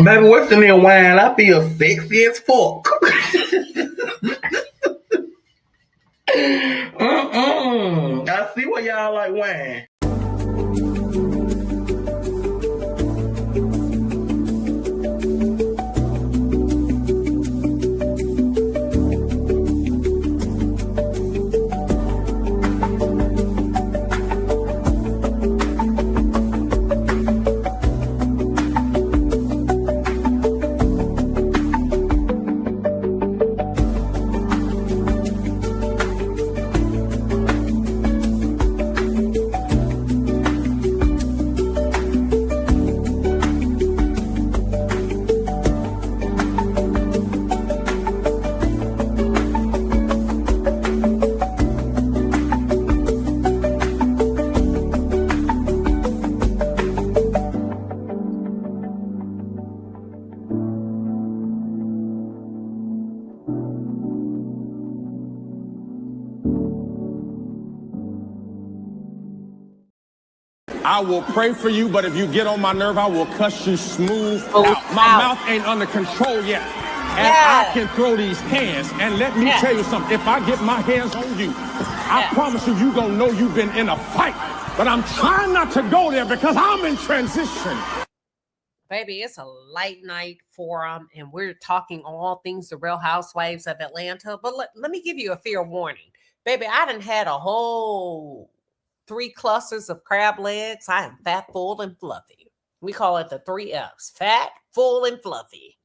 Baby, what's in there wine? I feel sexy as fuck. I see why y'all like wine. I will pray for you, but if you get on my nerve, I will cuss you smooth out. My mouth ain't under control yet. And I can throw these hands. And let me tell you something. If I get my hands on you, I promise you, you're going to know you've been in a fight. But I'm trying not to go there because I'm in transition. Baby, it's a late night forum, and we're talking all things the Real Housewives of Atlanta. But let me give you a fair warning. Baby, I done had a whole 3 clusters of crab legs. I am fat, full, and fluffy. We call it the 3 Fs. Fat, full, and fluffy.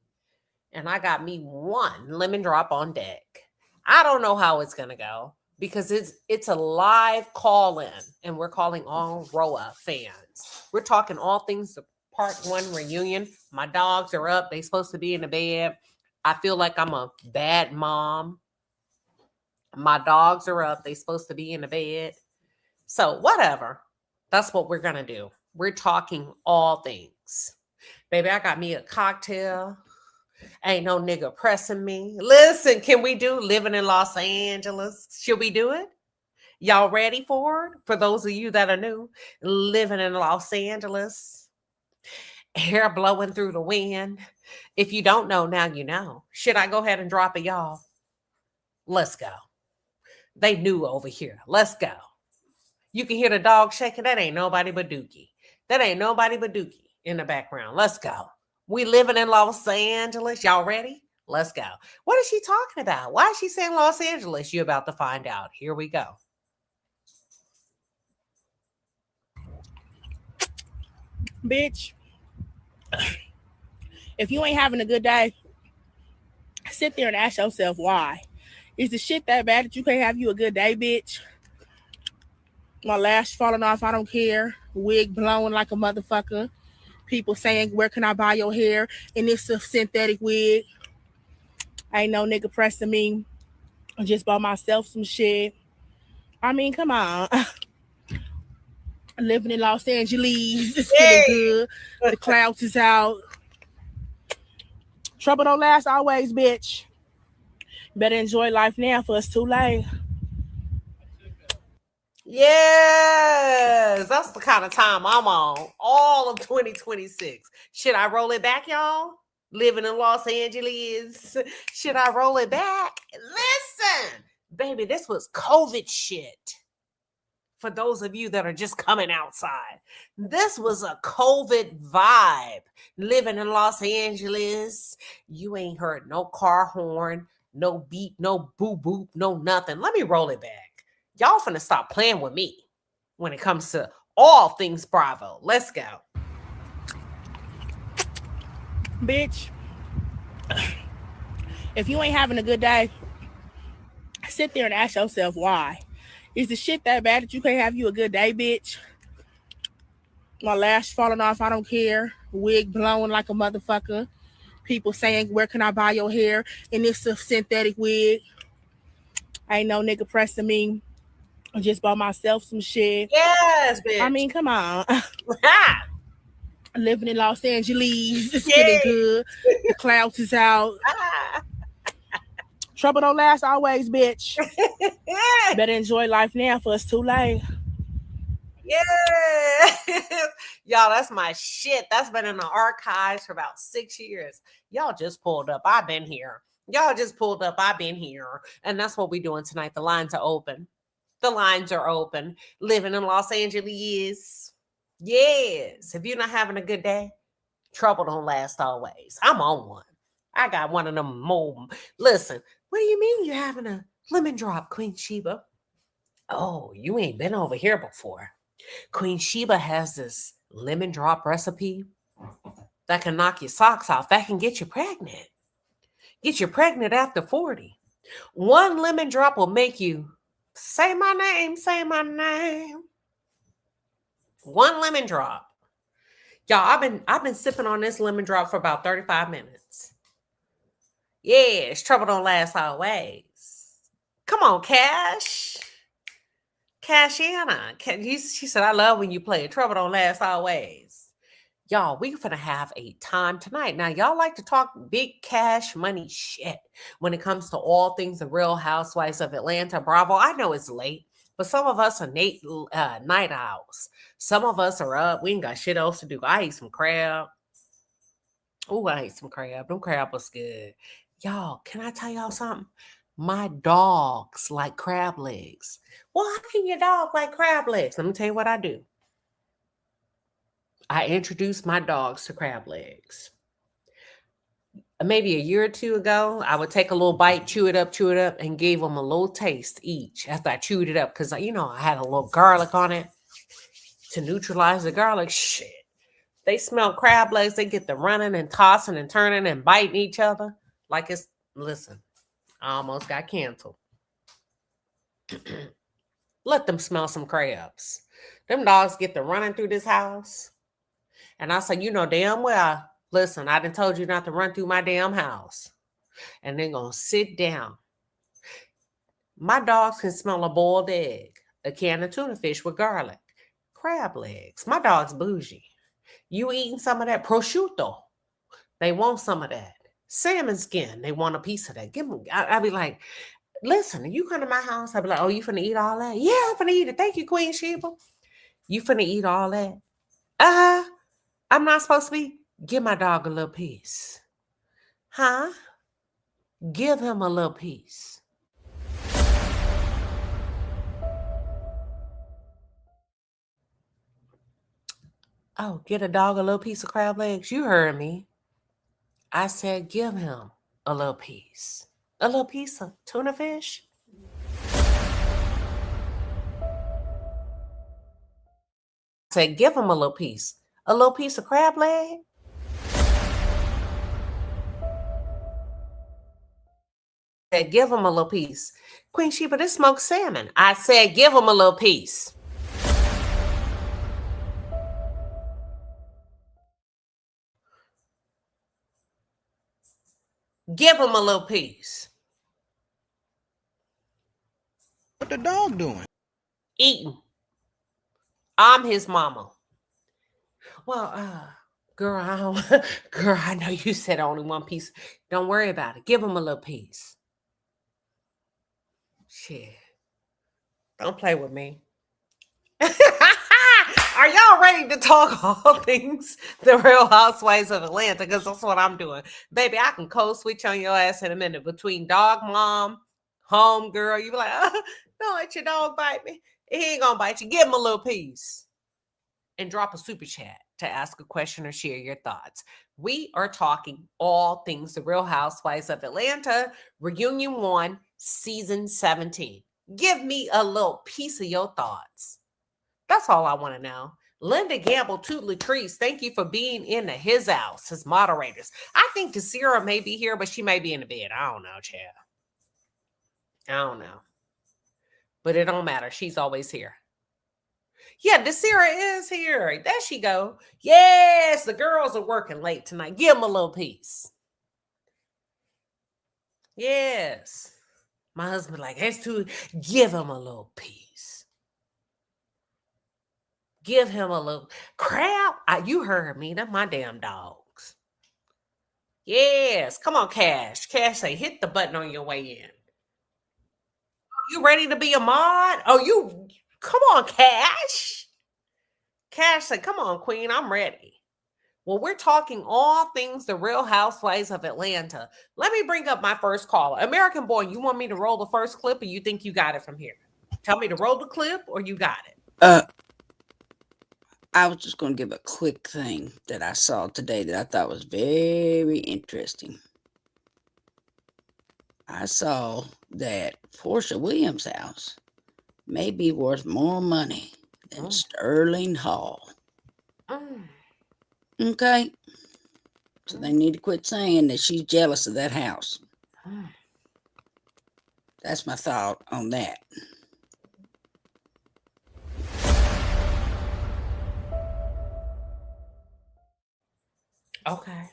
And I got me 1 lemon drop on deck. I don't know how it's going to go because it's a live call-in, and we're calling all Rhoa fans. We're talking all things the part 1 reunion. My dogs are up. They're supposed to be in the bed. I feel like I'm a bad mom. My dogs are up. They're supposed to be in the bed. So whatever. That's what we're going to do. We're talking all things. Baby, I got me a cocktail. Ain't no nigga pressing me. Listen, can we do Living in Los Angeles? Should we do it? Y'all ready for it? For those of you that are new, Living in Los Angeles. Hair blowing through the wind. If you don't know, now you know. Should I go ahead and drop it, y'all? Let's go. They knew over here. Let's go. You can hear the dog shaking. That ain't nobody but Dookie. That ain't nobody but Dookie in the background. Let's go. We living in Los Angeles. Y'all ready? Let's go. What is she talking about? Why is she saying Los Angeles? You're about to find out. Here we go. Bitch, if you ain't having a good day, sit there and ask yourself why. Is the shit that bad that you can't have you a good day, bitch? My lash falling off, I don't care. Wig blowing like a motherfucker. People saying, where can I buy your hair? And it's a synthetic wig. Ain't no nigga pressing me. I just bought myself some shit. I mean, come on. Living in Los Angeles. It's feeling good. The clouds is out. Trouble don't last always, bitch. Better enjoy life now for it's too late. Yes, that's the kind of time I'm on. All of 2026. Should I roll it back, y'all? Living in Los Angeles. Should I roll it back? Listen, baby, this was COVID shit. For those of you that are just coming outside, this was a COVID vibe. Living in Los Angeles. You ain't heard no car horn, no beep, no boo boop, no nothing. Let me roll it back. Y'all finna stop playing with me when it comes to all things Bravo. Let's go. Bitch, if you ain't having a good day, sit there and ask yourself why. Is the shit that bad that you can't have you a good day, bitch? My lash falling off, I don't care. Wig blowing like a motherfucker. People saying, where can I buy your hair? And it's a synthetic wig. Ain't no nigga pressing me. I just bought myself some shit. Yes, bitch. I mean, come on. Living in Los Angeles. It's feeling good. The clouds is out. Trouble don't last always, bitch. Better enjoy life now for it's too late. Yeah. Y'all, that's my shit. That's been in the archives for about 6 years. Y'all just pulled up. I've been here. Y'all just pulled up. I've been here. And that's what we're doing tonight. The lines are open. The lines are open. Living in Los Angeles. Yes. If you're not having a good day, trouble don't last always. I'm on one. I got one of them more. Listen, what do you mean you're having a lemon drop, Queen Shiba? Oh, you ain't been over here before. Queen Shiba has this lemon drop recipe that can knock your socks off. That can get you pregnant. Get you pregnant after 40. One lemon drop will make you say my name, say my name. One lemon drop. Y'all, I've been sipping on this lemon drop for about 35 minutes. Yes, trouble don't last always. Come on, Cash. Cashiana. She said, I love when you play. Trouble don't last always. Y'all, we finna have a time tonight. Now, y'all like to talk big cash money shit when it comes to all things the Real Housewives of Atlanta. Bravo. I know it's late, but some of us are night owls. Some of us are up. We ain't got shit else to do. I ate some crab. Oh, I ate some crab. Them crab was good. Y'all, can I tell y'all something? My dogs like crab legs. Well, how can your dog like crab legs? Let me tell you what I do. I introduced my dogs to crab legs. Maybe a year or two ago, I would take a little bite, chew it up, and gave them a little taste each after I chewed it up. Because, I had a little garlic on it to neutralize the garlic. Shit. They smell crab legs. They get the running and tossing and turning and biting each other. Like it's, listen, I almost got canceled. Let them smell some crabs. Them dogs get to running through this house. And I say, damn well, listen, I done told you not to run through my damn house. And they're going to sit down. My dogs can smell a boiled egg, a can of tuna fish with garlic, crab legs. My dog's bougie. You eating some of that prosciutto? They want some of that. Salmon skin, they want a piece of that. Give me. I be like, listen, you come to my house, I be like, oh, you finna eat all that? Yeah, I'm finna eat it. Thank you, Queen Shiba. You finna eat all that? I'm not supposed to be. Give my dog a little piece. Huh? Give him a little piece. Oh, get a dog a little piece of crab legs? You heard me. I said, give him a little piece. A little piece of tuna fish? I said, give him a little piece. A little piece of crab leg? I said, give him a little piece. Queen Shiba, this smoked salmon. I said, give him a little piece. Give him a little piece. What the dog doing? Eating. I'm his mama. Well, girl, I know you said only one piece. Don't worry about it. Give him a little piece. Shit. Don't play with me. Are y'all ready to talk all things the Real Housewives of Atlanta? Because that's what I'm doing. Baby, I can code switch on your ass in a minute between dog mom, home girl. You be like, don't let your dog bite me. He ain't gonna bite you. Give him a little piece. And drop a super chat to ask a question or share your thoughts. We are talking all things the Real Housewives of Atlanta, Reunion 1, Season 17. Give me a little piece of your thoughts. That's all I want to know. Linda Gamble, to Latrice, thank you for being in his house as moderators. I think Desira may be here, but she may be in the bed. I don't know, Chad. I don't know. But it don't matter. She's always here. Yeah, Desira is here. There she go. Yes, the girls are working late tonight. Give them a little piece. Yes. My husband like, that's too. Give him a little piece. Give him a little crap. You heard me. That's my damn dogs. Yes. Come on, Cash. Cash say, hit the button on your way in. You ready to be a mod? Oh, you. Come on, Cash. Cash said, come on, Queen, I'm ready. Well, we're talking all things the Real Housewives of Atlanta. Let me bring up my first caller. American Born, you want me to roll the first clip or you think you got it from here? Tell me to roll the clip or you got it? I was just going to give a quick thing that I saw today that I thought was very interesting. I saw that Portia Williams' house may be worth more money than Sterling Hall. Okay? So they need to quit saying that she's jealous of that house. That's my thought on that. Okay.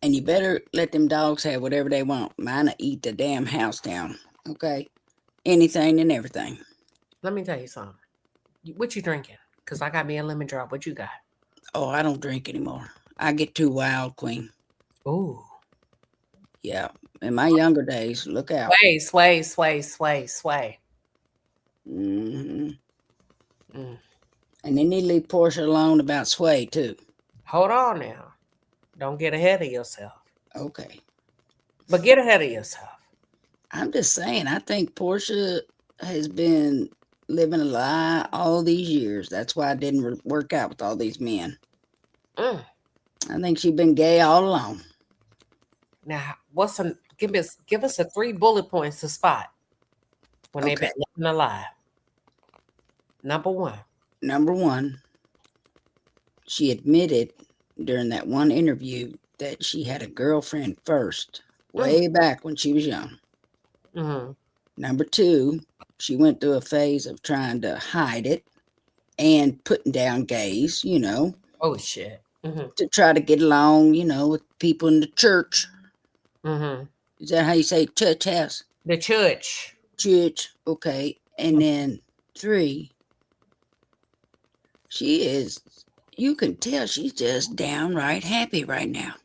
And you better let them dogs have whatever they want. Mine'll eat the damn house down. Okay? Anything and everything. Let me tell you something. What you drinking? Because I got me a lemon drop. What you got? Oh, I don't drink anymore. I get too wild, Queen. Ooh. Yeah. In my younger days, look out. Sway. Mm-hmm. And they need to leave Portia alone about Sway, too. Hold on now. Don't get ahead of yourself. Okay. But get ahead of yourself. I'm just saying, I think Portia has been living a lie all these years. That's why it didn't work out with all these men. I think she's been gay all along. Now, give us the 3 bullet points to spot when they've been living a lie. Number one, she admitted during that one interview that she had a girlfriend first, way back when she was young. Number 2, she went through a phase of trying to hide it and putting down gays, you know. Oh, shit. To try to get along, you know, with people in the church. Is that how you say church house? The church. Church, okay. And then 3, she is, you can tell she's just downright happy right now.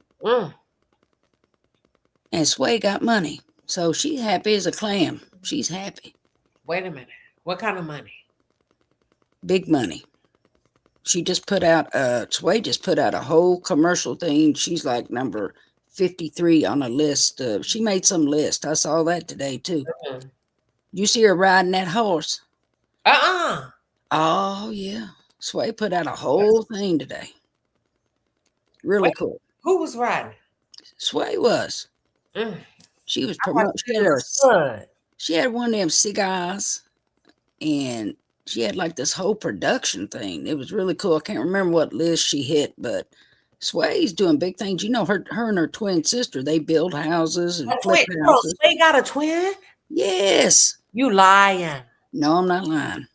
And Sway got money. So she's happy as a clam. She's happy. Wait a minute. What kind of money? Big money. She just put out, Sway just put out a whole commercial thing. She's like number 53 on a list. She made some list. I saw that today too. You see her riding that horse? Oh, yeah. Sway put out a whole thing today. Really cool. Who was riding? Sway was. She was promoting. She had one of them cigars, and she had like this whole production thing. It was really cool. I can't remember what list she hit, but Sway's doing big things. You know, her and her twin sister, they build houses and flip houses. Sway got a twin? Yes. You lying. No, I'm not lying.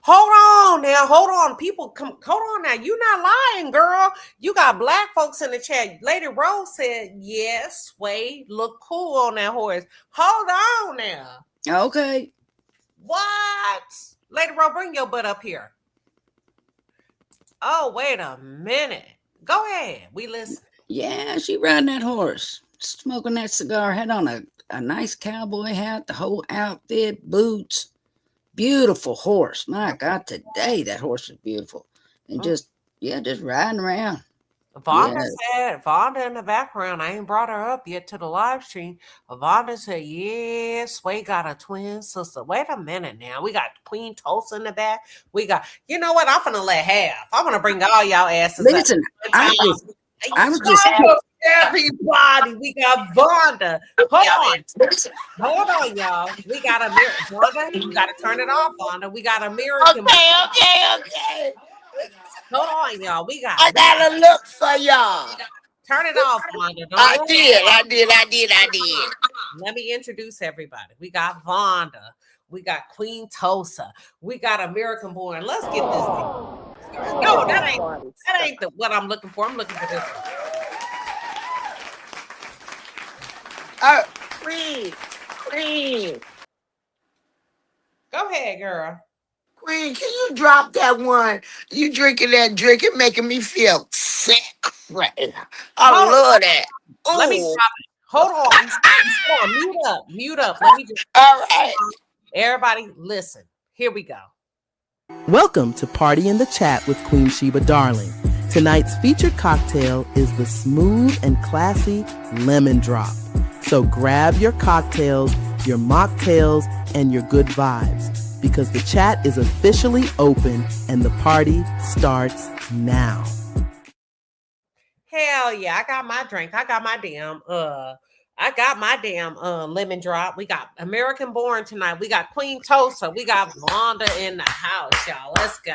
Hold on now. Hold on. People, hold on now. You not lying, girl. You got black folks in the chat. Lady Rhoa said, yes, Sway look cool on that horse. Hold on now. Okay. What? Lady Rhoa, bring your butt up here. Oh, wait a minute. Go ahead. We listen. Yeah, she riding that horse, smoking that cigar, had on a nice cowboy hat, the whole outfit, boots. Beautiful horse. My God, today that horse is beautiful. And just riding around. Vonda in the background, I ain't brought her up yet to the live stream. Vonda said, yeah, Sway got a twin sister. Wait a minute now. We got Queen Tulsa in the back. We got, you know what? I'm going to let half. I'm going to bring all y'all asses Listen, up. I was just everybody. We got Vonda. Hold on, y'all. We got a Vonda. You got to turn it off, Vonda. We got American. Okay. Hold on, y'all. I got a look for y'all. Turn it off, Vonda. I did. Let me introduce everybody. We got Vonda. We got Queen Tulsa. We got American Born. Let's get this thing. No, that ain't what I'm looking for. I'm looking for this one. Queen. Go ahead, girl. Queen, can you drop that one? You drinking that drink, it making me feel sick right now. I love that. Let me drop it. Hold on. Mute up. Let me just. All right. Everybody, listen. Here we go. Welcome to Party in the Chat with Queen Shiba Darling. Tonight's featured cocktail is the smooth and classy Lemon Drop. So grab your cocktails, your mocktails, and your good vibes, because the chat is officially open and the party starts now. Hell yeah, I got my drink. I got my damn Lemon Drop. We got American Born tonight. We got Queen Tosa. We got Vonda in the house, y'all. Let's go.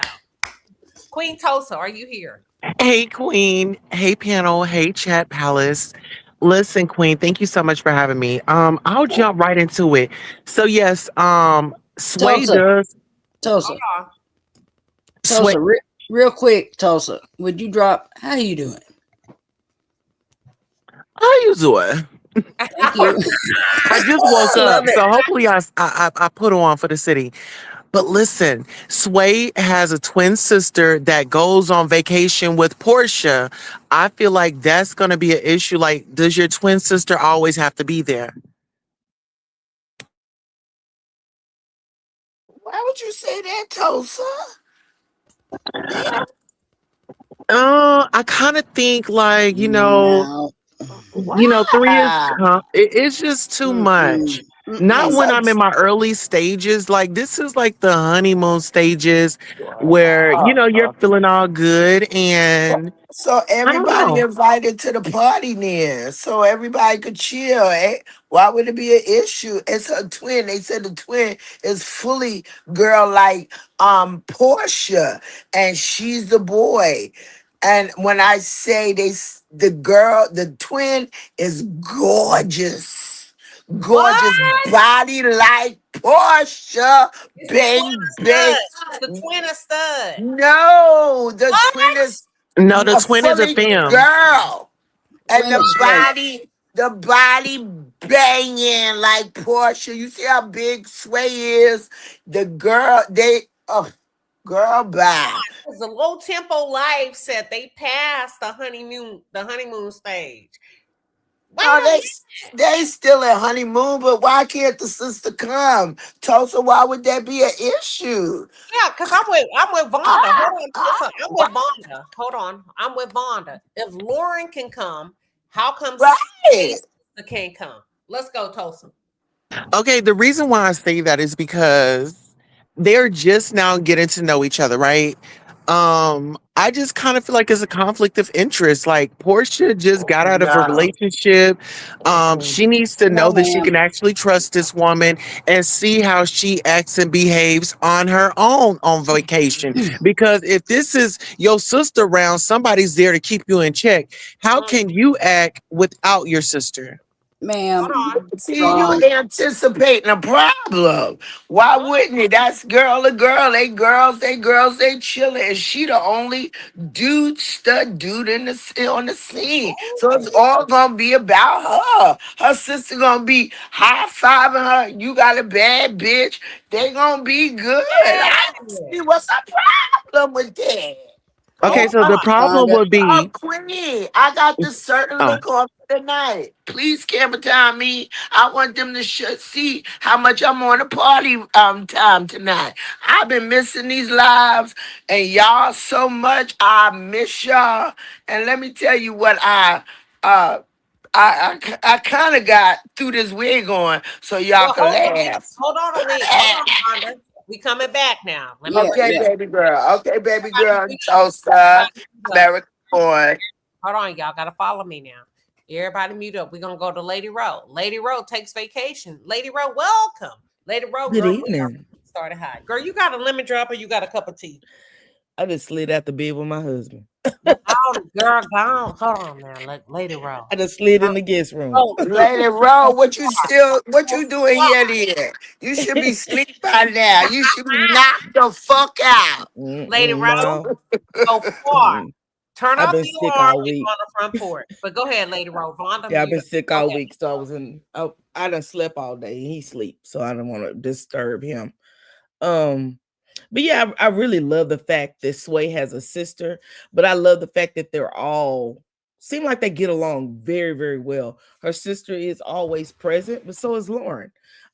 Queen Tosa, are you here? Hey, Queen. Hey, panel. Hey, Chat Palace. Listen, Queen, thank you so much for having me. I'll jump right into it. So yes, Sway Tulsa. does. Tulsa. Sway. Tulsa, real quick, Tulsa. Would you drop? How you doing? How you doing? Thank you. I just woke up, so hopefully I put on for the city. But listen, Sway has a twin sister that goes on vacation with Portia. I feel like that's going to be an issue. Like, does your twin sister always have to be there? Why would you say that, Tulsa? I kind of think like, No. 3 is it's just too much. Not when I'm in my early stages. Like this is like the honeymoon stages where you're feeling all good and So I don't everybody know. invited to the party then, so everybody could chill. Why would it be an issue? It's a twin. They said the twin is fully girl like Portia, and she's the boy. And when I say the twin is gorgeous body like Portia, bang bang. The twin is stud. No, the twin is No, the a twin is a fully femme. girl, and Twin is great. the body banging like Portia. You see how big Sway is. The girl, girl, bye. It's a low tempo life set. They passed the honeymoon stage. No, they still at honeymoon, but why can't the sister come? Tulsa, why would that be an issue? Yeah, because I'm with Vonda. Hold on. I'm with Vonda. If Lauren can come, how come Right. the can't come? Let's go, Tulsa. Okay, the reason why I say that is because they're just now getting to know each other, right? I just kind of feel like it's a conflict of interest. Like Portia just got out of a No. relationship. She needs to know No, that she ma'am. can actually trust this woman and see how she acts and behaves on her own on vacation. Because if this is your sister around, somebody's there to keep you in check. How can you act without your sister? Ma'am. See, you anticipating a problem. Why wouldn't it? That's girl to girl. They girls, they chilling. And she the only stud dude on the scene. So it's all gonna be about her. Her sister gonna be high fiving her. You got a bad bitch. They gonna be good. I don't see what's the problem with that. Okay, so the problem would be Queen, I got this certain look on tonight. Please camera time me. I want them to see how much I'm on a party time tonight. I've been missing these lives and y'all so much. I miss y'all. And let me tell you what I kind of got through this wig on so y'all can laugh. Hold on a minute. Hold on, Vonda. We coming back now. Baby girl. Okay, baby girl. Toaster. American boy. Hold on, y'all gotta follow me now. Everybody mute up. We're gonna go to Lady Rhoa. Lady Rhoa takes vacation. Lady Rhoa, welcome. Lady Rhoa, Good evening. Started high. Girl, you got a lemon drop or you got a cup of tea? I just slid out the bed with my husband. Oh, girl, gone. Hold on now, Lady Rhoa. I just slid in the guest room. Oh, Lady Rhoa, what you doing here then? You should be asleep by now. You should be knocked the fuck out. Lady Rhoa, go far. Turn off the alarm on the front porch. But go ahead, Lady Rhoa. Vonda, yeah, I've been sick all week, so I done slept all day. He sleep, so I don't want to disturb him. But yeah, I really love the fact that Sway has a sister, but I love the fact that they're all seem like they get along very, very well. Her sister is always present, but so is Lauren.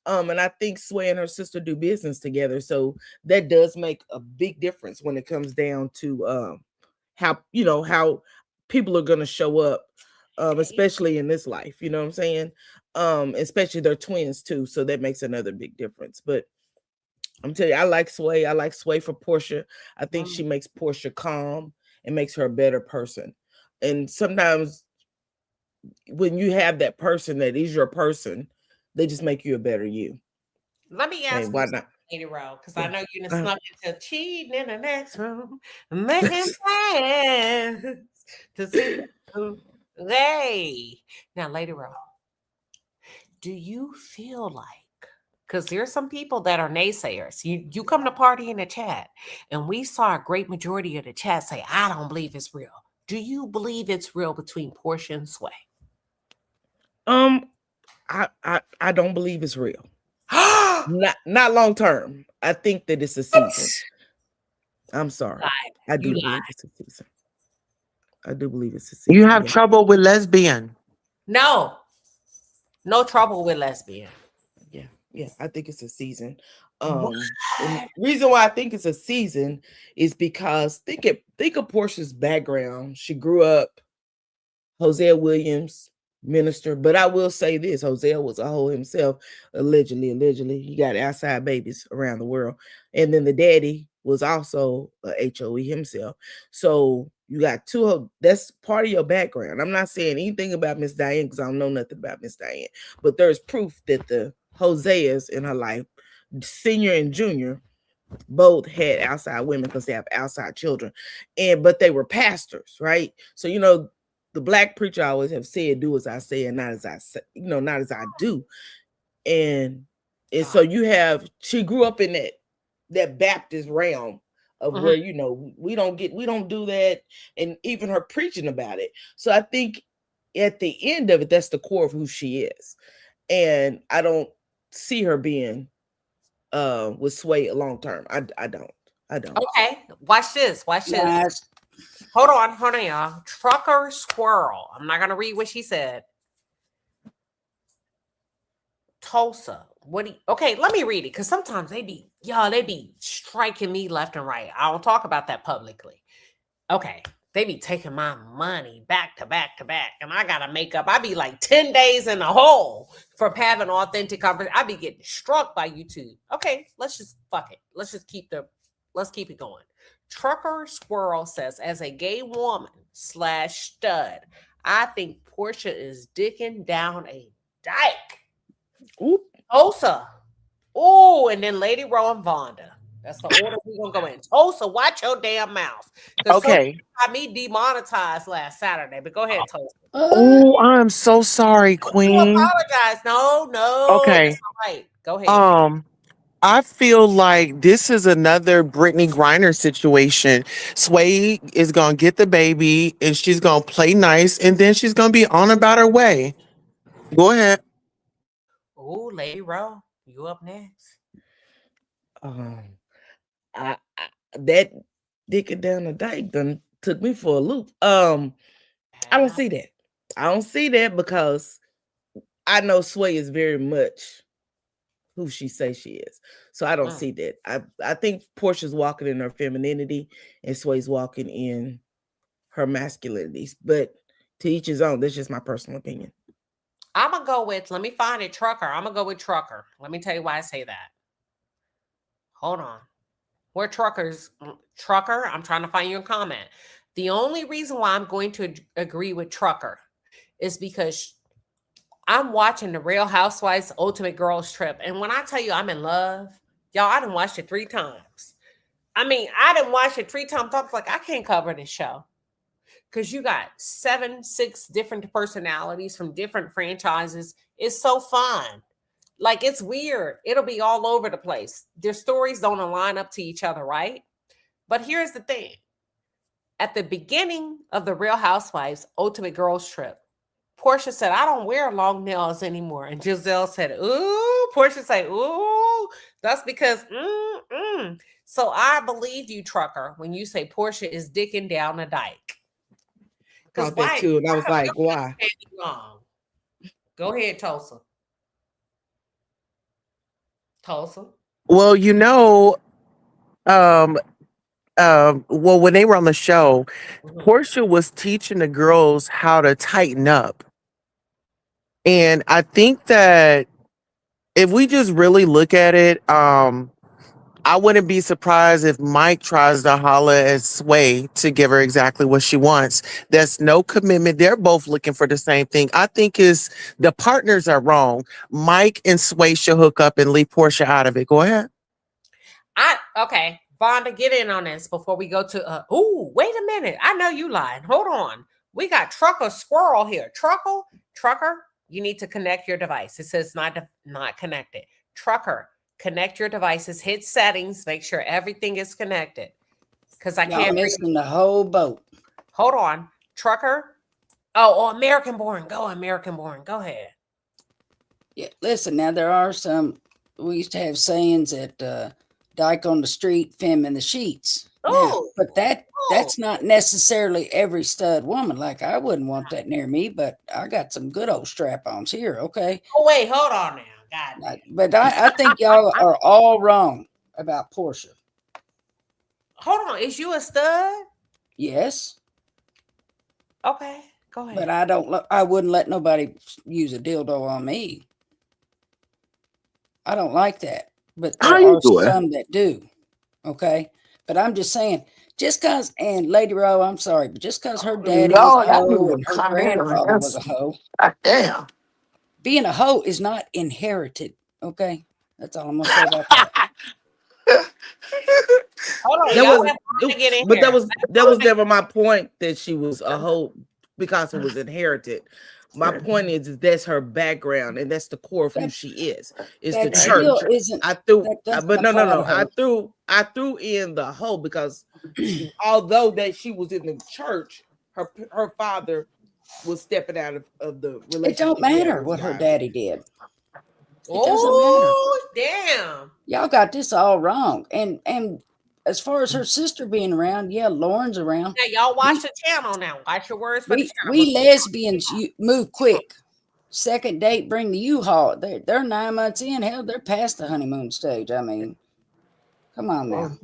And I think Sway and her sister do business together, so that does make a big difference when it comes down to how people are gonna show up, especially in this life. You know what I'm saying? Especially they're twins too, so that makes another big difference. But I'm telling you, I like Sway. I like Sway for Portia. I think she makes Portia calm and makes her a better person. And sometimes when you have that person that is your person, they just make you a better you. Let me ask why you, not? Lady Rhoa, because I know you done snuck into cheating in the next room, making plans to see who they. Now, Lady Rhoa, do you feel like, because there's some people that are naysayers. You come to party in the chat, and we saw a great majority of the chat say, I don't believe it's real. Do you believe it's real between Portia and Sway? I don't believe it's real. not long term. I think that it's a season. I'm sorry. I do believe it's a season. I do believe it's a season. You have trouble with lesbian? No trouble with lesbian. Yeah, I think it's a season. And the reason why I think it's a season is because think of Portia's background. She grew up Hosea Williams, minister, but I will say this: Hosea was a hoe himself, allegedly. He got outside babies around the world, and then the daddy was also a HOE himself. So you got two. That's part of your background. I'm not saying anything about Miss Diane because I don't know nothing about Miss Diane, but there's proof that the Hoseas in her life, senior and junior, both had outside women because they have outside children, but they were pastors, right? So the black preacher always have said, "Do as I say and not as I say," not as I do. And so she grew up in that Baptist realm of where we don't do that, and even her preaching about it. So I think at the end of it, that's the core of who she is, and I don't see her being with Sway long term. I don't. Okay, watch this. Hold on, y'all. Trucker Squirrel. I'm not gonna read what she said. Tulsa. Okay, let me read it because sometimes they be striking me left and right. I don't talk about that publicly. Okay. They be taking my money back to back to back, and I gotta make up. I be like 10 days in a hole for having authentic conversation. I be getting struck by YouTube. Okay, let's just fuck it. Let's keep it going. Trucker Squirrel says, as a gay woman / stud, I think Portia is dicking down a dyke. Oop. Tulsa. Oh, and then Lady Rhoa and Vonda. That's the order we're gonna go in. Tulsa, watch your damn mouth. Okay. Got me demonetized last Saturday, but go ahead, Tulsa. Oh, I'm so sorry, Queen. Apologize. No. Okay. That's all right. Go ahead. I feel like this is another Brittany Griner situation. Sway is gonna get the baby and she's gonna play nice, and then she's gonna be on about her way. Go ahead. Oh, Lady Rhoa, you up next? That dicking down the dike done took me for a loop. I don't see that. I don't see that because I know Sway is very much who she says she is. So I don't see that. I think Portia's walking in her femininity and Sway's walking in her masculinities. But to each his own. That's just my personal opinion. I'm going to go with, let me find it, Trucker. I'm going to go with Trucker. Let me tell you why I say that. Hold on. We're Truckers. Trucker, I'm trying to find your comment. The only reason why I'm going to agree with Trucker is because I'm watching the Real Housewives Ultimate Girls Trip. And when I tell you I'm in love, y'all, I done watched it 3 times. I done watched it 3 times. I was like, I can't cover this show. Because you got 6 different personalities from different franchises. It's so fun. Like, it's weird. It'll be all over the place. Their stories don't align up to each other, right? But here's the thing. At the beginning of the Real Housewives Ultimate Girls Trip, Portia said, I don't wear long nails anymore. And Giselle said, ooh. Portia said, ooh. That's because, So I believe you, Trucker, when you say Portia is dicking down the dike. Thought that too, and I was like, why? Go ahead, Tulsa. Tulsa. Well, well, when they were on the show, Portia was teaching the girls how to tighten up. And I think that if we just really look at it, I wouldn't be surprised if Mike tries to holler at Sway to give her exactly what she wants. There's no commitment. They're both looking for the same thing. I think is the partners are wrong. Mike and Sway should hook up and leave Portia out of it. Go ahead. Okay. Vonda, get in on this before we go to wait a minute. I know you lying. Hold on. We got Trucker Squirrel here. Trucker, you need to connect your device. It says not connected. Trucker, connect your devices, hit settings, make sure everything is connected. Because I can't missing the whole boat. Hold on. Trucker. Oh, American Born. Go American Born. Go ahead. Yeah, listen, now there are some, we used to have sayings that dyke on the street, femme in the sheets. Oh, but that's not necessarily every stud woman. Like, I wouldn't want that near me, but I got some good old strap-ons here, okay? Oh, wait, hold on now. God. But I think y'all are all wrong about Portia. Hold on, is you a stud? Yes. Okay, go ahead. But I wouldn't let nobody use a dildo on me. I don't like that. But there are some that do. Okay. But I'm just saying, just because, and Lady Rhoa, I'm sorry, but just because her daddy was a hoe and her grandfather was a hoe. Damn. Being a hoe is not inherited. Okay. That's all I'm going to say about that. Hold on, that was never my point that she was a hoe because it was inherited. My point is that's her background, and that's the core of who she is. It's the church. I threw in the hoe because although that she was in the church, her father was stepping out of the relationship. It don't matter what her daddy did. It doesn't matter. Damn. Y'all got this all wrong. And as far as her sister being around, yeah, Lauren's around. Now, y'all watch the channel now. Watch your words for the channel. We lesbians, you move quick. Second date, bring the U-Haul. They're 9 months in. Hell, they're past the honeymoon stage. I mean, come on now.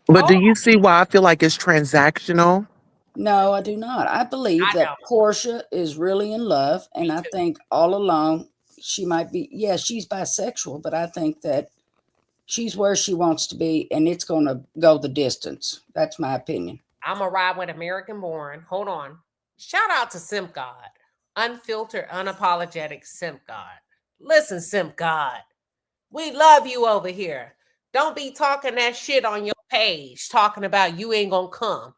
But do you see why I feel like it's transactional? No, I do not. I believe that Portia is really in love. And I think all along she might be, she's bisexual, but I think that she's where she wants to be, and it's going to go the distance. That's my opinion. I'm going to ride with American Born. Hold on. Shout out to Simp God. Unfiltered, unapologetic Simp God. Listen, Simp God. We love you over here. Don't be talking that shit on your page, talking about you ain't going to come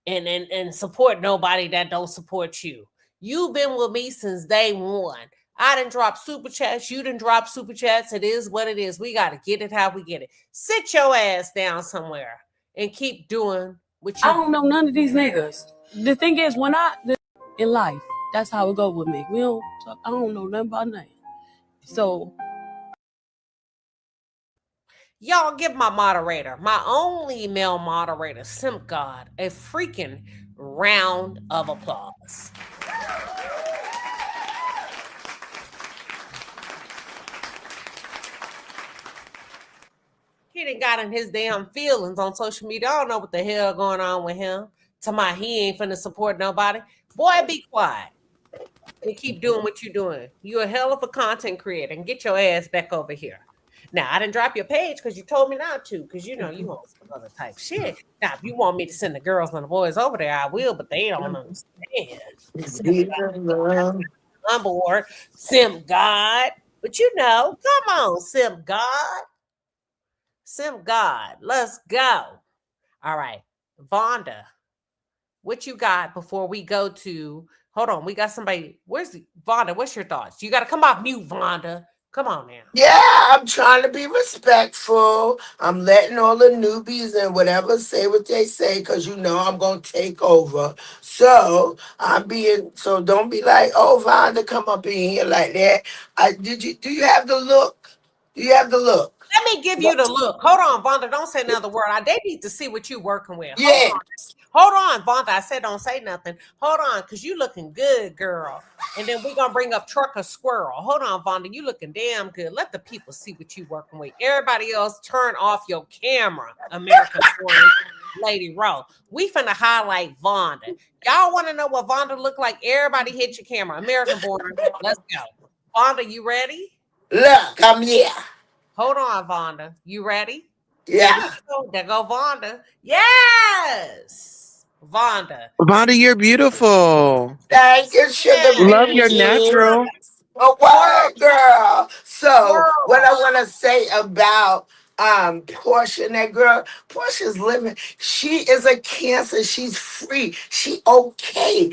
and support nobody that don't support you. You've been with me since day one. I done dropped super chats. You done dropped super chats. It is what it is. We got to get it how we get it. Sit your ass down somewhere and keep doing what you I don't know none of these niggas. The thing is, in life, that's how it go with me. I don't know nothing about nothing. So, y'all give my moderator, my only male moderator, Simp God, a freaking round of applause. He done got in his damn feelings on social media. I don't know what the hell going on with him. He ain't finna support nobody. Boy, be quiet. And keep doing what you're doing. You're a hell of a content creator. And get your ass back over here. Now, I didn't drop your page because you told me not to. Because, you want some other type shit. Now, if you want me to send the girls and the boys over there, I will. But they don't understand. I'm bored. Simp God. But come on, Simp God. Simp God, let's go. All right, Vonda, what you got before we go to, hold on, we got somebody, Vonda, what's your thoughts? You got to come off mute, Vonda. Come on now. Yeah, I'm trying to be respectful. I'm letting all the newbies and whatever say what they say because I'm going to take over. So don't be like, oh, Vonda, come up in here like that. Do you have the look? Do you have the look? Let me give you the look. Hold on, Vonda. Don't say another word. They need to see what you're working with. Yeah. Hold on, Vonda. I said don't say nothing. Hold on, because you looking good, girl. And then we're going to bring up Trucker Squirrel. Hold on, Vonda. You looking damn good. Let the people see what you working with. Everybody else, turn off your camera, American Born Lady Rhoa. We finna highlight Vonda. Y'all want to know what Vonda look like? Everybody hit your camera. American Born. Let's go. Vonda, you ready? Look, I'm here. Hold on, Vonda. You ready? Yeah. There go Vonda. Yes. Vonda. Vonda, you're beautiful. Thank you, sugar Love your bean. natural. Oh, what, girl? So, what I Squirrel. want to say about Portia and that girl, Portia's living. She is a Cancer. She's free. She okay.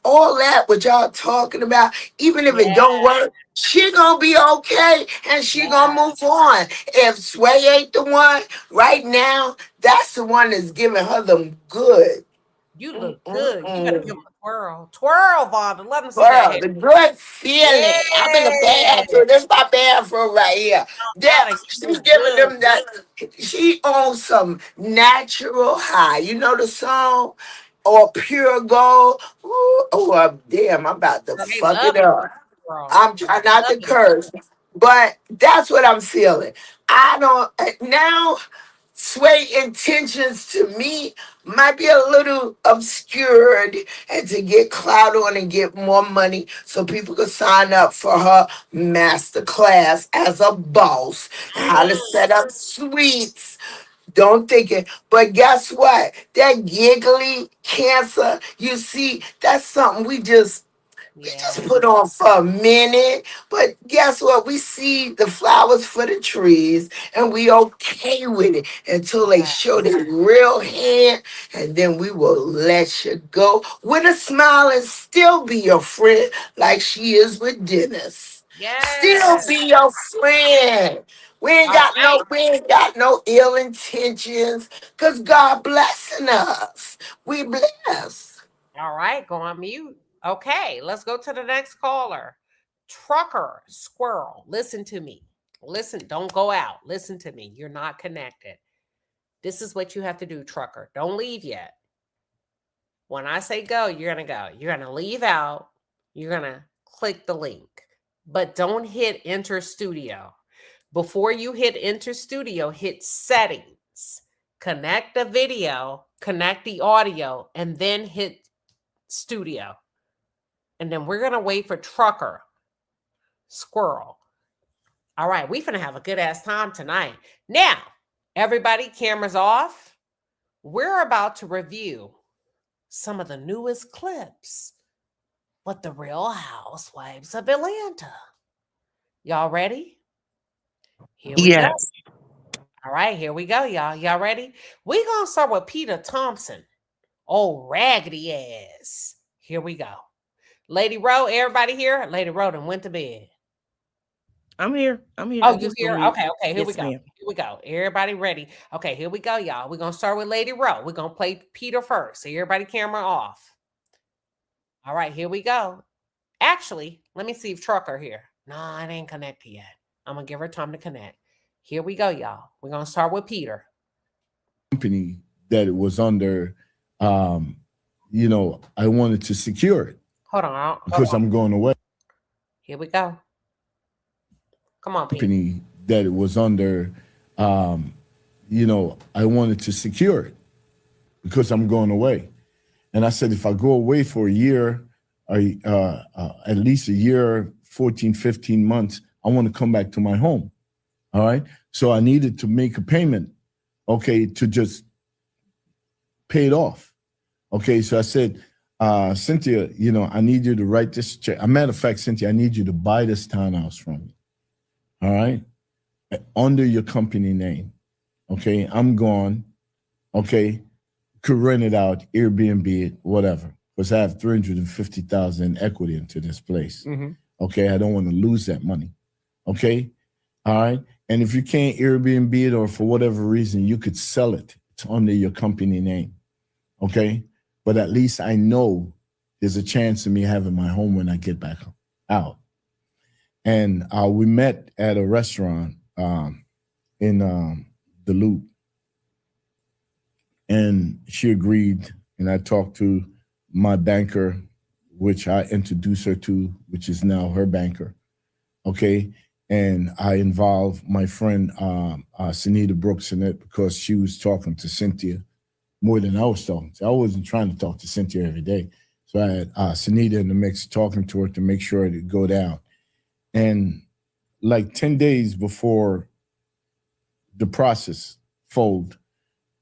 All that what y'all talking about, even if it Yeah. don't work, she gonna be okay and she gonna move on. If Sway ain't the one right now, that's the one that's giving her them good. You look good. You gotta give him a twirl. Twirl, Vonda. Let him see that Girl, hair. the good feeling. I'm in the Yeah. bathroom. This is my bathroom right here. That You she's look giving good. them that. She owns some natural high. You know the song? Or pure gold. Ooh, oh, damn, I'm about to So they fuck it love it, up. girl. I'm trying not Love to it. curse, but that's what I'm feeling. I don't now. Sway intentions to me might be a little obscured and to get clout on and get more money so people could sign up for her master class as a boss and how to set up suites. Don't think it. But guess what? That giggly Cancer, you see, that's something we just Yeah. put on for a minute, but guess what? We see the flowers for the trees, and we okay with it until they show their real hand, and then we will let you go with a smile and still be your friend, like she is with Dennis. Still Yes. be your friend. All right. We ain't got no ill intentions, cause God blessing us. We bless. All right. Go on mute. Okay. Let's go to the next caller. Trucker Squirrel. Listen to me. Listen. Don't go out. Listen to me. You're not connected. This is what you have to do, Trucker. Don't leave yet. When I say go, you're going to go. You're going to leave out. You're going to click the link. But don't hit enter studio. Before you hit enter studio, hit settings. Connect the video, connect the audio, and then hit studio. And then we're going to wait for Trucker Squirrel. All right, we finna have a good ass time tonight. Now, everybody, cameras off. We're about to review some of the newest clips with the Real Housewives of Atlanta. Y'all ready? Here we go. Yes. All right, here we go, y'all. Y'all ready? We're going to start with Peter Thompson. Oh, raggedy ass. Here we go. Lady Rhoa, everybody here? Lady Rhoa done went to bed. I'm here. I'm here. Oh, you here? Okay, here yes, we go. ma'am. Here we go. Everybody ready? Okay, here we go, y'all. We're going to start with Lady Rhoa. We're going to play Peter first. So everybody camera off. All right, here we go. Actually, let me see if Trucker here. No, it ain't connected yet. I'm going to give her time to connect. Here we go, y'all. We're going to start with Peter. Company that it was under, I wanted to secure it. Hold on. Because I'm going away. Here we go. Come on, Peter. Company that it was under, I wanted to secure it because I'm going away. And I said, if I go away for a year, at least a year, 14, 15 months, I want to come back to my home. All right. So I needed to make a payment, okay, to just pay it off. Okay. So I said, Cynthia, I need you to write this check. As a matter of fact, Cynthia, I need you to buy this townhouse from me. All right. Under your company name. Okay. I'm gone. Okay. Could rent it out, Airbnb it, whatever. Because I have $350,000 equity into this place. Mm-hmm. Okay. I don't want to lose that money. Okay. All right. And if you can't Airbnb it or for whatever reason, you could sell it. It's under your company name. Okay. But at least I know there's a chance of me having my home when I get back out. And we met at a restaurant in the Loop. And she agreed and I talked to my banker, which I introduced her to, which is now her banker. Okay. And I involved my friend Sunita Brooks in it because she was talking to Cynthia more than I was talking to. I wasn't trying to talk to Cynthia every day. So I had Sunita in the mix talking to her to make sure it would go down. And like 10 days before the process fold,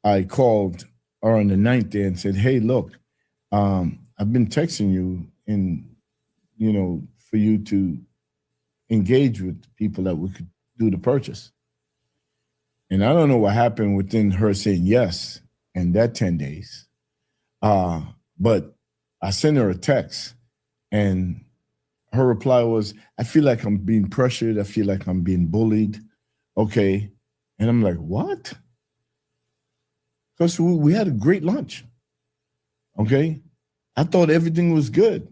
I called her on the 9th day and said, hey, look, I've been texting you for you to engage with people that we could do the purchase. And I don't know what happened within her saying yes and that 10 days. But I sent her a text and her reply was, I feel like I'm being pressured. I feel like I'm being bullied. Okay. And I'm like, what? Because we had a great lunch. Okay. I thought everything was good.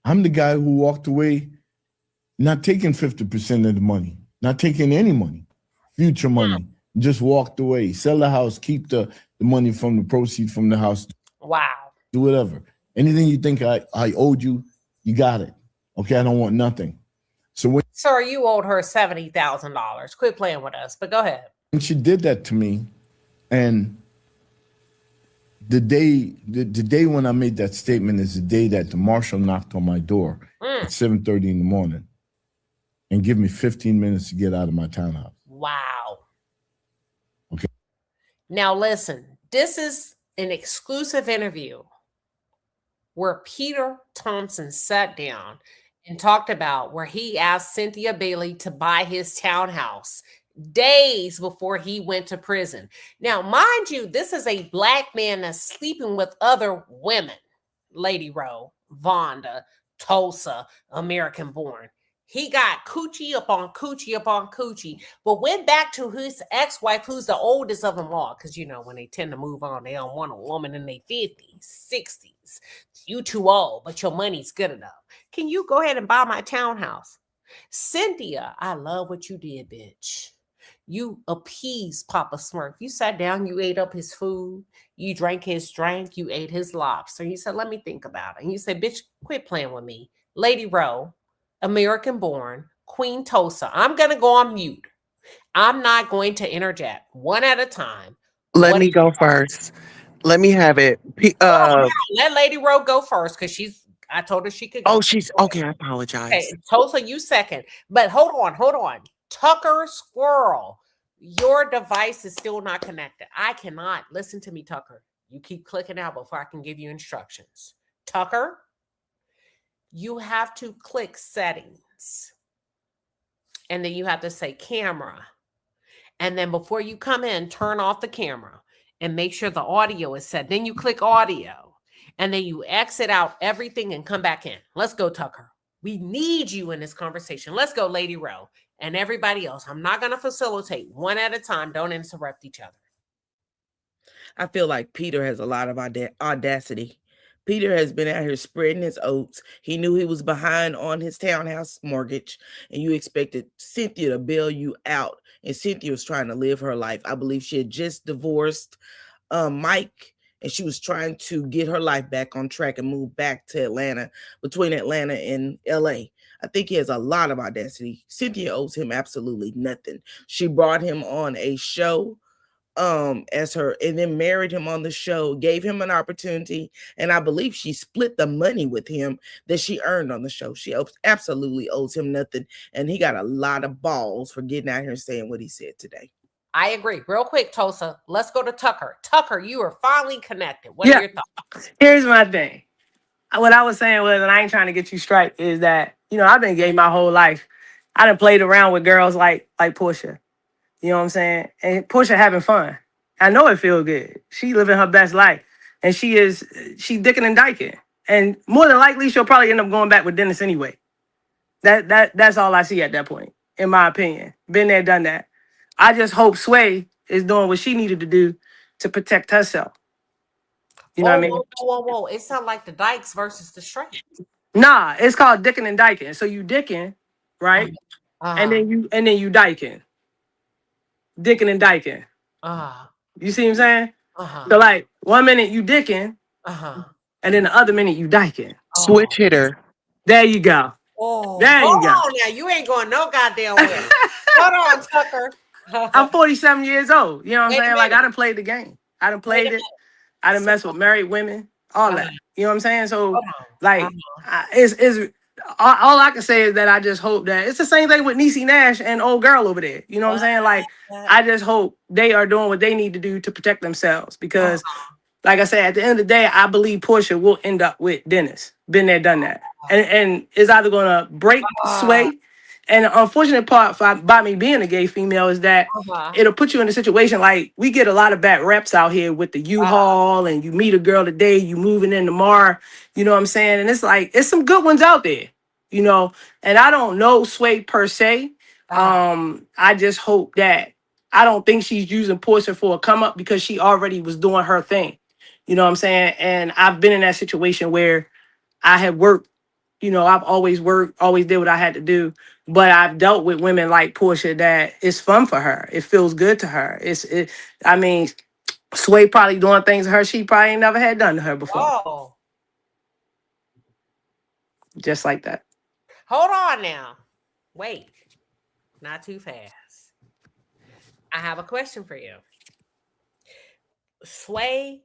I'm the guy who walked away not taking 50% of the money, not taking any money, future money, just walked away, sell the house, keep the money from the proceeds from the house. Wow. Do whatever. Anything you think I owed you, you got it. Okay, I don't want nothing. So when Sir, you owed her $70,000. Quit playing with us, but go ahead. When she did that to me, and the day when I made that statement is the day that the marshal knocked on my door at 7:30 in the morning and give me 15 minutes to get out of my townhouse. Wow. Okay. Now listen, this is an exclusive interview where Peter Thompson sat down and talked about where he asked Cynthia Bailey to buy his townhouse days before he went to prison. Now, mind you, this is a black man that's sleeping with other women. Lady Rhoa, Vonda, Tulsa, American born. He got coochie upon coochie upon coochie, but went back to his ex-wife, who's the oldest of them all. Because, when they tend to move on, they don't want a woman in their 50s, 60s. You too old, but your money's good enough. Can you go ahead and buy my townhouse? Cynthia, I love what you did, bitch. You appeased Papa Smurf. You sat down, you ate up his food, you drank his drink, you ate his lobster. He said, let me think about it. And you said, bitch, quit playing with me. Lady Rhoa, American born, Queen Tulsa. I'm going to go on mute. I'm not going to interject. One at a time. Let me go first. Let me have it. Let Lady Rhoa go first because I told her she could go. Oh, she's okay. I apologize. Okay, Tulsa, you second. But hold on. Tucker Squirrel, your device is still not connected. I cannot. Listen to me, Tucker. You keep clicking out before I can give you instructions. Tucker, you have to click settings. And then you have to say camera. And then before you come in, turn off the camera and make sure the audio is set. Then you click audio. And then you exit out everything and come back in. Let's go, Tucker. We need you in this conversation. Let's go, Lady Rhoa. And everybody else. I'm not going to facilitate. One at a time. Don't interrupt each other. I feel like Peter has a lot of audacity. Peter has been out here spreading his oats. He knew he was behind on his townhouse mortgage, and you expected Cynthia to bail you out. And Cynthia was trying to live her life. I believe she had just divorced Mike, and she was trying to get her life back on track and move back to Atlanta, between Atlanta and LA. I think he has a lot of audacity. Cynthia owes him absolutely nothing. She brought him on a show as her, and then married him on the show, gave him an opportunity, and I believe she split the money with him that she earned on the show. She absolutely owes him nothing, and he got a lot of balls for getting out here and saying what he said today. I agree. Real quick, Tulsa, let's go to Tucker. Tucker, you are finally connected. What are your thoughts? Here's my thing. What I was saying was, and I ain't trying to get you straight, is that, I've been gay my whole life. I done played around with girls like Portia. You know what I'm saying? And Portia having fun. I know it feels good. She living her best life. And she dicking and dyking. And more than likely, she'll probably end up going back with Dennis anyway. That's all I see at that point, in my opinion. Been there, done that. I just hope Sway is doing what she needed to do to protect herself. You know what I mean? Whoa. It sounds like the Dykes versus the Straight. Nah, it's called dicking and dyking. So you dicking, right? And then you dyking. Dicking and dyking. You see what I'm saying? So like 1 minute you dicking, and then the other minute you dyking. Switch hitter. There you go. Oh, there you hold go. on now. You ain't going no goddamn way. Hold on, Tucker. I'm 47 years old. You know what I'm Wait a saying? Like, I minute. done played the game. I done Wait a played it. I done messed with married women, all that. You know what I'm saying? So, like, it's all I can say is that I just hope that it's the same thing with Niecy Nash and old girl over there. You know what I'm saying? Like, I just hope they are doing what they need to do to protect themselves because, like I said, at the end of the day, I believe Portia will end up with Dennis. Been there, done that, and is either gonna break Sway. And the unfortunate part by me being a gay female is that it'll put you in a situation like we get a lot of bad reps out here with the U-Haul and you meet a girl today, you moving in tomorrow, you know what I'm saying? And it's like, it's some good ones out there, you know? And I don't know Sway per se. I just hope that I don't think she's using Portia for a come up because she already was doing her thing. You know what I'm saying? And I've been in that situation where I have worked, you know, I've always worked, always did what I had to do. But I've dealt with women like Portia that it's fun for her. It feels good to her. I mean, Sway probably doing things to her she probably ain't never had done to her before. Oh. Just like that. Hold on now. Wait. Not too fast. I have a question for you. Sway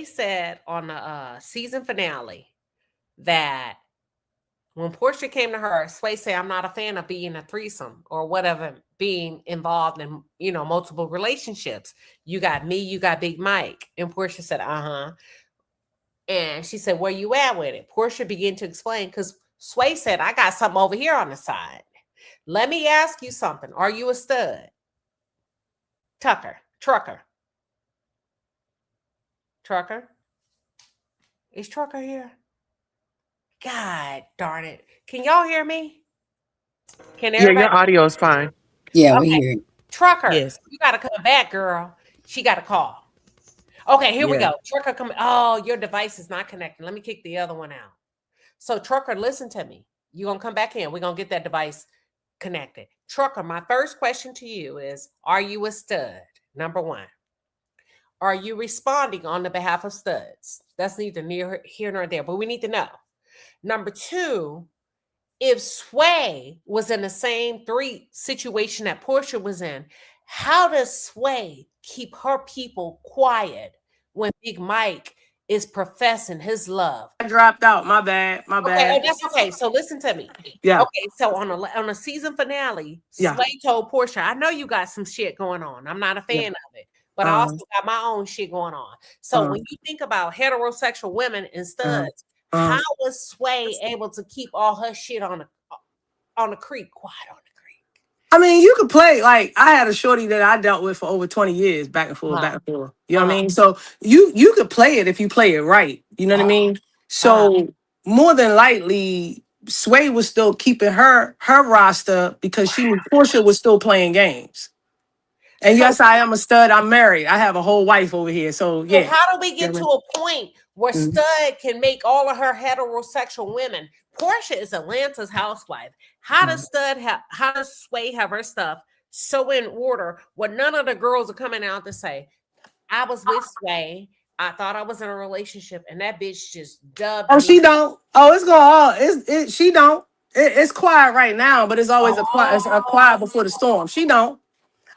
said on the season finale that when Portia came to her, Sway said, I'm not a fan of being a threesome or whatever, being involved in, you know, multiple relationships. You got me, you got Big Mike. And Portia said, And she said, where you at with it? Portia began to explain because Sway said, I got something over here on the side. Let me ask you something. Are you a stud? Trucker. Is Trucker here? God darn it. Can y'all hear me? Can everybody? Yeah, your audio is fine. Yeah, we hear it. Trucker, you got to come back, girl. She got a call. Okay, here we go. Trucker, come. Oh, your device is not connecting. Let me kick the other one out. So, Trucker, listen to me. You're going to come back in. We're going to get that device connected. Trucker, my first question to you is, are you a stud? Number one. Are you responding on the behalf of studs? That's neither near here nor there, but we need to know. Number two, if Sway was in the same situation that Portia was in, how does Sway keep her people quiet when Big Mike is professing his love? I dropped out. My bad. Okay, that's okay. So listen to me. Yeah. Okay, so on a season finale, Sway told Portia, I know you got some shit going on. I'm not a fan of it. But I also got my own shit going on. So when you think about heterosexual women and studs, how was Sway able to keep all her shit on the creek, quiet on the creek? I mean, you could play, like, I had a shorty that I dealt with for over 20 years, back and forth. You know what I mean? So you could play it if you play it right. You know what I mean? So more than likely, Sway was still keeping her roster because she knew Portia was still playing games. And yes, I am a stud. I'm married. I have a whole wife over here. So yeah. So how do we get to a point where stud can make all of her heterosexual women? Portia is Atlanta's housewife. How does Sway have her stuff so in order where none of the girls are coming out to say, I was with Sway. I thought I was in a relationship, and that bitch just dubbed me. She don't. Oh, it's going. She don't. It's quiet right now, but it's always a quiet before the storm. She don't.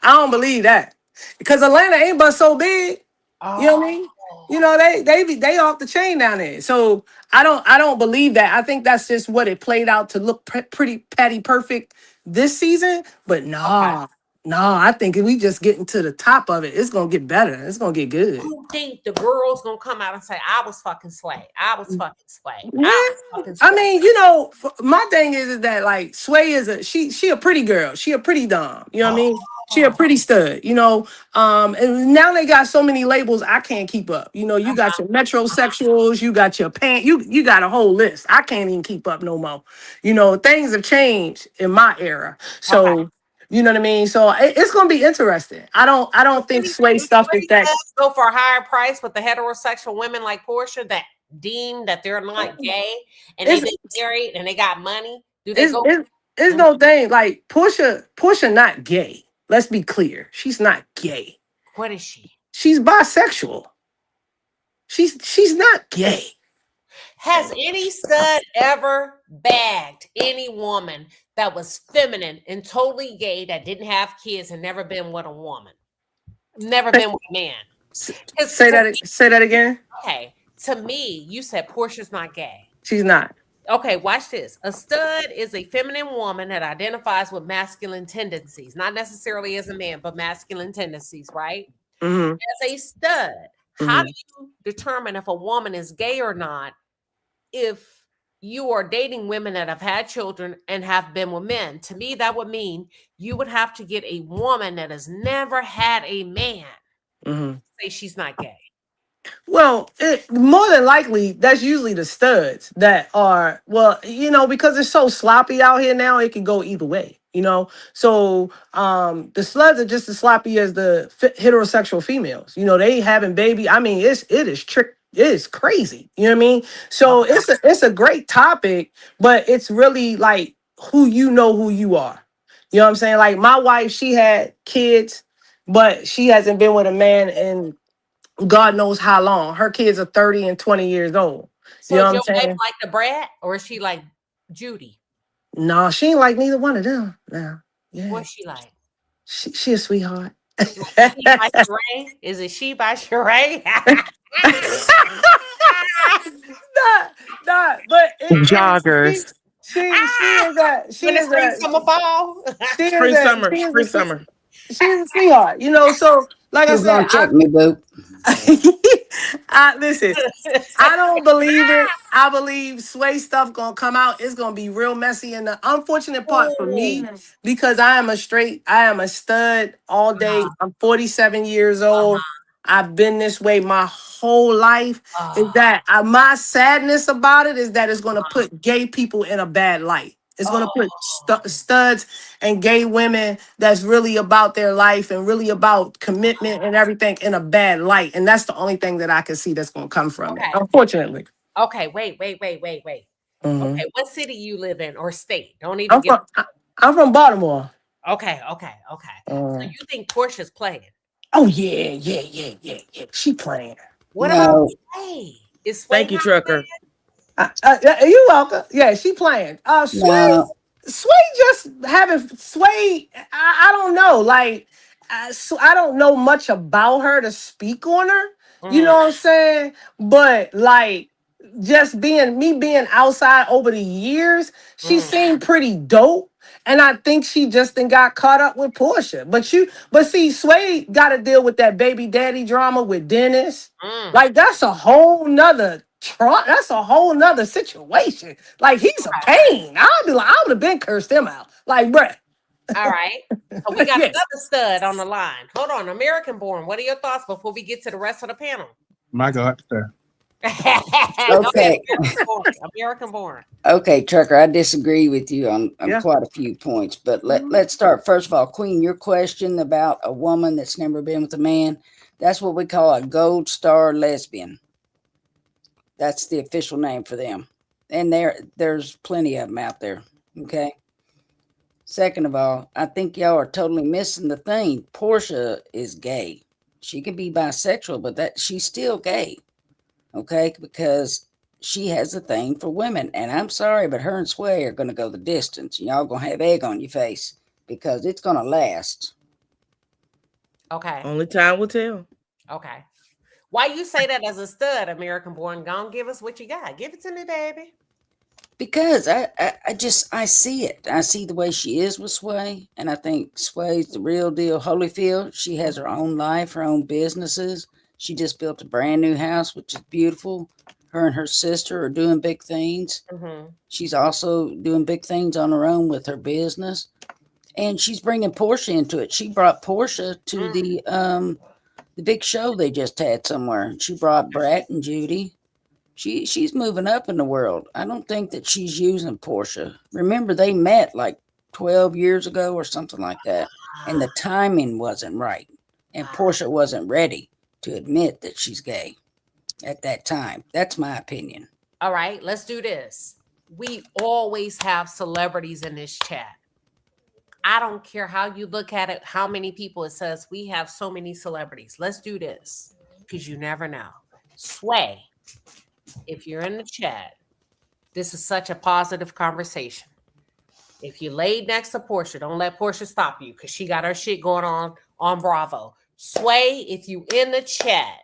I don't believe that because Atlanta ain't but so big. You know what I mean? You know they off the chain down there. So I don't believe that. I think that's just what it played out to look pretty patty perfect this season. But no, I think if we just getting to the top of it, it's gonna get better. It's gonna get good. You think the girls gonna come out and say, I was fucking Sway. I was fucking Sway. Yeah. I mean, you know, my thing is that like Sway is she a pretty girl. She a pretty dom. You know what I mean? She a pretty stud, you know. And now they got so many labels I can't keep up. You know, you got your metrosexuals, you got your you got a whole list. I can't even keep up no more. You know, things have changed in my era. So you know what I mean? So it's gonna be interesting. I don't think Sway stuff is that go for a higher price with the heterosexual women like Portia that deem that they're not gay and they've been married and they got money. Do they go? It's no thing like Portia not gay. Let's be clear. She's not gay. What is she? She's bisexual. She's not gay. Has any stud ever bagged any woman that was feminine and totally gay that didn't have kids and never been with a woman? Never been with a man? Say that again. Okay. To me, you said Portia's not gay. She's not. Okay, watch this. A stud is a feminine woman that identifies with masculine tendencies, not necessarily as a man, but masculine tendencies, right? Mm-hmm. As a stud, how do you determine if a woman is gay or not if you are dating women that have had children and have been with men? To me, that would mean you would have to get a woman that has never had a man Mm-hmm. say she's not gay. Well, more than likely, that's usually the studs that are, well, because it's so sloppy out here now, it can go either way, So the sluts are just as sloppy as the heterosexual females. They having baby. I mean, it is crazy. You know what I mean? So it's a great topic, but it's really like who you are. You know what I'm saying? Like my wife, she had kids, but she hasn't been with a man in God knows how long. Her kids are 30 and 20 years old. So You know is what your I'm wife saying? like the brat or is she like Judy? No, she ain't like neither one of them. No. Yeah. What's she like? She a sweetheart. She by Sheree? Is it she by Sheree? Nah, but Joggers. she is that When it's spring, summer, fall. Spring, summer. She's a sweetheart, So like Just I said, don't check me, boo. Listen, I don't believe it. I believe Sway stuff gonna come out. It's gonna be real messy. And the unfortunate part for me, because I am a stud all day. I'm 47 years old. I've been this way my whole life. Is that my sadness about it is that it's gonna put gay people in a bad light. It's gonna put studs and gay women that's really about their life and really about commitment and everything in a bad light. And that's the only thing that I can see that's gonna come from it. Unfortunately. Okay, wait. Mhm. Okay, what city you live in or state? Don't even get. I'm from Baltimore. Okay. So you think Portia's playing? Oh yeah. She playing. What about Sway? Is Sway? Thank you, trucker. You welcome. Yeah, she playing. Sway just having Sway. I don't know. Like I don't know much about her to speak on her. You know what I'm saying? But like just being outside over the years, she seemed pretty dope. And I think she just got caught up with Portia. But see, Sway got to deal with that baby daddy drama with Dennis. Like that's a whole nother that's a whole nother situation. Like he's a pain. I would have been cursed him out. Like, bruh. All right. So we got another stud on the line. Hold on, American born. What are your thoughts before we get to the rest of the panel? My God, sir. Okay. American born. Okay, Trucker, I disagree with you on quite a few points, but let's start. First of all, Queen, your question about a woman that's never been with a man, that's what we call a gold star lesbian. That's the official name for them. And there's plenty of them out there. Okay. Second of all, I think y'all are totally missing the thing. Portia is gay. She can be bisexual, but she's still gay. Okay, because she has a thing for women. And I'm sorry, but her and Sway are going to go the distance. Y'all going to have egg on your face because it's going to last. Okay. Only time will tell. Okay. Why you say that as a stud, American born? Go on, give us what you got. Give it to me, baby. Because I see it. I see the way she is with Sway. And I think Sway's the real deal. Holyfield, she has her own life, her own businesses. She just built a brand new house, which is beautiful. Her and her sister are doing big things. She's also doing big things on her own with her business. And she's bringing Portia into it. She brought Portia to the big show they just had somewhere. She brought Brat and Judy. She's moving up in the world. I don't think that she's using Portia. Remember, they met like 12 years ago or something like that. And the timing wasn't right. And Portia wasn't ready to admit that she's gay at that time. That's my opinion. All right, let's do this. We always have celebrities in this chat. I don't care how you look at it, how many people it says we have so many celebrities. Let's do this because you never know. Sway, if you're in the chat, this is such a positive conversation. If you laid next to Portia, don't let Portia stop you because she got her shit going on Bravo. Sway, if you in the chat,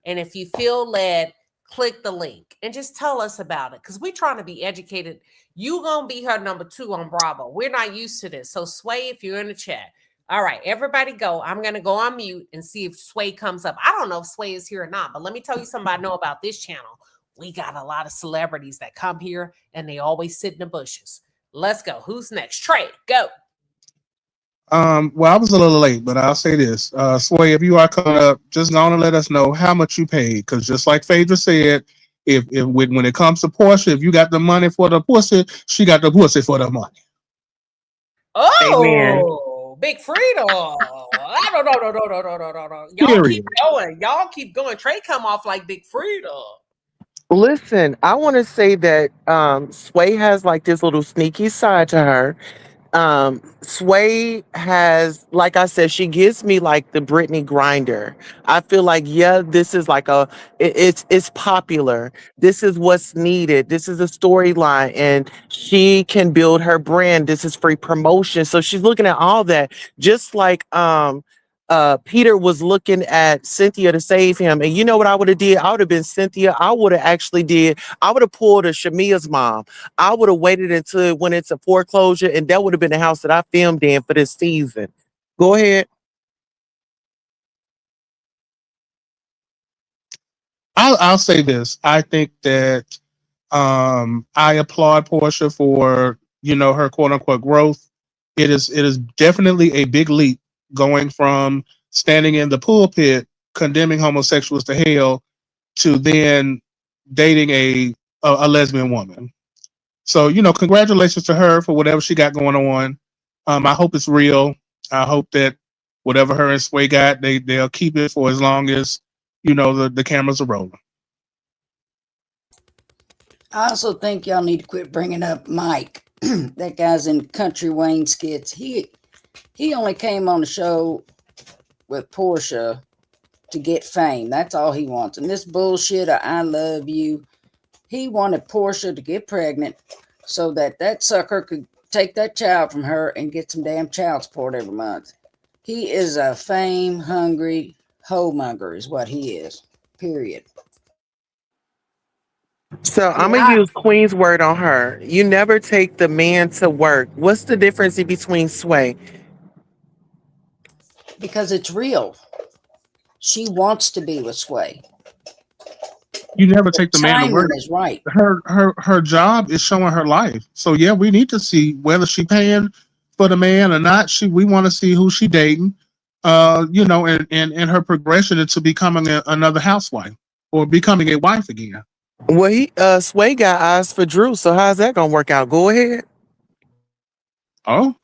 and if you feel led, click the link and just tell us about it because we're trying to be educated. You gonna be her number 2 on Bravo. We're not used to this. So Sway, if you're in the chat. All right, everybody go. I'm gonna go on mute and see if Sway comes up. I don't know if Sway is here or not, but let me tell you something I know about this channel. We got a lot of celebrities that come here and they always sit in the bushes. Let's go. Who's next? Trey, go. Well, I was a little late, but I'll say this. Sway, if you are coming up, just go on and let us know how much you paid. Because just like Phaedra said, if when it comes to Portia, if you got the money for the pussy, she got the pussy for the money. Oh, Amen. Big Frida. I don't know. No. Y'all Period. keep going. Y'all keep going. Trey come off like Big Frida. Listen, I want to say that Sway has like this little sneaky side to her. Sway has, like I said, she gives me like the Britney Grinder. I feel like, yeah, this is like it's popular. This is what's needed. This is a storyline, and she can build her brand. This is free promotion. So she's looking at all that, just like Peter was looking at Cynthia to save him. And you know what I would have did? I would have been Cynthia. I would have pulled a Shamia's mom. I would have waited until it went into foreclosure, and that would have been the house that I filmed in for this season. Go ahead. I'll say this. I think that I applaud Portia for her quote unquote growth. It is definitely a big leap going from standing in the pulpit condemning homosexuals to hell to then dating a lesbian woman. So congratulations to her for whatever she got going on. I hope it's real. I hope that whatever her and Sway got, they'll keep it for as long as the cameras are rolling. I also think y'all need to quit bringing up Mike. That guy's in Country Wayne skits. He only came on the show with Portia to get fame. That's all he wants. And this bullshit of I love you, he wanted Portia to get pregnant so that sucker could take that child from her and get some damn child support every month. He is a fame-hungry homemonger is what he is, period. So I'm gonna use Queen's word on her. You never take the man to work. What's the difference between Sway? Because it's real. She wants to be with Sway. You never take the man to work. Timing is right. Her job is showing her life. So yeah, we need to see whether she paying for the man or not. We want to see who she dating. And her progression into becoming another housewife or becoming a wife again. Well, Sway got eyes for Drew, so how's that gonna work out? Go ahead. Oh.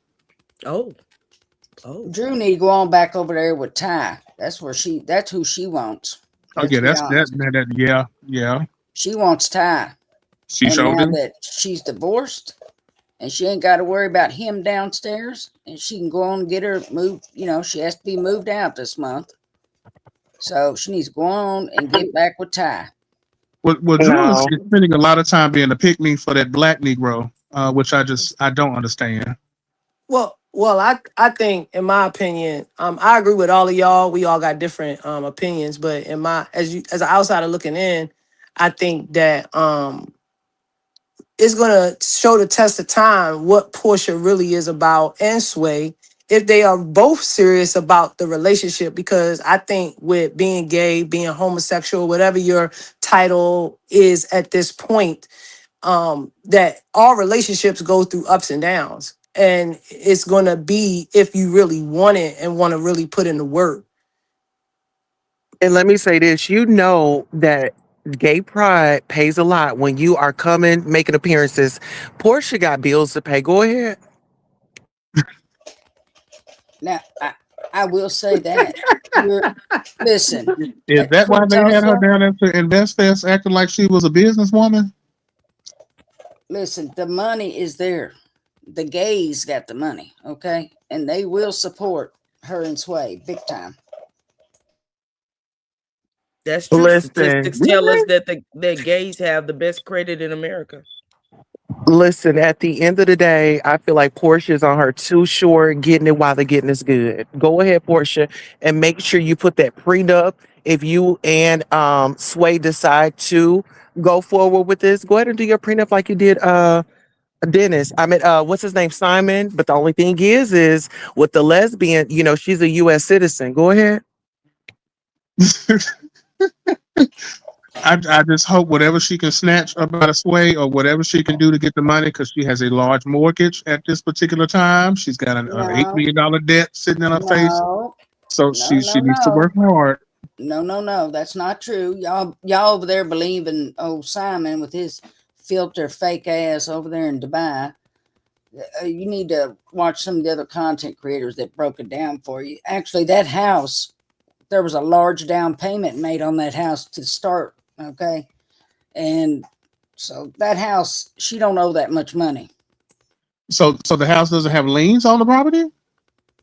Drew need to go on back over there with Ty. That's who she wants. Oh yeah, yeah. She wants Ty. She and showed now him that she's divorced and she ain't got to worry about him downstairs, and she can go on and get her moved. She has to be moved out this month. So she needs to go on and get back with Ty. Well, Drew is spending a lot of time being a pick-me for that black Negro, which I don't understand. Well, I think, in my opinion, I agree with all of y'all. We all got different opinions, but as an outsider looking in, I think that it's gonna show the test of time what Portia really is about and Sway, if they are both serious about the relationship. Because I think with being gay, being homosexual, whatever your title is at this point, that all relationships go through ups and downs. And it's going to be if you really want it and want to really put in the work. And let me say this, that gay pride pays a lot when you are making appearances. Portia got bills to pay. Go ahead. Now, I will say that. Listen. Is that why they had her down there to Invest Fest acting like she was a businesswoman? Listen, the money is there. The gays got the money, okay? And they will support her and Sway big time. That's true. Listen, Statistics tell us that that gays have the best credit in America. listen. At the end of the day, I feel like Portia's on her too short, getting it while the getting is good. Go ahead, Portia, and make sure you put that prenup. If you and Sway decide to go forward with this, go ahead and do your prenup like you did Dennis. I mean, what's his name? Simon. But the only thing is with the lesbian, she's a U.S. citizen. Go ahead. I just hope whatever she can snatch about a Sway or whatever she can do to get the money, because she has a large mortgage at this particular time. She's got an $8 million debt sitting in her face. So she needs to work hard. No. That's not true. Y'all over there believe in old Simon with his filter fake ass over there in Dubai. You need to watch some of the other content creators that broke it down for you. Actually, that house, there was a large down payment made on that house to start. Okay. And so that house, she don't owe that much money. So the house doesn't have liens on the property?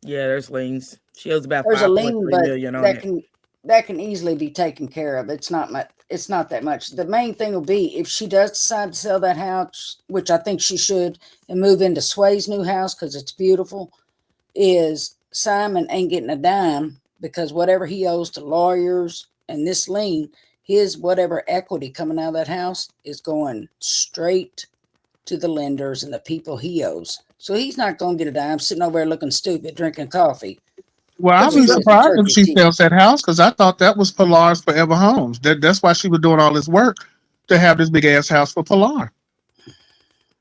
Yeah, there's liens. She owes about There's a lien, $5.3 million on it. That can easily be taken care of. It's not much. It's not that much. The main thing will be if she does decide to sell that house, which I think she should, and move into Sway's new house because it's beautiful, is Simon ain't getting a dime because whatever he owes to lawyers and this lien, his whatever equity coming out of that house is going straight to the lenders and the people he owes. So he's not going to get a dime sitting over there looking stupid, drinking coffee. Well, I'll be surprised if she sells that house because I thought that was Pilar's Forever Homes. That's why she was doing all this work to have this big ass house for Pilar.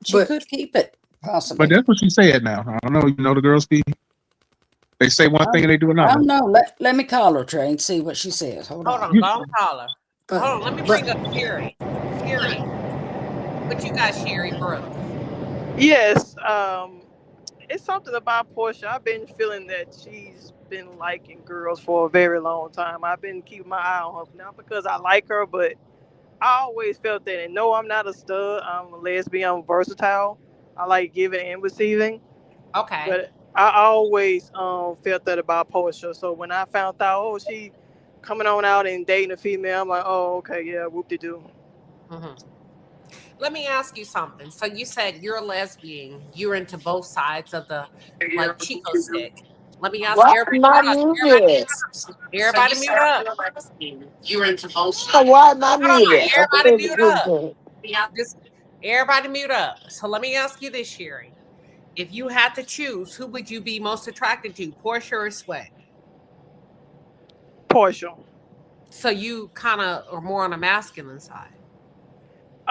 She could keep it, possibly. But that's what she said now. I don't know. The girls they say one thing and they do another. I don't know. Let me call her, Trey, and see what she says. Hold on. Don't call her. Hold on. Let me bring up Sherry. Sherry. What you got, Sherry Brooks? Yes. It's something about Portia. I've been feeling that she's been liking girls for a very long time. I've been keeping my eye on her, not because I like her, but I always felt that. And no, I'm not a stud. I'm a lesbian. I'm versatile. I like giving and receiving. Okay. But I always felt that about Portia. So when I found out, she coming on out and dating a female, I'm like, oh, okay, yeah, whoop-de-doo. Mm-hmm. Let me ask you something. So you said you're a lesbian. You're into both sides of the Chico stick. Let me ask everybody. Everybody mute up. You're into both. Why am I muted? Everybody mute up. Everybody mute up. So let me ask you this, Sherry. If you had to choose, who would you be most attracted to, Portia or Sway? Portia. So you kind of are more on the masculine side.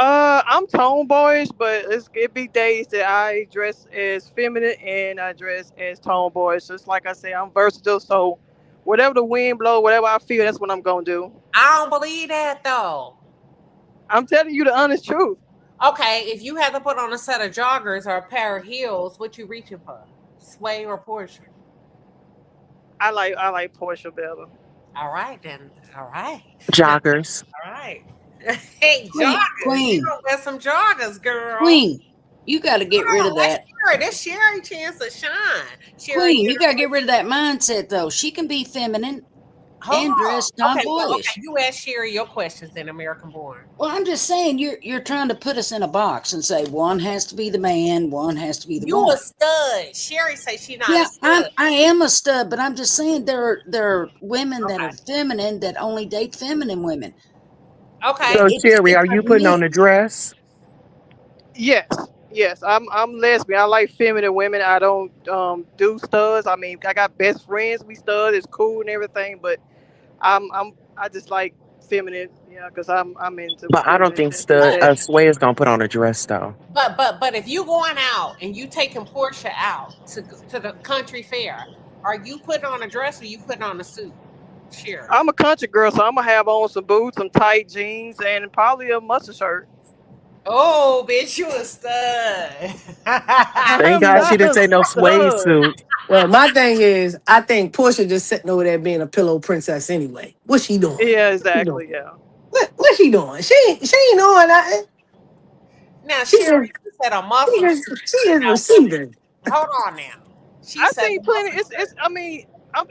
I'm tomboyish, but it be days that I dress as feminine and I dress as tomboyish. Just like I say, I'm versatile, so whatever the wind blows, whatever I feel, that's what I'm gonna do. I don't believe that though. I'm telling you the honest truth. Okay, if you had to put on a set of joggers or a pair of heels, what you reaching for? Sway or Portia? I like Portia better. All right then. All right. Joggers. All right. Hey, joggers. Queen. You don't wear some joggers, girl. Queen, you got to get rid of that. That's Sherry chance to shine. Sherry, Queen, you got to get rid of that mindset, though. She can be feminine and dress tomboyish. Okay, you ask Sherry your questions in American Born. Well, I'm just saying you're trying to put us in a box and say one has to be the man, one has to be the woman. You a stud. Sherry say she not a stud. I am a stud, but I'm just saying there are women that are feminine that only date feminine women. Okay. So Sherry, are you putting on a dress? Yes. I'm lesbian. I like feminine women. I don't do studs. I mean, I got best friends. We stud. It's cool and everything, but I just like feminine. Yeah, because I'm into. But I don't think Sway is gonna put on a dress though. But if you going out and you taking Portia out to the country fair, are you putting on a dress or you putting on a suit? Sure. I'm a country girl, so I'm gonna have on some boots, some tight jeans, and probably a mustard shirt. Oh, bitch, you a stud. Thank God she didn't say no Sway suit. Well, my thing is, I think Portia just sitting over there being a pillow princess anyway. What's she doing? Yeah, exactly. Yeah. What's she doing? She ain't doing nothing. Now, Sherry said a muscle. She is receiving. Hold on now. I think plenty. I mean,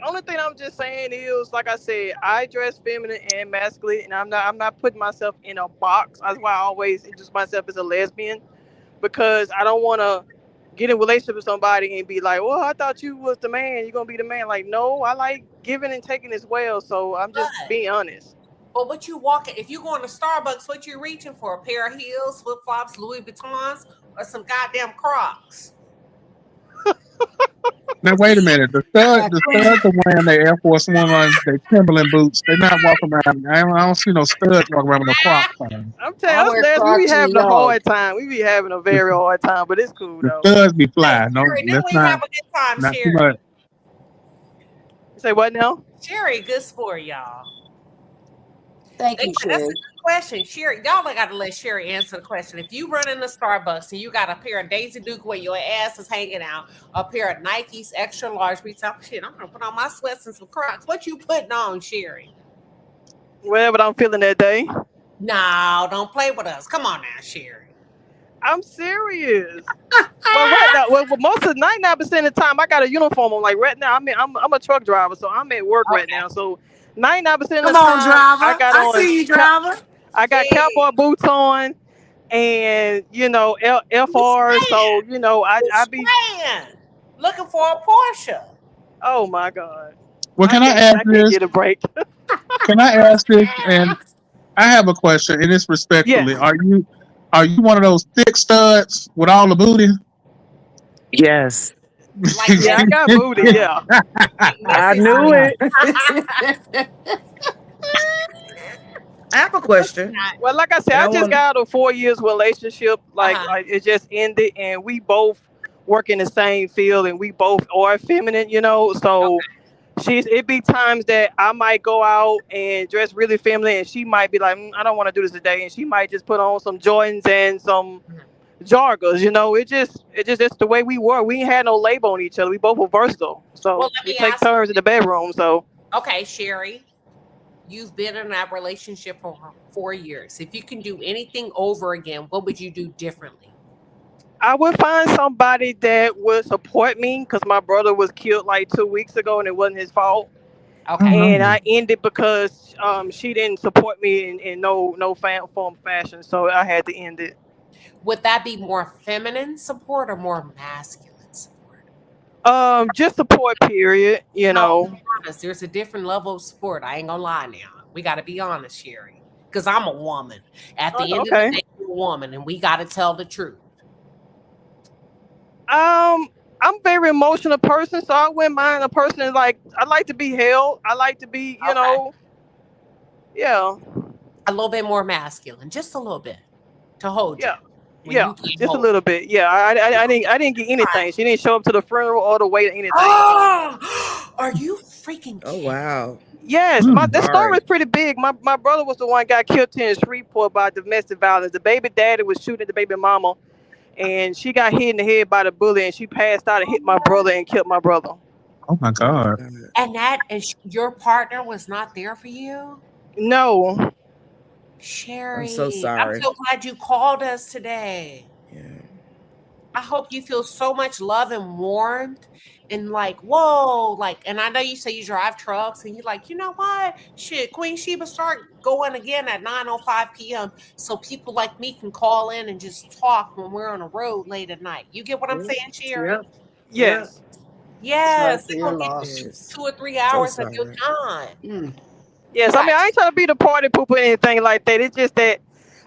Only thing I'm just saying is, like I said, I dress feminine and masculine, and I'm not putting myself in a box. That's why I always introduce myself as a lesbian, because I don't want to get in a relationship with somebody and be like, well, I thought you was the man. You're gonna be the man. Like, no, I like giving and taking as well. So I'm just being honest. But what you walking? If you going to Starbucks, what you reaching for? A pair of heels, flip flops, Louis Vuittons, or some goddamn Crocs? Now wait a minute. The studs are wearing their Air Force One, their Timberland boots. They're not walking around. I don't see no studs walking around with no Crocs on. I'm telling you, us lesbians, we be having a hard time. We be having a very hard time, but it's cool The though. studs be fly. Hey, No, Sherry, didn't let's we have a good time, not too Sherry? much. Say what now? Sherry, good sport, y'all. Thank you, That's a Sherry. good question. Sherry, y'all got to let Sherry answer the question. If you run in the Starbucks and you got a pair of Daisy Duke where your ass is hanging out, a pair of Nikes extra large, we talk shit, I'm gonna put on my sweats and some Crocs. What you putting on, Sherry? Whatever I'm feeling that day. No, don't play with us. Come on now, Sherry. I'm serious. Well, right now, well, most of 99% of the time, I got a uniform on. Like right now, I'm a truck driver, so I'm at work right now. So 99% of the Come time, on, driver. I got on. see you, driver. I got cowboy boots on, and FR. So I be looking for a Porsche. Oh my God. Well, can I ask I can't this? get a break. Can I ask this? And I have a question, and it's respectfully. Yes. Are you one of those thick studs with all the booty? Yes. Yeah, I got booty. Yeah. I knew it. I have a question. Well, like I said, I just got out of 4 years relationship. Like it just ended, and we both work in the same field, and we both are feminine. So it be times that I might go out and dress really feminine, and she might be like, I don't want to do this today, and she might just put on some Jordans and some joggers. It's just the way we were. We ain't had no label on each other. We both were versatile, so we take turns in the bedroom. So okay, Sherry, you've been in that relationship for 4 years. If you can do anything over again, what would you do differently? I would find somebody that would support me, because my brother was killed like 2 weeks ago, and it wasn't his fault. Okay. And I ended because she didn't support me in no form fashion, so I had to end it. Would that be more feminine support or more masculine support? Just support, period. No, be honest, there's a different level of support. I ain't gonna lie now. We got to be honest, Sherry, because I'm a woman. At the end of the day, you're a woman, and we got to tell the truth. I'm a very emotional person, so I wouldn't mind a person like I like to be held. I like to be, yeah. A little bit more masculine, just a little bit, to hold you. Yeah, just a little bit. Yeah, I didn't get anything. She didn't show up to the funeral or the wait or anything. Are you freaking kidding? Oh wow. Yes, the story was pretty big. My brother was the one got killed in Shreveport by domestic violence. The baby daddy was shooting at the baby mama, and she got hit in the head by the bullet, and she passed out and hit my brother and killed my brother. Oh my God. And your partner was not there for you? No. Sherry, I'm so sorry. I'm so glad you called us today. Yeah. I hope you feel so much love and warmth and and I know you say you drive trucks and you're like, you know what? Shit, Queen Shiba start going again at 9:05 p.m. so people like me can call in and just talk when we're on the road late at night. You get what I'm saying, Sherry? Yep. Yes. Yes. Sorry They're for your gonna loss. give you 2 or 3 hours of your time. Yes, I mean I ain't trying to be the party pooper or anything like that. It's just that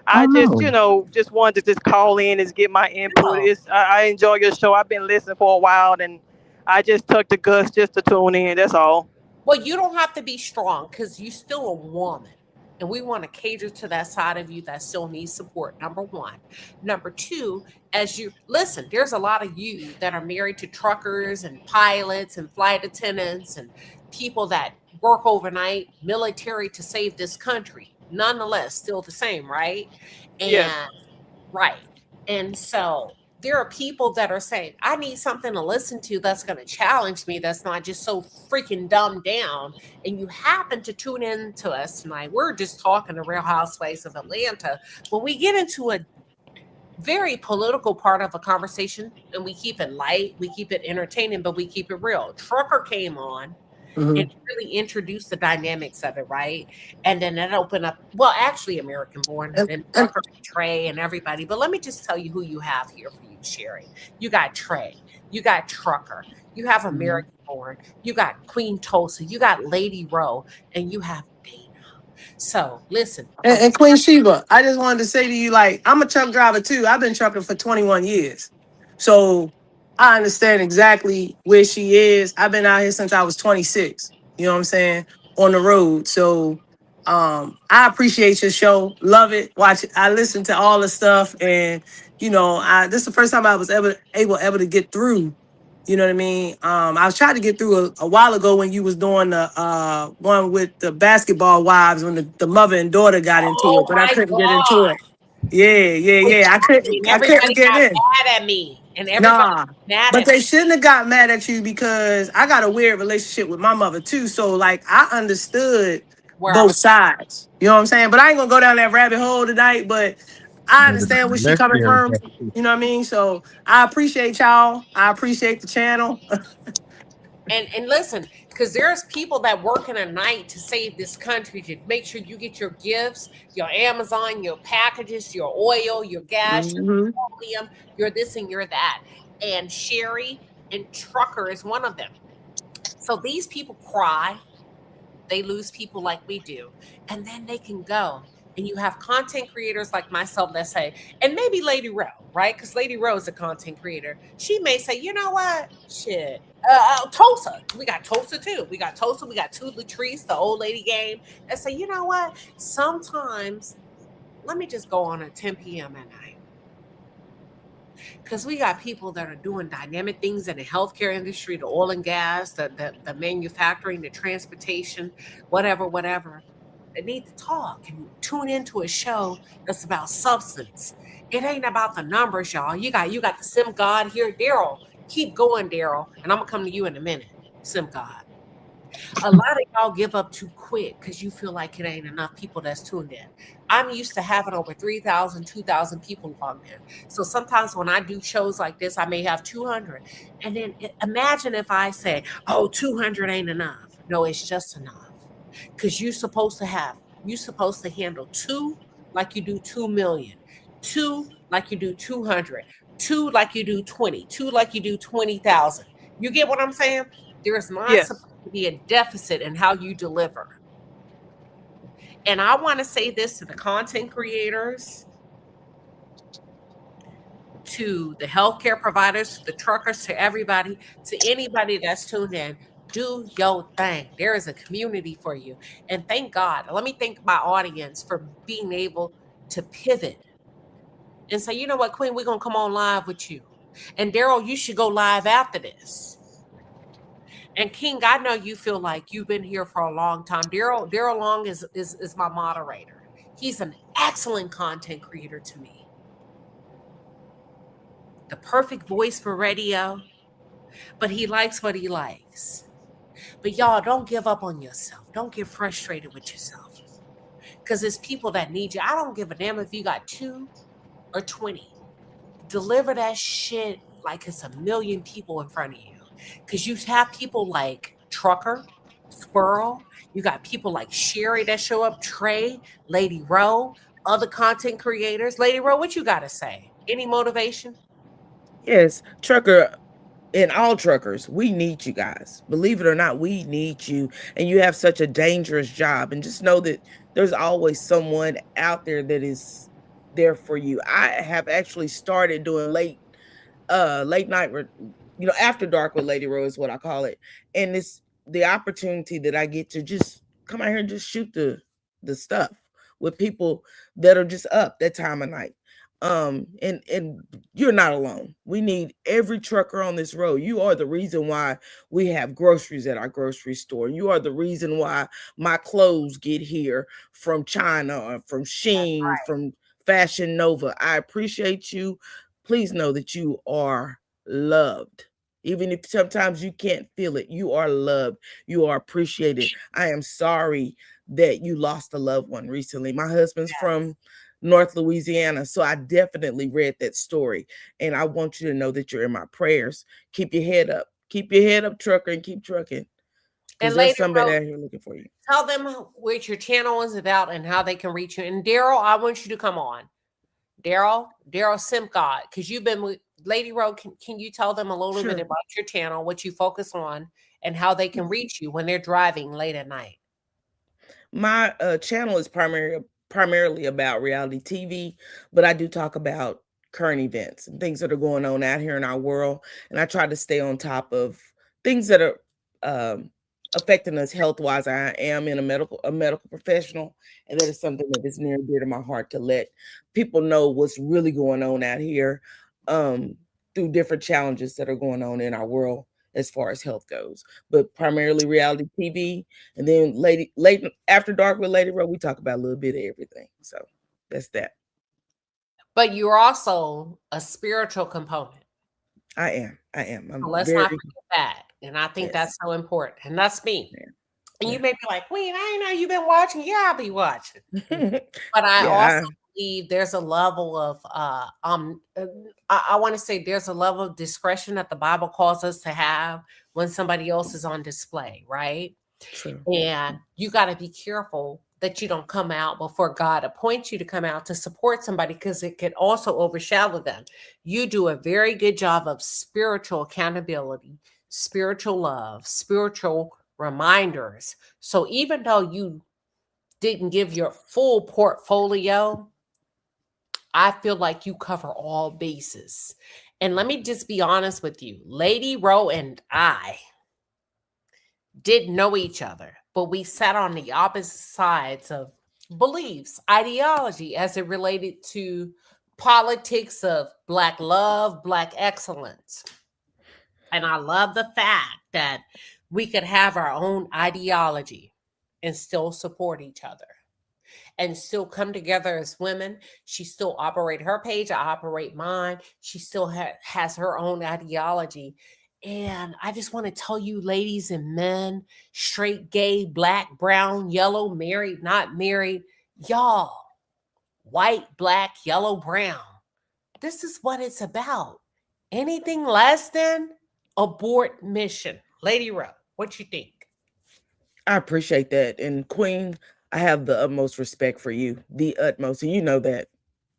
I just wanted to just call in and get my input. I enjoy your show. I've been listening for a while, and I just took the guts just to tune in. That's all. Well, you don't have to be strong because you're still a woman. And we want to cater to that side of you that still needs support, number one. Number two, as you listen, there's a lot of you that are married to truckers and pilots and flight attendants and people that work overnight, military to save this country. Nonetheless, still the same, right? And right. And so there are people that are saying, I need something to listen to that's going to challenge me, that's not just so freaking dumbed down. And you happen to tune in to us tonight. We're just talking to Real Housewives of Atlanta. When we get into a very political part of a conversation, and we keep it light, we keep it entertaining, but we keep it real. Trucker came on and really introduce the dynamics of it, right? And then that open up, well, actually American Born and Tucker and Trey and everybody. But let me just tell you who you have here for you, Sherry. You got Trey, you got Trucker, you have American Born, you got Queen Tulsa, you got Lady Rhoa, and you have Dana. So listen. And Queen Shiba, I just wanted to say to you, like, I'm a truck driver too. I've been trucking for 21 years. So I understand exactly where she is. I've been out here since I was 26. You know what I'm saying? On the road. So I appreciate your show. Love it. Watch it. I listen to all the stuff. And, you know, this is the first time I was able to get through. You know what I mean? I was trying to get through a while ago when you was doing the one with the basketball wives when the mother and daughter got into it, Oh but I my couldn't get into God. it. Yeah. And I couldn't everybody get got in. mad at me. And everybody Nah. mad But at me. they shouldn't have got mad at you because I got a weird relationship with my mother too. So like I understood Where I both was sides. You know what I'm saying? But I ain't gonna go down that rabbit hole tonight. But I understand where she coming from. You know what I mean? So I appreciate y'all. I appreciate the channel. and listen, because there's people that work in a night to save this country, to make sure you get your gifts, your Amazon, your packages, your oil, your gas, your Mm-hmm. petroleum, your this and your that. And Sherry and Trucker is one of them. So these people cry, they lose people like we do, and then they can go. And you have content creators like myself that say, and maybe Lady Rhoa, right? Because Lady Rhoa is a content creator. She may say, you know what? Shit. Tulsa. We got Tulsa too. We got Tulsa. We got two Latrice, the old lady game. And say, you know what? Sometimes let me just go on at 10 p.m. at night. Because we got people that are doing dynamic things in the healthcare industry, the oil and gas, the manufacturing, the transportation, whatever. They need to talk and tune into a show that's about substance. It ain't about the numbers, y'all. You got the Sim God here, Daryl. Keep going, Daryl, and I'm gonna come to you in a minute, Sim God. A lot of y'all give up too quick because you feel like it ain't enough people that's tuned in. I'm used to having over 3,000, 2,000 people logged in. So sometimes when I do shows like this, I may have 200. And then imagine if I say, oh, 200 ain't enough. No, it's just enough. Because you're supposed to handle two like you do 2 million, two like you do 200, two like you do 20, two like you do 20,000. You get what I'm saying? There's not Yes. supposed to be a deficit in how you deliver. And I want to say this to the content creators, to the healthcare providers, to the truckers, to everybody, to anybody that's tuned in. Do your thing. There is a community for you. And thank God. Let me thank my audience for being able to pivot and say, you know what, Queen, we're going to come on live with you. And Daryl, you should go live after this. And King, I know you feel like you've been here for a long time. Daryl Long is my moderator. He's an excellent content creator to me. The perfect voice for radio, but he likes what he likes. But y'all, don't give up on yourself. Don't get frustrated with yourself. Because it's people that need you. I don't give a damn if you got 2 or 20. Deliver that shit like it's a million people in front of you. Because you have people like Trucker, Squirrel. You got people like Sherry that show up, Trey, Lady Rhoa, other content creators. Lady Rhoa, what you got to say? Any motivation? Yes, Trucker and all truckers, we need you guys. Believe it or not, we need you. And you have such a dangerous job. And just know that there's always someone out there that is there for you. I have actually started doing late night, after dark with Lady Rhoa is what I call it. And it's the opportunity that I get to just come out here and just shoot the stuff with people that are just up that time of night. And you're not alone. We need every trucker on this road. You are the reason why we have groceries at our grocery store. You are the reason why my clothes get here from China or from Sheen, from Fashion Nova. I appreciate you. Please know that you are loved. Even if sometimes you can't feel it, you are loved. You are appreciated. I am sorry that you lost a loved one recently. My husband's from North Louisiana, so I definitely read that story. And I want you to know that you're in my prayers. Keep your head up. Keep your head up, trucker, and keep trucking. And there's Lady somebody Rhoa, out here looking for you. tell them what your channel is about and how they can reach you. And Daryl, I want you to come on. Daryl Simcott, because you've been with Lady Rhoa. Can you tell them a little bit about your channel, what you focus on, and how they can reach you when they're driving late at night? My channel is primarily about reality TV, but I do talk about current events and things that are going on out here in our world, and I try to stay on top of things that are affecting us health wise. I am in a medical professional, and that is something that is near and dear to my heart, to let people know what's really going on out here through different challenges that are going on in our world as far as health goes. But primarily reality TV, and then late after dark with Lady Rhoa, we talk about a little bit of everything. So that's that. But you're also a spiritual component. I am. So let's not forget that. And I think that's so important. And that's me. Yeah. And you may be like, Queen, I know you've been watching. Yeah, I'll be watching. But I also believe there's a level of I want to say there's a level of discretion that the Bible calls us to have when somebody else is on display, right? True. And you got to be careful that you don't come out before God appoints you to come out to support somebody, because it could also overshadow them. You do a very good job of spiritual accountability, spiritual love, spiritual reminders. So even though you didn't give your full portfolio, I feel like you cover all bases. And let me just be honest with you. Lady Rhoa and I didn't know each other, but we sat on the opposite sides of beliefs, ideology as it related to politics of Black love, Black excellence. And I love the fact that we could have our own ideology and still support each other and still come together as women. She still operate her page, I operate mine. She still has her own ideology. And I just want to tell you, ladies and men, straight, gay, Black, brown, yellow, married, not married, y'all, white, Black, yellow, brown, this is what it's about. Anything less than abort mission. Lady Rhoa, what you think? I appreciate that. And Queen, I have the utmost respect for you, the utmost. And you know that.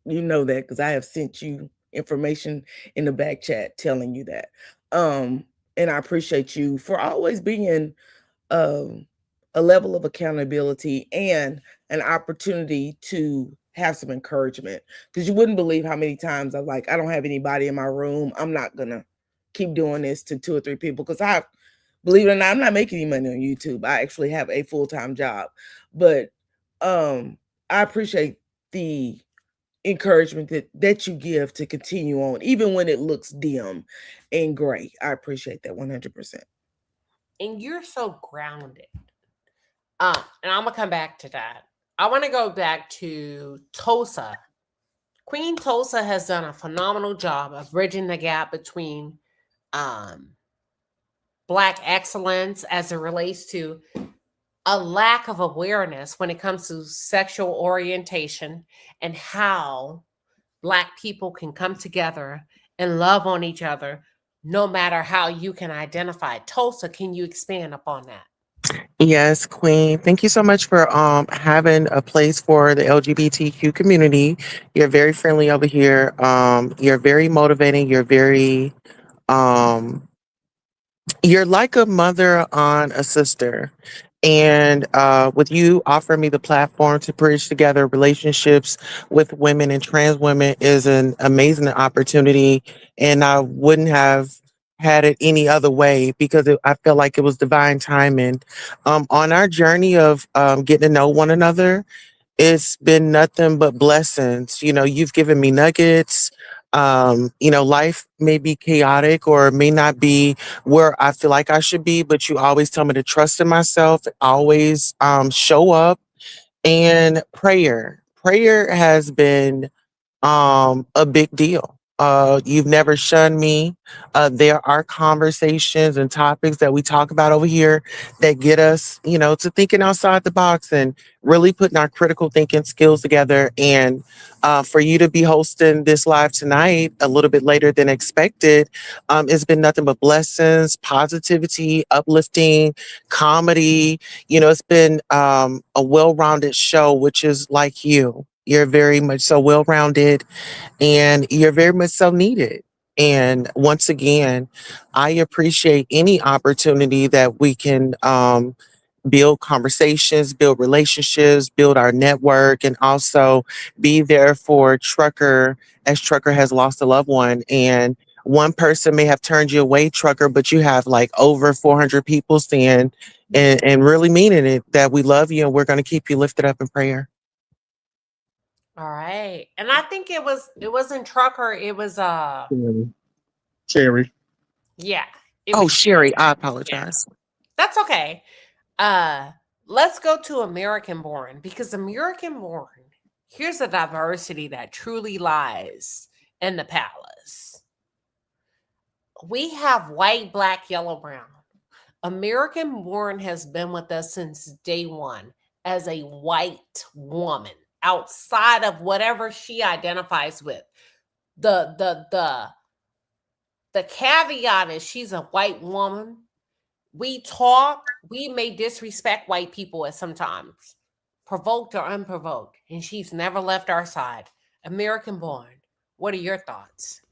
You know that because I have sent you information in the back chat telling you that. And I appreciate you for always being a level of accountability and an opportunity to have some encouragement, because you wouldn't believe how many times I'm like, I don't have anybody in my room. I'm not gonna keep doing this to 2 or 3 people, because I believe it or not, I'm not making any money on YouTube. I actually have a full-time job. But I appreciate the encouragement that you give to continue on, even when it looks dim and gray. I appreciate that 100%. And you're so grounded. And I'm gonna come back to that. I want to go back to Tulsa. Queen Tulsa has done a phenomenal job of bridging the gap between Black excellence as it relates to a lack of awareness when it comes to sexual orientation and how Black people can come together and love on each other no matter how you can identify. Tulsa, can you expand upon that? Yes, Queen. Thank you so much for having a place for the LGBTQ community. You're very friendly over here. You're very motivating. You're like a mother on a sister. And with you offering me the platform to bridge together relationships with women and trans women is an amazing opportunity. And I wouldn't have had it any other way, because I feel like it was divine timing. On our journey of getting to know one another, it's been nothing but blessings. You know, you've given me nuggets. Life may be chaotic or may not be where I feel like I should be, but you always tell me to trust in myself, always show up. And prayer has been a big deal. You've never shunned me. There are conversations and topics that we talk about over here that get us, to thinking outside the box and really putting our critical thinking skills together. And for you to be hosting this live tonight a little bit later than expected, it's been nothing but blessings, positivity, uplifting, comedy. It's been a well-rounded show, which is like you. You're very much so well-rounded and you're very much so needed. And once again, I appreciate any opportunity that we can build conversations, build relationships, build our network, and also be there for Trucker as Trucker has lost a loved one. And one person may have turned you away, Trucker, but you have like over 400 people saying and really meaning it that we love you and we're going to keep you lifted up in prayer. All right. And I think it wasn't Trucker, it was Cherry. Yeah. Sherry, I apologize. Yeah. That's okay. Let's go to American Born, because American Born, here's a diversity that truly lies in the palace. We have white, black, yellow, brown. American Born has been with us since day one as a white woman, outside of whatever she identifies with. The caveat is she's a white woman. We may disrespect white people at sometimes, provoked or unprovoked, and she's never left our side. American Born, what are your thoughts?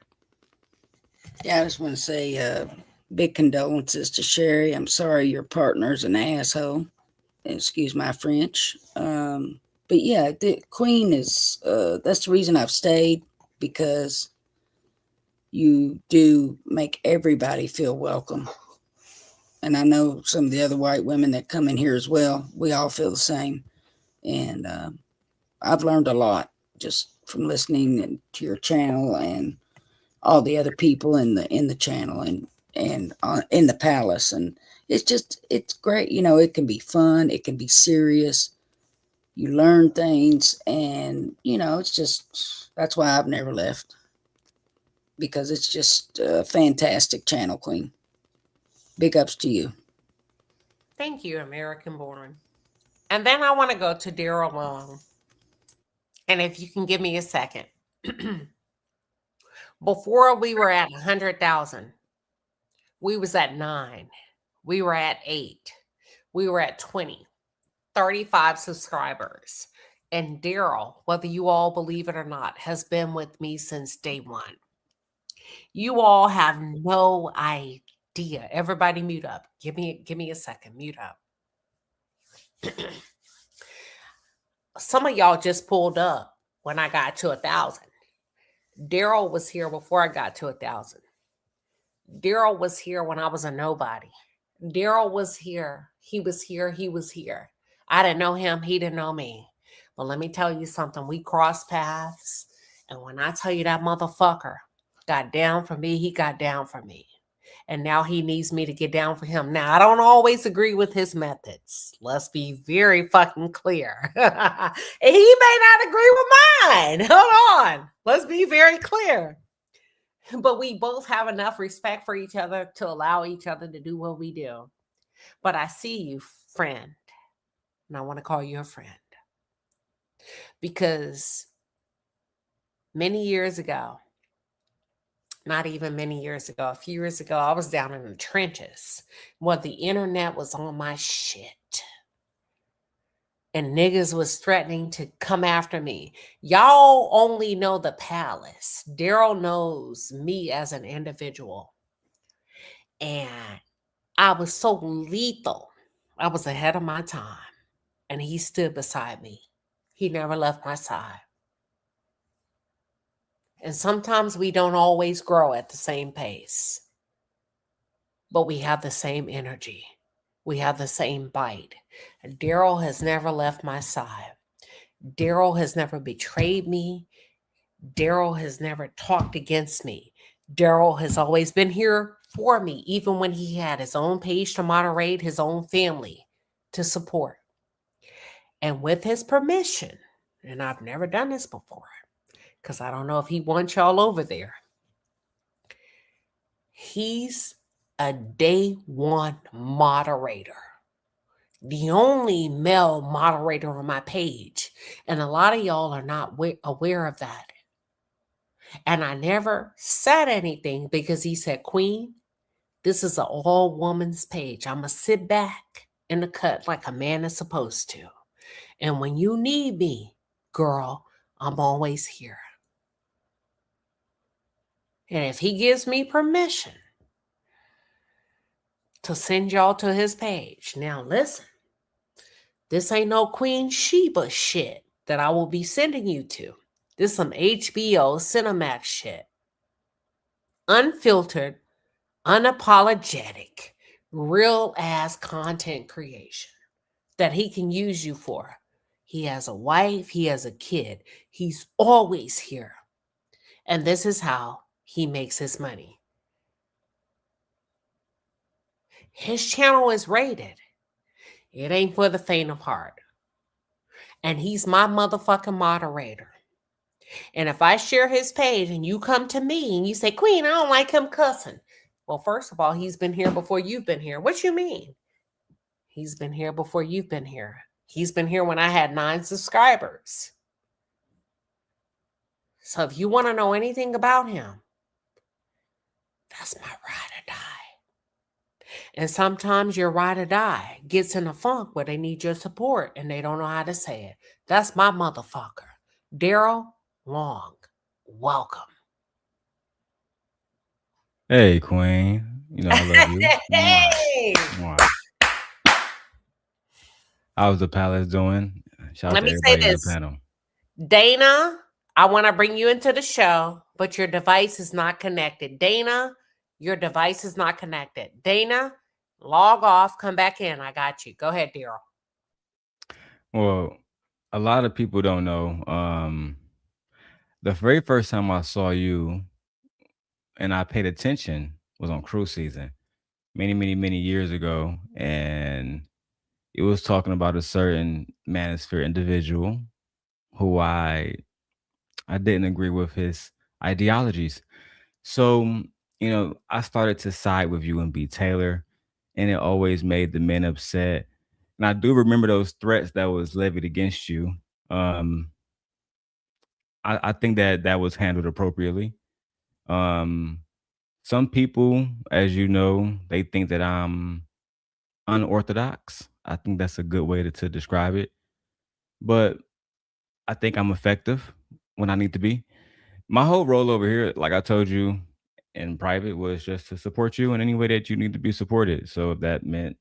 Yeah, I just want to say big condolences to Sherry. I'm sorry your partner's an asshole. Excuse my French. But yeah, the Queen is, that's the reason I've stayed, because you do make everybody feel welcome. And I know some of the other white women that come in here as well, we all feel the same. And I've learned a lot just from listening to your channel and all the other people in the channel and in the palace. And it's great. It can be fun. It can be serious. You learn things, and it's just, that's why I've never left, because it's just a fantastic channel, Queen. Big ups to you. Thank you, American Born. And then I want to go to Daryl Long. And if you can give me a second. Before we were at 100,000, we was at 9. We were at 8. We were at 20, 35 subscribers. And Daryl, whether you all believe it or not, has been with me since day one. You all have no idea. Everybody mute up. Give me a second. Mute up. Some of y'all just pulled up when I got to 1,000. Daryl was here before I got to 1,000. Daryl was here when I was a nobody. Daryl was here. He was here. He was here. I didn't know him. He didn't know me. But let me tell you something. We crossed paths. And when I tell you that motherfucker got down for me, he got down for me. And now he needs me to get down for him. Now, I don't always agree with his methods. Let's be very fucking clear. And he may not agree with mine. Hold on. Let's be very clear. But we both have enough respect for each other to allow each other to do what we do. But I see you, friend. And I want to call you a friend. Because many years ago, not even many years ago, a few years ago, I was down in the trenches where the internet was on my shit. And niggas was threatening to come after me. Y'all only know the palace. Daryl knows me as an individual. And I was so lethal. I was ahead of my time. And he stood beside me. He never left my side. And sometimes we don't always grow at the same pace. But we have the same energy. We have the same bite. Daryl has never left my side. Daryl has never betrayed me. Daryl has never talked against me. Daryl has always been here for me, even when he had his own page to moderate, his own family to support. And with his permission, and I've never done this before, because I don't know if he wants y'all over there. He's a day one moderator, the only male moderator on my page. And a lot of y'all are not aware of that. And I never said anything because he said, Queen, this is an all woman's page. I'm going to sit back in the cut like a man is supposed to. And when you need me, girl, I'm always here. And if he gives me permission to send y'all to his page, now listen, this ain't no Queen Shiba shit that I will be sending you to. This is some HBO Cinemax shit. Unfiltered, unapologetic, real ass content creation that he can use you for. He has a wife, he has a kid. He's always here. And this is how he makes his money. His channel is rated. It ain't for the faint of heart. And he's my motherfucking moderator. And if I share his page and you come to me and you say, Queen, I don't like him cussing. Well, first of all, he's been here before you've been here. What you mean? He's been here before you've been here. He's been here when I had 9 subscribers. So if you want to know anything about him, that's my ride or die. And sometimes your ride or die gets in a funk where they need your support and they don't know how to say it. That's my motherfucker. Daryl Long. Welcome. Hey, Queen. You know I love you. Hey! How's the palace doing? Shout out Let to me say everybody on this. the panel. Dana, I want to bring you into the show, but your device is not connected. Dana, your device is not connected. Dana, log off, come back in. I got you. Go ahead, Daryl. Well, a lot of people don't know. The very first time I saw you and I paid attention was on cruise season many years ago. And it was talking about a certain manosphere individual who I didn't agree with his ideologies. So, I started to side with you and B. Taylor, and it always made the men upset. And I do remember those threats that was levied against you. I think that was handled appropriately. Um, some people, as you know, they think that I'm unorthodox. I think that's a good way to describe it. But I think I'm effective when I need to be. My whole role over here, like I told you in private, was just to support you in any way that you need to be supported. So if that meant,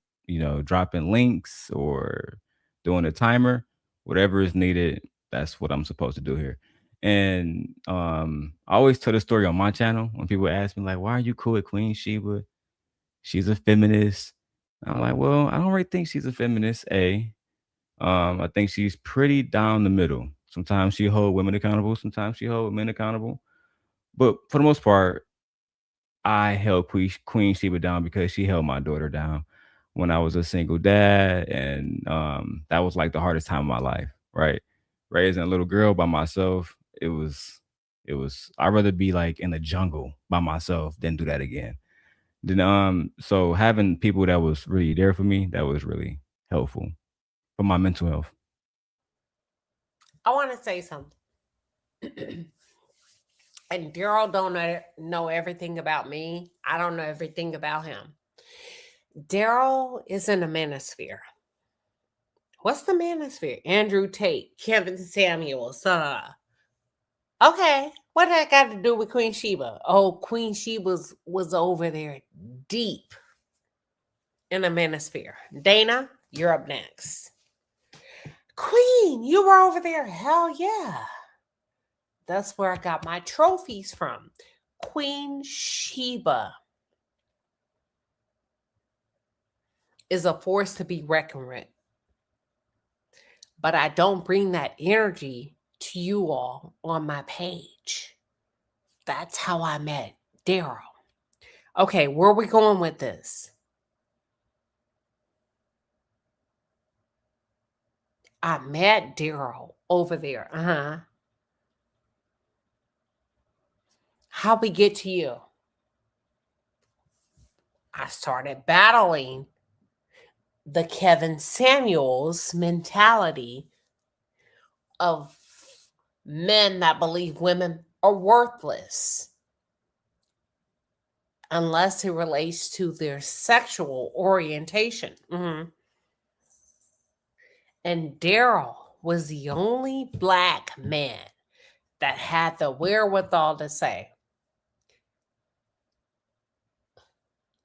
dropping links or doing a timer, whatever is needed, that's what I'm supposed to do here. And I always tell the story on my channel when people ask me, like, why are you cool with Queen Shiba? She's a feminist. I'm like, well, I don't really think she's a feminist, A. I think she's pretty down the middle. Sometimes she hold women accountable, sometimes she hold men accountable. But for the most part, I held Queen Shiba down because she held my daughter down when I was a single dad, and that was like the hardest time of my life, right? Raising a little girl by myself, it was I'd rather be like in the jungle by myself than do that again. Then so having people that was really there for me, that was really helpful for my mental health. I want to say something. And Daryl don't know everything about me. I don't know everything about him. Daryl is in the manosphere. What's the manosphere? Andrew Tate, Kevin Samuels. Okay, what that got to do with Queen Shiba? Oh, Queen Shiba was over there deep in the manosphere. Dana, you're up next. Queen, you were over there. Hell yeah. That's where I got my trophies from. Queen Shiba is a force to be reckoned with. But I don't bring that energy to you all on my page. That's how I met Daryl. Okay, where are we going with this? I met Daryl over there. How we get to you? I started battling the Kevin Samuels mentality of men that believe women are worthless unless it relates to their sexual orientation. Mm-hmm. And Daryl was the only black man that had the wherewithal to say,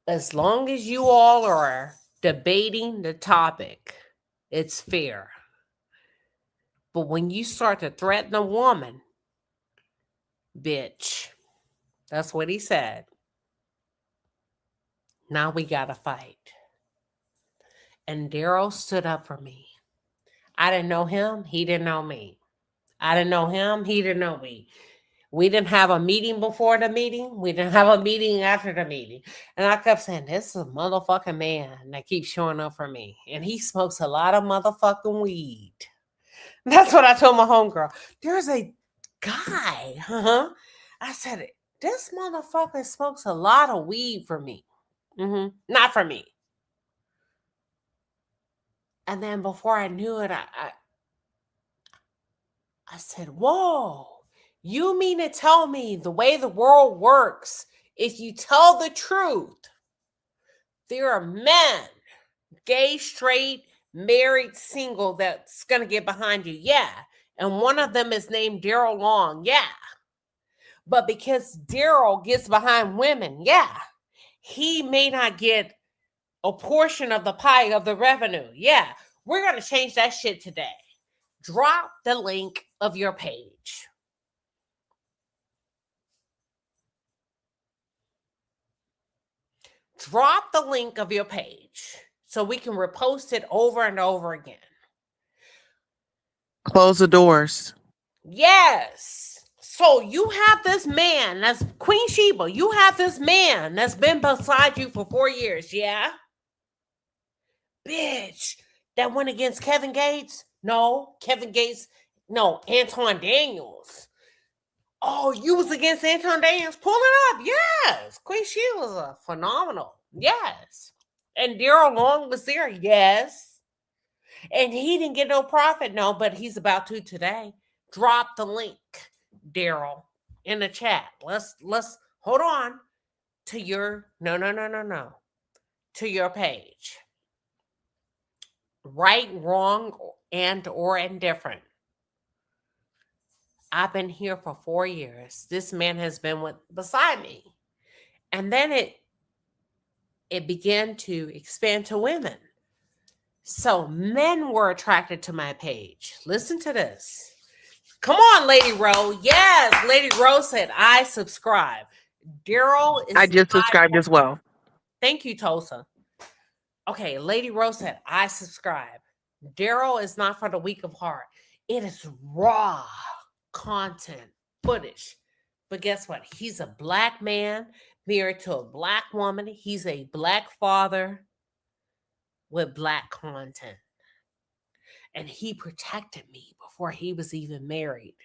as long as you all are debating the topic, it's fair. But when you start to threaten a woman, bitch, that's what he said. Now we gotta fight. And Daryl stood up for me. I didn't know him. He didn't know me. I didn't know him. He didn't know me. We didn't have a meeting before the meeting. We didn't have a meeting after the meeting. And I kept saying, this is a motherfucking man that keeps showing up for me. And he smokes a lot of motherfucking weed. That's what I told my homegirl. There's a guy. I said, this motherfucker smokes a lot of weed for me. Not for me. And then before I knew it, I said, whoa. You mean to tell me the way the world works, if you tell the truth, there are men, gay, straight, married, single, that's going to get behind you? Yeah. And one of them is named Daryl Long. Yeah. But because Daryl gets behind women, yeah, he may not get a portion of the pie of the revenue. Yeah. We're going to change that shit today. Drop the link of your page. Drop the link of your page so we can repost it over and over again. Close the doors. Yes. So you have this man, that's Queen Shiba. You have this man that's been beside you for 4 years, yeah? Bitch, that went against Kevin Gates? No, Kevin Gates. No, Anton Daniels. Oh, you was against Anton Daniels? Pull it up. Yes. Queen Shiba was a phenomenal. Yes. And Daryl Long was there. Yes. And he didn't get no profit. No, but he's about to today. Drop the link, Daryl, in the chat. Let's hold on to your no. To your page. Right, wrong, and or indifferent. I've been here for 4 years. This man has been beside me. And then it began to expand to women. So men were attracted to my page. Listen to this. Come on, Lady Rhoa. Yes, Lady Rhoa said, I subscribe. Daryl is... I just subscribed as well. Thank you, Tulsa. Okay, Lady Rhoa said, I subscribe. Daryl is not for the weak of heart. It is raw content, footage. But guess what? He's a black man married to a black woman. He's a black father with black content. And he protected me before he was even married.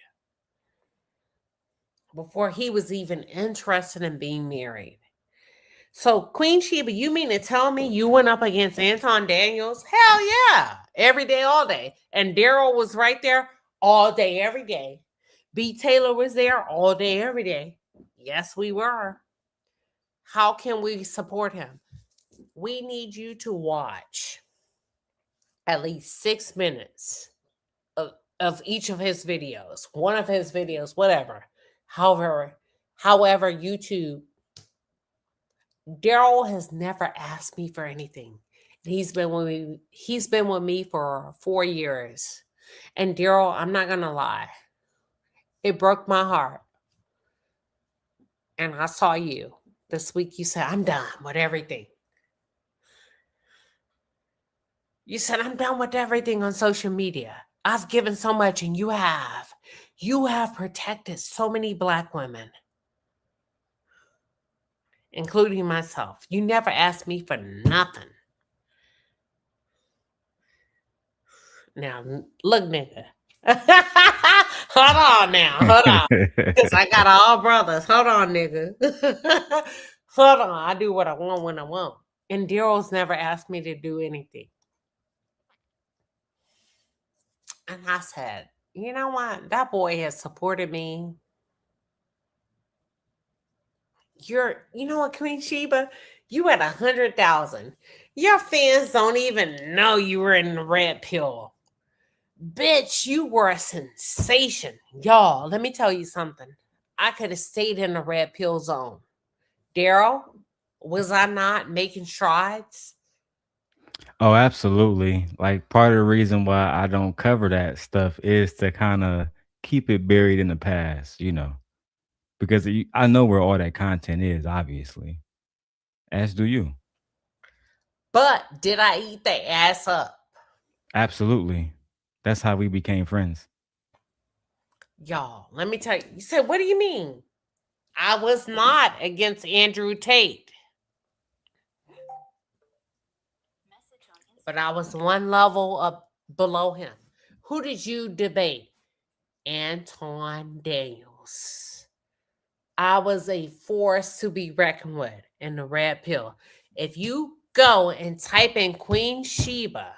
Before he was even interested in being married. So, Queen Shiba, you mean to tell me you went up against Anton Daniels? Hell yeah. Every day, all day. And Daryl was right there all day, every day. B. Taylor was there all day, every day. Yes, we were. How can we support him? We need you to watch at least 6 minutes of each of his videos. One of his videos, whatever. However, YouTube. Daryl has never asked me for anything. He's been with me for 4 years. And Daryl, I'm not gonna lie. It broke my heart. And I saw you this week. You said, I'm done with everything. You said, I'm done with everything on social media. I've given so much, and you have. You have protected so many black women, including myself. You never asked me for nothing. Now, look, nigga. Hold on now. Hold on. Because I got all brothers. Hold on, nigga. Hold on. I do what I want when I want. And Daryl's never asked me to do anything. And I said, you know what? That boy has supported me. You know what, Queen Shiba? You at 100,000. Your fans don't even know you were in the red pill. Bitch, you were a sensation. Y'all, let me tell you something. I could have stayed in the red pill zone. Daryl, was I not making strides? Oh, absolutely. Like part of the reason why I don't cover that stuff is to kind of keep it buried in the past, because I know where all that content is, obviously. As do you. But did I eat their ass up? Absolutely. That's how we became friends. Y'all, let me tell you. You said, what do you mean? I was not against Andrew Tate. But I was one level up below him. Who did you debate? Anton Daniels. I was a force to be reckoned with in the red pill. If you go and type in Queen Shiba,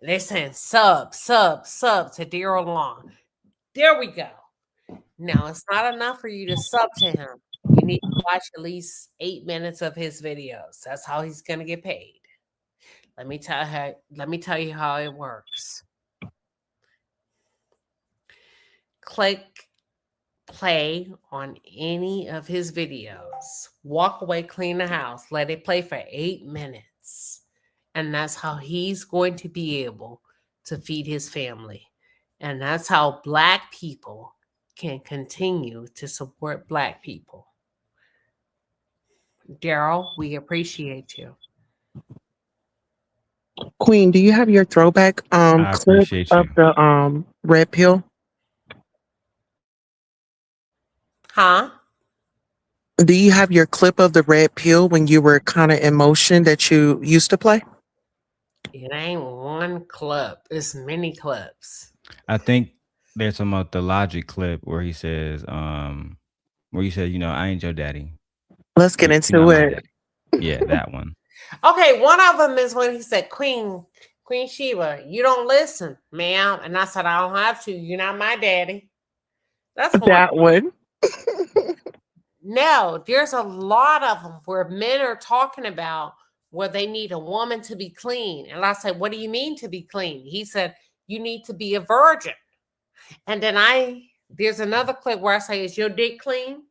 they're saying sub to Daryl Long. There we go. Now, it's not enough for you to sub to him. You need to watch at least 8 minutes of his videos. That's how he's going to get paid. Let me tell you how it works. Click play on any of his videos. Walk away, clean the house. Let it play for 8 minutes. And that's how he's going to be able to feed his family. And that's how Black people can continue to support Black people. Daryl, we appreciate you. Queen, do you have your throwback I clip appreciate of you. the red pill? Huh? Do you have your clip of the red pill when you were kind of in motion that you used to play? It ain't one clip. It's many clips. I think they're talking about the Logic clip where he says, I ain't your daddy. Let's get You're into not my it. daddy. Yeah, that one. Okay, one of them is when he said, Queen Shiba, you don't listen, ma'am. And I said, I don't have to. You're not my daddy. That's one. That one. No, there's a lot of them where men are talking about where they need a woman to be clean. And I said, what do you mean to be clean? He said, you need to be a virgin. And then there's another clip where I say, is your dick clean?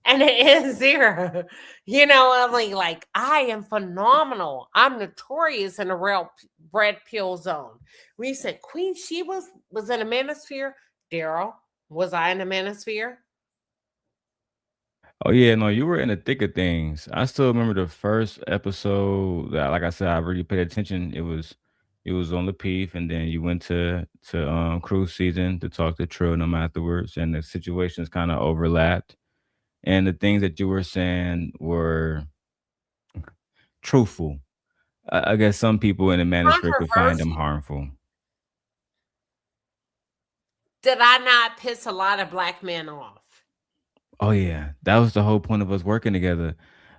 And it is zero. I'm like, I am phenomenal. I'm notorious in the real red pill zone. We said Queen Shiba was in a manosphere. Daryl, was I in a manosphere? Oh yeah, no, you were in the thick of things. I still remember the first episode that, like I said, I really paid attention. It was on the Peef, and then you went to cruise season to talk to Trillium afterwards, and the situations kind of overlapped. And the things that you were saying were truthful. I guess some people in the manosphere could find them harmful. Did I not piss a lot of Black men off? Oh yeah, that was the whole point of us working together.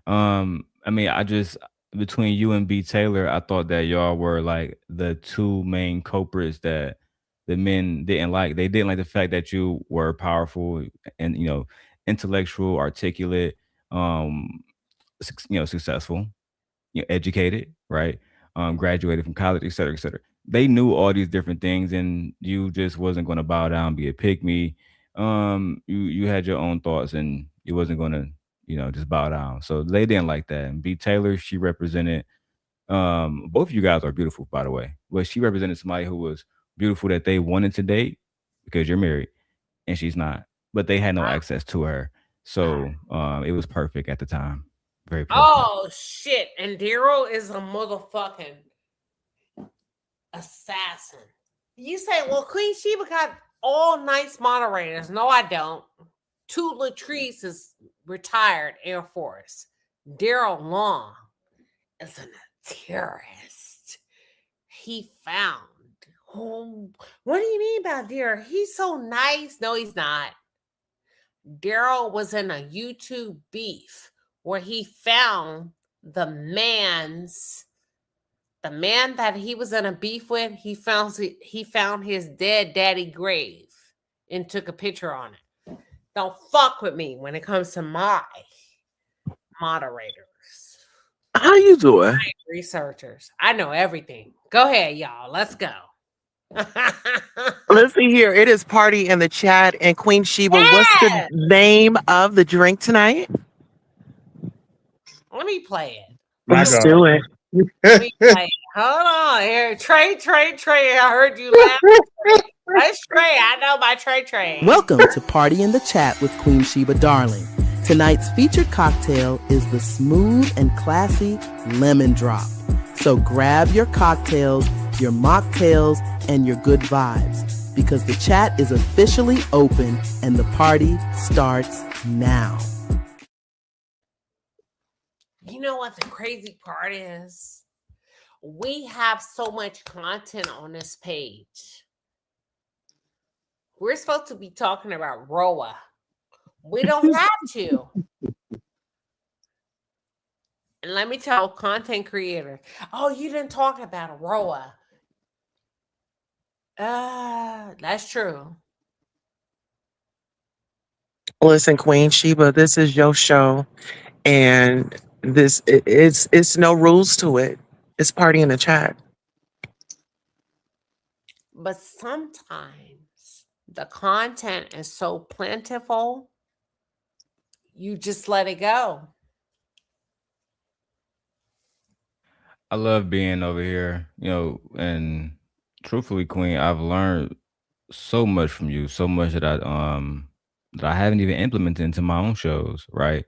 I just between you and B Taylor, I thought that y'all were like the two main culprits that the men didn't like. They didn't like the fact that you were powerful and intellectual, articulate, successful, educated, right? Graduated from college, et cetera, et cetera. They knew all these different things, and you just wasn't going to bow down, be a pygmy. You had your own thoughts, and you wasn't going to, just bow down. So they didn't like that. And B Taylor, she represented. Both of you guys are beautiful, by the way, but she represented somebody who was beautiful that they wanted to date because you're married, and she's not. But they had no access to her, so it was perfect at the time. Very perfect. Oh shit! And Daryl is a motherfucking assassin. You say, well, Queen Shiba got all nice moderators. No, I don't. 2 Latrice is retired Air Force. Daryl Long is a terrorist. He found. What do you mean about Daryl? He's so nice. No, he's not. Daryl was in a YouTube beef where he found the man that he was in a beef with, he found his dead daddy grave and took a picture on it. Don't fuck with me when it comes to my moderators. How you doing? Researchers. I know everything. Go ahead, y'all. Let's go. Let's see here. It is party in the chat. And Queen Shiba, what's the name of the drink tonight? Let me play it. Let's do it. Let me play it. Hold on here. Trey. I heard you laugh. That's Trey. I know my Trey. Welcome to Party in the Chat with Queen Shiba Darling. Tonight's featured cocktail is the smooth and classy lemon drop. So grab your cocktails, your mocktails, and your good vibes, because the chat is officially open and the party starts now. You know what the crazy part is? We have so much content on this page. We're supposed to be talking about Rhoa. We don't have to. And let me tell content creator, oh, you didn't talk about Rhoa. That's true. Listen, Queen Shiba, this is your show, and it's no rules to it. It's party in the chat. But sometimes the content is so plentiful, you just let it go. I love being over here, and truthfully, Queen, I've learned so much from you, so much that I haven't even implemented into my own shows, right?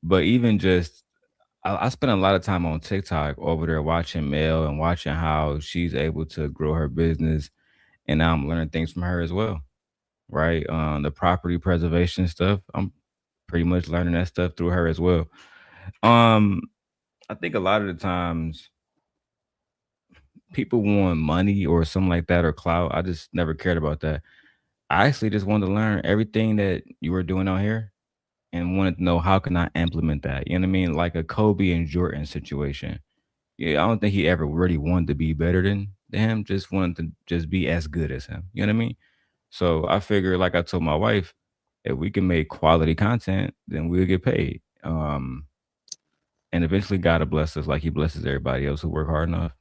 But even just I spend a lot of time on TikTok over there watching Mel and watching how she's able to grow her business, and now I'm learning things from her as well, right? The property preservation stuff, I'm pretty much learning that stuff through her as well. I think a lot of the times people want money or something like that or clout. I just never cared about that. I actually just wanted to learn everything that you were doing out here and wanted to know how can I implement that. You know what I mean? Like a Kobe and Jordan situation. Yeah, I don't think he ever really wanted to be better than him. Just wanted to just be as good as him. You know what I mean? So I figured, like I told my wife, if we can make quality content, then we'll get paid. And eventually God will bless us like he blesses everybody else who work hard enough.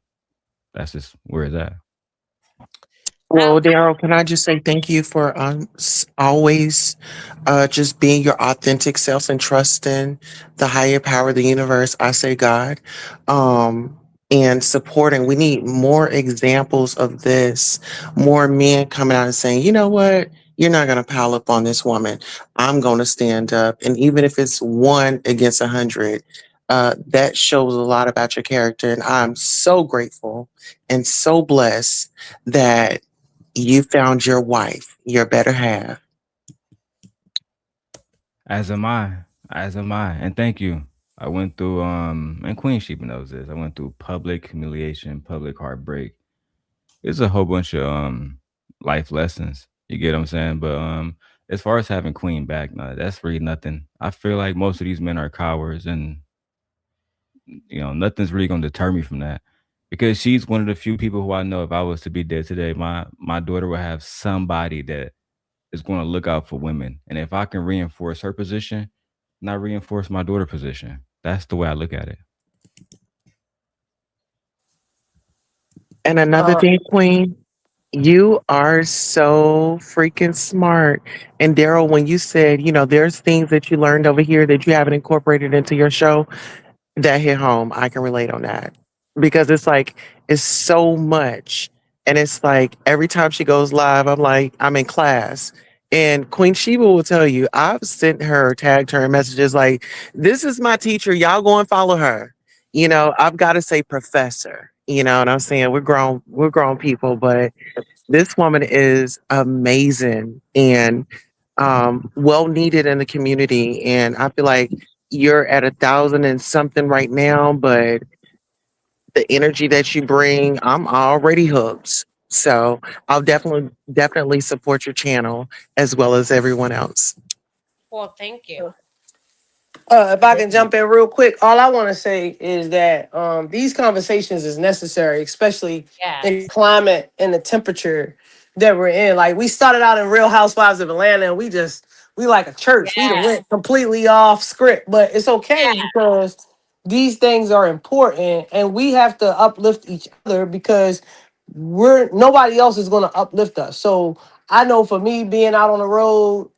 That's just where it's at. Well, Daryl, can I just say thank you for always just being your authentic self and trusting the higher power of the universe. I say God, and supporting. We need more examples of this. More men coming out and saying, you know what? You're not going to pile up on this woman. I'm going to stand up. And even if it's 1 against 100, that shows a lot about your character. And I'm so grateful and so blessed that you found your wife, your better half. As am I. And thank you. I went through and Queen Shiba knows this. I went through public humiliation, public heartbreak. It's a whole bunch of life lessons. You get what I'm saying? But as far as having Queen back, no, that's really nothing. I feel like most of these men are cowards, and nothing's really gonna deter me from that. Because she's one of the few people who I know, if I was to be dead today, my daughter will have somebody that is going to look out for women. And if I can reinforce her position, not reinforce my daughter's position. That's the way I look at it. And another thing, Queen, you are so freaking smart. And Daryl, when you said, there's things that you learned over here that you haven't incorporated into your show, that hit home. I can relate on that. Because it's so much. And it's like every time she goes live, I'm like, I'm in class. And Queen Shiba will tell you, I've sent her, tagged her messages like, this is my teacher. Y'all go and follow her. I've got to say professor. You know what I'm saying? We're grown people, but this woman is amazing and well needed in the community. And I feel like you're at 1,000 and something right now, but the energy that you bring, I'm already hooked. So I'll definitely support your channel as well as everyone else. Well, thank you. If I can jump in real quick, all I want to say is that these conversations is necessary, especially in the Yes. climate and the temperature that we're in. Like we started out in Real Housewives of Atlanta, and we like a church. We done Yes. went completely off script, but it's okay because these things are important, and we have to uplift each other because nobody else is going to uplift us. So I know for me being out on the road,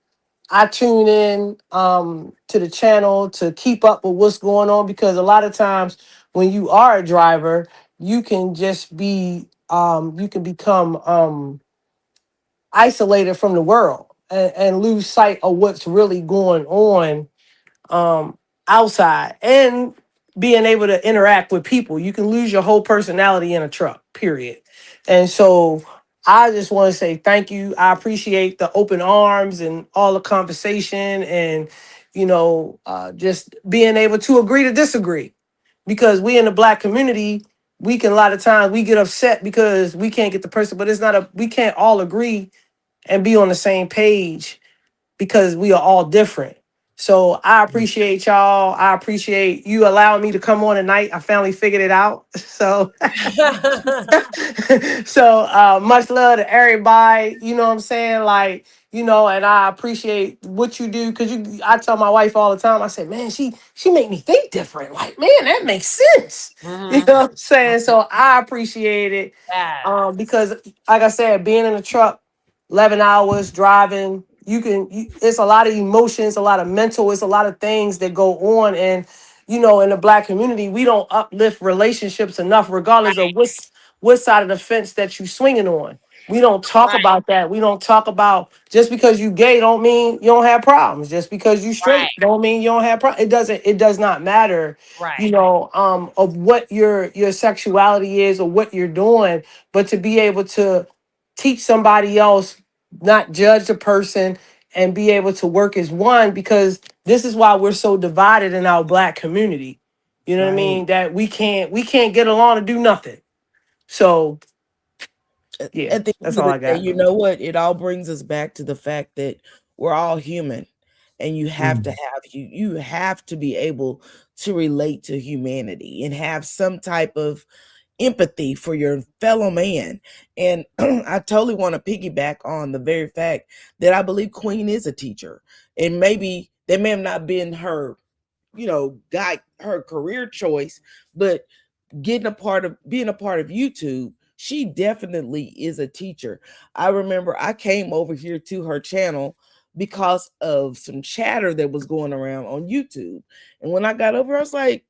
I tune in to the channel to keep up with what's going on because a lot of times when you are a driver, you can just be you can become isolated from the world and lose sight of what's really going on outside and being able to interact with people. You can lose your whole personality in a truck, period. And so I just want to say thank you. I appreciate the open arms and all the conversation and, just being able to agree to disagree because we in the Black community, we can a lot of times we get upset because we can't get the person, but we can't all agree and be on the same page because we are all different. So I appreciate y'all. I appreciate you allowing me to come on tonight. I finally figured it out. So much love to everybody. You know what I'm saying? Like, and I appreciate what you do because I tell my wife all the time, I say, man, she make me think different. Like, man, that makes sense. You know what I'm saying? So I appreciate it. Yes. Because like I said, being in a truck 11 hours driving, it's a lot of emotions, a lot of mental, it's a lot of things that go on. And, in the Black community, we don't uplift relationships enough, regardless of what side of the fence that you swinging on. We don't talk Right. about that. We don't talk about just because you gay don't mean you don't have problems. Just because you straight Right. don't mean you don't have problems. It does not matter, Right. of what your sexuality is or what you're doing, but to be able to teach somebody else, not judge the person, and be able to work as one, because this is why we're so divided in our Black community. You know what I mean? That we can't get along to do nothing. So yeah, At the that's end of all the I day, got. you know what? It all brings us back to the fact that we're all human, and you have to you have to be able to relate to humanity and have some type of empathy for your fellow man. And I totally want to piggyback on the very fact that I believe Queen is a teacher, and maybe that may have not been her, her career choice, but being a part of YouTube, she definitely is a teacher. I remember I came over here to her channel because of some chatter that was going around on YouTube. And when I got over, I was like,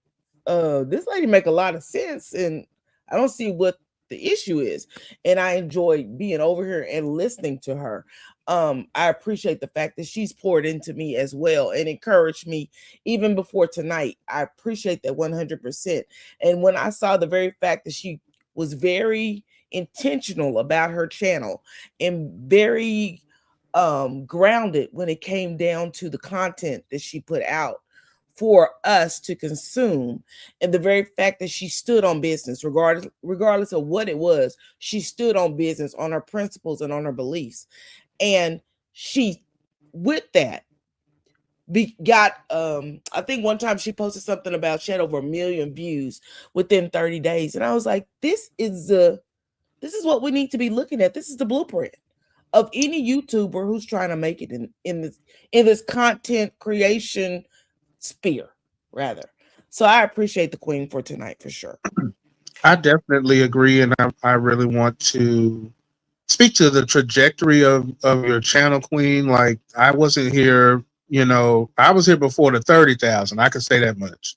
this lady make a lot of sense, and I don't see what the issue is. And I enjoy being over here and listening to her. I appreciate the fact that she's poured into me as well and encouraged me even before tonight. I appreciate that 100%. And when I saw the very fact that she was very intentional about her channel and very grounded when it came down to the content that she put out for us to consume, and the very fact that she stood on business, regardless of what it was, she stood on business, on her principles and on her beliefs. And she, with that, got I think one time she posted something about she had over 1 million views within 30 days. And I was like, this is what we need to be looking at. This is the blueprint of any YouTuber who's trying to make it in this content creation sphere, rather. So I appreciate the Queen for tonight for sure. I definitely agree, and I really want to speak to the trajectory of your channel, Queen. Like I wasn't here, I was here before the 30,000. I can say that much.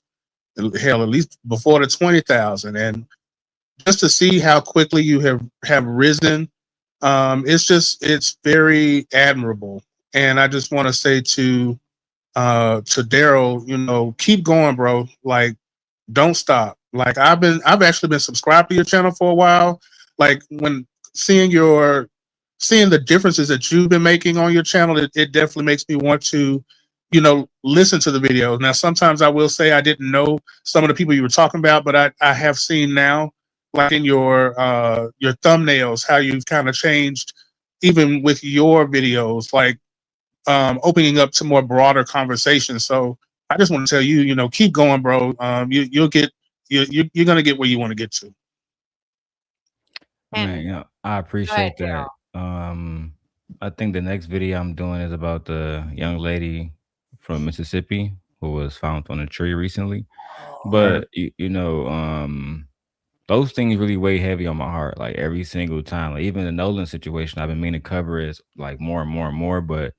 Hell, at least before the 20,000, and just to see how quickly you have risen, it's very admirable. And I just want to say to Daryl, keep going, bro. Like, don't stop. Like I've actually been subscribed to your channel for a while. Like when seeing the differences that you've been making on your channel, it definitely makes me want to, listen to the videos. Now, sometimes I will say I didn't know some of the people you were talking about, but I have seen now, like in your thumbnails, how you've kind of changed even with your videos, like opening up to more broader conversations. So I just want to tell you, keep going, bro. You'll get you're gonna get where you want to get to. Man, I appreciate that. I think the next video I'm doing is about the young lady from Mississippi who was found on a tree recently. But those things really weigh heavy on my heart. Like every single time, like even the Nolan situation, I've been meaning to cover it like more and more and more. But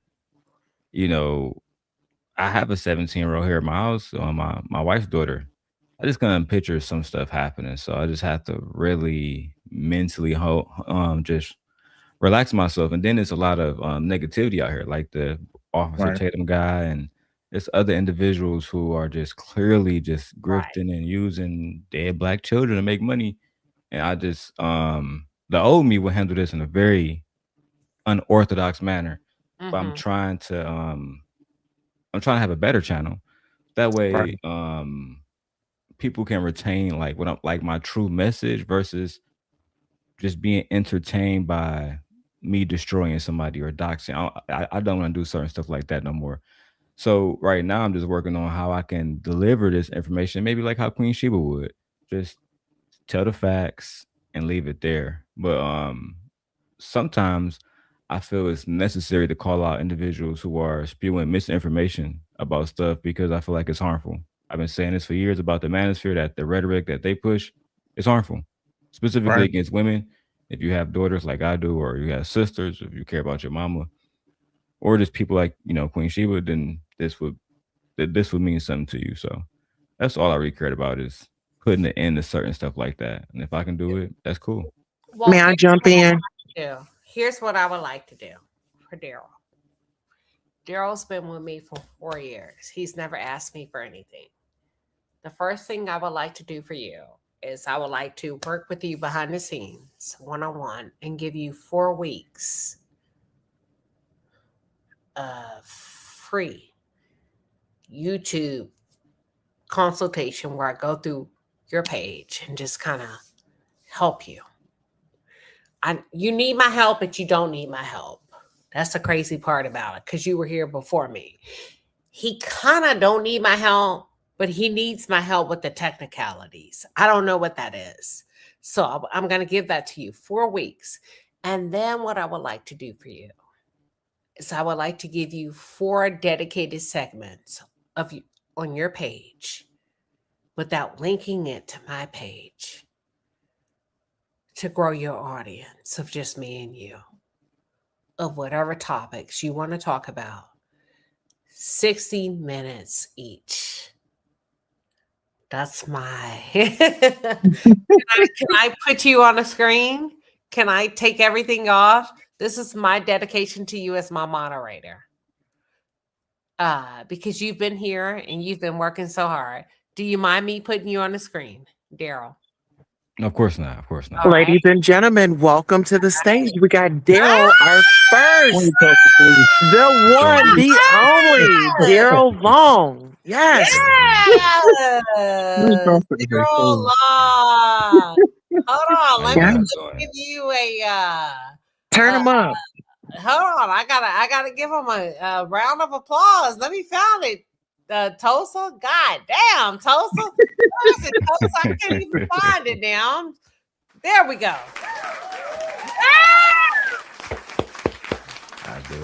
I have a 17-year-old here at my house, my wife's daughter. I just couldn't picture some stuff happening, so I just have to really mentally just relax myself. And then there's a lot of negativity out here, like the Officer Tatum guy, and there's other individuals who are just clearly just grifting and using dead Black children to make money. And I just the old me would handle this in a very unorthodox manner, but I'm trying to have a better channel. That way, people can retain like what I'm like my true message versus just being entertained by me destroying somebody or doxing. I don't want to do certain stuff like that no more. So right now, I'm just working on how I can deliver this information, maybe like how Queen Shiba would, just tell the facts and leave it there. But sometimes I feel it's necessary to call out individuals who are spewing misinformation about stuff because I feel like it's harmful. I've been saying this for years about the manosphere, that the rhetoric that they push is harmful, specifically against women. If you have daughters like I do, or you have sisters, if you care about your mama, or just people like Queen Sheba, then this would mean something to you. So that's all I really cared about, is putting an end to certain stuff like that. And if I can do it, that's cool. Well, May I jump in? Here's what I would like to do for Daryl. Daryl's been with me for 4 years. He's never asked me for anything. The first thing I would like to do for you is I would like to work with you behind the scenes, one-on-one, and give you 4 weeks of free YouTube consultation where I go through your page and just kind of help you. You need my help, but you don't need my help. That's the crazy part about it, because you were here before me. He kind of don't need my help, but he needs my help with the technicalities. I don't know what that is. So I'm going to give that to you, 4 weeks. And then what I would like to do for you is I would like to give you 4 dedicated segments of you on your page without linking it to my page, to grow your audience of just me and you, of whatever topics you want to talk about. 60 minutes each. That's my... Can I put you on a screen? Can I take everything off? This is my dedication to you as my moderator. Because you've been here and you've been working so hard. Do you mind me putting you on the screen, Daryl? Of course not. Of course not. Ladies and gentlemen, welcome to the stage. We got Daryl, our first, the one, the only Daryl Long. Yes. Daryl Long. Hold on. Let me give you a turn him up. Hold on. I gotta give him a round of applause. Let me find it. Tulsa? God damn, Tulsa. Where is it, Tulsa? I can't even find it now. There we go. I do.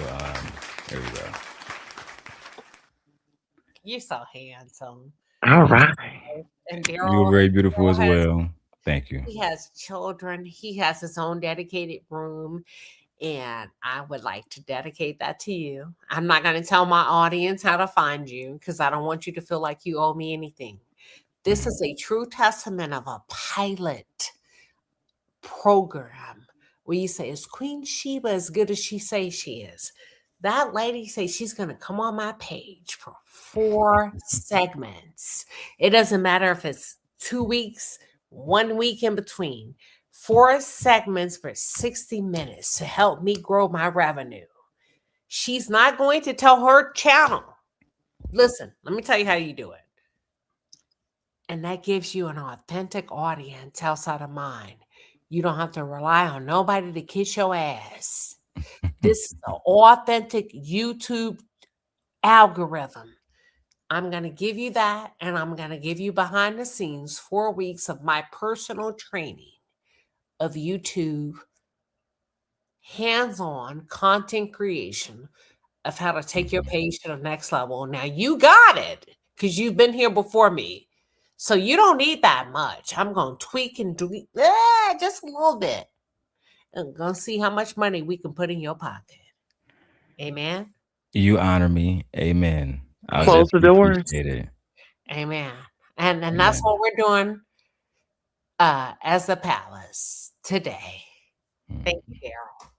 There we go. You're so handsome. All right. And Daryl, you were very beautiful as well. Thank you. He has children. He has his own dedicated room. And I would like to dedicate that to you. I'm not going to tell my audience how to find you because I don't want you to feel like you owe me anything. This is a true testament of a pilot program where you say, is Queen Shiba as good as she says she is? That lady says she's going to come on my page for 4 segments. It doesn't matter if it's 2 weeks, 1 week in between. 4 segments for 60 minutes to help me grow my revenue. She's not going to tell her channel. Listen, let me tell you how you do it. And that gives you an authentic audience outside of mine. You don't have to rely on nobody to kiss your ass. This is an authentic YouTube algorithm. I'm going to give you that, and I'm going to give you behind the scenes 4 weeks of my personal training of YouTube hands-on content creation of how to take your page to the next level. Now you got it because you've been here before me. So you don't need that much. I'm going to tweak and do just a little bit. And going to see how much money we can put in your pocket. Amen. You honor me. Amen. I'll Close the definitely doors. appreciate it. Amen. And that's what we're doing as the palace today. Thank you, Daryl.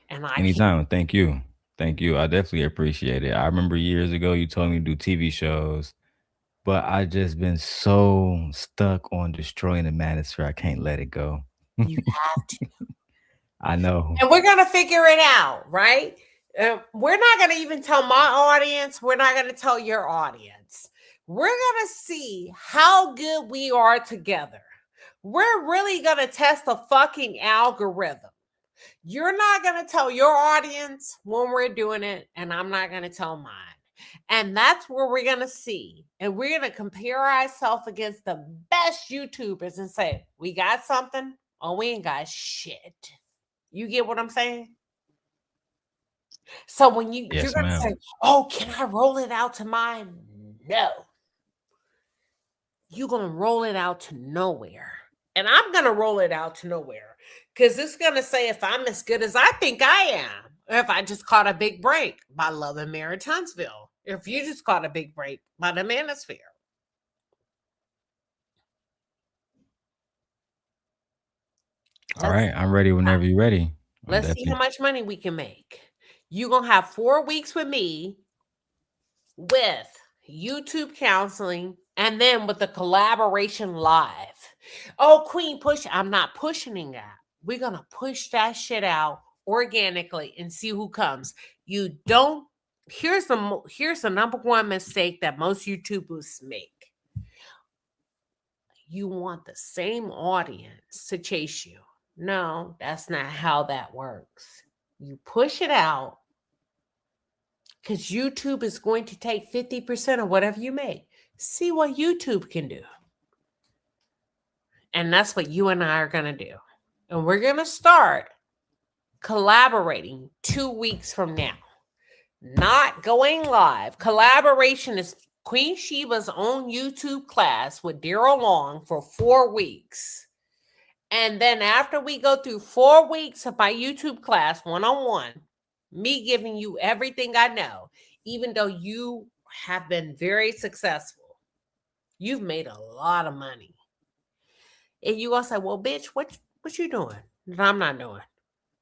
And Anytime. Thank you. Thank you. I definitely appreciate it. I remember years ago you told me to do TV shows, but I just been so stuck on destroying the manosphere. I can't let it go. You have to. I know. And we're going to figure it out, right? We're not going to even tell my audience. We're not going to tell your audience. We're going to see how good we are together. We're really going to test the fucking algorithm. You're not going to tell your audience when we're doing it, and I'm not going to tell mine. And that's where we're going to see. And we're going to compare ourselves against the best YouTubers and say, we got something or we ain't got shit. You get what I'm saying? So when you're going to say, oh, can I roll it out to mine? No. You're going to roll it out to nowhere. And I'm going to roll it out to nowhere because it's going to say if I'm as good as I think I am, or if I just caught a big break by Love and Marriage Huntsville, if you just caught a big break by the Manosphere. All right. I'm ready whenever you're ready. Let's see how much money we can make. You're going to have 4 weeks with me with YouTube counseling and then with the collaboration live. Oh, Queen, push. I'm not pushing that. We're going to push that shit out organically and see who comes. You don't. Here's the number one mistake that most YouTubers make. You want the same audience to chase you. No, that's not how that works. You push it out because YouTube is going to take 50% of whatever you make. See what YouTube can do. And that's what you and I are going to do. And we're going to start collaborating 2 weeks from now. Not going live. Collaboration is Queen Shiba's own YouTube class with Daryl Long for 4 weeks. And then after we go through 4 weeks of my YouTube class one-on-one, me giving you everything I know, even though you have been very successful, you've made a lot of money. And you gonna say, well, bitch, what you doing that I'm not doing?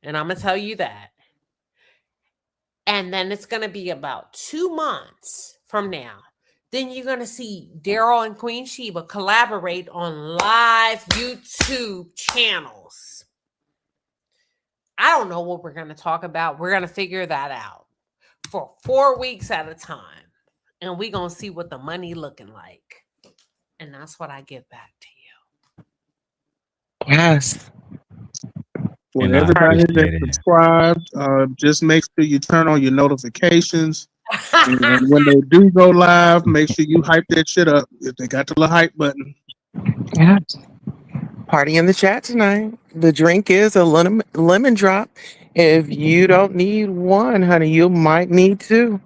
And I'm gonna tell you that. And then it's gonna be about 2 months from now. Then you're gonna see Daryl and Queen Shiba collaborate on live YouTube channels. I don't know what we're gonna talk about. We're gonna figure that out for 4 weeks at a time. And we're gonna see what the money looking like. And that's what I give back to you. Yes. For everybody that's subscribed, just make sure you turn on your notifications. And when they do go live, make sure you hype that shit up. If they got the little hype button. Yeah. Party in the chat tonight. The drink is a lemon drop. If you don't need one, honey, you might need two.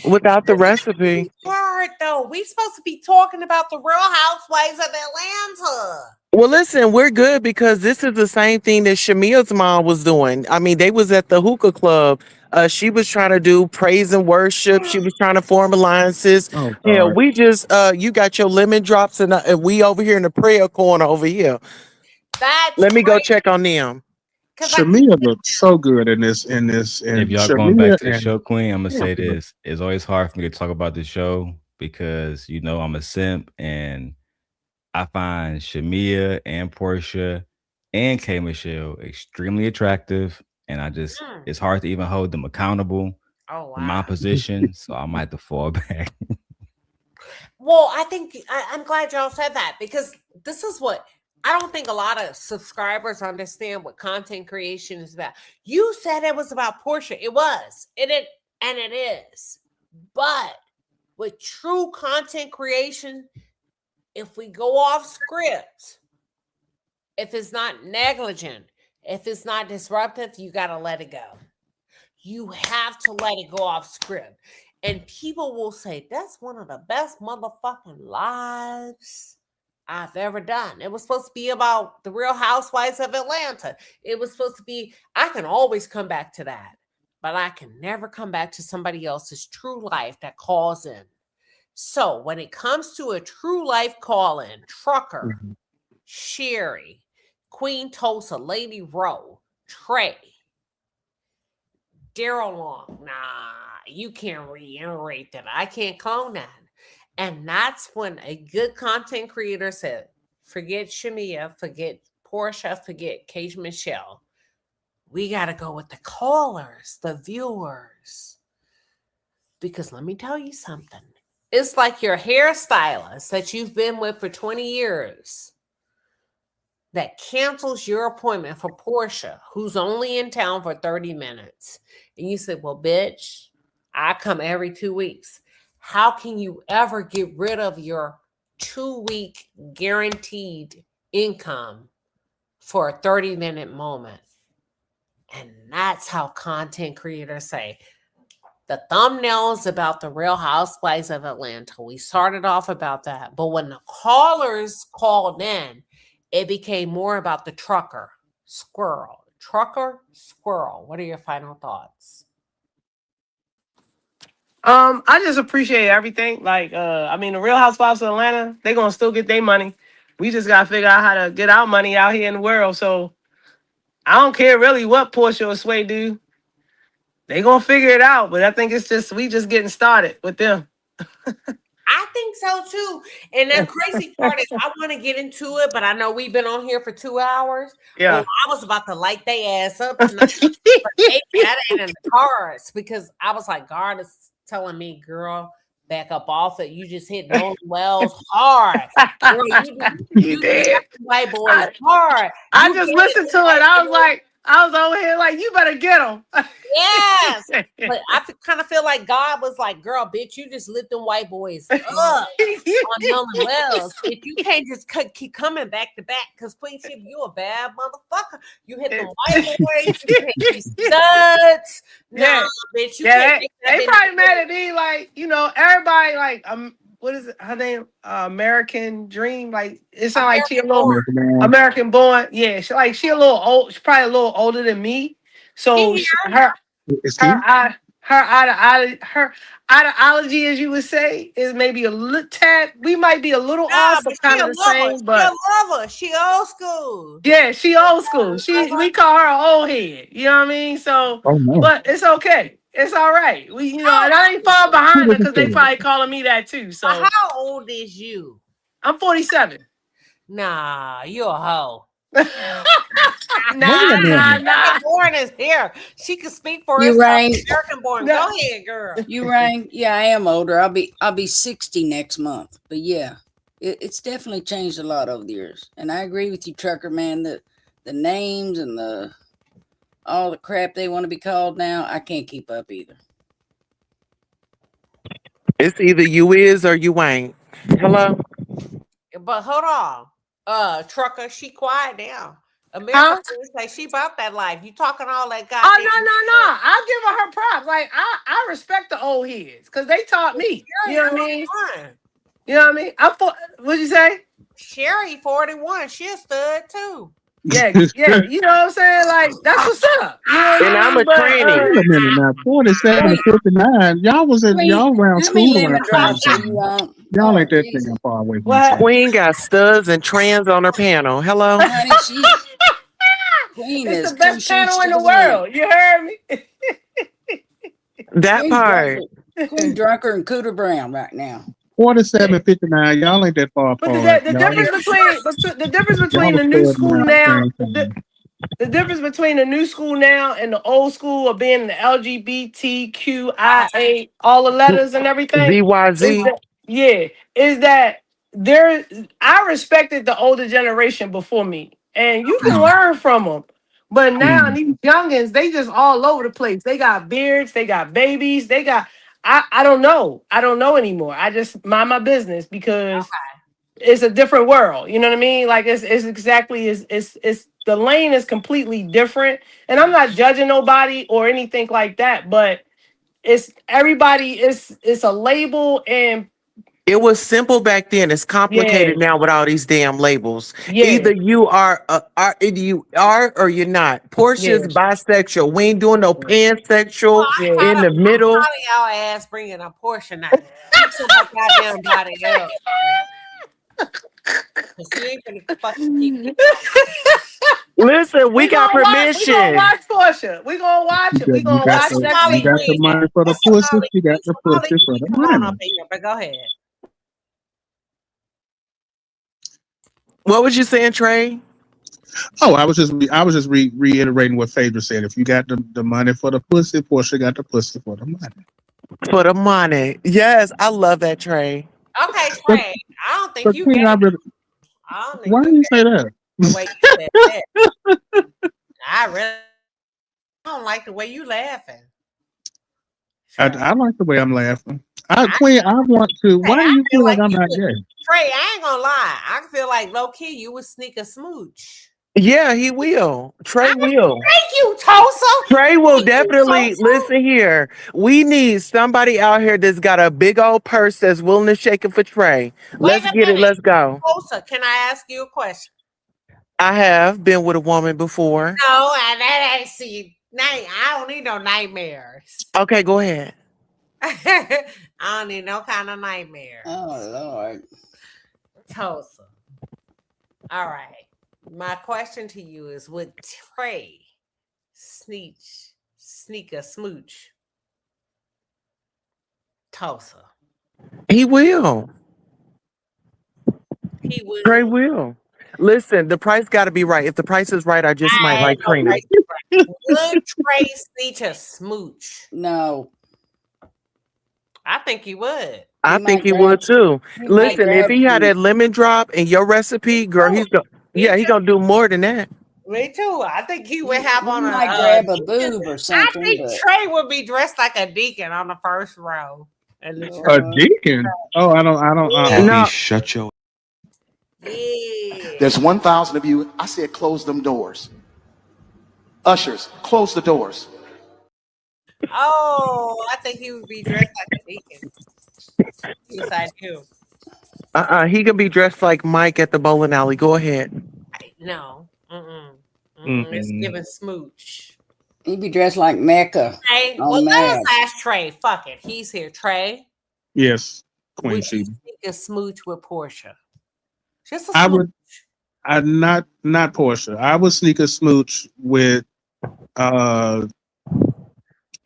Without the recipe. Part though, we supposed to be talking about the Real Housewives of Atlanta. Well, listen, we're good because this is the same thing that Shamia's mom was doing. I mean, they was at the hookah club. She was trying to do praise and worship. She was trying to form alliances. Oh, yeah, we just you got your lemon drops and we over here in the prayer corner over here. Let me go check on them. Shamia looks so good in this. And if y'all Shamia going back to the show, Queen, I'm gonna say this: it's always hard for me to talk about the show because I'm a simp, and I find Shamia and Portia and K Michelle extremely attractive, and it's hard to even hold them accountable for my position, so I might have to fall back. Well, I think I'm glad y'all said that because this is what I don't think a lot of subscribers understand what content creation is about. You said it was about Portia. It was. It is. But With true content creation, if we go off script, if it's not negligent, if it's not disruptive, you got to let it go. You have to let it go off script. And people will say, that's one of the best motherfucking lives I've ever done. It was supposed to be about the Real Housewives of Atlanta. It was supposed to be, I can always come back to that, but I can never come back to somebody else's true life that calls in. So when it comes to a true life call-in, Trucker, Sherry, Queen Tulsa, Lady Rhoa, Trey, Daryl Long, nah, you can't reiterate that. I can't clone that. And that's when a good content creator said, forget Shamia, forget Portia, forget Kate Michelle. We got to go with the callers, the viewers. Because let me tell you something. It's like your hairstylist that you've been with for 20 years that cancels your appointment for Portia, who's only in town for 30 minutes. And you say, well, bitch, I come every 2 weeks. How can you ever get rid of your 2-week guaranteed income for a 30-minute moment? And that's how content creators say, the thumbnails about the Real Housewives of Atlanta. We started off about that. But when the callers called in, it became more about the trucker, squirrel. Trucker, squirrel. What are your final thoughts? I just appreciate everything. Like, I mean, the Real Housewives of Atlanta, they're gonna still get their money. We just gotta figure out how to get our money out here in the world. So I don't care really what Portia or Sway do. They gonna figure it out. But I think it's just we just getting started with them. I think so too. And the crazy part is I want to get into it, but I know we've been on here for 2 hours. Yeah. Oh, I was about to light their ass up tonight. But maybe that ain't in the cards because I was like, God is telling me, girl, back up off it. You just hit those wells hard. Girl, you did. White boys hard. I just listened to it. I was over here like, you better get them. Yes. But I kind of feel like God was like, girl, bitch, you just lit them white boys up on Melon Wells. If you can't just keep coming back to back, because Queen Shiba, you a bad motherfucker. You hit them white boys, you can't be studs. Nah, bitch, you can't make that. They probably mad at me, like, you know, everybody like what is it? Her name? American Dream. Like it sounds like she a little American Born. Yeah, she a little old. She's probably a little older than me. So her ideology, as you would say, is maybe a little tad. We might be a little off, but kind of the same. But she old school. Yeah, she old school. We call her an old head. You know what I mean? So, but it's okay. It's all right. And I ain't far behind her because they probably calling me that too. So, how old is you? I'm 47. Nah, you a hoe. Nah. Born is here. She can speak for you herself. Rang. American Born. Go ahead, girl. You rang. Yeah, I am older. I'll be 60 next month. But yeah, it's definitely changed a lot over the years. And I agree with you, Trucker man. The names and all the crap they want to be called now, I can't keep up either. It's either you is or you ain't. Hello? But hold on. Trucker, she quiet now. America say she about that life. You talking all that goddamn. Oh, no. I'll give her props. Like, I respect the old heads because they taught me. You know what I mean? You know what I mean? What'd you say? Sherry 41. She a stud too. Yeah. You know what I'm saying? Like, that's what's up. You know and I'm a tranny. Wait a minute now. 47 to 59. Y'all around school around time. Y'all ain't that damn far away from each other. Queen got studs and trans on her panel. Hello? Queen it's the best panel in the world. You heard me? That part. Queen Drunker and Cooter Brown right now. 47, 59. Y'all ain't that far apart. But the difference between the new school now, the difference between the new school now and the old school of being the LGBTQIA, all the letters and everything. ZYZ. Is that I respected the older generation before me, and you can learn from them. But now these youngins, they just all over the place. They got beards, they got babies, they got. I don't know. I don't know anymore. I just mind my business because it's a different world. You know what I mean? Like it's exactly it's the lane is completely different. And I'm not judging nobody or anything like that, but it's everybody it's a label and It was simple back then. It's yeah, complicated now with all these damn labels. yeah, Either you are or you're not. Portia's yeah, bisexual. We ain't doing no pansexual yeah. in the I'm middle. proud of y'all ass bringing a portion now. Keep somebody goddamn body up. Cause she ain't gonna fucking keep it. Listen, we got We gonna permission. watch Portia. We gonna watch it. We You gonna got watch What's the that you Somali shit. got the Queen at? money for the What's pussy. Somali You got Queen? the Somali pussy for Queen, the come on up money. in here, but go ahead. What was you saying, Trey? Oh, I was just reiterating what Phaedra said. If you got the money for the pussy, Portia got the pussy for the money. For the money. Yes, I love that, Trey. Okay, But Trey. I don't think but you Queen, gave. I really, I don't think why you do you gave say that? the way you said that. I really don't like the way you laughing. Trey. I like the way I'm laughing. I, Queen, I want to. hey, Why do I you feel feel like like I'm you not would. gay? Trey, I ain't gonna lie. I feel like low key you would sneak a smooch. Yeah, he will. Trey will. Thank you, Tulsa. Trey will Thank you, definitely Tulsa. listen here. We need somebody out here that's got a big old purse that's willing to shake it for Trey. Wait Let's a get it. minute. Let's go. Tulsa, can I ask you a question? I have been with a woman before. No, and that ain't see. I don't need no nightmares. Okay, go ahead. I don't need no kind of nightmare. Oh Lord. Tulsa. All right. My question to you is: would Trey sneak a smooch? Tulsa. He will. He would. Trey will. Listen, the price got to be right. If the price is right, I just might I ain't like no Trina. price is right. Would Trey sneak a smooch? No. I think he would. I He think might he would grab too. he might Listen, if grab he had you. that lemon drop in your recipe, girl, Me yeah, he too. gonna do more than that. Me too. I think he would He have on a might grab a deacon. boob or I something, think but Trey would be dressed like a deacon on the first row in the church. A Lord. deacon? Oh, I don't. Happy, No, shut your. Yeah. There's 1,000 of you. I said, close them doors. Ushers, close the doors. Oh, I think he would be dressed like a deacon. Yes, I do. he can be dressed like Mike at the bowling alley. Go ahead. No. Mm-mm. It's Mm-mm. giving smooch. He'd be dressed like Mecca Trey, well, on let us Mad. ask Trey. Fuck it. He's here. Trey, Yes, Queen would you Sheba. sneak a smooch with Portia? Just a I smooch. would. I not Portia. I would sneak a smooch with uh.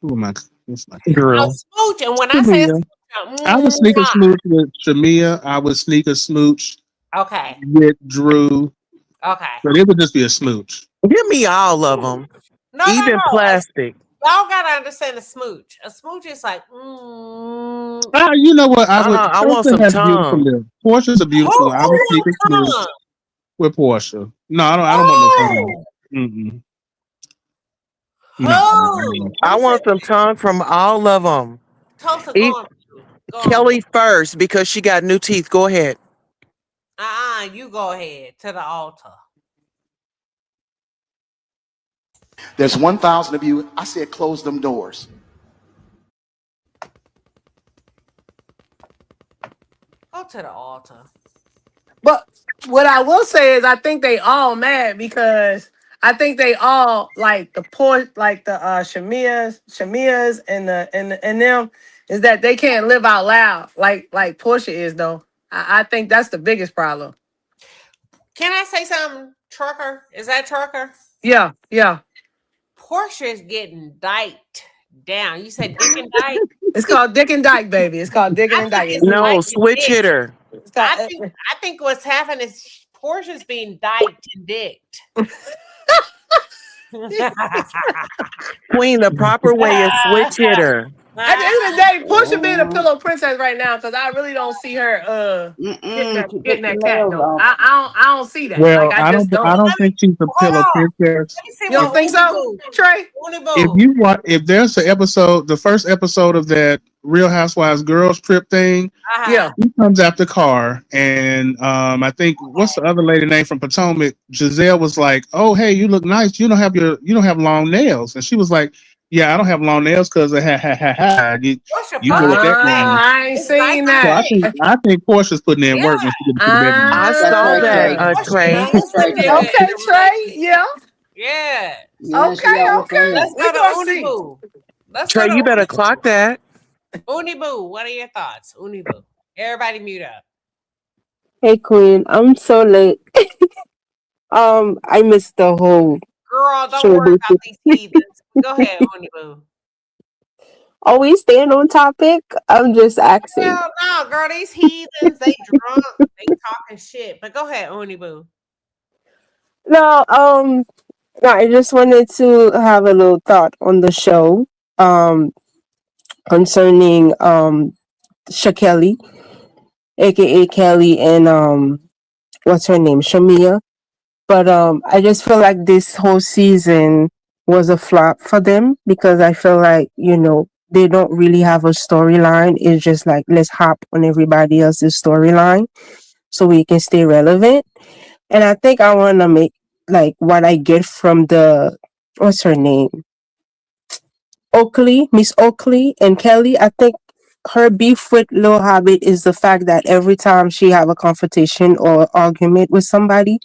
Who am I? What's my A Girl. smooch. And when I say a Shamia. smooch, I would sneak a smooch with Shamia. I would sneak a smooch okay. with Drew. Okay. But it would just be a smooch. Give me all of them, No. even plastic. Y'all gotta understand a smooch. A smooch is like, You know what? I would. I want Portia some has beautiful tongue. lips. Portia's a beautiful. I would sneak a smooch tongue? with Portia. No, I don't. I don't want no tongue. Mm-mm. No, I don't want I You said want some tongue from all of them. Tulsa, go on. Kelly first because she got new teeth. Go ahead. You go ahead to the altar. There's 1,000 of you. I said, close them doors. Go to the altar. But what I will say is I think they all mad because I think they all like the poor like the Shamias and them is that they can't live out loud like Portia is though. I think that's the biggest problem. Can I say something, Trucker? Is that Trucker? Yeah, yeah. Portia's getting diked down. You said Dick and Dyke? It's called Dick and Dyke, baby. It's called Dick and Dyke. No, switch hitter. I think what's happening is Portia's being diked and dicked. Queen, the proper way is switch hitter. At the end of the day, Portia being a pillow princess right now because I really don't see her getting that cat though. I don't see that. Well, Like I just don't. I don't think she's a pillow princess. You don't think so, Trey? If there's an episode, the first episode of that Real Housewives girls trip thing. Uh-huh. He comes after Car, and I think what's the other lady name from Potomac? Giselle was like, "Oh, hey, you look nice. You don't have long nails," and she was like, "Yeah, I don't have long nails because ha. What's your You fucking read that wrong." I ain't It's seen Nike So that. Tech. I think Portia's putting in work when Yeah. she gets to the bedroom. I That's saw right, that, Trey. Portia Trey. knows That's to right, pivot Trey. in Okay, a Trey. relationship. Yeah. Yeah. Yeah, she Okay, all up on okay. that. Let's We go to gonna Uni see. Boo. Let's go Trey, to you better Uni Boo. clock that. Uni Boo, what are your thoughts? Uni Boo. Everybody mute up. Hey Queen, I'm so late. I missed the whole Girl, don't show worry about basically. these heathens. Go ahead, Uni Boo. Are we staying on topic? I'm just asking. Hell no, girl. These heathens, they drunk, they talking shit. But go ahead, Uni Boo. No, no, I just wanted to have a little thought on the show, um, concerning Shakeli, aka Kelly, and what's her name, Shamia. But I just feel like this whole season was a flop for them because I feel like, they don't really have a storyline. It's just like, let's hop on everybody else's storyline so we can stay relevant. And I think I want to make like what I get from what's her name? Oakley, Miss Oakley and Kelly. I think her beef with Lil Hobbit is the fact that every time she have a confrontation or argument with somebody,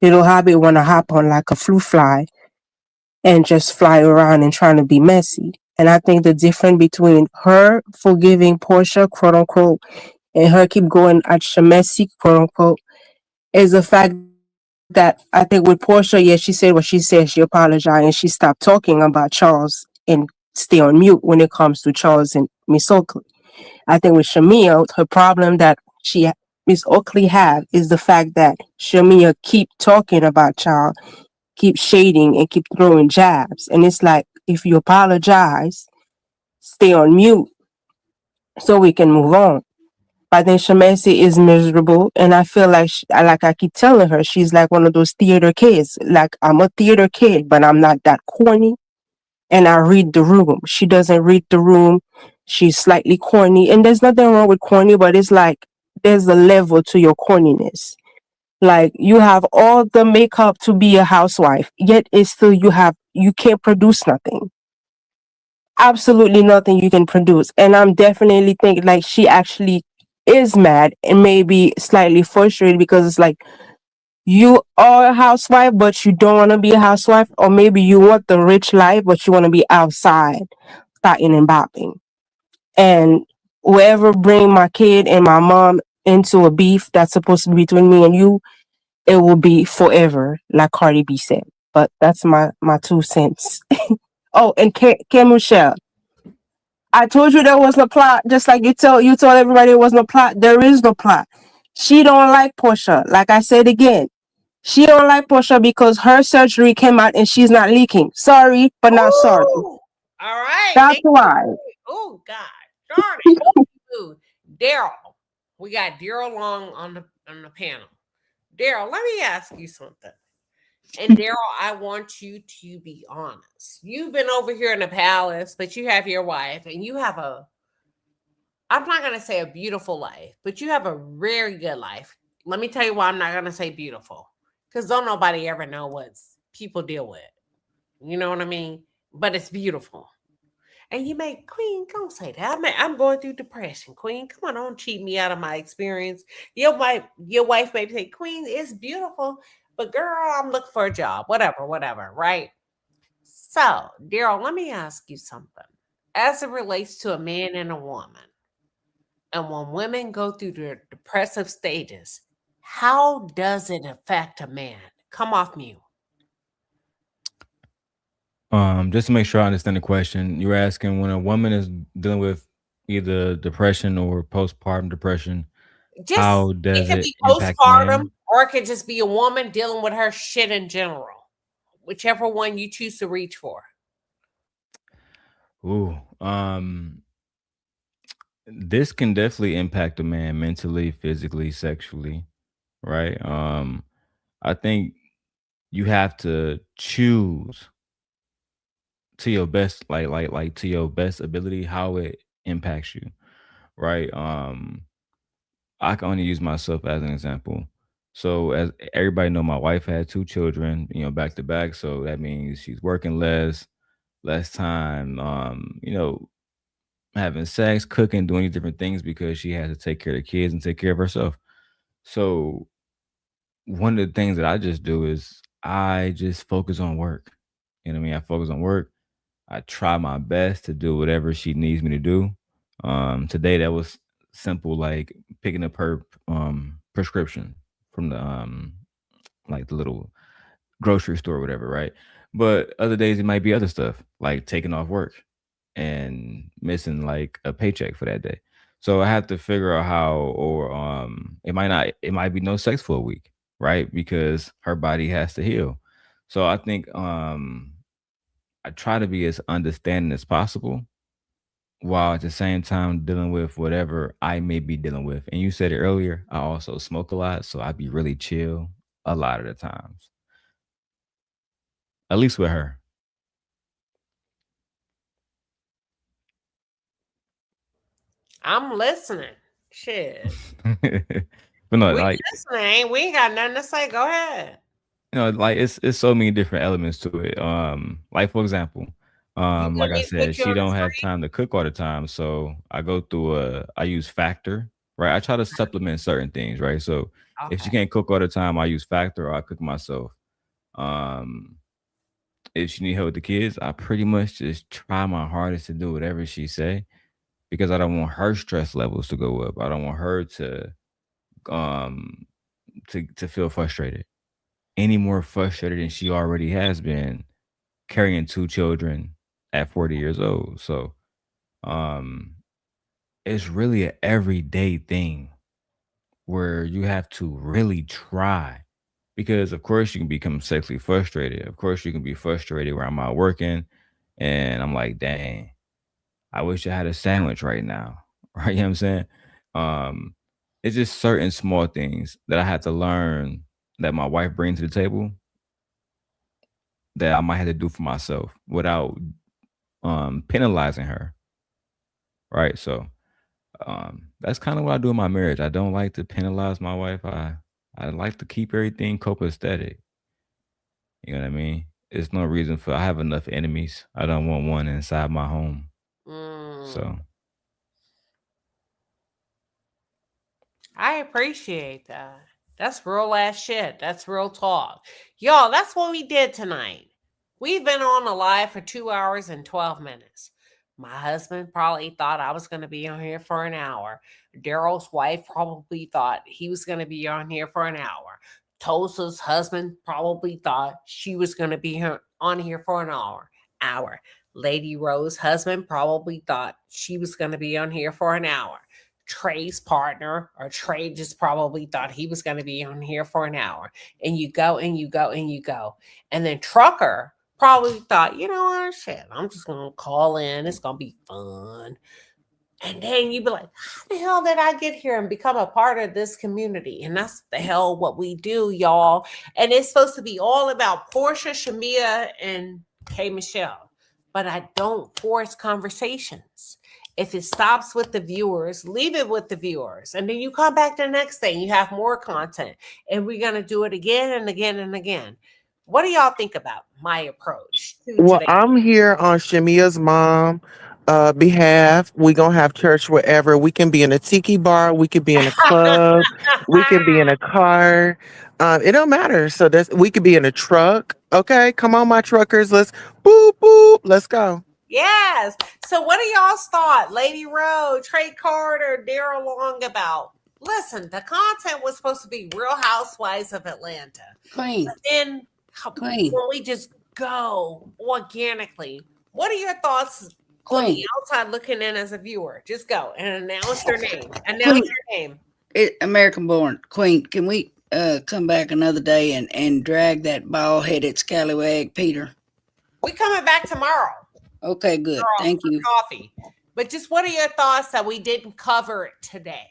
Little Hobbit want to hop on like a fruit fly and just fly around and trying to be messy. And I think the difference between her forgiving Portia, quote unquote, and her keep going at Shamesi, quote unquote, is the fact that I think with Portia, yeah, she said what she said, she apologized, and she stopped talking about Charles and stay on mute when it comes to Charles and Miss Oakley. I think with Shamia, her problem that Miss Oakley have is the fact that Shamia keep talking about Charles, keep shading and keep throwing jabs. And it's like, if you apologize, stay on mute so we can move on. I think Shamesi is miserable, and I feel like, like I keep telling her, she's like one of those theater kids. Like, I'm a theater kid, but I'm not that corny, and I read the room. She doesn't read the room. She's slightly corny, and there's nothing wrong with corny, but it's like there's a level to your corniness. Like, you have all the makeup to be a housewife, yet it's still you can't produce nothing. Absolutely nothing you can produce. And I'm definitely thinking like she actually is mad and maybe slightly frustrated because it's like you are a housewife but you don't want to be a housewife, or maybe you want the rich life but you want to be outside starting and bopping. And whoever bring my kid and my mom into a beef that's supposed to be between me and you, it will be forever, like Cardi B said. But that's my 2 cents. Oh, and K Michelle, I told you there was no plot, just like you told everybody there was no plot. There is no plot. She don't like Portia. Like I said again, she don't like Portia because her surgery came out and she's not leaking. Sorry, but not sorry. Ooh. All right. That's Thank you. why. Oh God. Darn it. Ooh. Daryl. We got Daryl Long on the panel. Daryl, let me ask you something. And Daryl, I want you to be honest. You've been over here in the palace, but you have your wife, and you have I'm not going to say a beautiful life, but you have a very good life. Let me tell you why I'm not going to say beautiful. Because don't nobody ever know what people deal with. You know what I mean? But it's beautiful. And you may, Queen, don't say that. I'm going through depression. Queen, come on, don't cheat me out of my experience. Your wife may say, Queen, it's beautiful, but girl, I'm looking for a job. Whatever, right? So, Daryl, let me ask you something. As it relates to a man and a woman, and when women go through their depressive stages, how does it affect a man? Come off mute. Just to make sure I understand the question, you're asking when a woman is dealing with either depression or postpartum depression, Just how it does could it be impact the postpartum, man? or it could just be a woman dealing with her shit in general. Whichever one you choose to reach for. Ooh, this can definitely impact a man mentally, physically, sexually, right? I think you have to choose to your best, like to your best ability, how it impacts you, right? I can only use myself as an example. So as everybody know, my wife had 2 children, back to back. So that means she's working less time, having sex, cooking, doing these different things because she has to take care of the kids and take care of herself. So one of the things that I just do is I just focus on work. You know what I mean? I focus on work. I try my best to do whatever she needs me to do. Today that was simple, like picking up her prescription from the like the little grocery store or whatever, right? But other days it might be other stuff, like taking off work and missing like a paycheck for that day. So I have to figure out how, or it might be no sex for a week, right? Because her body has to heal. So I think I try to be as understanding as possible while at the same time dealing with whatever I may be dealing with. And you said it earlier, I also smoke a lot, so I be really chill a lot of the times. At least with her. I'm listening. Shit. But no, We like listening. We ain't got nothing to say. Go ahead. like it's so many different elements to it. Like for example, You like want I me to put said, you she on the don't have screen? time to cook all the time, so I use Factor, right? I try to supplement certain things, right? So if she Okay. can't cook all the time, I use Factor or I cook myself. Um, if she need help with the kids, I pretty much just try my hardest to do whatever she say because I don't want her stress levels to go up. I don't want her um to feel frustrated, any more frustrated than she already has been carrying 2 children at 40 years old. So um it's really an everyday thing where you have to really try because of course you can become sexually frustrated. Of course you can be frustrated where I'm out working and I'm like, dang, I wish I had a sandwich right now. Right? You know what I'm saying? Um, it's just certain small things that I had to learn that my wife brings to the table that I might have to do for myself without penalizing her. Right. So that's kind of what I do in my marriage. I don't like to penalize my wife. I like to keep everything copacetic. You know what I mean? It's no reason for I have enough enemies. I don't want one inside my home. Mm, So I appreciate that. That's real ass shit. That's real talk. Y'all, that's what we did tonight. We've been on a live for 2 hours and 12 minutes. My husband probably thought I was going to be on here for an hour. Daryl's wife probably thought he was going to be on here for an hour. Tulsa's husband probably thought she was going to be on here for an hour. Lady Rose's husband probably thought she was going to be on here for an hour. Trey's partner or Trey just probably thought he was going to be on here for an hour. And you go and you go and you go. And then Trucker probably thought, you know what, shit, I'm just going to call in. It's going to be fun. And then you'd be like, how the hell did I get here and become a part of this community? And that's the hell what we do, y'all. And it's supposed to be all about Portia, Shamia, and K. Michelle. But I don't force conversations. If it stops with the viewers, leave it with the viewers. And then you come back the next day, you have more content. And we're going to do it again and again and again. What do y'all think about my approach to Well, today? I'm here on Shamia's mom behalf. We gonna have church wherever. We can be in a tiki bar. We could be in a club. We can be in a car. It don't matter. So we could be in a truck. Okay, come on, my truckers. Let's boop boop. Let's go. Yes. So what are y'all's thought? Lady Rhoa, Trey Carter, Daryl Long about. Listen, the content was supposed to be Real Housewives of Atlanta. Queen. But then Queen. when we just go organically, what are your thoughts on Queen. the outside looking in as a viewer? Just go and announce your name. Announce Queen. your name. American born. Queen, can we come back another day and drag that bald headed scallywag Peter? We coming back tomorrow. Okay, good. Thank you. Coffee. But just what are your thoughts that we didn't cover it today?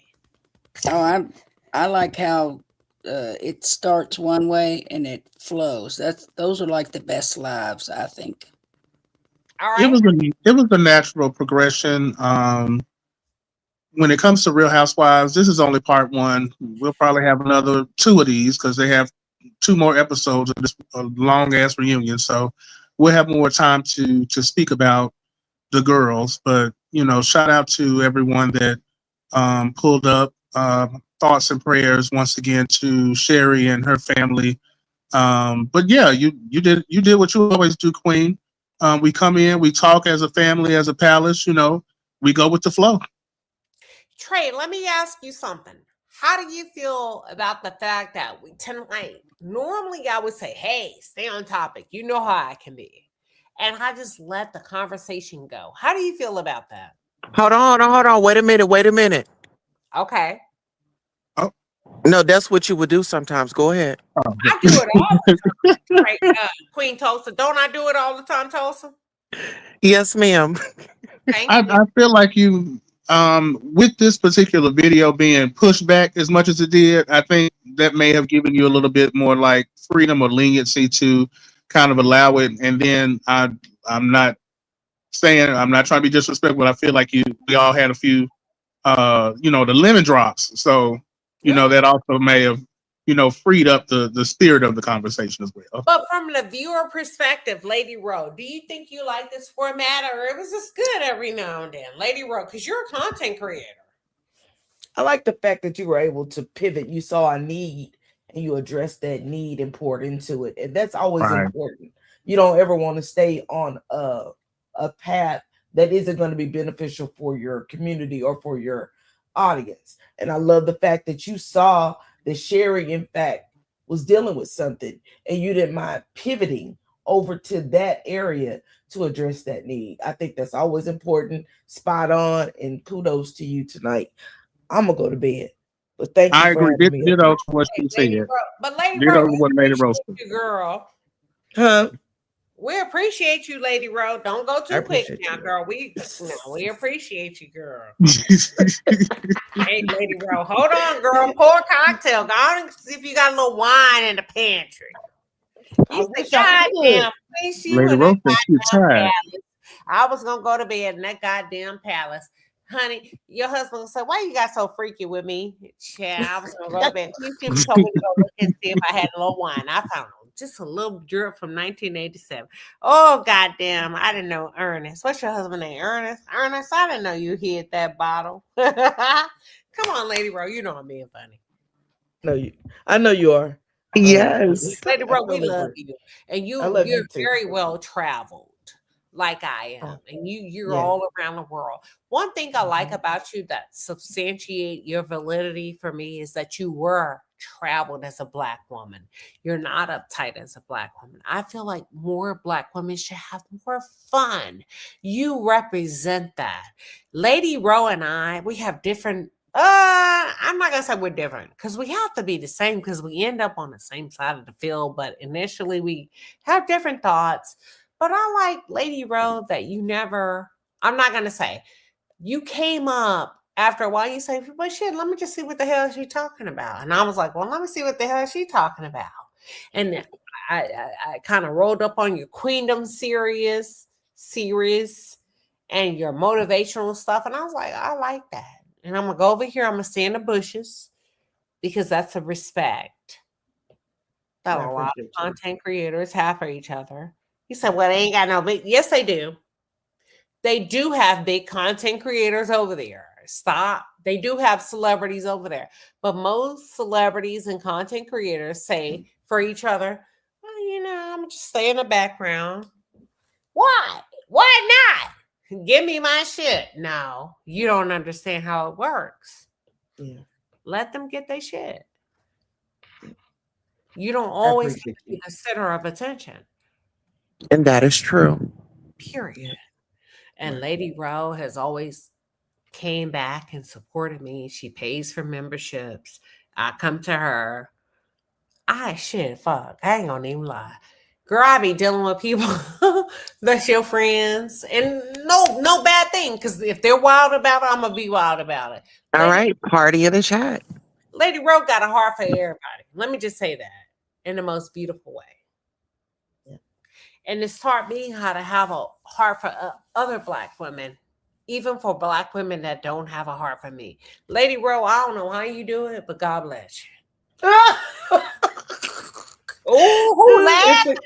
Oh, I like how it starts one way and it flows. Those are like the best lives, I think. All right. It was a natural progression. When it comes to Real Housewives, this is only part one. We'll probably have another 2 of these because they have 2 more episodes of this long ass reunion. So we'll have more time to speak about the girls. But shout out to everyone that pulled up. Thoughts and prayers once again to Sherry and her family. But yeah, you did what you always do, Queen. We come in, we talk as a family, as a palace. We go with the flow. Trey, let me ask you something. How do you feel about the fact that tonight, normally I would say, hey, stay on topic. You know how I can be. And I just let the conversation go. How do you feel about that? Hold on. Wait a minute. Okay. Oh. No, that's what you would do sometimes. Go ahead. I do it all the time. Right, Queen Tulsa. Don't I do it all the time, Tulsa? Yes, ma'am. I feel like you, with this particular video being pushed back as much as it did, I think that may have given you a little bit more like freedom or leniency to kind of allow it. And then I'm not saying, I'm not trying to be disrespectful, but I feel like we all had a few, the lemon drops. So, that also may have, freed up the spirit of the conversation as well. But from the viewer perspective, Lady Rhoa, do you think you like this format, or it was just good every now and then? Lady Rhoa, because you're a content creator. I like the fact that you were able to pivot. You saw a need and you addressed that need and poured into it. And that's always important. You don't ever want to stay on a path that isn't going to be beneficial for your community or for your audience. And I love the fact that you saw that Sherry, in fact, was dealing with something and you didn't mind pivoting over to that area to address that need. I think that's always important, spot on, and kudos to you tonight. I'm gonna go to bed, but thank you. I for agree. having me. Ditto to what she said. But Lady Ditto Rhoa, to what Lady Rhoa said. you, girl. Huh? We appreciate you, Lady Rhoa. Don't go too quick now, you. girl. We appreciate you, girl. Hey, Lady Rhoa, hold on, girl. Pour a cocktail. Go on and see if you got a little wine in the pantry. You said, goddamn, Lady Rhoa said she tired. I was gonna go to bed in that goddamn palace. Honey, your husband said, why you got so freaky with me? Yeah, I was gonna go to bed. He told me to go look and see if I had a little wine. I found just a little drip from 1987. Oh, goddamn. I didn't know Ernest. What's your husband name? Ernest? Ernest, I didn't know you hid that bottle. Come on, Lady Rhoa. You know I'm being funny. I know you are. Yes. Lady Rhoa, we love you. And you're very well traveled. Like I am, and you're all around the world. One thing I like about you that substantiate your validity for me is that you were traveled as a Black woman. You're not uptight as a Black woman. I feel like more Black women should have more fun. You represent that. Lady Rhoa and I, we have different I'm not gonna say we're different because we have to be the same because we end up on the same side of the field, but initially we have different thoughts. But I like Lady Rhoa that you never, I'm not going to say, you came up after a while, you say, but shit, let me just see what the hell she's talking about. And I was like, well, let me see what the hell she's talking about. And I kind of rolled up on your Queendom series and your motivational stuff. And I was like, I like that. And I'm going to go over here. I'm going to stay in the bushes because that's a respect that a lot of content creators have for each other. He said, well, they ain't got no big. Yes, they do. They do have big content creators over there. Stop. They do have celebrities over there. But most celebrities and content creators say for each other, well, I'm just stay in the background. Why? Why not? Give me my shit. No, you don't understand how it works. Yeah. Let them get their shit. You don't always have to be the center of attention. And that is true. Period. And Lady Rhoa has always came back and supported me. She pays for memberships. I come to her. Fuck. I ain't gonna even lie. Girl, I be dealing with people that's your friends. And no bad thing. Because if they're wild about it, I'm gonna be wild about it. All right. Party in the chat. Lady Rhoa got a heart for everybody. Let me just say that in the most beautiful way. And it's taught me how to have a heart for other Black women, even for Black women that don't have a heart for me. Lady Rhoa, I don't know how you do it, but God bless you. Oh, who laughed? That's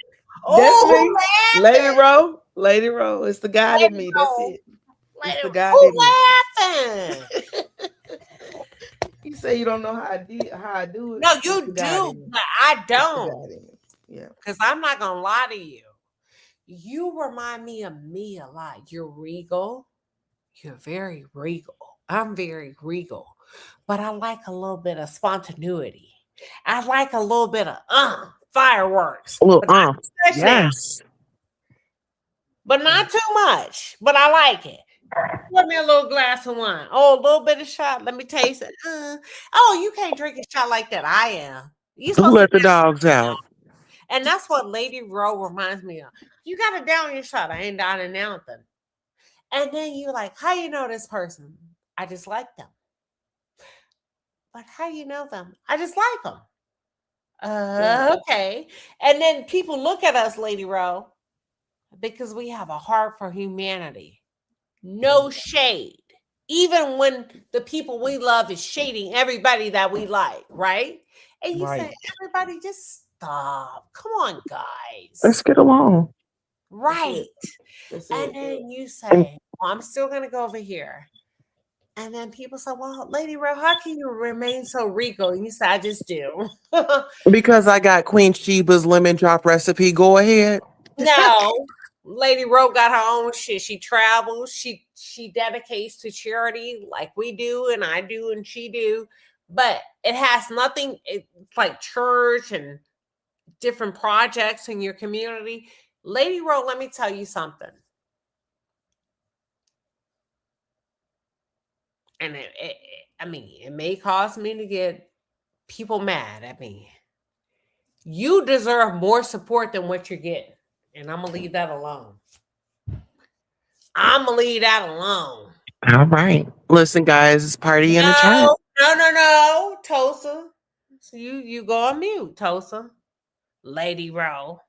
Oh, me, who Lady laughing? Rhoa. Lady Rhoa, it's the God in Lady me. That's Rhoa. it. It's Lady, the God who in me. laughing? You say you don't know how I do it. No, It's you the God do, in me. but I It's the don't. God in me. Yeah. Because I'm not going to lie to you. You remind me of me a lot. You're regal. You're very regal. I'm very regal. But I like a little bit of spontaneity. I like a little bit of fireworks. Well, But not too much now. yes. But not too much. But I like it. Give me a little glass of wine. Oh, a little bit of shot. Let me taste it. Oh, you can't drink a shot like that. I am. You supposed to Let the dogs out. and that's what Lady Rhoa reminds me of. You got to down your shot. I ain't downing nothing. And then you're like, how you know this person? I just like them. But how you know them? I just like them. Okay. And then people look at us, Lady Rhoa, because we have a heart for humanity. No shade. Even when the people we love is shading everybody that we like, right? And you say, everybody just stop. Come on, guys. Let's get along. Right. That's and it. then you say, well, I'm still going to go over here. And then people say, well, Lady Rhoa, how can you remain so regal? And you say, I just do. Because I got Queen Shiba's lemon drop recipe. Go ahead. No. Lady Rhoa got her own shit. She travels. She dedicates to charity like we do and I do and she do. But it has nothing, it's like church and different projects in your community. Lady Rhoa, let me tell you something. And it may cause me to get people mad at me. You deserve more support than what you're getting. And I'm going to leave that alone. I'm going to leave that alone. All right. Listen, guys, it's party in the chat. No. Tosa. So you go on mute, Tosa. Lady Rhoa.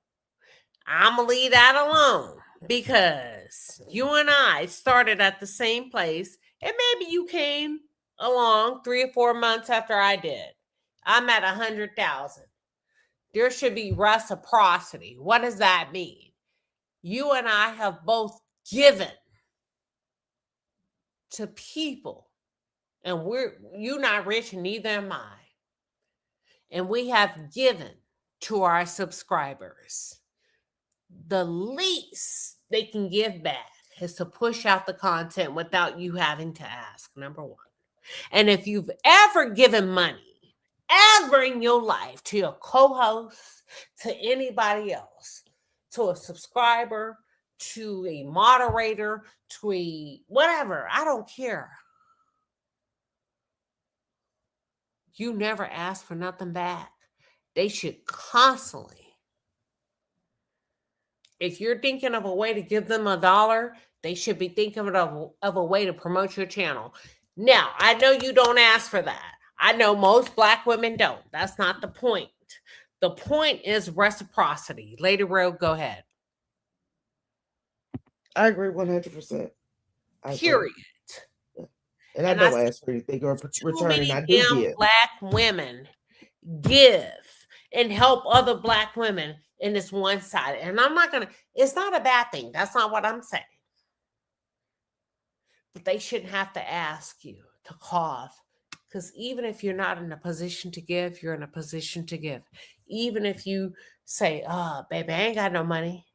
I'm going to leave that alone. Because you and I started at the same place. And maybe you came along 3 or 4 months after I did. I'm at 100,000. There should be reciprocity. What does that mean? You and I have both given to people, and you're not rich, and neither am I. And we have given to our subscribers. The least they can give back is to push out the content without you having to ask, number one. And if you've ever given money, ever in your life, to your co-host, to anybody else, to a subscriber, to a moderator, to a whatever, I don't care. You never ask for nothing back. They should constantly. If you're thinking of a way to give them $1, they should be thinking of a way to promote your channel. Now, I know you don't ask for that. I know most Black women don't. That's not the point. The point is reciprocity. Lady Rhoa, go ahead. I agree 100%. Period. And I don't ask for anything or return. I do give. Black women give and help other Black women in this one side. And it's not a bad thing. That's not what I'm saying. But they shouldn't have to ask you to cough. Because even if you're not in a position to give, you're in a position to give. Even if you say, oh, baby, I ain't got no money,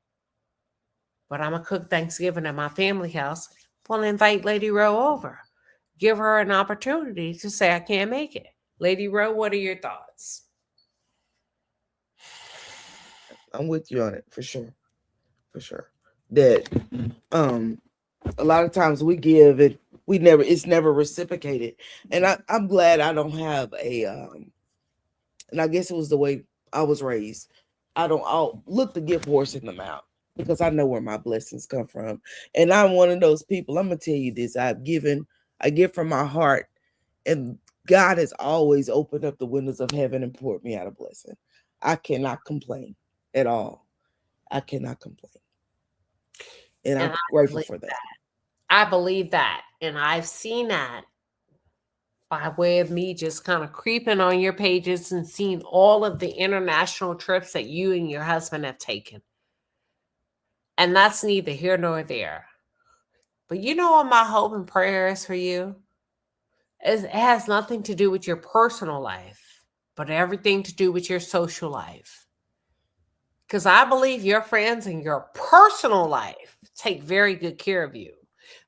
but I'm going to cook Thanksgiving at my family house. Well, invite Lady Rhoa over. Give her an opportunity to say, I can't make it. Lady Rhoa, what are your thoughts? I'm with you on it, for sure. For sure. That a lot of times we give it, it's never reciprocated. And I'm glad I don't have and I guess it was the way I was raised. I'll look the gift horse in the mouth because I know where my blessings come from. And I'm one of those people. I'm gonna tell you this. I give from my heart, and God has always opened up the windows of heaven and poured me out a blessing. I cannot complain at all. I cannot complain. And I'm grateful for that. I believe that. And I've seen that by way of me just kind of creeping on your pages and seeing all of the international trips that you and your husband have taken. And that's neither here nor there. But you know what my hope and prayer is for you? It has nothing to do with your personal life, but everything to do with your social life. Because I believe your friends in your personal life take very good care of you.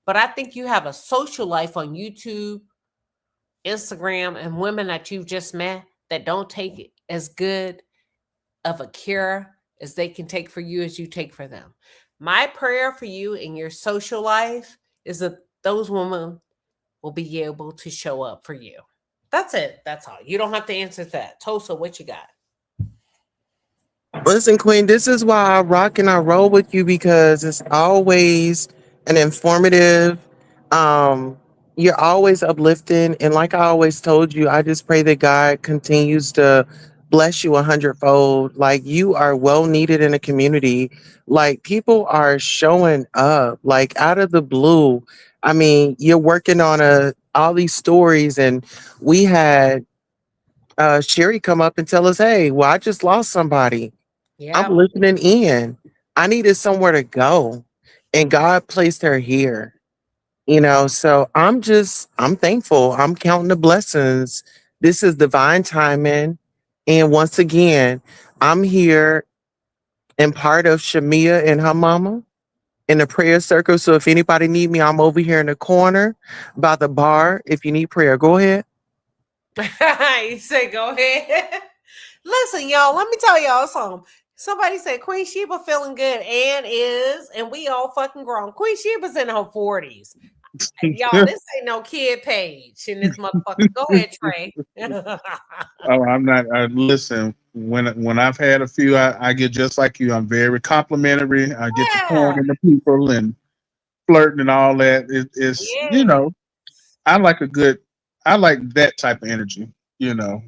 But I think you have a social life on YouTube, Instagram, and women that you've just met that don't take it as good of a care as they can take for you as you take for them. My prayer for you in your social life is that those women will be able to show up for you. That's it. That's all. You don't have to answer that. Tosa, what you got? Listen, Queen, this is why I rock and I roll with you, because it's always an informative. Um, you're always uplifting, and like I always told you, I just pray that God continues to bless you 100-fold. Like, you are well needed in the community. Like, people are showing up, like, out of the blue. I mean, you're working on all these stories, and we had Sherry come up and tell us, "Hey, well, I just lost somebody. I'm Yeah. listening in. I needed somewhere to go, and God placed her here." So I'm thankful. I'm counting the blessings. This is divine timing. And once again, I'm here and part of Shamia and her mama in the prayer circle. So if anybody need me, I'm over here in the corner by the bar. If you need prayer, go ahead. You say go ahead. Listen, y'all, let me tell y'all something. Somebody said Queen Shiba feeling good and is, and we all fucking grown. Queen Shiba's in her 40s. Y'all, this ain't no kid page in this motherfucker. Go ahead, Trey. Oh, I'm not. Listen, when I've had a few, I get just like you. I'm very complimentary. I get to Yeah. pouring into people and flirting and all that. It's Yeah. I like I like that type of energy. You know.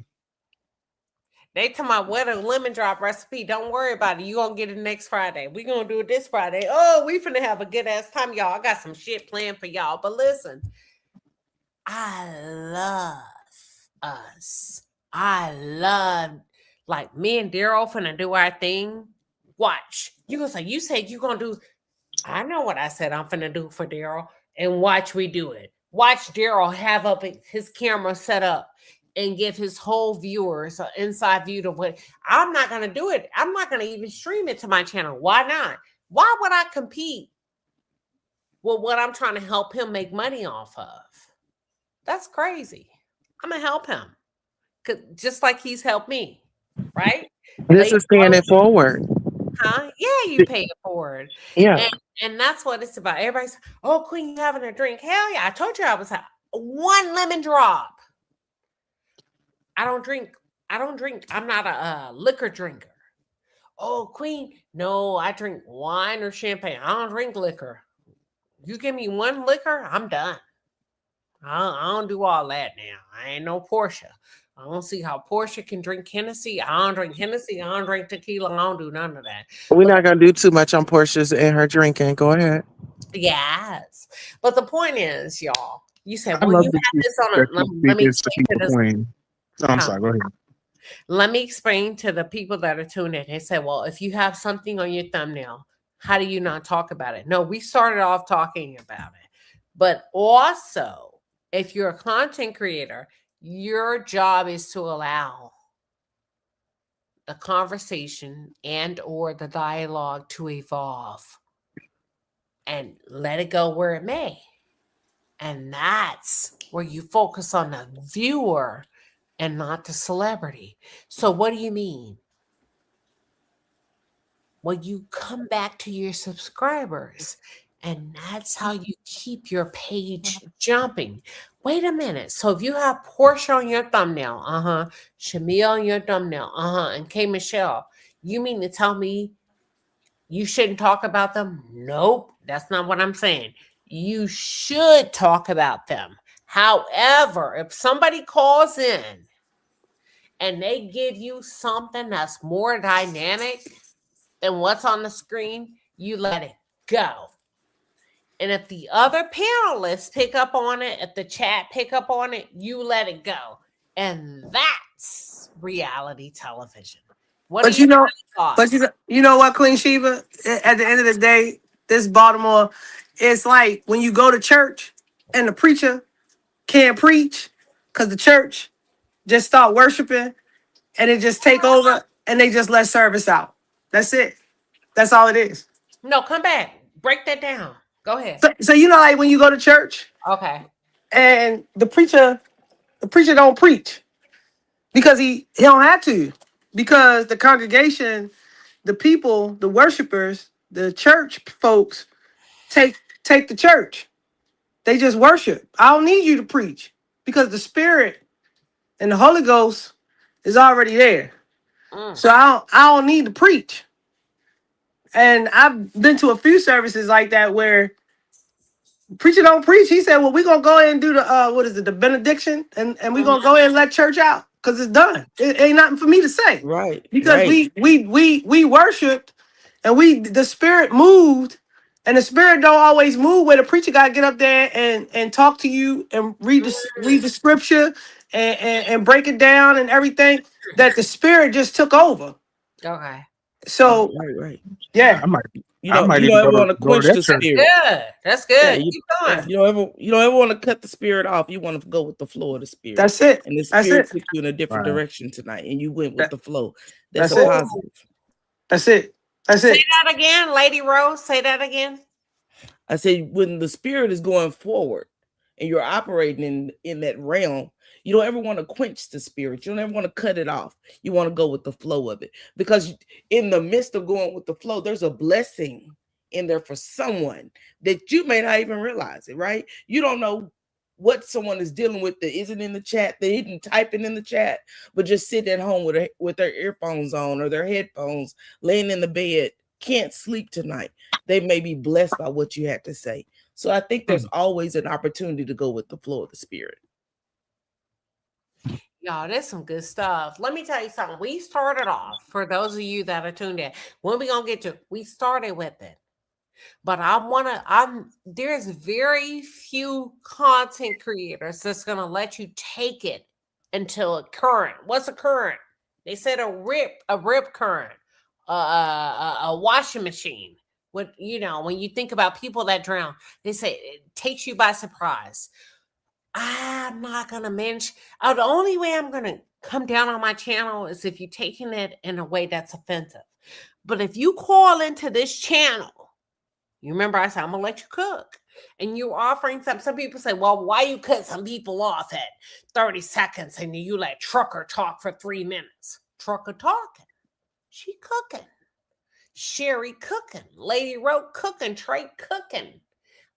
They talking about what a lemon drop recipe. Don't worry about it. You gonna get it next Friday. We gonna do it this Friday. Oh, we finna have a good ass time, y'all. I got some shit planned for y'all. But listen, I love us. I love, like, me and Daryl finna do our thing. Watch. You gonna say, you said you gonna do. I know what I said I'm finna do for Daryl. And watch we do it. Watch Daryl have up his camera set up and give his whole viewers an inside view to what. I'm not gonna do it. I'm not gonna even stream it to my channel. Why not? Why would I compete with what I'm trying to help him make money off of? That's crazy. I'm gonna help him, just like he's helped me, right? This is paying it forward. Huh? Yeah, you pay it forward. Yeah. And that's what it's about. Everybody's, oh, Queen, you having a drink? Hell yeah! I told you I was one lemon drop. I don't drink. I'm not a liquor drinker. Oh, Queen, no, I drink wine or champagne. I don't drink liquor. You give me one liquor, I'm done. I don't do all that now. I ain't no Portia. I don't see how Portia can drink Hennessy. I don't drink Hennessy. I don't drink tequila. I don't do none of that. We're not gonna do too much on Portia's and her drinking. Go ahead. Yes. But the point is, y'all, you said, I well, love you that have you this on a, let me it's the explain to people this. queen. Oh, I'm Huh? sorry. Go ahead. Let me explain to the people that are tuning in. They say, well, if you have something on your thumbnail, how do you not talk about it? No, we started off talking about it. But also, if you're a content creator, your job is to allow the conversation and or the dialogue to evolve and let it go where it may. And that's where you focus on the viewer and not the celebrity. So what do you mean? Well, you come back to your subscribers, and that's how you keep your page jumping. Wait a minute. So if you have Portia on your thumbnail, Shamia on your thumbnail, and K Michelle, you mean to tell me you shouldn't talk about them? Nope, that's not what I'm saying. You should talk about them. However, if somebody calls in and they give you something that's more dynamic, and what's on the screen, you let it go. And if the other panelists pick up on it, if the chat pick up on it, you let it go. And that's reality television. But you know what, Queen Shiba? At the end of the day, this Baltimore, it's like when you go to church and the preacher can't preach because the church just start worshiping and it just take over and they just let service out. That's it. That's all it is. No, come back. Break that down. Go ahead. So you know, like when you go to church, Okay. and the preacher don't preach because he don't have to, because the congregation, the people, the worshipers, the church folks take the church. They just worship. I don't need you to preach because the Spirit and the Holy Ghost is already there. So I don't need to preach. And I've been to a few services like that where preacher don't preach. He said, well, we're gonna go ahead and do the benediction, and we're gonna go ahead and let church out because it's done. It ain't nothing for me to say. Right. Because right. we worshiped and the Spirit moved, and the Spirit don't always move where the preacher gotta get up there and talk to you and read the scripture and break it down and everything. That the Spirit just took over. Okay. So right. yeah. I might You don't ever want to quench the spirit. Good. That's good. Yeah, Keep going. you don't ever want to cut the spirit off. You want to go with the flow of the spirit. That's it. And the That's spirit it. took you in a different direction tonight, and you went with the flow. That's a it. positive. That's it. That's Say it. that again, Lady Rose. Say that again. I said when the spirit is going forward and you're operating in that realm, you don't ever want to quench the spirit. You don't ever want to cut it off. You want to go with the flow of it. Because in the midst of going with the flow, there's a blessing in there for someone that you may not even realize it, right? You don't know what someone is dealing with that isn't in the chat, they didn't type it in the chat, but just sit at home with their earphones on or their headphones, laying in the bed, can't sleep tonight. They may be blessed by what you had to say. So I think there's always an opportunity to go with the flow of the spirit. Y'all, there's some good stuff. Let me tell you something. We started off, for those of you that are tuned in, when we gonna get to, we started with it. But there's very few content creators that's gonna let you take it until a current. What's a current? They said a rip current, a washing machine. When you think about people that drown, they say it takes you by surprise. I'm not gonna mention. The only way I'm gonna come down on my channel is if you're taking it in a way that's offensive. But if you call into this channel, you remember I said I'm gonna let you cook, and you're offering some. Some people say, "Well, why you cut some people off at 30 seconds and you let Trucker talk for 3 minutes?" Trucker talking, she cooking, Sherry cooking, Lady Rhoa cooking, Trey cooking.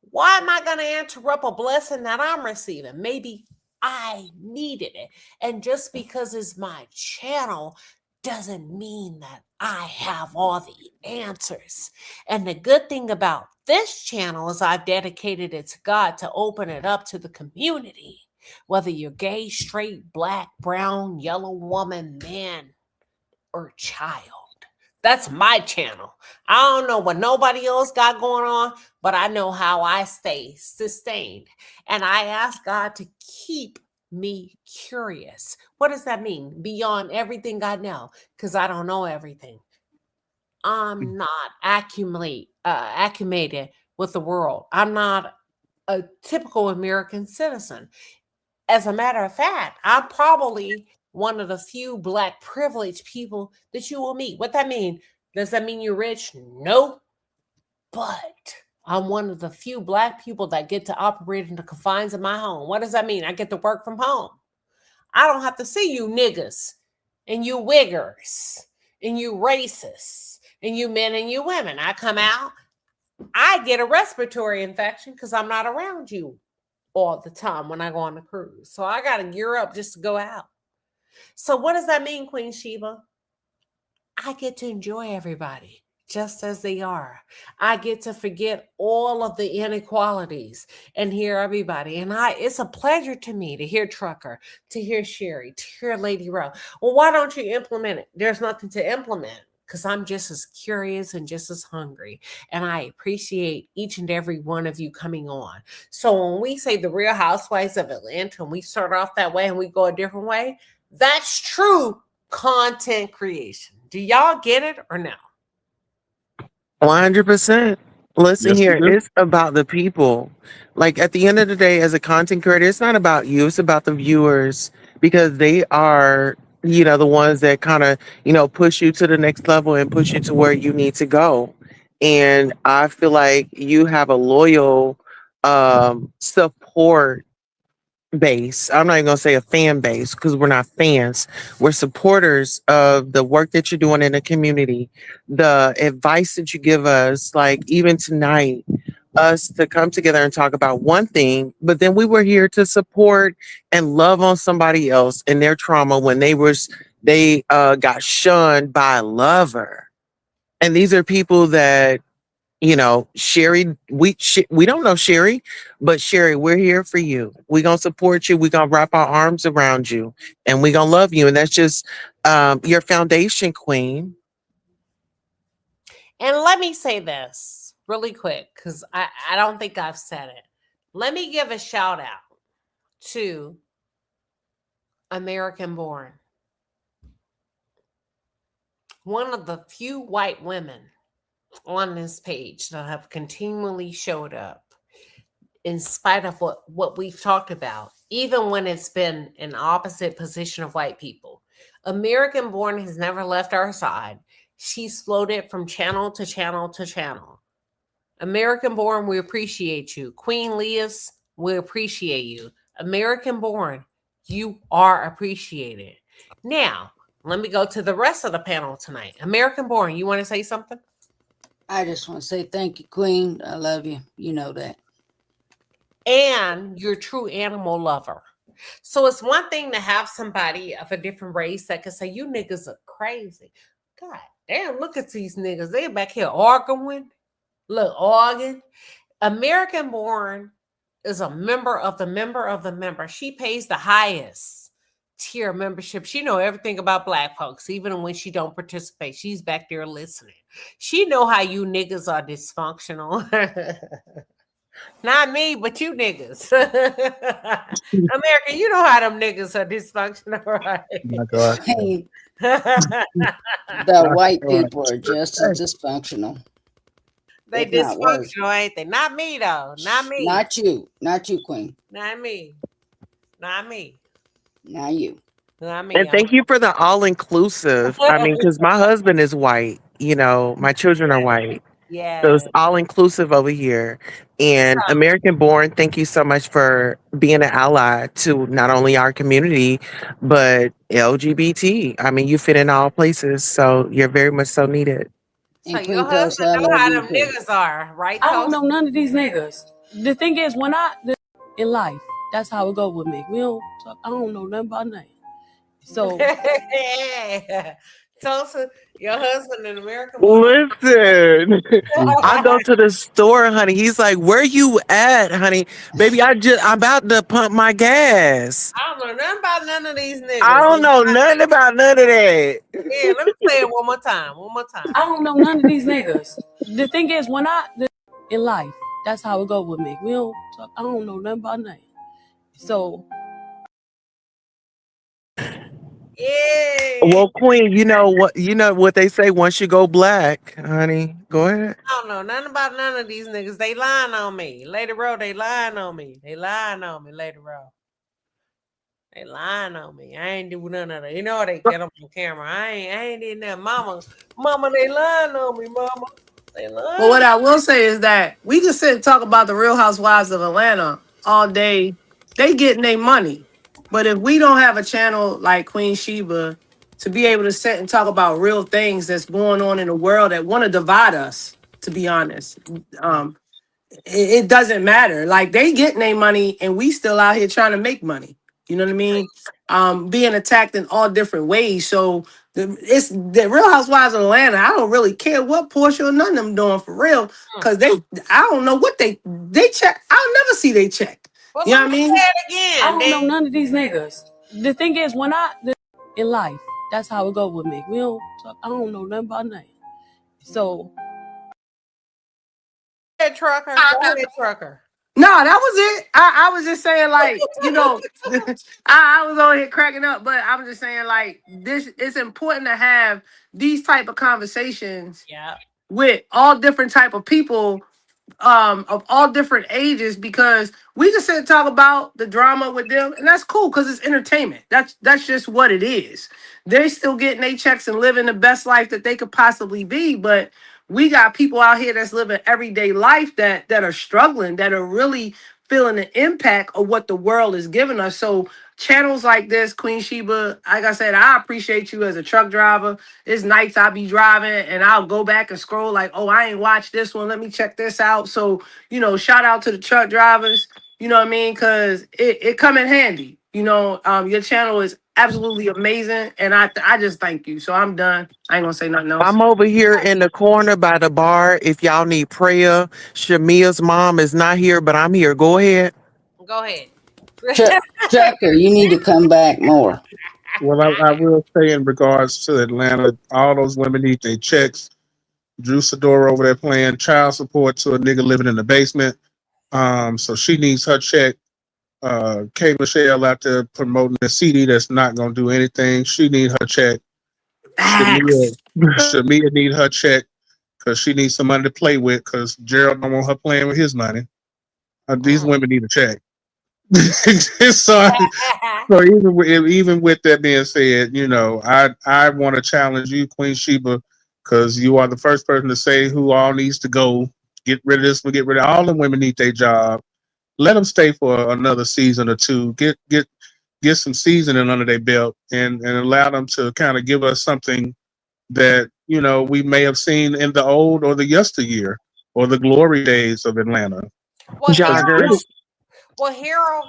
Why am I going to interrupt a blessing that I'm receiving? Maybe I needed it. And just because it's my channel doesn't mean that I have all the answers. And the good thing about this channel is I've dedicated it to God to open it up to the community. Whether you're gay, straight, black, brown, yellow, woman, man, or child. That's my channel. I don't know what nobody else got going on, but I know how I stay sustained. And I ask God to keep me curious. What does that mean? Beyond everything I know, because I don't know everything. I'm not acclimated with the world. I'm not a typical American citizen. As a matter of fact, I'm probably one of the few Black privileged people that you will meet. What that mean? Does that mean you're rich? No. But I'm one of the few Black people that get to operate in the confines of my home. What does that mean? I get to work from home. I don't have to see you niggas and you wiggers and you racists and you men and you women. I come out, I get a respiratory infection because I'm not around you all the time when I go on the cruise. So I got to gear up just to go out. So what does that mean, Queen Shiba? I get to enjoy everybody just as they are. I get to forget all of the inequalities and hear everybody. And it's a pleasure to me to hear Trucker, to hear Sherry, to hear Lady Rhoa. Well, why don't you implement it? There's nothing to implement. because I'm just as curious and just as hungry. And I appreciate each and every one of you coming on. So when we say the Real Housewives of Atlanta, and we start off that way and we go a different way, that's true content creation. Do y'all get it or no? 100%. Listen Yes, we here, do. it's about the people. Like at the end of the day, as a content creator, it's not about you, it's about the viewers because they are, the ones that kind of, push you to the next level and push you to where you need to go. And I feel like you have a loyal support base. I'm not even gonna say a fan base because we're not fans. We're supporters of the work that you're doing in the community, the advice that you give us, like even tonight, us to come together and talk about one thing, but then we were here to support and love on somebody else in their trauma when they got shunned by a lover. And these are people that Sherry, we don't know Sherry, but Sherry, we're here for you. We're gonna support you. We're gonna wrap our arms around you, and we're gonna love you. And that's just your foundation, Queen. And let me say this really quick because I don't think I've said it. Let me give a shout out to American Born, one of the few white women on this page that have continually showed up in spite of what we've talked about, even when it's been an opposite position of white people. American Born has never left our side. She's floated from channel to channel to channel. American Born, we appreciate you. Queen Leah's, we appreciate you. American Born, you are appreciated. Now, let me go to the rest of the panel tonight. American Born, you want to say something? I just want to say thank you, Queen. I love you. You know that. And you're a true animal lover. So it's one thing to have somebody of a different race that can say, you niggas are crazy. God damn, look at these niggas. They're back here arguing. Look, arguing. American Born is a member of the member of the member. She pays the highest tier membership. She know everything about black folks, even when she don't participate. She's back there listening. She know how you niggas are dysfunctional. Not me, but you niggas. America, you know how them niggas are dysfunctional, right? My God. Hey, the white people are just as dysfunctional. They dysfunctional, ain't they? Not me, though. Not me. Not you. Not you, Queen. Not me. Not me. Not you. Not me. And thank you for the all inclusive. I mean, because my husband is white, my children are white. Yeah. So it's all inclusive over here. And American Born, thank you so much for being an ally to not only our community, but LGBT. I mean, you fit in all places. So you're very much so needed. So your husband know how them niggas are, right? I don't know none of these niggas. The thing is, in life, that's how it go with me. I don't know nothing about nothing. So Tulsa, your husband in American Born. Listen, I go to the store, honey. He's like, "Where you at, honey? Baby, I'm about to pump my gas." I don't know nothing about none of these niggas. I don't know nothing about none of that. Yeah, let me say it one more time. I don't know none of these niggas. The thing is, in life, that's how it go with me. I don't know nothing about nothing. So. Yeah. Well, Queen, you know what they say. Once you go black, honey, go ahead. I don't know nothing about none of these niggas. They lying on me. Lady Rhoa, they lying on me. Lady Rhoa. They lying on me. I ain't do none of that. You know they get them on camera. I ain't did that. Mama, they lying on me, mama. They lying. But what I will say is that we can sit and talk about the Real Housewives of Atlanta all day. They getting their money. But if we don't have a channel like Queen Shiba to be able to sit and talk about real things that's going on in the world that want to divide us, to be honest, it doesn't matter. Like they getting their money and we still out here trying to make money. You know what I mean? Being attacked in all different ways. So it's the Real Housewives of Atlanta. I don't really care what Portia or none of them doing for real. Cause I don't know what they check. I'll never see they check. Well, you know what I mean? Say it again. I don't know none of these niggas. The thing is, in life, That's how it go with me. We don't talk, I don't know nothing about nothing. So Trucker. Go ahead, Trucker. No, that was it. I was just saying, like, I was on here cracking up, but I was just saying, like, this it's important to have these type of conversations Yeah. with all different type of people of all different ages, because we just sit and talk about the drama with them, and that's cool because it's entertainment. That's just what it is. They're still getting their checks and living the best life that they could possibly be, but we got people out here that's living everyday life that are struggling, that are really feeling the impact of what the world is giving us. So channels like this, Queen Sheba, like I said, I appreciate you as a truck driver. It's nights I be driving and I'll go back and scroll like, oh, I ain't watched this one. Let me check this out. So, shout out to the truck drivers, you know what I mean? Because it come in handy. Your channel is absolutely amazing. And I just thank you. So I'm done. I ain't gonna say nothing else. I'm over here in the corner by the bar. If y'all need prayer, Shamia's mom is not here, but I'm here. Go ahead. Go ahead. Trucker, you need to come back more. Well, I will say in regards to Atlanta, all those women need their checks. Drew Sidora over there playing child support to a nigga living in the basement. So she needs her check. K Michelle out there promoting a CD that's not gonna do anything. She need her check. Shamia need her check because she needs some money to play with because Gerald don't want her playing with his money. These women need a check. so So even with that being said, I want to challenge you, Queen Sheba, because you are the first person to say who all needs to go. Get rid of this, but get rid of all the women need their job. Let them stay for another season or two. Get some seasoning under their belt and allow them to kind of give us something that we may have seen in the old or the yesteryear or the glory days of Atlanta. Well, Joggers. Harold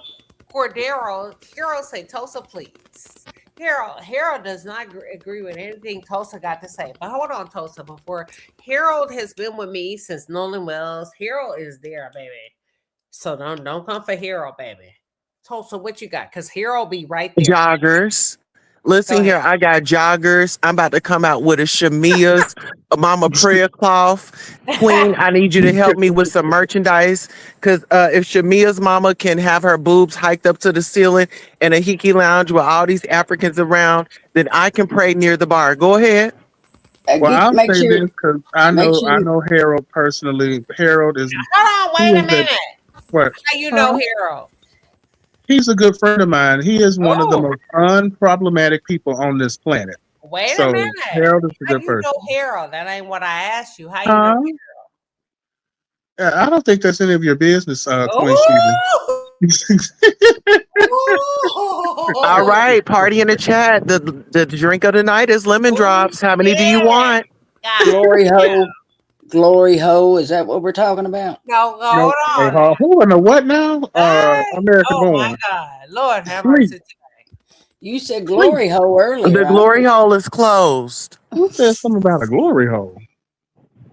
Cordero, Harold say Tosa, please. Harold does not agree with anything Tosa got to say. But hold on, Tosa, before Harold has been with me since Nolan Wells. Harold is there, baby. So don't come for Harold, baby. Tosa, what you got? Because Harold be right there. Joggers. Listen here, I got joggers. I'm about to come out with a Shamia's mama prayer cloth. Queen, I need you to help me with some merchandise. Because if Shamia's mama can have her boobs hiked up to the ceiling in a hiki lounge with all these Africans around, then I can pray near the bar. Go ahead. Well, I'll say this because I know Harold personally. Harold is. Hold on, wait a minute. What? How you know Harold? He's a good friend of mine. He is one of the most unproblematic people on this planet. Wait a minute. Harold is a How good you person. know Harold? That ain't what I asked you. How you know Harold? I don't think that's any of your business, Queen Sheba. All right, party in the chat. The drink of the night is lemon drops. How many do you want? Glory Ho, is that what we're talking about? No, hold on. Who in the what now? American Born. My God, Lord have mercy. You said glory hole earlier. The glory hole is closed. Who said something about a glory hole?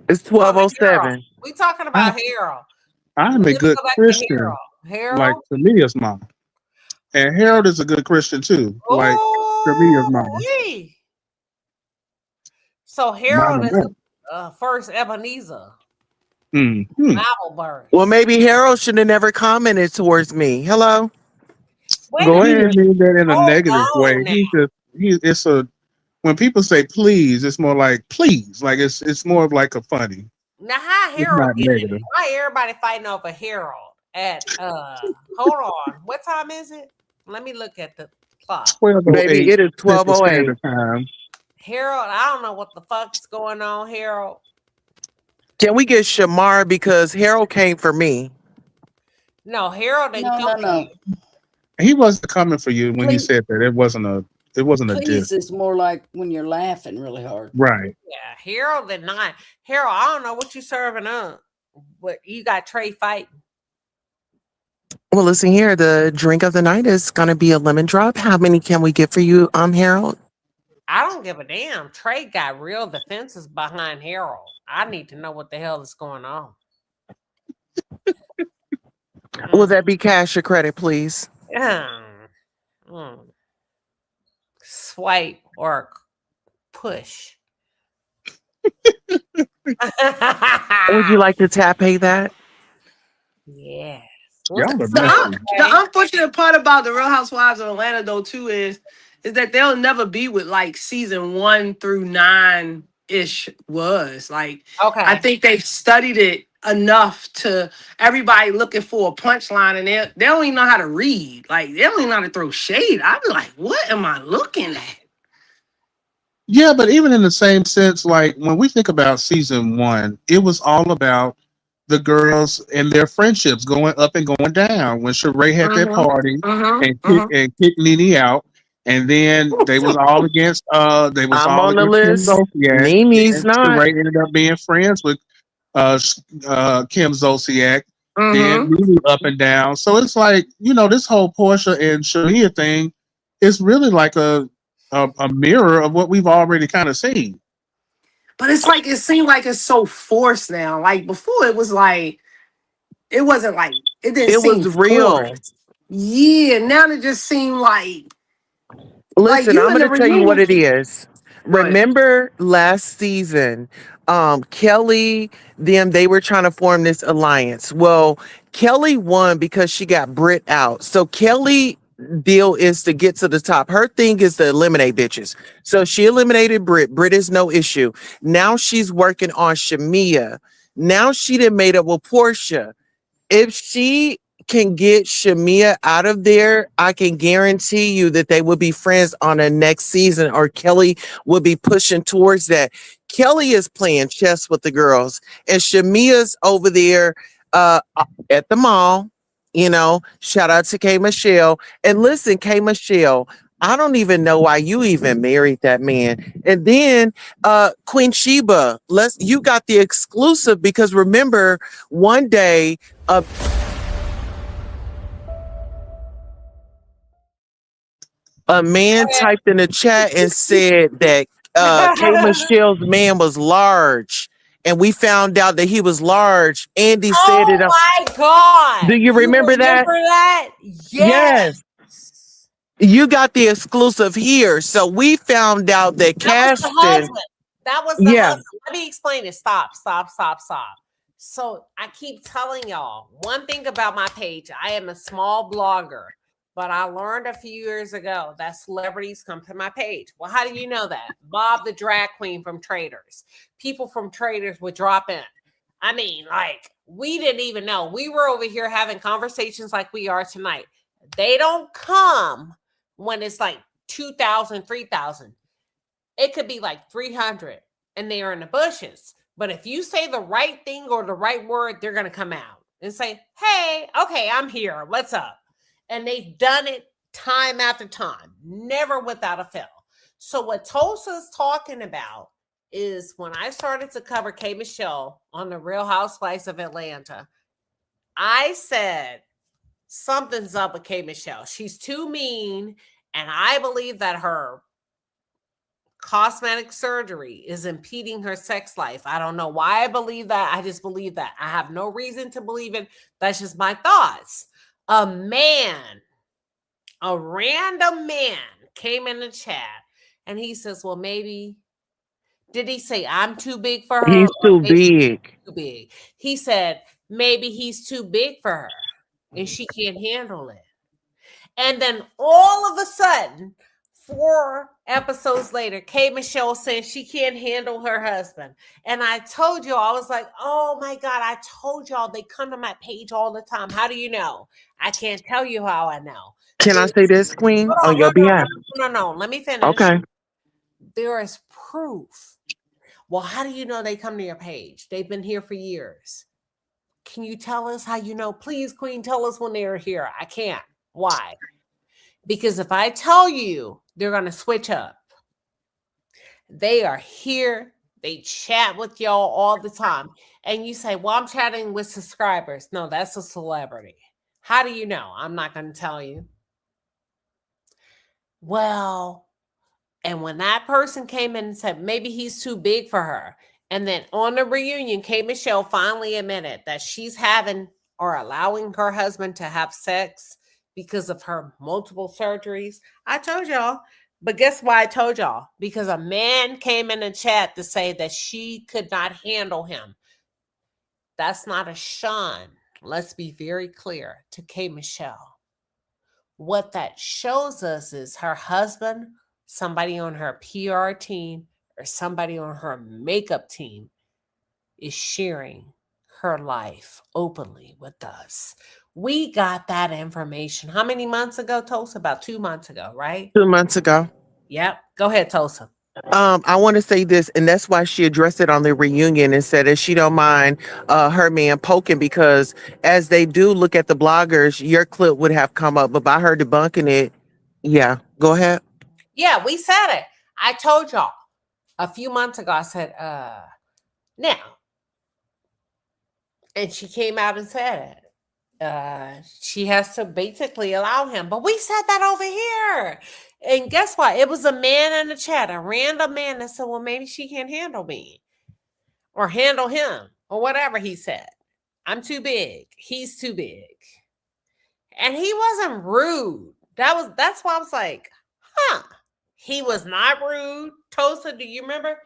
It's 12:07. We talking about Harold. I'm a good Christian, Harold? like Tamia's mom. And Harold is a good Christian too, like Tamia's mom. So Harold is first Ebenezer. Well, maybe Harold should have never commented towards me. Hello. Go ahead. He didn't mean that in a negative way. It's when people say please, it's more like please. Like it's more of like a funny. Now how Harold why everybody fighting over Harold at hold on. What time is it? Let me look at the clock. Baby, it is 12:08. Harold, I don't know what the fuck's going on, Harold. Can we get Shamar because Harold came for me? No, Harold didn't come for you. He wasn't coming for you when he said that. It wasn't a diss. It's more like when you're laughing really hard. Right. Yeah, Harold did not. Harold, I don't know what you serving up. But you got Trey fighting. Well, listen here. The drink of the night is going to be a lemon drop. How many can we get for you, Harold? I don't give a damn. Trey got real defenses behind Harold. I need to know what the hell is going on. Will that be cash or credit, please? Swipe. or push? Would you like to tap pay that? Yes. Y'all are The, messy. the unfortunate part about the Real Housewives of Atlanta, though, too, is that they'll never be what like season 1 through 9 ish was. Like, I Okay. think they've studied it enough to everybody looking for a punchline, and they don't even know how to read. Like, they don't even know how to throw shade. I'd be like, what am I looking at? Yeah, but even in the same sense, like when we think about season 1, it was all about the girls and their friendships going up and going down. When Sheree had that party and kicked Nene out, and then they was all against I'm on the Kim list. Zolciak. Nini's Then not. Sheree ended up being friends with Kim Zolciak. Then Mm-hmm. Nene up and down. So it's like, this whole Portia and Shamia thing is really like a mirror of what we've already kind of seen. But it's like it seemed like it's so forced now. Like before, it was like it wasn't like it didn't It seem was real. forced. Yeah, now it just seemed like Listen, you I'm in going the to tell you what reunion. it is. Go ahead. Remember last season, Kelly, they were trying to form this alliance. Well, Kelly won because she got Britt out. So Kelly deal is to get to the top. Her thing is to eliminate bitches. So she eliminated Britt. Britt is no issue. Now she's working on Shamia. Now she done made up with Portia. If she can get Shamia out of there, I can guarantee you that they will be friends on the next season, or Kelly will be pushing towards that. Kelly is playing chess with the girls, and Shamia's over there at the mall. Shout out to K Michelle. And listen, K Michelle, I don't even know why you even married that man. And then Queen Shiba, you got the exclusive, because remember one day a man typed in the chat and said that K Michelle's man was large, and we found out that he was large. Andy said it. Oh my God. Do you remember that? That? Yes. You got the exclusive here. So we found out that That was the husband. That was the husband. Let me explain it. Stop. So I keep telling y'all one thing about my page. I am a small blogger, but I learned a few years ago that celebrities come to my page. Well, how do you know that? Bob the drag queen from Traders. People from Traders would drop in. I mean, like, we didn't even know. We were over here having conversations like we are tonight. They don't come when it's like 2,000, 3,000. It could be like 300 and they are in the bushes. But if you say the right thing or the right word, they're going to come out and say, hey, okay, I'm here. What's up? And they've done it time after time, never without a fail. So what Tulsa's talking about is when I started to cover K Michelle on the Real Housewives of Atlanta, I said, something's up with K Michelle. She's too mean. And I believe that her cosmetic surgery is impeding her sex life. I don't know why I believe that. I just believe that. I have no reason to believe it. That's just my thoughts. A random man came in the chat and he says, well, maybe, did he say I'm too big for her? He's too big. Too big. He said, maybe he's too big for her and she can't handle it. And then all of a sudden, 4 episodes later, K Michelle says she can't handle her husband. And I told you, I was like, oh my God, I told y'all they come to my page all the time. How do you know? I can't tell you how I know. Can I say this, Queen, on your behalf? No. Let me finish. Okay. There is proof. Well, how do you know they come to your page? They've been here for years. Can you tell us how you know? Please, Queen, tell us when they are here. I can't. Why? Because if I tell you, they're going to switch up. They are here. They chat with y'all all the time. And you say, well, I'm chatting with subscribers. No, that's a celebrity. How do you know? I'm not going to tell you. Well, and when that person came in and said, maybe he's too big for her. And then on the reunion, K Michelle finally admitted that she's having or allowing her husband to have sex because of her multiple surgeries. I told y'all, But guess why I told y'all? Because a man came in the chat to say that she could not handle him. That's not a shun. Let's be very clear to K. Michelle. What that shows us is her husband, somebody on her PR team, or somebody on her makeup team is sharing her life openly with us. We got that information. How many months ago, Tosa? About 2 months ago, right? 2 months ago. Yep. Go ahead, Tosa. I want to say this, and that's why she addressed it on the reunion and said that she don't mind her man poking, because as they do look at the bloggers, your clip would have come up, but by her debunking it, yeah, go ahead. Yeah, we said it. I told y'all a few months ago. I said, now, and she came out and said it. She has to basically allow him, but we said that over here. And guess what? It was a man in the chat, a random man that said, well, maybe she can't handle me or handle him or whatever he said. I'm too big. He's too big. And he wasn't rude. That's why I was like, huh. He was not rude. Tosa, do you remember?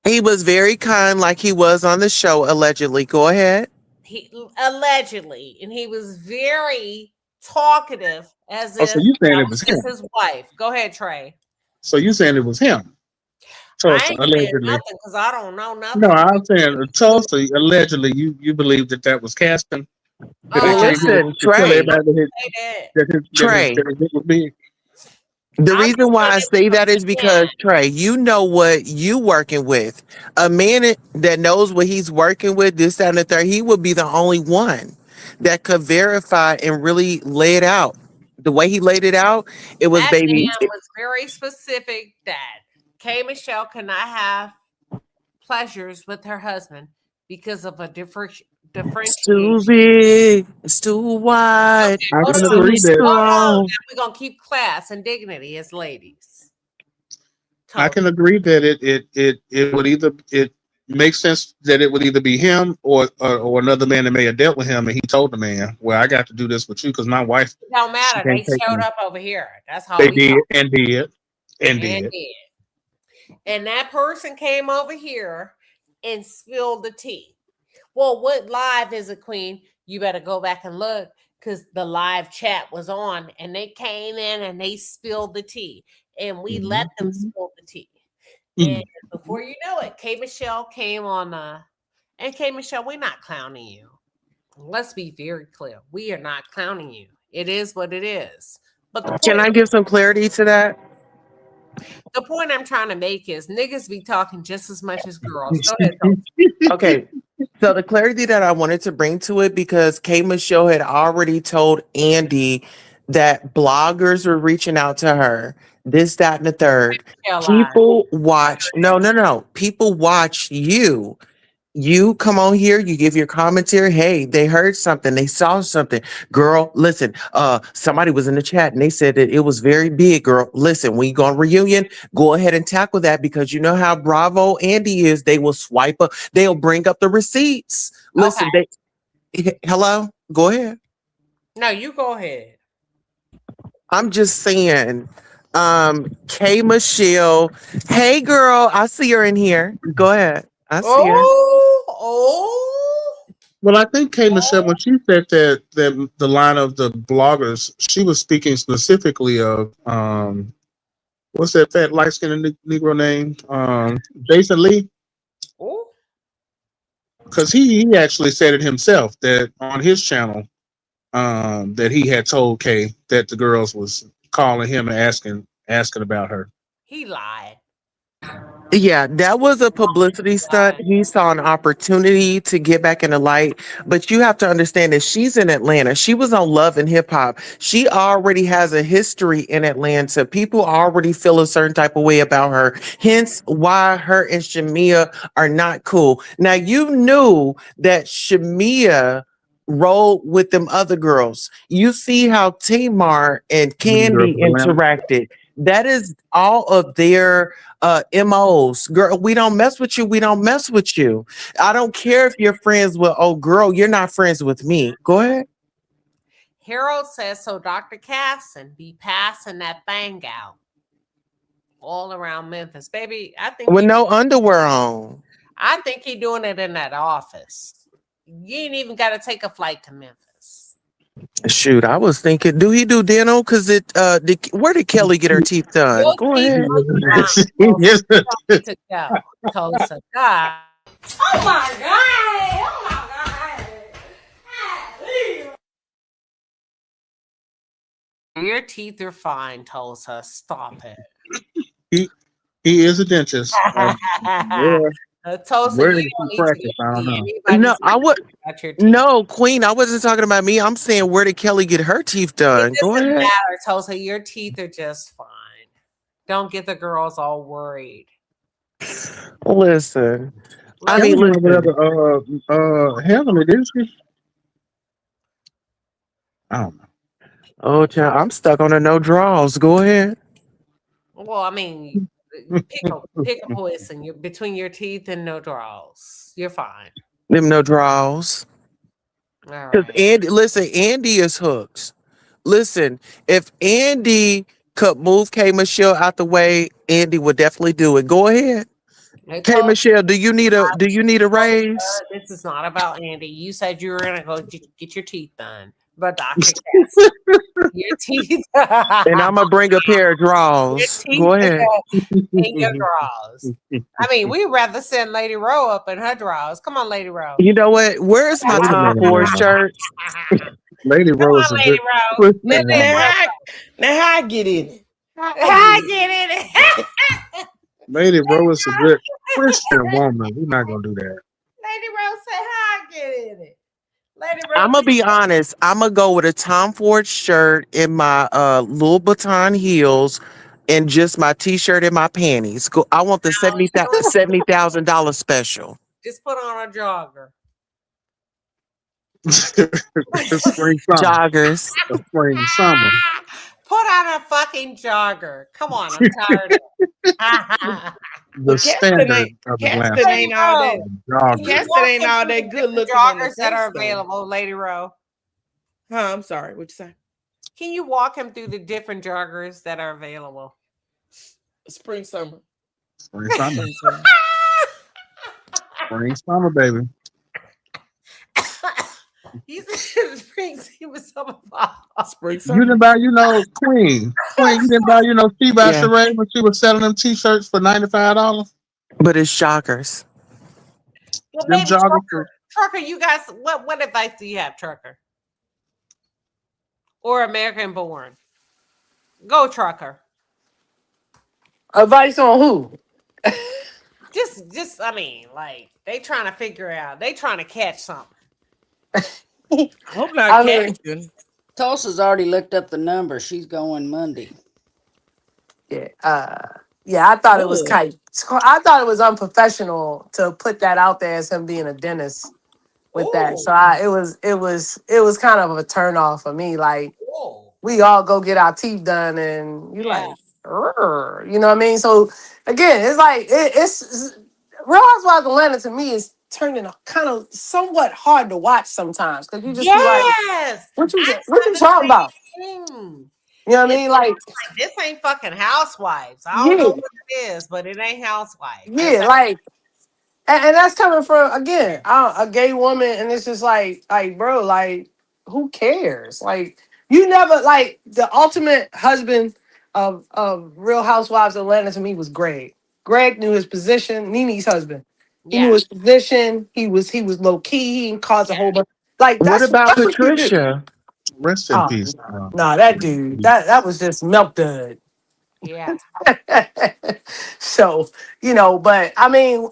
He was very kind, like he was on the show, allegedly. Go ahead. He allegedly, and he was very talkative, as Oh, if so you saying that it was was him? just his wife. Go ahead, Trey. So you saying it was him? I Tulsa, ain't saying allegedly. nothing because I don't know nothing. No, I'm saying Tulsa, allegedly. You believe that was casting? That they Well, came here listen, to tell Trey. everybody Trey. that his dick was big. The reason why I say that is because, Trey, you know what you working with. A man that knows what he's working with, this, that, and the third, he would be the only one that could verify and really lay it out. The way he laid it out, it was, That baby. man was very specific that K. Michelle cannot have pleasures with her husband because of a It's too differentiation. big. It's too wide. Okay, I hold It's can on. too agree that. Hold on. strong. Now we're gonna keep class and dignity as ladies. I can agree that it would either it makes sense that it would either be him or another man that may have dealt with him, and he told the man, "Well, I got to do this with you because my wife, It don't she matter. They can't take showed me." up over here. That's how They we talk. did. And that person came over here and spilled the tea. Well, what live is it, Queen? You better go back and look because the live chat was on and they came in and they spilled the tea. And we let them spill the tea. And before you know it, K. Michelle came on and K. Michelle, we're not clowning you. Let's be very clear. We are not clowning you. It is what it is. But Can I give some clarity to that? the point I'm trying to make is niggas be talking just as much as girls. Go ahead, Okay. So the clarity that I wanted to bring to it, because K. Michelle had already told Andy that bloggers were reaching out to her, this, that, and the third. People watch. No. People watch you. You come on here, you give your commentary. Hey, they heard something, they saw something. Girl, listen, somebody was in the chat and they said that it was very big. Girl, listen, when you go on reunion, go ahead and tackle that, because you know how Bravo Andy is. They will swipe up, they'll bring up the receipts. Listen, hello, go ahead. No, you go ahead. I'm just saying, K. Michelle, hey girl, I see her in here. Go ahead. I see her. Well, I think K. Michelle, when she said that the line of the bloggers, she was speaking specifically of what's that fat light skinned Negro name? Jason Lee. Because he actually said it himself that on his channel, that he had told Kay that the girls was calling him and asking about her. He lied. Yeah, that was a publicity stunt. He saw an opportunity to get back in the light. But you have to understand that she's in Atlanta. She was on Love and Hip Hop. She already has a history in Atlanta. People already feel a certain type of way about her. Hence why her and Shamia are not cool. Now, you knew that Shamia rolled with them other girls. You see how Tamar and Candy interacted. That is all of their MOs. Girl, we don't mess with you. We don't mess with you. I don't care if you're friends with, oh girl, you're not friends with me. Go ahead. Harold says, so Dr. Casson be passing that thing out. all around Memphis, baby. With no underwear on. I think he doing it in that office. You ain't even got to take a flight to Memphis. Shoot, I was thinking, do he do dental? Cause where did Kelly get her teeth done? Your Go teeth ahead. are fine, to go. Tulsa, God. Oh my God. Oh my God. Your teeth are fine, Tulsa. Stop it. He is a dentist. Tulsa, Where you did he don't need to practice? go I don't see know. No, anybody's about your teeth. no, Queen. I wasn't talking about me. I'm saying where did Kelly get her teeth It done? Go doesn't ahead. matter, Tulsa. Your teeth are just fine. Don't get the girls all worried. Listen, I Kelly mean, went over there listen. to Heavenly, didn't she? I don't know. Oh, child, I'm stuck on a no draws. Go ahead. Well, I mean, pick a poison. You're between your teeth and no draws. You're fine. Them no draws. All Cause right. Andy, listen, Andy is hooked. Listen, if Andy could move K Michelle out the way, Andy would definitely do it. Go ahead. I K told Michelle, do you need a raise? this is not about Andy. You said you were gonna go get your teeth done, but Dr. Cass, your teeth, And I'm gonna bring a pair of your draws. teeth Go ahead. in your drawers. I mean, we'd rather send Lady Rhoa up in her drawers. Come on, Lady Rhoa. You know what? Where's my Wait a Tom minute Ford now. shirt? Lady Come Rhoa is on, a Lady good Rhoa. Let Christian Lady woman. Rhoa. Now how I get in it? How I I get it. Lady Rhoa is a good Christian woman. We're not gonna do that. Lady Rose said, "How I get in it?" Lady Rose, I'm gonna be honest. I'm gonna go with a Tom Ford shirt and my Louis Vuitton heels, and just my T-shirt and my panties. Go. I want the $70,000 special. just put on a jogger. It's spring summer. Joggers. It's spring summer. Put on a fucking jogger. Come on, I'm tired of it. The But standard of Atlanta. Caston ain't all that. Rose, can you Joggers. Caston walk ain't him all through that the good different looking in the joggers that face are though. available, Lady Rose? Huh? I'm sorry. What you say? Can you walk him through the different joggers that are available? Spring summer. Spring summer. Spring summer. Spring summer, baby. He said springs. He was so Spring You summer. didn't buy, Queen. Queen, you didn't buy, Shiba Yeah, Sheree when she was selling them T-shirts for $95. but it's joggers. Well, Them baby joggers for Trucker, you guys, what advice do you have, Trucker? Or American born? Go, Trucker. Advice on who? Just I mean, like they trying to figure out, they trying to catch something. Hope not I mean, Caston. Tulsa's already looked up the number. She's going Monday. yeah, yeah. I thought it was Good. I thought it was unprofessional to put that out there as him being a dentist with that. Oh, So it was kind of a turn off for me. Like oh, we all go get our teeth done, and you yeah, like, "Rrr," you know what I mean? So again, it's like it's Real Housewives of Atlanta to me is turning kind of somewhat hard to watch sometimes because you just be like, yes. I what you said the talking same about? thing. You know what I It's mean? Like, like this ain't fucking Housewives. I don't know yeah, what it is, but it ain't Housewife. That's yeah, like. And that's coming from again a gay woman, and it's just like bro, like who cares? Like you never like the ultimate husband of Real Housewives of Atlanta to me was Greg. Greg knew his position. Nene's husband, he knew yeah, his position. He was low key. He didn't cause a yeah, whole bunch. Like What about that's what you do. Patricia? rest in Oh peace. no, that dude that was just milk dud. yeah. So, but I mean,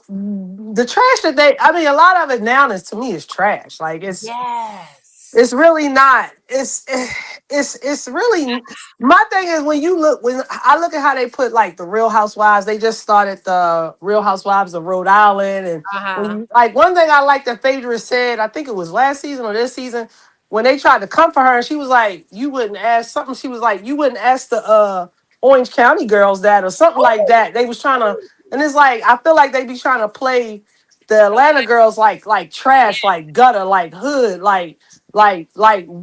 the trash that I mean, a lot of it now is to me is trash. Like Yes. it's really not. It's really my thing is when I look at how they put like the Real Housewives, they just started the Real Housewives of Rhode Island, and when Uh-huh. like one thing I like that Phaedra said, I think it was last season or this season, when they tried to comfort her, and she was like, "You wouldn't ask something." She was like, "You wouldn't ask the Orange County girls that or something like that." They was trying to, and it's like I feel like they be trying to play the Atlanta girls like trash, like gutter, like hood, like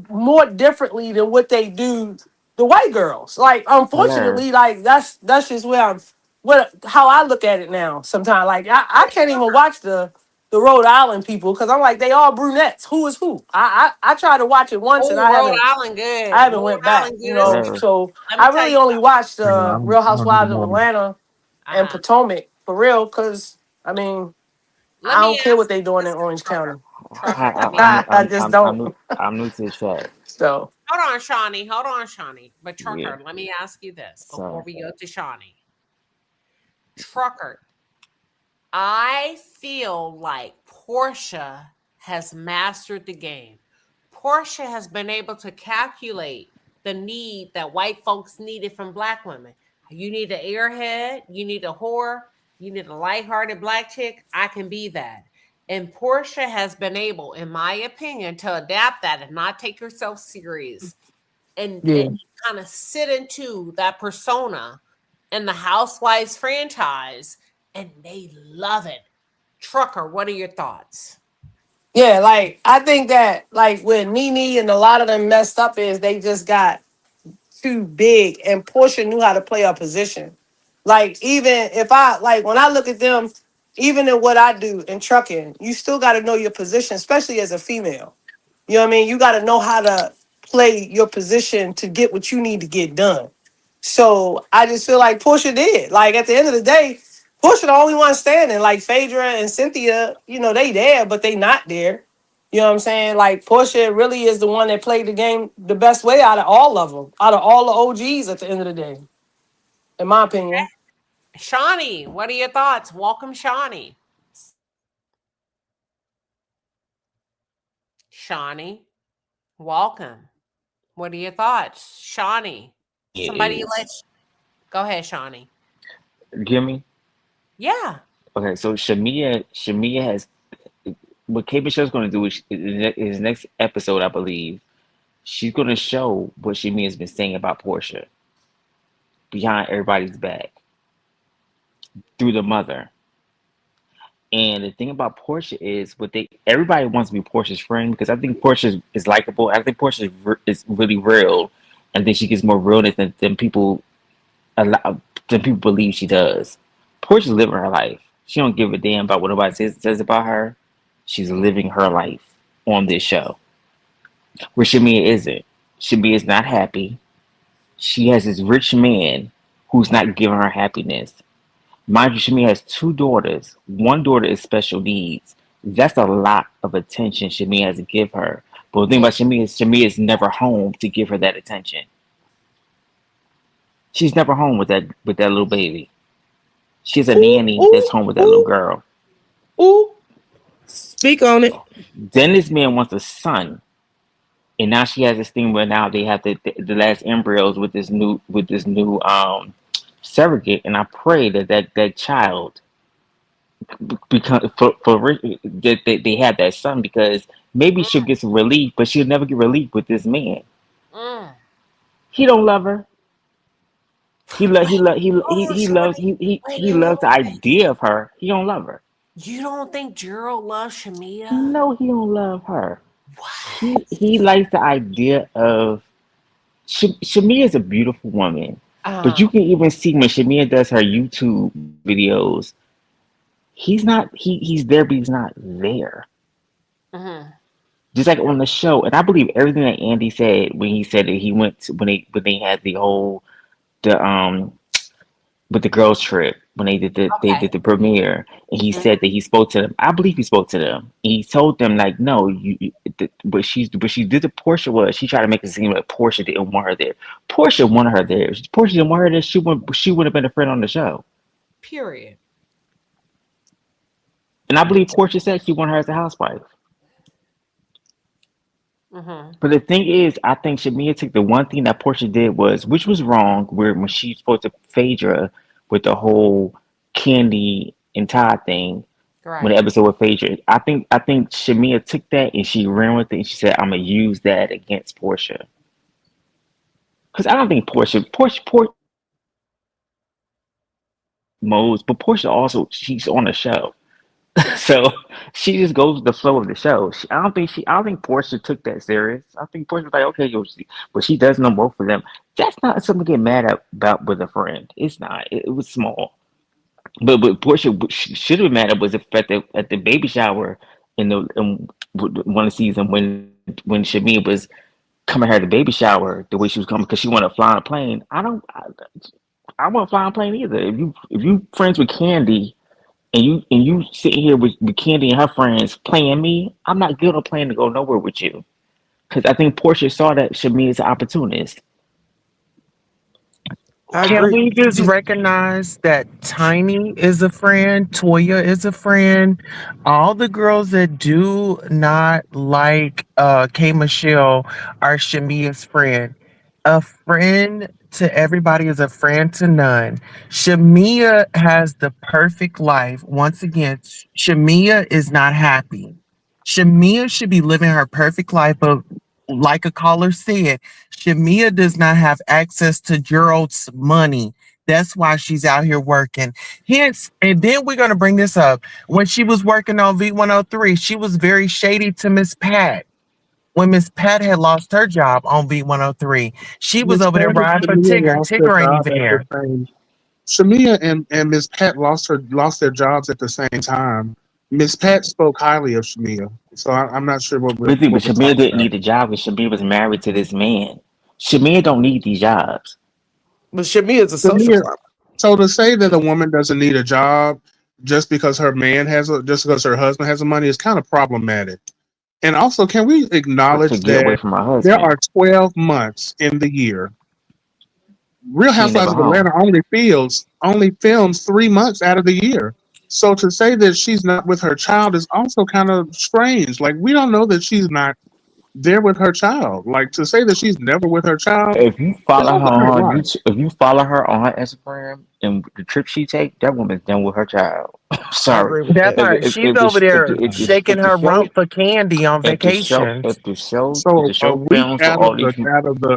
more differently than what they do the white girls. Like Hello. unfortunately, like that's just where how I look at it now. Sometimes, like I can't even watch the Rhode Island people because I'm like they all brunettes. Who is who? I tried to watch it once and Oh, Rhode Island I good. haven't Rhode went back. Island You good as know, well. Where? so Let me I tell really you only watched I Real don't even Housewives of know. Atlanta something. and Potomac for real because I mean Let I me don't care what ask they you doing this, in Orange Trucker. County. Trucker, let me ask I just don't. I'm new to the chat. So hold on, Shawnee. Hold on, Shawnee. But Yeah. Trucker, let me ask you this before So we go to Shawnee. Trucker, I feel like Portia has mastered the game. Portia has been able to calculate the need that white folks needed from black women. You need an airhead, you need a whore, you need a lighthearted black chick. I can be that. And Portia has been able, in my opinion, to adapt that and not take herself serious yeah. and kind of sit into that persona in the Housewives franchise, and they love it. Trucker, what are your thoughts? Yeah, like I think that like with Nene and a lot of them messed up is they just got too big and Portia knew how to play her position. Like even if I like when I look at them, even in what I do in trucking, you still gotta know your position, especially as a female. You know what I mean? You gotta know how to play your position to get what you need to get done. So I just feel like Portia did. Like at the end of the day, Portia the only one standing. Like Phaedra and Cynthia, you know, they there, but they not there. You know what I'm saying? Like Portia really is the one that played the game the best way out of all of them, out of all the OGs at the end of the day, in my opinion. Shawnee, what are your thoughts? Welcome, Shawnee. Shawnee, welcome. What are your thoughts? Shawnee, somebody let is go ahead, Shawnee. give me. Yeah. Okay, so Shamia has what K Michelle's going to do is next episode, I believe. She's going to show what Shamia has been saying about Portia behind everybody's back through the mother. And the thing about Portia is what they everybody wants to be Portia's friend because I think Portia is likable. I think Portia is really real, and then she gets more realness than people allow than people believe she does. Portia's living her life. She don't give a damn about what nobody says about her. She's living her life on this show. Where Shamia isn't. Shamia is not happy. She has this rich man who's not giving her happiness. Mind you, Shamia has two daughters. One daughter is special needs. That's a lot of attention Shamia has to give her. But the thing about Shamia is never home to give her that attention. She's never home with that little baby. She's a Ooh, nanny that's ooh, home with that little ooh, girl. ooh. Speak on it. Then this man wants a son, and now she has this thing where now they have the last embryos with this new surrogate, and I pray that child become that they have that son because maybe she'll get some relief, but she'll never get relief with this man. Mm. He don't love her. Wait, hold on, Shawnee. He Wait, loves the idea of her. He don't love her. You don't think Gerald loves Shamia? No, he don't love her. What? He likes the idea of Shamia is a beautiful woman, but you Uh-huh. can even see when Shamia does her YouTube videos, he's there, but he's not there. Mm-hmm. Just like on the show, and I believe everything that Andy said when he said that he went to, when they had the with the girls trip when they Okay. did the premiere, and he Mhm. said that he spoke to them. I believe he spoke to them. He told them like, no, what she did to Portia was she tried to make it seem like Portia didn't want her there. Portia wanted her there. If Portia didn't want her there. She would have been a friend on the show. Period. And I believe Portia said she wanted her as a housewife. Mm-hmm. But the thing is, I think Shamia took the one thing that Portia did was, which was wrong, where when she spoke to Phaedra with the whole Candy and Todd thing, when the Right. episode with Phaedra, I think Shamia took that and she ran with it and she said, "I'm gonna use that against Portia." Because I don't think Portia modes, but Portia also she's on the show, so she just goes with the flow of the show. I don't think Portia took that serious. I think Portia was like, okay, but she does know both of them. That's not something to get mad at, about with a friend. It's not. It was small. But Portia should have been mad at was the fact that at the baby shower in one season when Shamia was coming her the baby shower the way she was coming because she wanted to fly on a plane. I won't fly on a plane either. If you friends with Candy and you sitting here with Candy and her friends playing me, I'm not good on plane to go nowhere with you. Because I think Portia saw that Shamia is an opportunist. I Can agree. we just recognize that Tiny is a friend, Toya is a friend, all the girls that do not like K Michelle are Shamia's friend. A friend to everybody is a friend to none. Shamia has the perfect life. Once again, Shamia is not happy. Shamia should be living her perfect life, but like a caller said, Shamia does not have access to Gerald's money. That's why she's out here working. Hence, and then we're going to bring this up. When she was working on V103, she was very shady to Miss Pat. When Miss Pat had lost her job on V103, she was Miss over there Pat and riding for Shamia Tigger. lost their Tigger ain't job even at the there. same. Shamia and Miss Pat lost their jobs at the same time. Miss Pat spoke highly of Shamia, so I'm not sure But what we're Shamia talking didn't about. need a job because Shamia was married to this man. Shamia don't need these jobs. But Shamia is a social Shamia, climber. so to say that a woman doesn't need a job just because her man just because her husband has the money is kind of problematic. And also, can we To acknowledge get away that from her there husband. are 12 months in the year? Real She ain't Housewives never of home. Atlanta only films 3 months out of the year. So to say that she's not with her child is also kind of strange. Like we don't know that she's not there with her child. Like to say that she's never with her child If you is follow her also kind of on wild. YouTube, if you follow her on her Instagram and the trip she take, that woman's done with her child. I Sorry. agree with That's that. right. She's over there shaking If the her show rump for candy on vacation. if So the a show week films for all these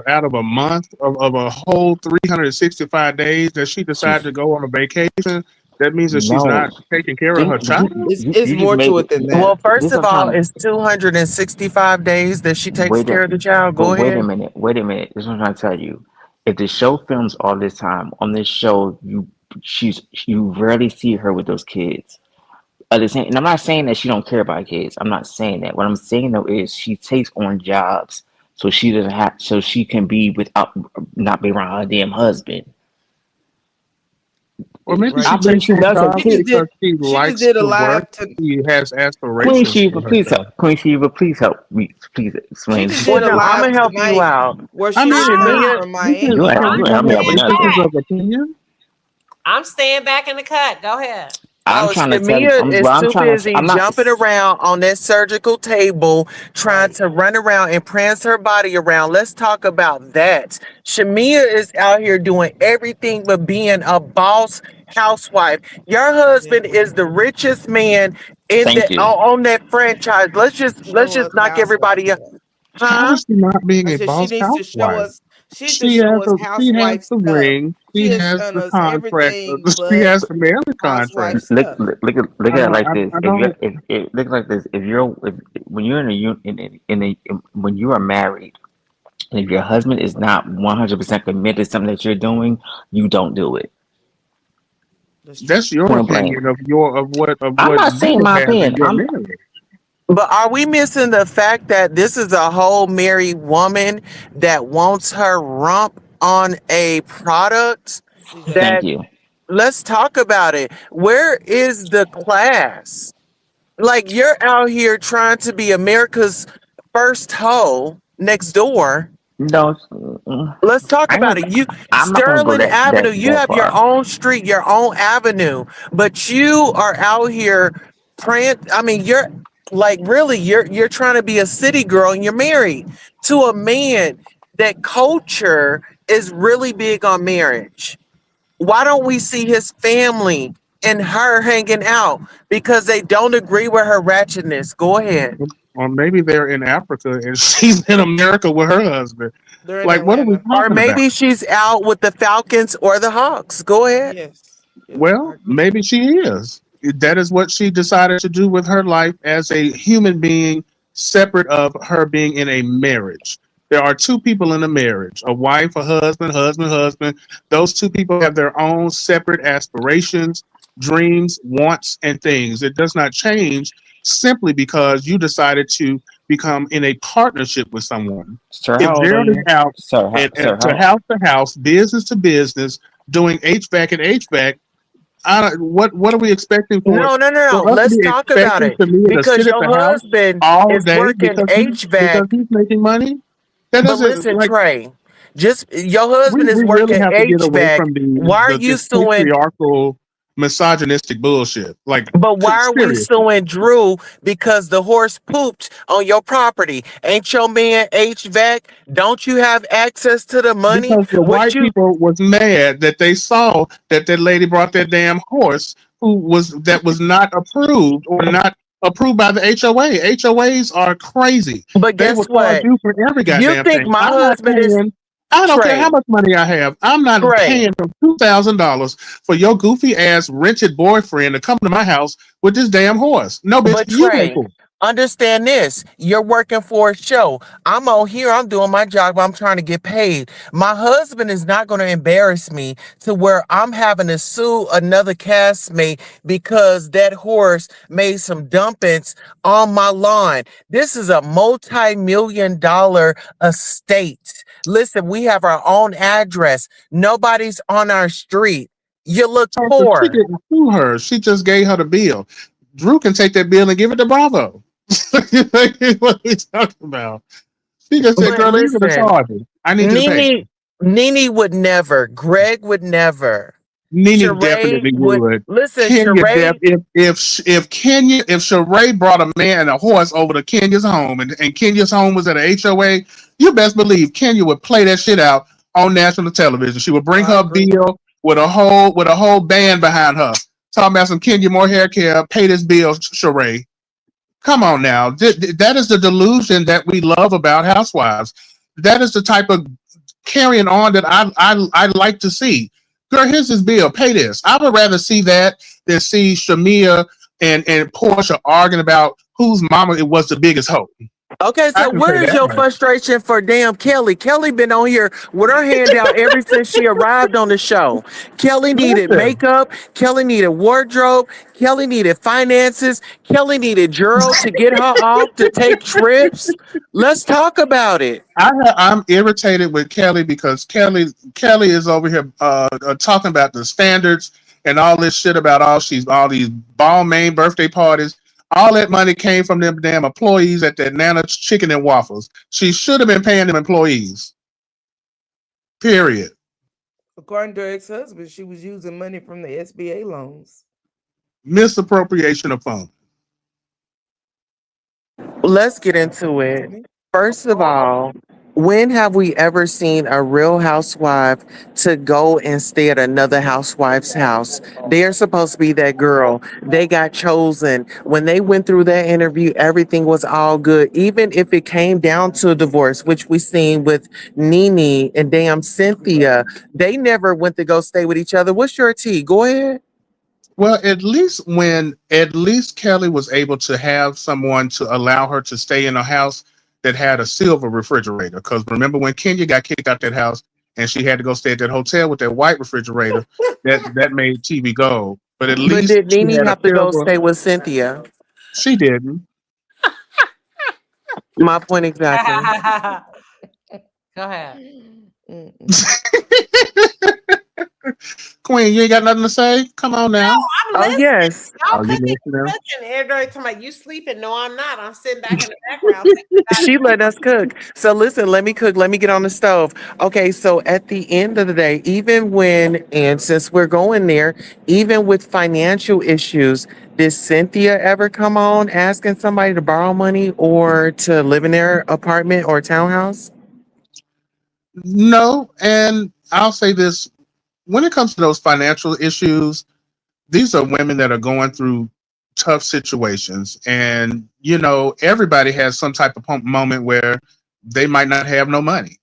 out of a month of a whole 365 days that she decided she's to go on a vacation, that means that she's no not taking care of think her child. It's you just more made to it it than that. Well, first this of I'm all, trying it's 265 days that she takes wait a care of the child. but Go ahead. wait a minute. This is what I'm trying to tell you. If the show films all this time on this show, you rarely see her with those kids. At the same, and I'm not saying that she don't care about kids. I'm not saying that. What I'm saying though is she takes on jobs so she can be without not be around her damn husband. Or maybe Right. she I believe takes she on does have jobs She just kids. did. because she She just likes did a to work. live. She has aspirations for herself. Queen Shiva, please help me. Please She explain just this. Well, did a no, I'm live gonna help you tonight out. where I she mean, explained Shamia, from you Miami. You can ain't have help me your with Staying nothing. differences back. of opinion. I'm staying back in the cut. Go ahead. I'm oh, trying to tell you. Shamia is too busy I'm not. jumping around on that surgical table, trying Right. to run around and prance her body around. Let's talk about that. Shamia is out here doing everything but being a boss housewife. Your Yeah. husband is the richest man in Thank the you. on that franchise. Let's Show just us knock housewife everybody up, stuff. How huh? is she not being I a said she boss needs to show housewife? us. She needs to show us She has housewife the stuff. ring. She She has has shown the us contract. everything She but has the marriage housewife contract. stuff. Look at it like this. I If you're don't. if look like this. If you're if, when you're in a when you are married, and if your husband is not 100% committed to something that you're doing, you don't do it. That's true. That's your Point blank. opinion of I'm what not you saying would my have in opinion. your marriage. But are we missing the fact that this is a whole married woman that wants her rump on a product Thank that, Exactly. you. let's talk about it. Where is the class? Like you're out here trying to be America's first hoe next door. No, Let's talk I about ain't, it. You I'm not gonna go Sterling Avenue, you that have your far. own street, your own avenue, but you are out here praying. I mean, you're like really you're trying to be a city girl and you're married to a man that culture is really big on marriage. Why don't we see his family and her hanging out? Because they don't agree with her ratchetness. Go ahead. Or maybe they're in Africa and she's in America with her husband. They're in Like, what are we Atlanta. Or talking about? maybe she's out with the Falcons or the Hawks. Go ahead. Yes. Yes. I Well, agree. maybe she is. That is what she decided to do with her life as a human being, separate of her being in a marriage. There are two people in a marriage, a wife, a husband, husband. Those two people have their own separate aspirations dreams, wants, and things. It does not change simply because you decided to become in a partnership with someone. Sir, If how old are Gerald is you? out Sir, and to house, business to business, doing HVAC and HVAC, what are we expecting No, no, no, no. for us to Let's be talk about expecting it Shamia to because sit at your the house husband all is day working because HVAC. he's making money? That But doesn't listen, like Trey, just your we husband is really working have to get away HVAC. from Why are you this suing? patriarchal misogynistic bullshit. Like But why are we seriously. suing Drew because the horse pooped on your property? Ain't your man HVAC? Don't you have access to the money? Because the What white you? people was mad that they saw that lady brought that damn horse that was not approved or not approved by the HOA. HOAs are crazy. But They guess will charge what? you for every You goddamn think thing. my I'm not husband is paying. I don't care how Trey? much money I have. I'm not Trey. paying from $2,000 for your goofy ass wretched boyfriend to come to my house with this damn horse. No, bitch, But you pay Trey, for it. understand this. You're working for a show. I'm on here. I'm doing my job. I'm trying to get paid. My husband is not going to embarrass me to where I'm having to sue another castmate because that horse made some dumpings on my lawn. This is a multi-million-dollar estate. Listen, we have our own address. Nobody's on our street. You look So she poor. didn't sue her. She just gave her the bill. Drew can take that bill and give it to Bravo. What are we talking about? She just said, But girl, leave it to listen, charges. I need you to pay. Nene would never. Greg would never. Nene Sheree definitely would would. listen. Kenya Sheree, if Sheree brought a man and a horse over to Kenya's home and Kenya's home was at a HOA, you best believe Kenya would play that shit out on national television. She would bring I her agree. bill with a whole band behind her. Talking about some Kenya more hair care, pay this bill, Sheree. Come on now. That is the delusion that we love about housewives. That is the type of carrying on that I like to see. Girl, here's this bill. Pay this. I would rather see that than see Shamia and Portia arguing about whose mama it was the biggest hoe. okay, I so can say where is that your much. frustration for damn Kelly? Kelly been on here with her hand out ever since she arrived on the show. Kelly needed Listen, makeup. Kelly needed wardrobe. Kelly needed finances. Kelly needed Gerald to get her off to take trips. Let's talk about it. I'm irritated with Kelly because Kelly is over here talking about the standards and all this shit about all these ball main birthday parties. All that money came from them damn employees at the Atlanta Chicken and Waffles. She should have been paying them employees. Period. According to her ex-husband, she was using money from the SBA loans. Misappropriation of funds. Let's get into it. First of all, when have we ever seen a real housewife to go and stay at another housewife's house? They're supposed to be that girl. They got chosen. When they went through that interview, everything was all good. Even if it came down to a divorce, which we seen with Nene and damn Cynthia, they never went to go stay with each other. What's your tea? Go ahead. Well, at least Kelly was able to have someone to allow her to stay in a house that had a silver refrigerator. Because remember when Kenya got kicked out that house and she had to go stay at that hotel with that white refrigerator, that made TV gold. But at But least did she Nene had a have to go silver. stay with Cynthia? She didn't. My point exactly. Go ahead. Queen, you ain't got nothing to say? Come on No, now. I'm Oh listening. yes. Y'all Are you cooking, listening? Everybody talking about you sleeping. No, I'm not. I'm sitting back in the background thinking about She let us cook. So listen, let me cook. Let me get on the stove. Okay, so at the end of the day, even when, and since we're going there, even with financial issues, did Cynthia ever come on asking somebody to borrow money or to live in their apartment or townhouse? No, and I'll say this: when it comes to those financial issues, these are women that are going through tough situations, and everybody has some type of moment where they might not have no money,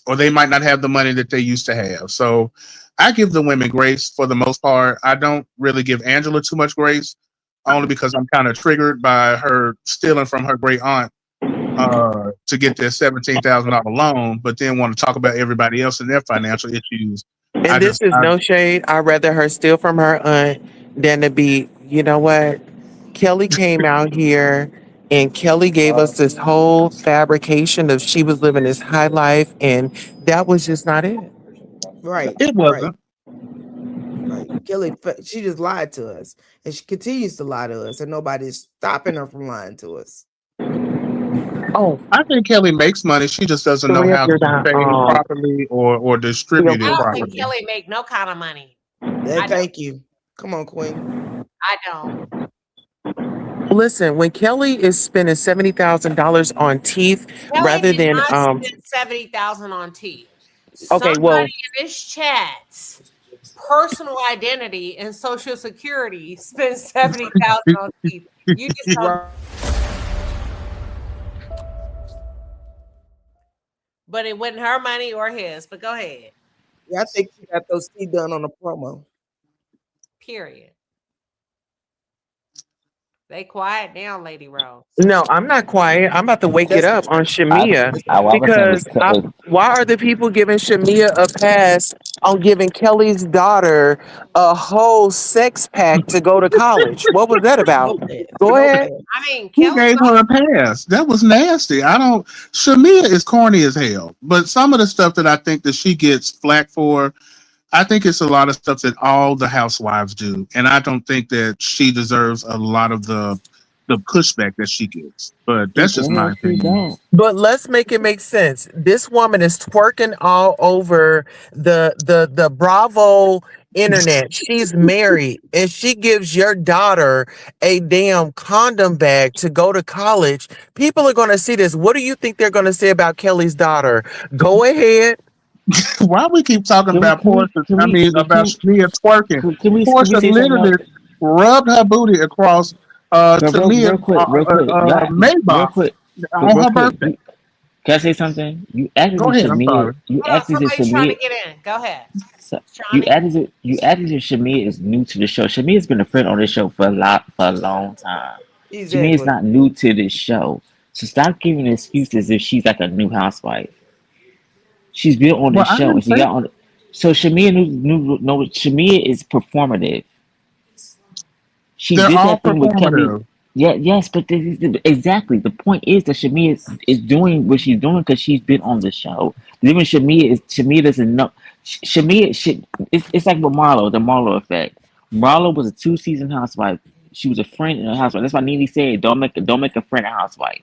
or they might not have the money that they used to have. So I give the women grace for the most part. I don't really give Angela too much grace, only because I'm kind of triggered by her stealing from her great aunt to get their $17,000 loan, but then want to talk about everybody else and their financial issues. I And this just, is I, no shade. I'd rather her steal from her aunt than to be, you know what? Kelly came out here and Kelly gave us this whole fabrication of she was living this high life, and that was just not it. Right. It Right. wasn't. Right. Kelly, she just lied to us, and she continues to lie to us, and nobody's stopping her from lying to us. Oh, I think Kelly makes money. She just doesn't know how to save it properly or distribute I it don't think properly. Kelly make no kind of money. Thank you. Come on, Queen. I don't. Listen, when Kelly is spending $70,000 on teeth Kelly rather did than not spend 70,000 on teeth. okay, well, Somebody in this chat's personal identity and social security spent 70,000 on teeth. You just don't. But it wasn't her money or his. But go ahead. Yeah, I think she got those teeth done on a promo. Period. They quiet down, Lady Rose. no, I'm not quiet. I'm about to wake it up on Shamia I was saying was because why are the people giving Shamia a pass on giving Kelly's daughter a whole sex pack to go to college? What was that about? Go ahead. I mean, Who gave her a pass? That was nasty. Shamia is corny as hell. But some of the stuff that I think that she gets flack for, I think it's a lot of stuff that all the housewives do. And I don't think that she deserves a lot of the pushback that she gets. But that's just my opinion. But let's make it make sense. This woman is twerking all over the Bravo internet. She's married and she gives your daughter a damn condom bag to go to college. People are going to see this. What do you think they're going to say about Kelly's daughter? Go ahead. Why we keep talking about Portia? About Shamia twerking. Portia literally rubbed her booty across Shamia's real quick, Maybach on her birthday. Can I say something? You acted Go as ahead. I'm Shamia. sorry. You Hold on, acted as somebody's trying to Shamia. get in. Go ahead. You acted as Shamia is new to the show. Shamia's been a friend on this show for a long time. Shamia is not new to this show. So stop giving excuses if she's like a new housewife. She's been on the show and she got on. So Shamia Shamia is performative. She They're did all that thing with Kelly. performative. Yeah, yes, but exactly the point is that Shamia is doing what she's doing because she's been on the show. Then when Shamia doesn't know. It's like with Marlo, the Marlo effect. Marlo was a 2-season housewife. She was a friend in a housewife. That's why Nene said, "Don't make a friend a housewife."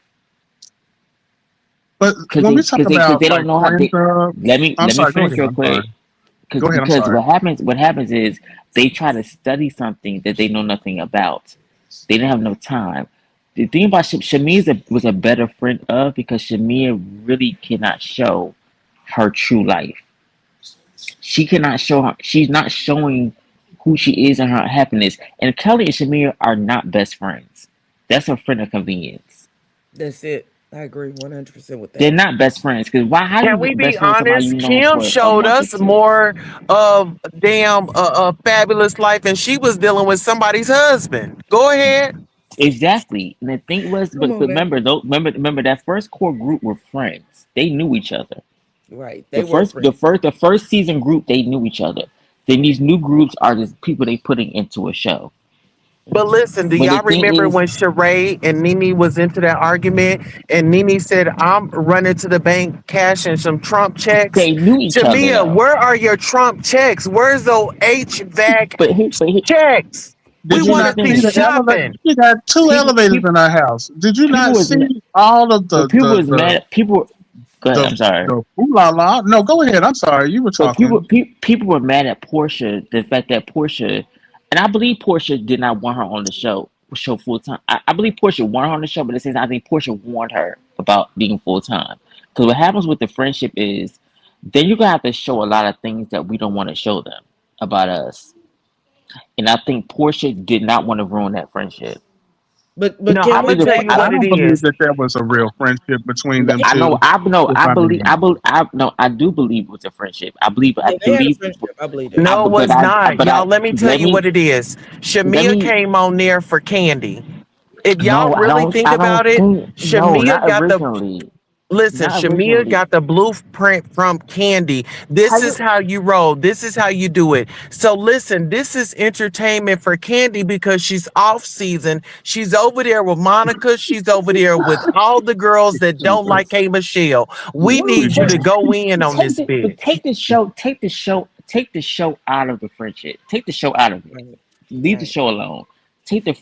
But when we talk about they don't know how. Let me finish real quick. Because what happens is they try to study something that they know nothing about. They didn't have no time. The thing about Shamia was a better friend of because Shamia really cannot show her true life. She cannot show her. She's not showing who she is and her happiness. And Kelly and Shamia are not best friends. That's a friend of convenience. That's it. I agree 100% with that. They're not best friends because why? How do Can you we be be best friends with somebody honest? you know Kim for a showed month or us two? more of a fabulous life, and she was dealing with somebody's husband. Go ahead. Exactly. And the thing was, but remember, remember that first core group were friends. They knew each other. Right. They were friends. The first season group, they knew each other. Then these new groups are just people they putting into a show. But listen, do y'all remember when Sheree and Nene was into that argument and Nene said, I'm running to the bank cashing some Trump checks? They knew each other. Shamia, Though. where are your Trump checks? Where's those HVAC checks? Did We you want not to see be the elevator? shopping. She got two elevators in her house. Did you not see all of the people was mad? People. Go ahead. I'm sorry. Ooh la la. No, go ahead. I'm sorry. You were talking. People were mad at Portia. The fact that Portia, and I believe Portia did not want her on the show full time. I believe Portia wanted her on the show, but at the same time, I think Portia warned her about being full time. Because what happens with the friendship is, then you're gonna have to show a lot of things that we don't want to show them about us. And I think Portia did not want to ruin that friendship. But no, I'm gonna tell you what I don't it believe is. that there was a real friendship between them two. I do believe it was a friendship. I believe I believe that. No, it was not. Y'all, let me tell you what it is. Shamia came on there for Candy. If y'all really think about it, Shamia not got the originally. Listen, Not Shamia originally. got the blueprint from Candy. This is how you roll. This is how you do it. So listen, this is entertainment for Candy because she's off season. She's over there with Monica. She's over there with all the girls that don't like K Michelle. We No, need you to go in on this but bitch. take the show out of the friendship. Take the show out of it. Right. Leave the Right. show alone. Take the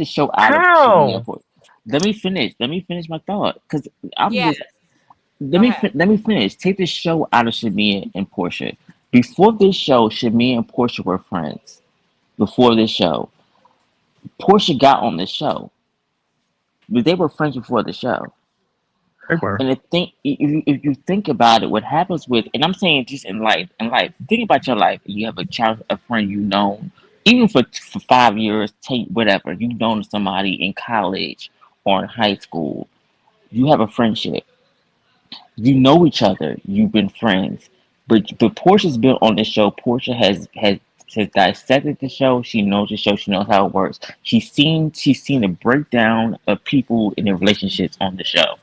show out of Shamia How? Port. Let me finish. Let me finish my thought, because I'm Yes. just. Go ahead. Let me finish. Take the show out of Shamia and Portia. Before this show, Shamia and Portia were friends. Before this show, Portia got on the show, but they were friends before the show. They were. And I think if you think about it, what happens with, and I'm saying just in life, think about your life. You have a friend you know, even for 5 years, take whatever you've known somebody in college or in high school. You have a friendship. You know each other. You've been friends. But Portia's been on the show. Portia has dissected the show. She knows the show. She knows how it works. She's seen the breakdown of people in their relationships on the show.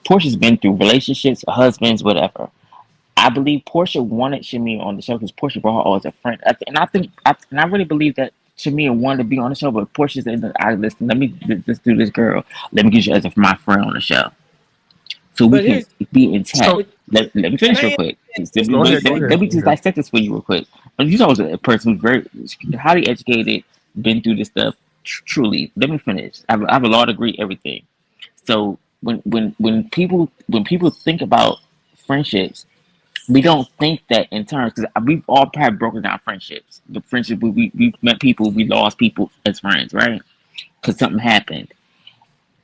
Portia's been through relationships, husbands, whatever. I believe Portia wanted Shamia on the show because Portia brought her on as a friend. And I really believe that Shamia wanted to be on the show, but Portia said, "I listen. Let's do this, girl. Let me get you as my friend on the show, so we But can here's be intact." So Let me can finish real I quick. this Go for a ahead. Go second? ahead. Let me just dissect this for you real quick. But you know, as a person who's very highly educated, been through this stuff. Truly, let me finish. I have a law degree, everything. So when people think about friendships, we don't think that in terms, because we've all probably broken down friendships. The friendship we met people, we lost people as friends, right? Because something happened.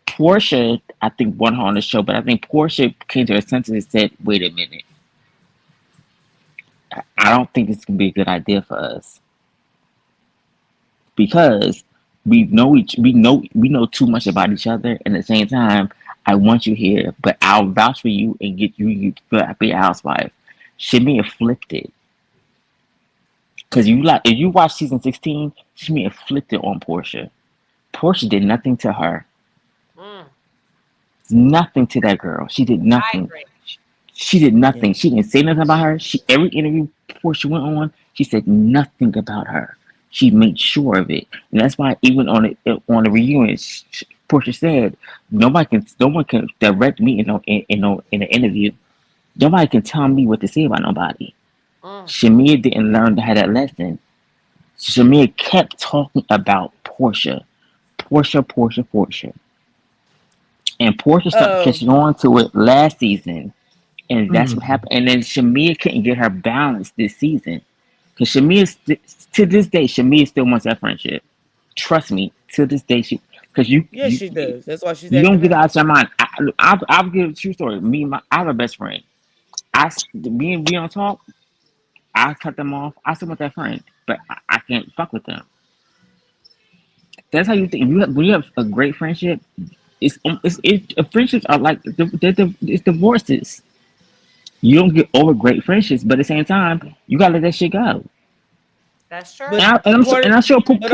Portia, I think, won her on the show, but I think Portia came to her senses and said, "Wait a minute, I don't think this can be a good idea for us because we know too much about each other, and at the same time, I want you here, but I'll vouch for you and get you to be a housewife." Shimmy flipped it. Because if you watch season 16, Shimmy flipped it on Portia. Portia did nothing to her. Mm, Nothing to that girl. She did I nothing. agree. She did Yeah. nothing. She didn't say nothing about her. Every interview Portia went on, she said nothing about her. She made sure of it, and that's why even on the reunion, Portia said, no one can direct me in an interview. Nobody can tell me what to say about nobody. Mm, Shamia didn't learn to have that lesson. Shamia kept talking about Portia, Portia, Portia, Portia, and Portia started Um. catching on to it last season. And that's what Mm. happened. And then Shamia couldn't get her balance this season. Because to this day, Shamia still wants that friendship. Trust me, to this day, because Yes, she does. That's why she's you don't acting get it out. out your mind. I'll give a true story. I have a best friend. Me and we don't talk. I cut them off. I still want that friend, but I can't fuck with them. That's how you think. When you have a great friendship, friendships are like it's divorces. You don't get over great friendships, but at the same time, you gotta let that shit go. that's But true. according, And I'm sure but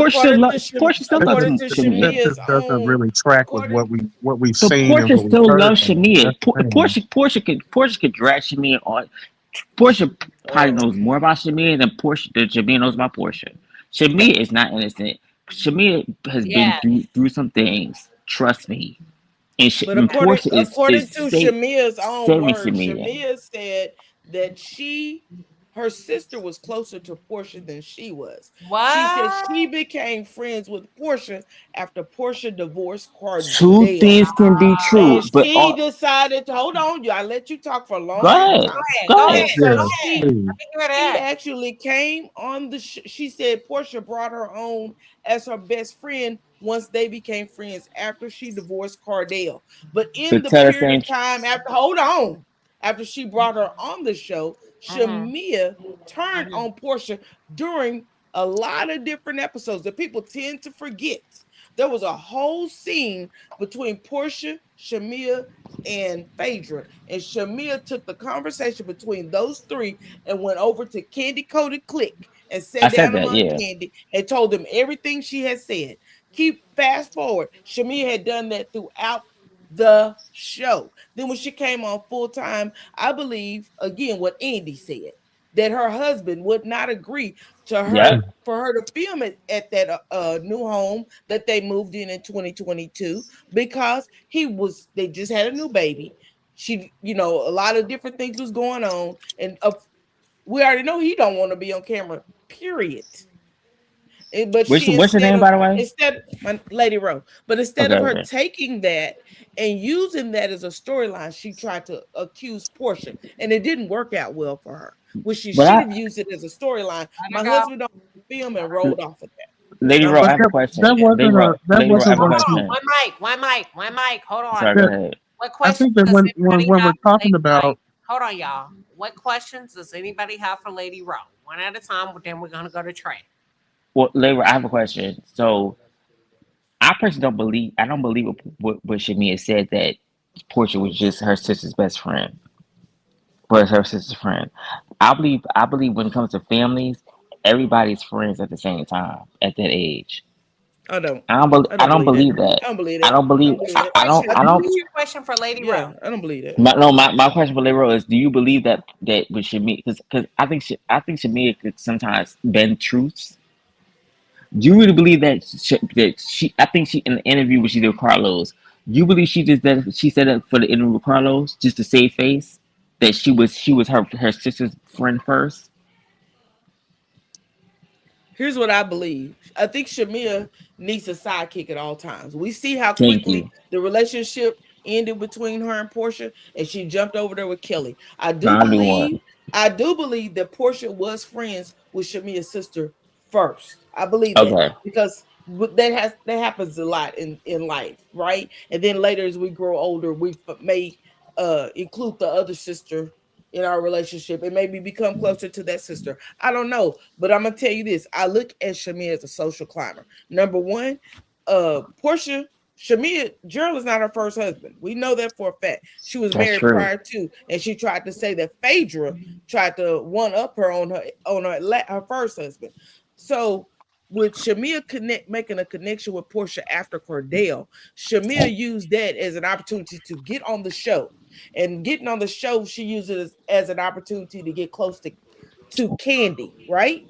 Portia still That loves just according to that Shamia. Shamia's just doesn't own, really track with according what we've But seen and Portia what we've still heard loves from her. Shamia. That's the thing. Portia could drag Shamia on. Portia probably oh knows more about Shamia than Shamia knows about Portia. Shamia is not innocent. Shamia has been Yes. through some things. Trust me. But And Portia according is to Shamia's own saving words, Shamia. Shamia said that her sister was closer to Portia than she was. She said What? she became friends with Portia after Portia divorced Two Cordell. things can be true, And but she decided to hold on, I let you talk for a go long ahead. Go time. ahead. Go Go ahead. And ahead. so Go Yeah, ahead. please. Let me hear she that. actually came on she said Portia brought her on as her best friend once they became friends after she divorced Cordell. But in But the tell the period same. of time after she brought her on the show, Mm-hmm. Shamia turned on Portia during a lot of different episodes that people tend to forget. There was a whole scene between Portia, Shamia, and Phaedra. And Shamia took the conversation between those three and went over to Candy Coated Click and I sat said down that. among Yeah. Candy and told them everything she had said. Keep fast forward. Shamia had done that throughout the show. Then when she came on full time, I believe again what Andy said, that her husband would not agree to Yep. her for her to film it at that new home that they moved in 2022 because they just had a new baby. She, a lot of different things was going on, and we already know he don't want to be on camera. Period. But she What's your name, by the way? my Lady Rhoa, but instead Okay, of her okay. taking that and using that as a storyline, she tried to accuse Portia, and it didn't work out well for her. Which she But should have used it as a storyline. My husband don't film and rolled off of that. Lady I'm Rhoa, I sorry. have a question. Lady Rhoa, I have a Hold on. question. One mic. Hold on. Sorry, go ahead. What I questions think that does anybody when we're have for talking Lady about, Hold on, y'all. What questions does anybody have for Lady Rhoa? One at a time, then we're going to go to Trey. Well, Lady Rhoa, I have a question. So, I personally don't believe what Shamia said, that Portia was just her sister's best friend. Was her sister's friend. I believe when it comes to families, everybody's friends at the same time at that age. I don't. I don't believe that. I don't believe I that. don't believe. What's your question for Lady Rhoa? Yeah, I don't believe that. My question for Lady Rhoa is: do you believe that with Shamia? Because I think Shamia could sometimes bend truths. Do you really believe that she? I think she, in the interview when she did with Carlos, you believe she said that for the interview with Carlos just to save face, that she was her sister's friend first. Here's what I believe. I think Shamia needs a sidekick at all times. We see how Thank quickly you. the relationship ended between her and Portia, and she jumped over there with Kelly. I do I'll do one. believe that Portia was friends with Shamia's sister first. I believe that Okay. because that happens a lot in life, right? And then later, as we grow older, we may include the other sister in our relationship and maybe become closer to that sister. I don't know, but I'm gonna tell you this: I look at Shamia as a social climber. Number one, Portia. Shamia, Gerald is not her first husband. We know that for a fact. She was That's married true. prior to, and she tried to say that Phaedra tried to one up her on her first husband. So with Shamia making a connection with Portia after Cordell, Shamia used that as an opportunity to get on the show. And getting on the show, she used it as an opportunity to get close to Candy, right?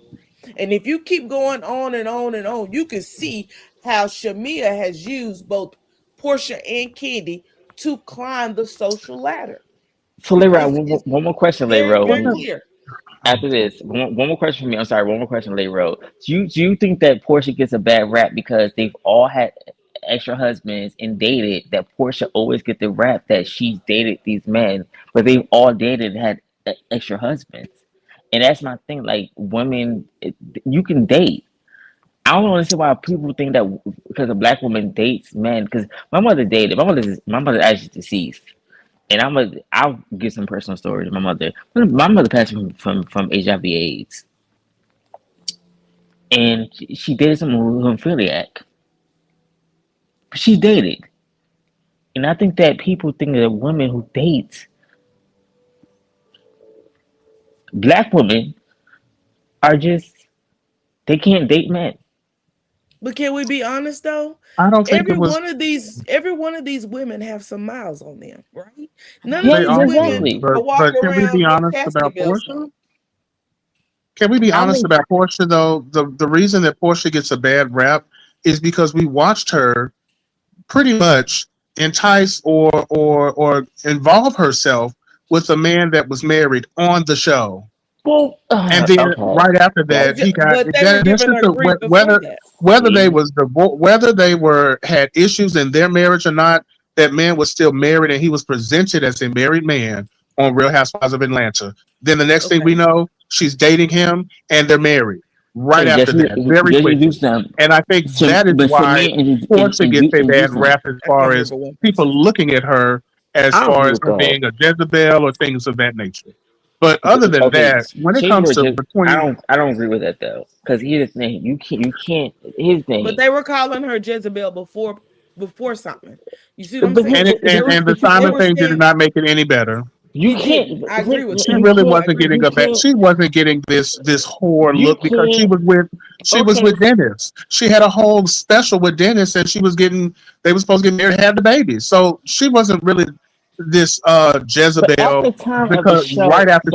And if you keep going on and on and on, you can see how Shamia has used both Portia and Candy to climb the social ladder. So, Lady Rhoa, It's one more question, Lady very, very Rhoa. clear. After this, one more question for me. I'm sorry, one more question, Lady Rhoa. Do you think that Portia gets a bad rap because they've all had extra husbands and dated? That Portia always get the rap that she's dated these men, but they've all dated and had extra husbands. And that's my thing. Like women, you can date. I don't understand why people think that because a black woman dates men. Because my mother dated. My mother actually deceased. And I'll give some personal stories. My mother passed from HIV/AIDS, and she dated someone who's hemophiliac. She dated, and I think that people think that women who date black women are just they can't date men. But can we be honest though? I don't think it Every was. one of these women have some miles on them, right? None of Yeah, They these all women do. exactly. are But walking can we be around with honest chastity about belts Portia? on. Can we be I honest mean, about Portia though? The reason that Portia gets a bad rap is because we watched her pretty much entice or involve herself with a man that was married on the show. well, And then okay. right after That's that, he got But they were that's giving just her grief before whether that. they see. was whether they were had issues in their marriage or not. That man was still married, and he was presented as a married man on Real Housewives of Atlanta. Then the next thing we Okay. know, she's dating him, and they're married right Hey, after that, very just quickly. introduce them. And I think that is But for why me, Portia gets a bad introduce them. rap as I far can't hear as but one people person. looking at her as I don't far agree as with her that. being a Jezebel or things of that nature. But other than Okay, that, when it change the comes word. to between I don't agree with that though. Because here's the thing. You can't. Here's the But thing. they were calling her Jezebel before something. You see what I'm But saying? They were and the they Simon were thing did saying not make it any better. you it can't. didn't. I agree with She that. really I wasn't agree getting with You a that. back. can't. She wasn't getting this whore You look because she can't. was with She was with Dennis. She had a whole special with Dennis, and they were supposed to get married and have the baby. So she wasn't really this But at Jezebel the time of the because show, right after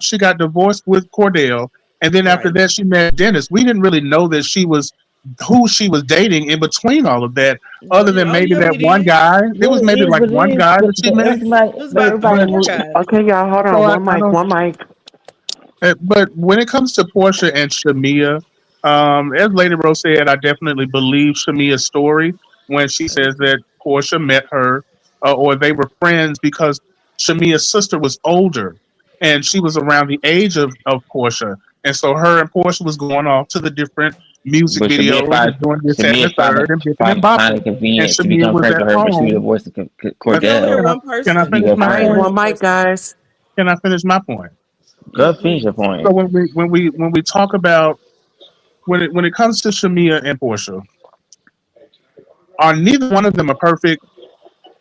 she got divorced with Cordell, and then after Right. that she met Dennis. We didn't really know that she was who she was dating in between all of that, other than maybe Yeah, that we one did. guy. It well, was it maybe is like what it one is. guy that she But met. everybody, It was but about three or everybody four moved. guys. Okay, y'all, hold So on. One I mic, don't. one mic. But when it comes to Portia and Shamia, as Lady Rose said, I definitely believe Shamia's story when she says that Portia met her or they were friends because Shamia's sister was older and she was around the age of Portia. And so her and Portia was going off to the different music But videos and doing this, that, and the third and bipping and find bopping. it And convenient to Shamia become was friends at with her when she was home. divorced to But We only heard Cordell one can I to person. be finish her my All right, We only friend. heard point? one one mic, person. guys. Can I finish my point? Go finish your Please. So point. when it comes to Shamia and Portia, are neither one of them are perfect.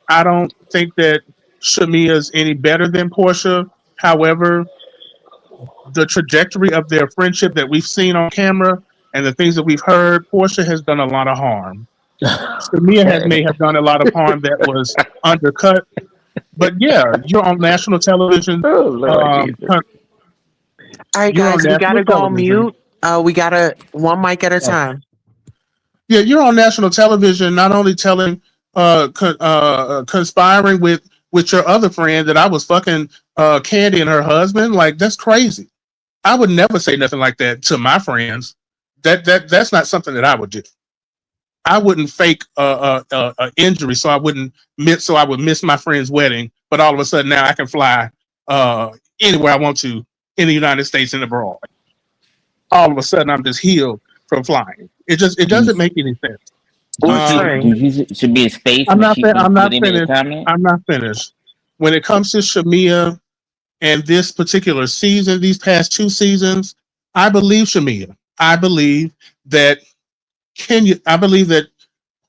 I don't think that Shamia is any better than Portia. However, the trajectory of their friendship that we've seen on camera and the things that we've heard, Portia has done a lot of harm. Shamia may have done a lot of harm that was undercut. But yeah, you're on national television. Oh Lord Um, Jesus. All right, you're on guys, we national gotta go on television. mute. We gotta one mic at a Oh. time. Yeah, you're on national television, not only telling, conspiring with your other friend that I was fucking Candy and her husband. Like that's crazy. I would never say nothing like that to my friends. That's not something that I would do. I wouldn't fake a injury so I would miss my friend's wedding. But all of a sudden now I can fly anywhere I want to in the United States and abroad. All of a sudden I'm just healed from flying. It Do you, doesn't make any sense. Or do train. you should be his face I'm when not. I'm when not they made a finished. comment? I'm not finished. When it comes to Shamia and this particular season, these past two seasons, I believe Shamia. I believe that Kenya. I believe that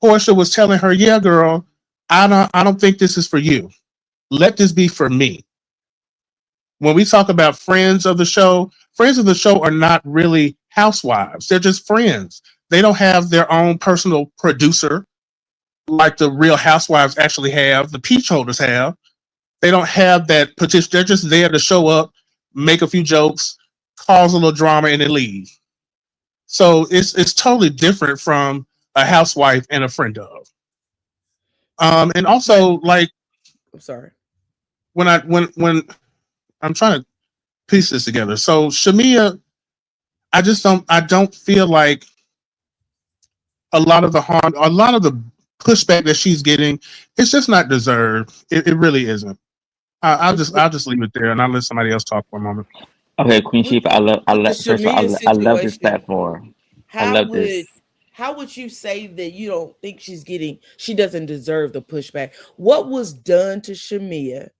Portia was telling her, "Yeah, girl, I don't think this is for you. Let this be for me." When we talk about friends of the show are not really housewives. They're just friends. They don't have their own personal producer like the Real Housewives actually have, the peach holders have. They don't have that petition. They're just there to show up, make a few jokes, cause a little drama, and then leave. So it's totally different from a housewife and a friend of. And also like I'm sorry. when I'm trying to piece this together. So Shamia, I don't feel like a lot of the pushback that she's getting, it's just not deserved. It really isn't. I'll just leave it there and I'll let somebody else talk for a moment. Okay, Queen With Sheep, with the first of all, Shamia I love this situation, platform. I how love would this. how would you say that you don't think she doesn't deserve the pushback? What was done to Shamia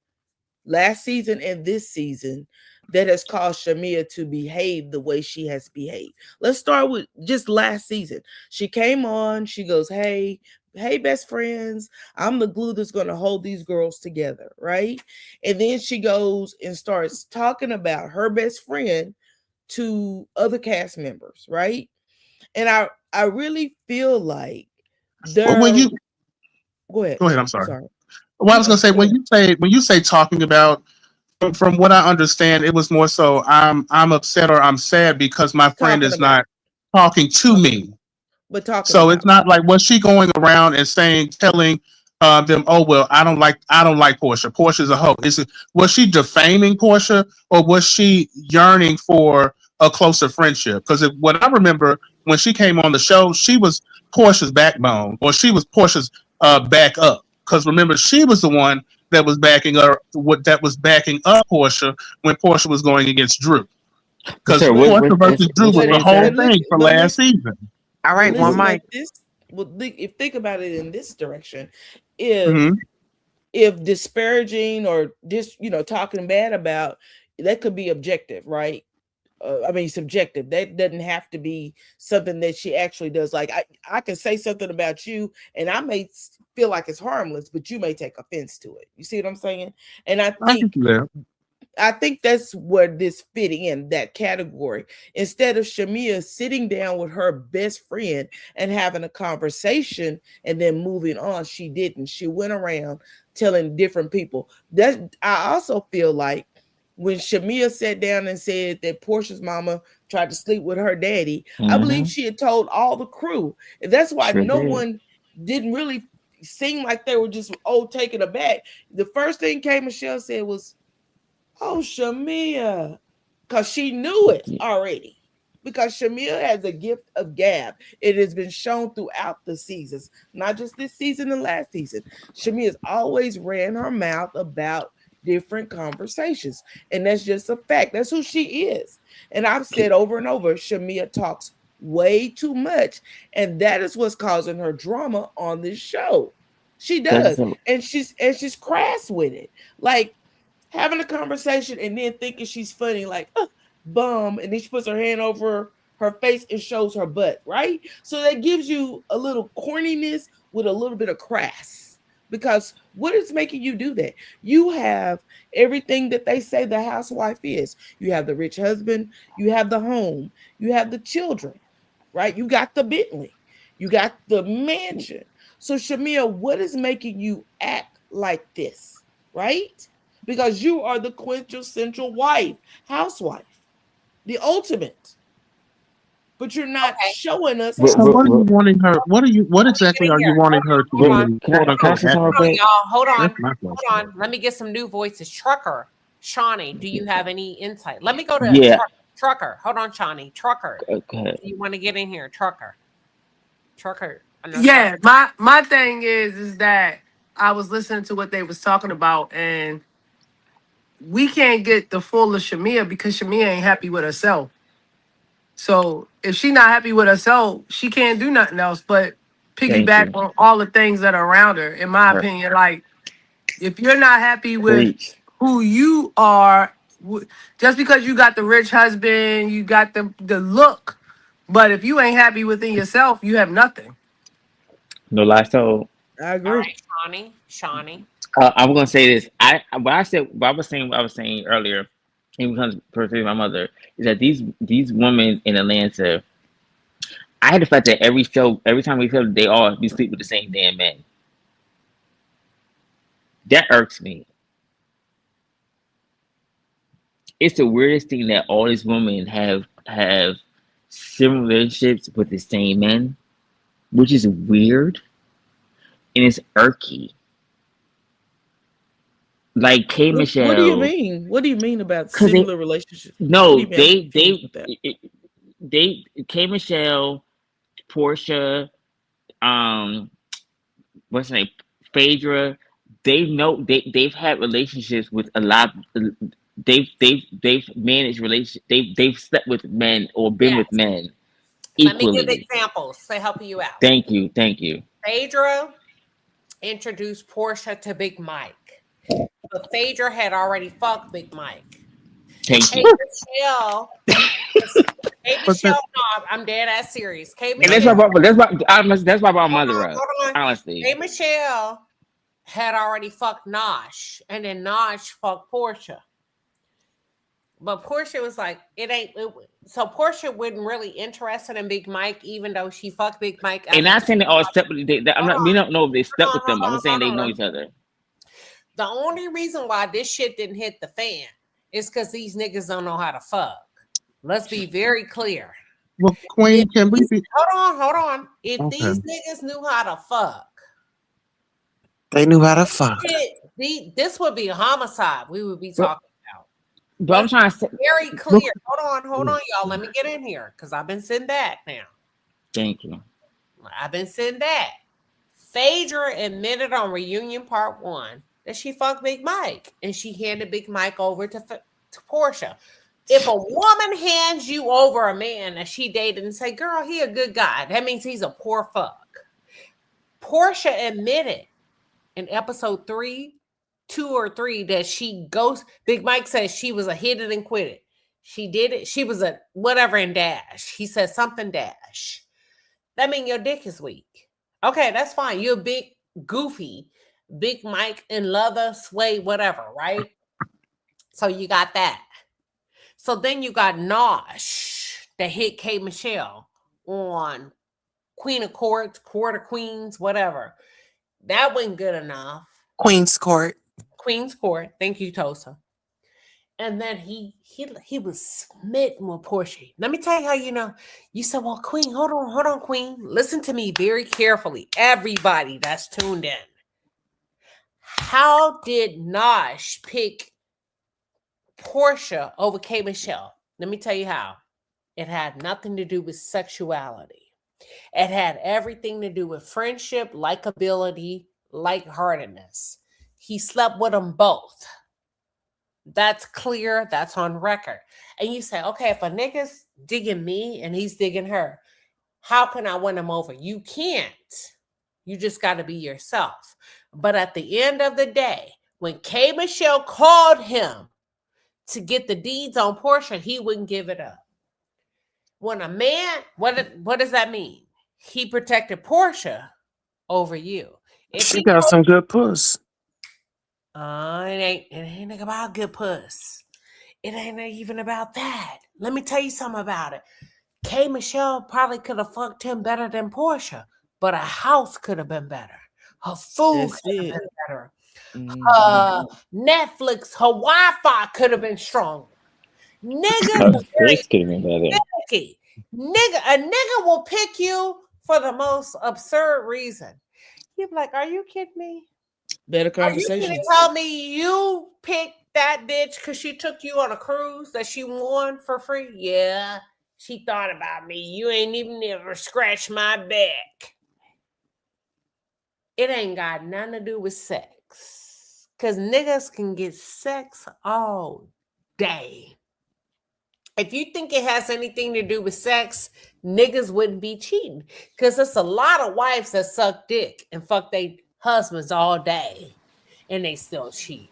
last season and this season that has caused Shamia to behave the way she has behaved? Let's start with just last season. She came on, she goes, hey, best friends, I'm the glue that's going to hold these girls together, right? And then she goes and starts talking about her best friend to other cast members, right? And I really feel like Well, when there. you Go ahead. go ahead, I'm I'm sorry. sorry. Well, I was No, gonna say go ahead. when you say talking about, from what I understand, it was more so I'm upset or I'm sad because my friend Talking is about, not talking to me. but talking So it's about. not like, was she going around and telling them, oh well, I don't like Portia. Portia's a hoe. Was she defaming Portia or was she yearning for a closer friendship? Because what I remember when she came on the show, she was Portia's backbone, or she was Portia's back up. Because remember, she was the one that was backing up Portia when Portia was going against Drew. But Because sir, But Portia versus Drew what's was your but the name, whole sir? but look thing for but last listen season. All but right, one listen Wh- at mic. this. Well, if think about it in this direction, if Mm-hmm. disparaging or talking bad about, that could be objective, right? I mean subjective. That doesn't have to be something that she actually does. Like I can say something about you and I may feel like it's harmless, but you may take offense to it. You see what I'm saying? And I I can think see that. I think that's where this fit in, that category. Instead of Shamia sitting down with her best friend and having a conversation and then moving on, she didn't. She went around telling different people. That I also feel like when Shamia sat down and said that Portia's mama tried to sleep with her daddy, I believe she had told all the crew. And that's why Sure no did. one didn't really seem like they were just taken aback. The first thing K Michelle said was, "Oh, Shamia," because she knew it already. Because Shamia has a gift of gab. It has been shown throughout the seasons, not just this season and last season. Shamia's always ran her mouth about different conversations, and that's just a fact. That's who she is. And I've said over and over, Shamia talks way too much, and that is what's causing her drama on this show. She does, and she's crass with it. Like, having a conversation and then thinking she's funny, like, bum, and then she puts her hand over her face and shows her butt, right? So that gives you a little corniness with a little bit of crass. Because what is making you do that? You have everything that they say the housewife is. You have the rich husband, you have the home, you have the children, right? You got the Bentley, you got the mansion. So Shamia, what is making you act like this, right? Because you are the quintessential wife, housewife, the ultimate. But you're not showing us. So what are you wanting her? What exactly are you wanting her to do? Can I say something real quick? Hold on, That's my hold question. on. Let me get some new voices. Trucker, Shawnee, do you have any insight? Let me go to Trucker. Hold on, Shawnee. Trucker. Okay. Do you want to get in here? Trucker. Yeah, my thing is that I was listening to what they was talking about, and we can't get the full of Shamia because Shamia ain't happy with herself. So if she not happy with herself, she can't do nothing else but piggyback on all the things that are around her. In my opinion, like if you're not happy with who you are, just because you got the rich husband, you got the look, but if you ain't happy within yourself, you have nothing. No lie. So I agree. All right, Shawnee. I'm gonna say this. What I was saying earlier, it becomes perfect. My mother is that these women in Atlanta. I had the fact that every time we film, they all be sleep with the same damn men. That irks me. It's the weirdest thing that all these women have similar relationships with the same men, which is weird, and it's irky. Like K Michelle. What do you mean? What do you mean about Cause similar relationships? No, they K Michelle, Portia, what's her name, Phaedra. They've had relationships with a lot. They've managed relationships. They've slept with men or been with men equally. Let me give examples to help you out. Thank you. Phaedra introduced Portia to Big Mike. But Phaedra had already fucked Big Mike. Thank you. Michelle, no, I'm dead ass serious. And that's why I brought mother up. Honestly, K Michelle had already fucked Nosh, and then Nosh fucked Portia. But Portia was like, so Portia wasn't really interested in Big Mike, even though she fucked Big Mike. And not saying they all slept with we don't know if they slept with them. I'm saying they know each other. The only reason why this shit didn't hit the fan is because these niggas don't know how to fuck. Let's be very clear. Well, Queen, can we be? Hold on. If these niggas knew how to fuck, they knew how to fuck. This would be a homicide. We would be talking about. But I'm trying to say very clear. Hold on, y'all. Let me get in here because I've been sitting back now. Thank you. I've been sitting back. Phaedra admitted on Reunion Part 1 that she fucked Big Mike and she handed Big Mike over to Portia. If a woman hands you over a man that she dated and say, girl, he a good guy, that means he's a poor fuck. Portia admitted in episode 2 or 3 that she goes, Big Mike says she was a hit it and quit it. She did it. She was a whatever in dash. He said something dash. That means your dick is weak. Okay, that's fine. You're a big goofy. Big Mike and leather, suede, whatever, right? So you got that. So then you got Nosh that hit K Michelle on Queen of Courts, Court of Queens, whatever. That wasn't good enough. Queen's Court. Queen's Court. Thank you, Tosa. And then he was smitten with Portia. Let me tell you how you know. You said, well, Queen, hold on, Queen. Listen to me very carefully. Everybody that's tuned in. How did Nosh pick Portia over K Michelle? Let me tell you how. It had nothing to do with sexuality. It had everything to do with friendship, likability, lightheartedness. He slept with them both. That's clear. That's on record. And you say, okay, if a nigga's digging me and he's digging her, how can I win him over? You can't. You just got to be yourself. But at the end of the day, when K Michelle called him to get the deeds on Portia, he wouldn't give it up. When a man, what does that mean? He protected Portia over you. If She got some good puss. It ain't about good puss. It ain't even about that. Let me tell you something about it. K Michelle probably could have fucked him better than Portia, but a house could have been better. Her food could have been better. Netflix, her Wi-Fi could have been stronger. Niggas are very finicky. A nigga will pick you for the most absurd reason. You're like, are you kidding me? Better conversation. Are you gonna tell me you picked that bitch because she took you on a cruise that she won for free? Yeah, she thought about me. You ain't even ever scratched my back. It ain't got nothing to do with sex. Because niggas can get sex all day. If you think it has anything to do with sex, niggas wouldn't be cheating. Because there's a lot of wives that suck dick and fuck their husbands all day. And they still cheat.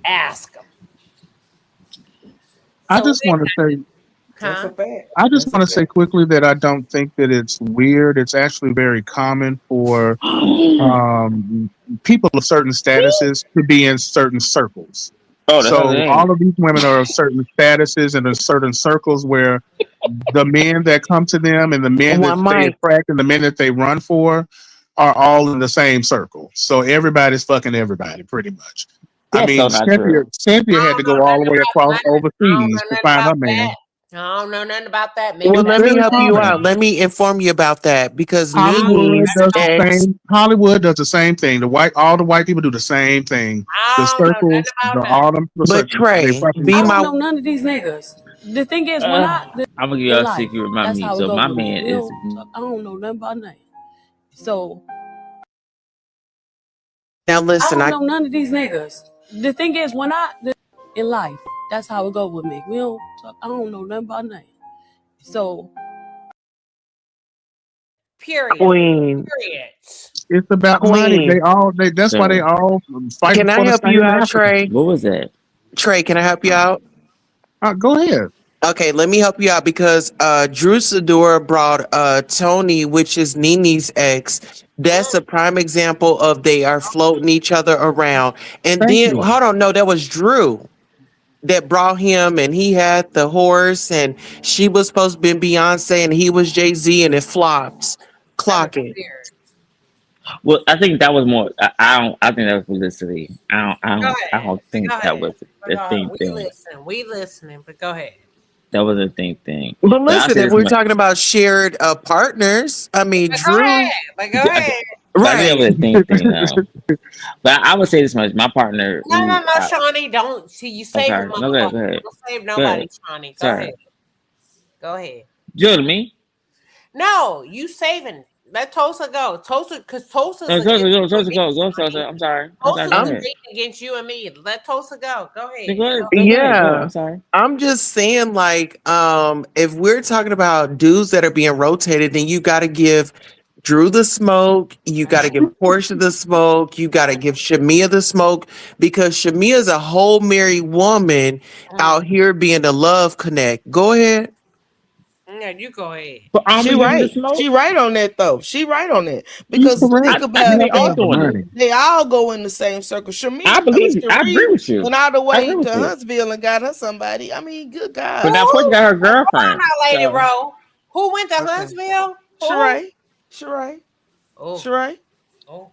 Ask them. I just want to say, That's a fact. I just want to say quickly that I don't think that it's weird. It's actually very common for people of certain statuses to be in certain circles. Oh, that's So all of these women are of certain statuses and in certain circles where the men that come to them and the men that they attract and the men that they run for are all in the same circle. So everybody's fucking everybody pretty much. That's so not true. Cynthia had to go all the way across overseas to find her man. I don't know nothing about that. Maybe Well, let me help you out. Let me inform you about that because Hollywood Nini's ex. Hollywood does the same thing. All the white people do the same thing. The circles, all them. But Trey, I don't know none of these niggas. The thing is, when I'm gonna give y'all a secret about that's me. how it So go my with me. man We is. I don't know nothing about nothing. So Now listen, I don't know none of these niggas. The thing is, in life, that's how it go with me. I don't know nothing about nothing. So period. Queen. Period. It's about money. That's why they all fight. Can I help you out, Trey? What was that? Trey, can I help you out? Go ahead. Okay, let me help you out because Drew Sidora brought Tony, which is Nini's ex. That's a prime example of they are floating each other around. And hold on, no, that was Drew that brought him, and he had the horse, and she was supposed to be Beyonce, and he was Jay-Z, and it flops. Clock it. Well, I think that was more. I don't. I think that was publicity. I don't think that was the thing. We listening, but go ahead. That was a thing. But listen, if we're talking about shared partners, I mean, Drew. Go ahead. Right. That was a thing now. But I would say this much: my partner. No, Shawnee, don't see you save him. No, go ahead. Don't save nobody, Shawnee. Go ahead. Go ahead. You to me? No, you saving. Let Tosa go. Because Tosa's Tosa go. Go, Tosa. I'm sorry. Tosa's against you and me. Let Tosa go. Go ahead. Yeah. I'm sorry. I'm just saying, like, if we're talking about dudes that are being rotated, then you got to give Drew the smoke. You got to give Portia the smoke. You got to give Shamia the smoke because Shamia is a whole married woman out here being the love connect. Go ahead. Yeah, you go ahead. But She Army getting the right. smoke. She right on that though. She right on that He's because correct. think I He about think it. they doesn't all have the doing it. money. They all go in the same circle. I believe you. I agree Cherie with you. went all the I agree way to with you. Huntsville and got her somebody. I mean, good But God. now Portia got her Hold on girlfriend. now, Lady So Rhoa. Who went to Okay. Huntsville? Who? Sheree. Sheree. Oh, Sheree. oh.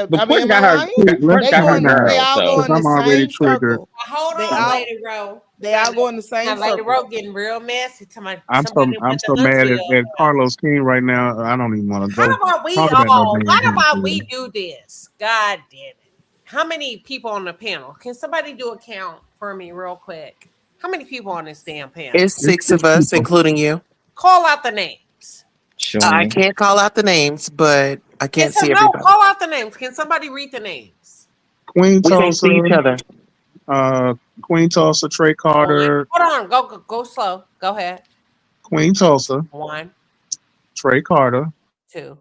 but I mean, Portia am I got her lying? Portia Let's They got her see going. They now, girl. all So go because in the I'm already same triggered. circle. Now, hold They on, all. Lady Rhoa. They all go in the Now, same Lady circle. Rhoa getting real messy. I'm so Somebody I'm went to so mad Huntsville. at Carlos King right now. I don't even want to How go about we talk about no all? damn What about we Huntsville. do this? God damn it! How many people on the panel? Can somebody do a count for me real quick? How many people on this damn panel? It's It's 6 six of us, people. including you. Call out the names. I Shawnee. can't call out the names, but I can't see No, everybody. call out the names. Can somebody read the names? Queen We can't Tulsa, see each other. Queen Tulsa, Trey One. Carter, Hold on. Go slow. Go ahead. Queen Tulsa, One, Trey Carter, two,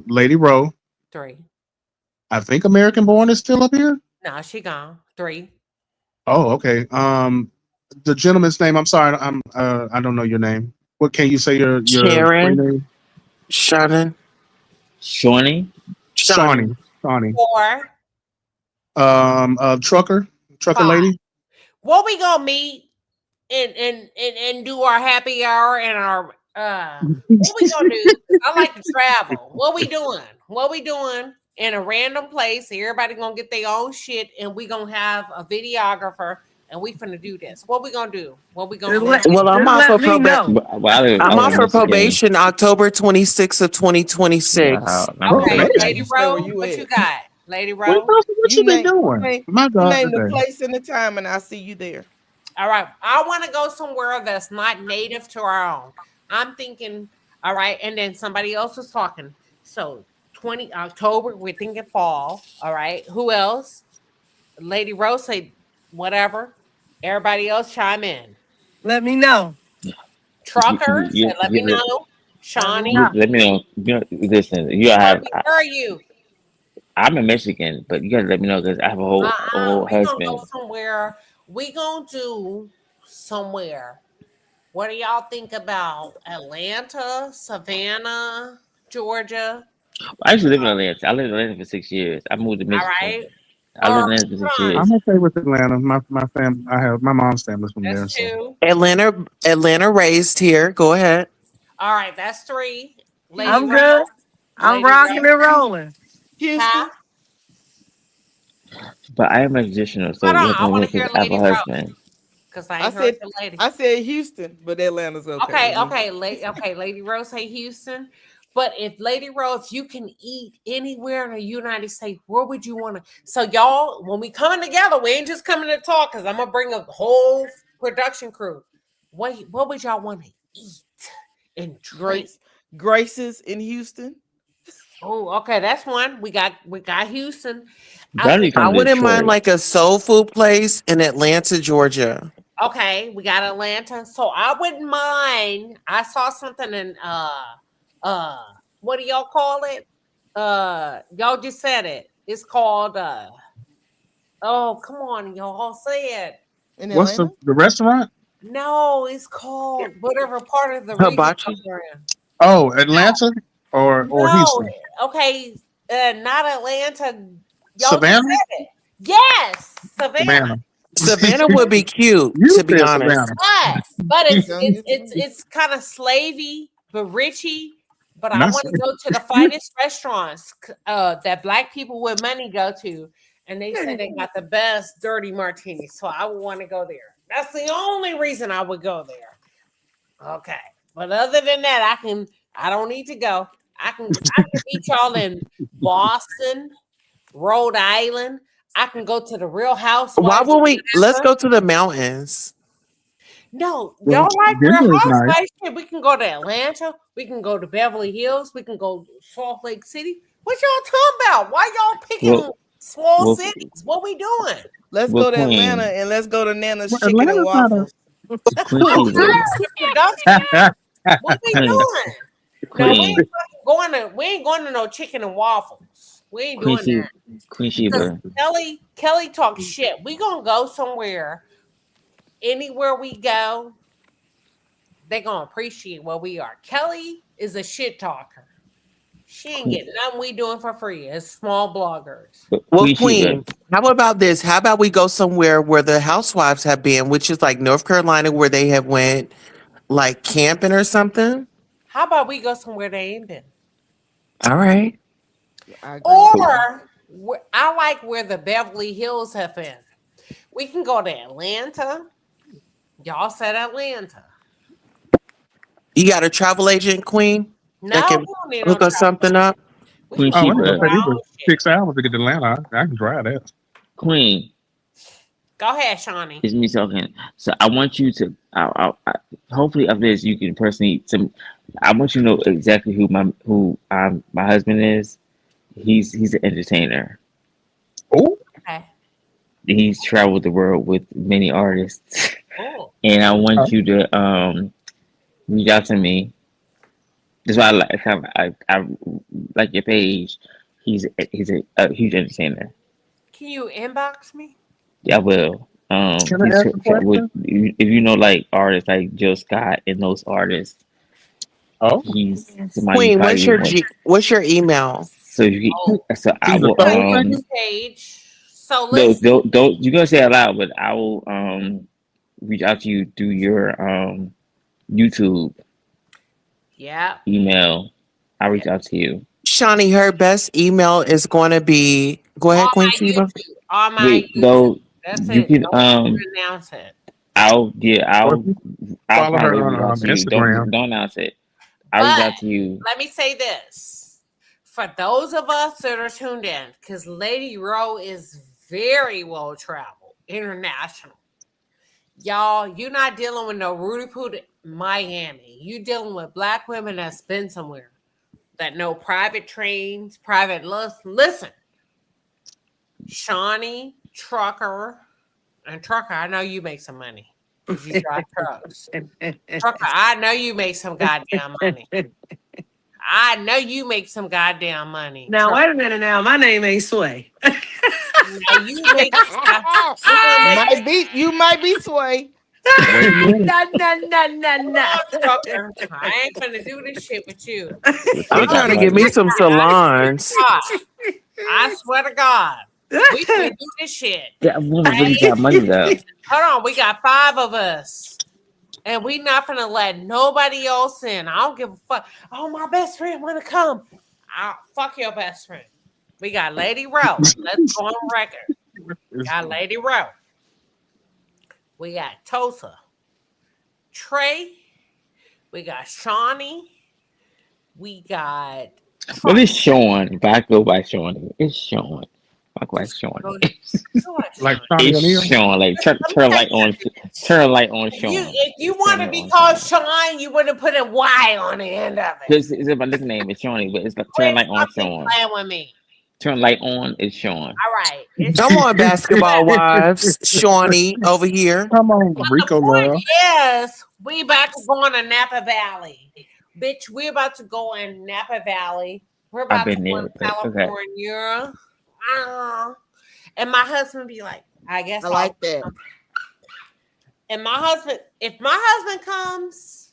Lady Rowe. three. I think American Born is still up here. No, she gone. Three. Oh, okay. The gentleman's name. I'm sorry. I don't know your name. What can you say your screen Sharon, name? Shannon, Shawnee. Shawnee. Shawnee. Four. Trucker Five. lady. What we gonna meet and do our happy hour and our what we gonna do? I like to travel. What we doing? What we doing in a random place? Everybody gonna get their own shit, and we gonna have a videographer, and we finna do this. What we gonna do? What we gonna do? Well, I'm Just off let for me probation. know. Well, I I'm live off in for Michigan. probation October 26th of 2026. I'm Okay, okay. Okay, Lady you stay where Rhoa, you what you at. got? Lady What Rhoa. you been You doing? name. My You God, name the today. place and the time, and I'll see you there. All right. I want to go somewhere that's not native to our own. I'm thinking, all right, and then somebody else was talking. So 20 October, we're thinking fall. All right. Who else? Lady Rose say whatever. Everybody else chime in. Let me know. Trucker said, let me You know. Let me Shawnee, know. let me know. Listen, you gotta have. Shawnee, where are you? I'm in Michigan, but you gotta let me know because I have a whole We gonna go husband. somewhere. We gonna do somewhere. What do y'all think about Atlanta, Savannah, Georgia? I used to live in Atlanta. I lived in Atlanta for 6 years. I moved to All Michigan. right. I lived in Atlanta for Hold 6 years. on. I'm okay with Atlanta. My fam. I have my mom's family's from there. That's So two. Atlanta raised here. Go ahead. All right, that's three. Lady I'm Rowe. good. I'm Lady rocking Rowe. and rolling. Huh? Houston. But I am additional, so Hold you on. have to I know want to because hear I have a Lady Rowe husband. because I I ain't heard said. the lady. I said Houston, but Atlanta's okay Okay, with me. okay, Lady Rose, say Houston. But if Lady Rose, you can eat anywhere in the United States, where would you want to? So y'all, when we coming together, we ain't just coming to talk because I'm gonna bring a whole production crew. What would y'all want to eat and drink? Grace's in Houston. Oh, okay, that's one. We got Houston. I Y'all need think to I come to wouldn't mind Detroit. like a soul food place in Atlanta, Georgia. okay, we got Atlanta. So I wouldn't mind. I saw something in uh what do y'all call it? Y'all just said it. It's called oh come on, y'all say it. In what's Atlanta. the restaurant? No, it's called whatever part of the region Hibachi. you're in. Oh, Atlanta or No, Houston, okay, not Atlanta. Y'all just Savannah, said it. Yes, Savannah. Savannah. Savannah would be cute, You to be said honest. Savannah. But it's Don't it's get it's it's kind of slavey but richy. But I That's want to go to the finest restaurants that Black people with money go to, and they say they got the best dirty martinis. So I would want to go there. That's the only reason I would go there. Okay, but other than that, I don't need to go. I can meet y'all in Boston, Rhode Island. I can go to the Real Why Housewives of would we? Let's Atlanta. go to the mountains. No, well, y'all like Real Denver is nice. Housewives? Shit, we can go to Atlanta. We can go to Beverly Hills. We can go to Salt Lake City. What y'all talking about? Why y'all picking Well, small well, cities? What we doing? Let's well, go to Atlanta Queen, and let's go to Nana's Well, Chicken and Atlanta's not Waffles. Queen I'm Sheba, tired of the production. What we Queen, doing? No, Queen, we ain't going to no chicken and waffles. We ain't Queen doing Sheba, that. Queen Because Sheba. Kelly talks shit. We gonna go somewhere. Anywhere we go, they're gonna appreciate what we are. Kelly is a shit talker. She ain't getting nothing we doing for free as small bloggers. Well, Queen, how about this? How about we go somewhere where the housewives have been, which is like North Carolina, where they have went like camping or something? How about we go somewhere they ain't been? All right. Or I like where the Beverly Hills have been. We can go to Atlanta. Y'all said Atlanta. You got a travel agent, Queen? No, that can we don't need hook no us something up? Queen Oh, I'm gonna Shiba. say it was 6 hours to get to Atlanta. I can drive that. Queen. Go ahead, Shawnee. It's me talking. So I want you to. Hopefully, after this, you can personally. I want you to know exactly who my husband is. He's an entertainer. Oh. Okay. He's traveled the world with many artists, Oh. and I want you to reach out to me. That's why I like your page. He's a huge entertainer. Can you inbox me? Yeah, I will. Can I ask a question? If you know like artists like Jill Scott and those artists, he's somebody Queen, probably what's your email? So I will Page. So no, listen. don't you're gonna say it out loud, but I will reach out to you through your YouTube email. I'll reach out to you. Shawnee, her best email is going to be. Go ahead, Queen Shiba. On my Wait, YouTube. though That's you it. can Don't announce it. I'll Follow probably her reach on out to you. Instagram. Don't announce it. I'll reach But out to you. let me say this. For those of us that are tuned in, because Lady Rhoa is very well traveled, international. Y'all, you're not dealing with no Rudy Poot Miami. You dealing with black women that's been somewhere that know private trains, private listen. Shawnee, Trucker, and Trucker, I know you make some money. You drive trucks. Trucker, I know you make some goddamn money. I know you make some goddamn money. Now, wait a minute now. My name ain't Sway. Now you make you might be Sway. Wait a minute. Nah. Trucker, I ain't gonna do this shit with you. I'm trying to get me some salons. I swear to God, we can do this shit. That woman really got money though. Hold on, we got 5 of us. And we not gonna let nobody else in. I don't give a fuck. Oh, my best friend wanna come. Fuck your best friend. We got Lady Rhoa. Let's go on record. We got Lady Rhoa. We got Tosa. Trey. We got Shawnee. We got Well, it's Sean. If I go by Sean, it's Sean. I go by Sean. Like Shawnee O'Neal? It's Sean. Like turn light on. Turn light on Sean. If you want to be called Sean, you would have put a Y on the end of it. Because it's my nickname. It's Shawnee, but it's like turn light on Sean. Playing with me. Turn light on is Sean. All right. Come on, basketball wives. Shawnee over here. Come on, Rico love. Yes, we about to go on to Napa Valley. Bitch, we're about to go in Napa Valley. We're about to go to California. And my husband be like, I guess I like that. And my husband, if my husband comes,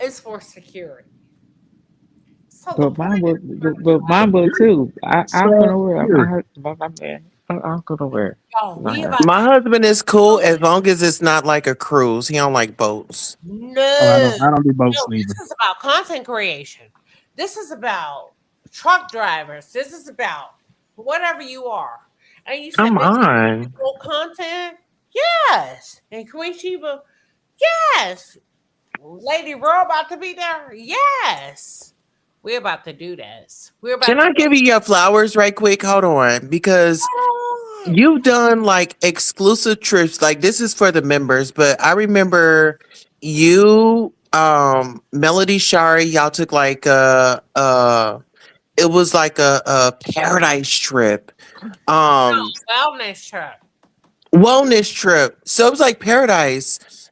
it's for security. So But mine will too. I'm gonna wear. I'm gonna wear. My husband is cool as long as it's not like a cruise. He don't like boats. No, I don't do boats neither. This is about content creation. This is about truck drivers. This is about whatever you are. And you said, come on, content. Yes, and Queen Shiba. Yes, Lady Rhoa about to be there. Yes. We're about to do this. Can I give you your flowers right quick? Hold on, because you've done like exclusive trips. Like this is for the members, but I remember you, Melody Shari, y'all took like it was like a paradise trip. Wellness trip. Wellness trip. So it was like paradise.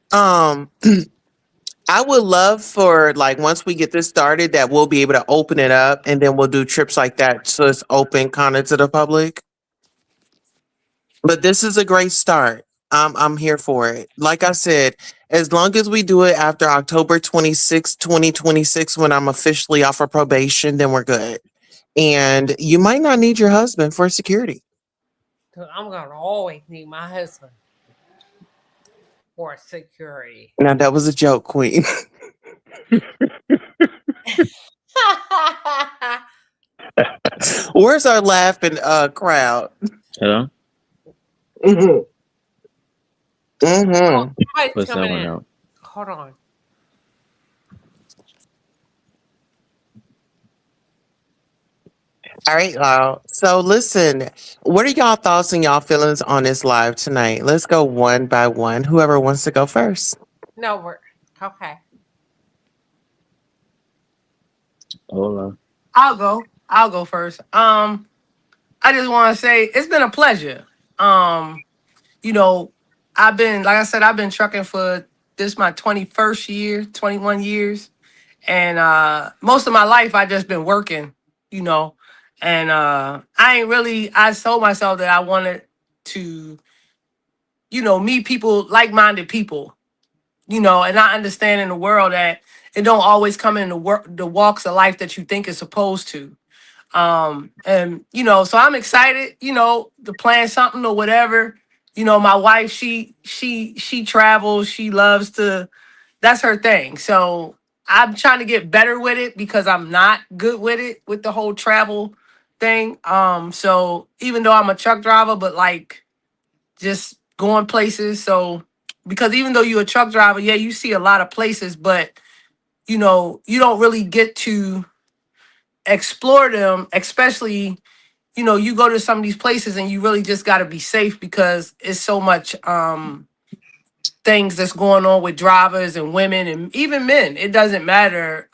I would love for like once we get this started that we'll be able to open it up and then we'll do trips like that so it's open kind of to the public. But this is a great start. I'm here for it. Like I said, As long as we do it after October 26, 2026, when I'm officially off of probation, then we're good. And you might not need your husband for security. I'm gonna always need my husband for security. Now that was a joke, Queen. Where's our laughing crowd? Hello? Mm-hmm. Mm-hmm. Somebody's Put coming someone in. out. Hold on. All right, y'all. So listen, what are y'all thoughts and y'all feelings on this live tonight? Let's go one by one. Whoever wants to go first. No, we're okay. Hold on. I'll go first. I just want to say it's been a pleasure. You know, I've been, like I said, I've been trucking for this my 21st year, 21 years. And most of my life I just been working, you know. And I told myself that I wanted to, meet people, like-minded people, and I understand in the world that it don't always come in the walks of life that you think it's supposed to. And so I'm excited, to plan something or whatever. My wife, she travels, she loves to, that's her thing. So I'm trying to get better with it because I'm not good with it, with the whole travel thing. So even though I'm a truck driver, but like just going places. So because even though you're a truck driver, yeah, you see a lot of places, but you don't really get to explore them, especially, you go to some of these places and you really just got to be safe because it's so much things that's going on with drivers and women and even men. It doesn't matter,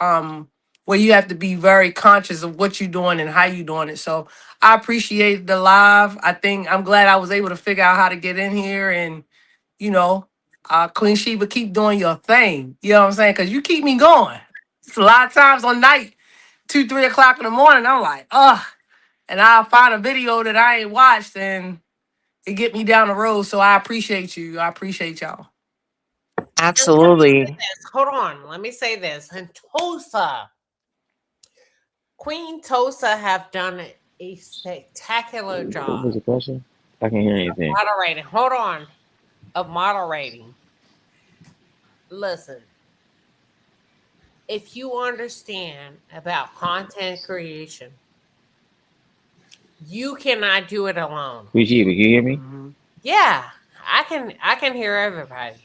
where you have to be very conscious of what you're doing and how you're doing it. So I appreciate the live. I'm glad I was able to figure out how to get in here and, you know, Queen Shiba, keep doing your thing. You know what I'm saying? Because you keep me going. It's a lot of times on night, 2, 3 o'clock in the morning, I'm like, ugh. And I'll find a video that I ain't watched and it get me down the road. So I appreciate you. I appreciate y'all. Absolutely. Hold on. Let me say this. And Tosa, Queen Tosa have done a spectacular What job was the question? I can't hear anything. moderating. Hold on. Of moderating. Listen, if you understand about content creation, you cannot do it alone. Queen Shiba, can you hear me? Yeah, I can hear everybody.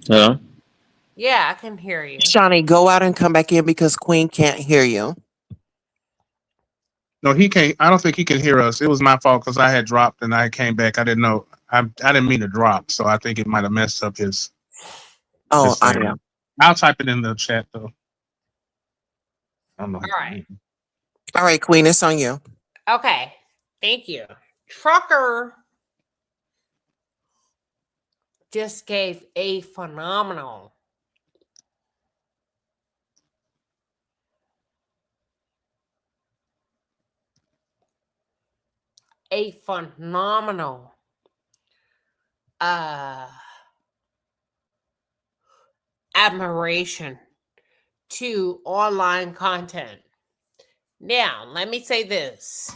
Hello? Yeah, I can hear you. Shawnee, go out and come back in because Queen can't hear you. No, he can't. I don't think he can hear us. It was my fault because I had dropped and I came back. I didn't know. I didn't mean to drop, so I think it might have messed up his. Oh, his I thing. know. I'll type it in the chat though. I don't know. All right. All right, Queen, it's on you. Okay. Thank you. Trucker just gave a phenomenal admiration to online content. Now, let me say this.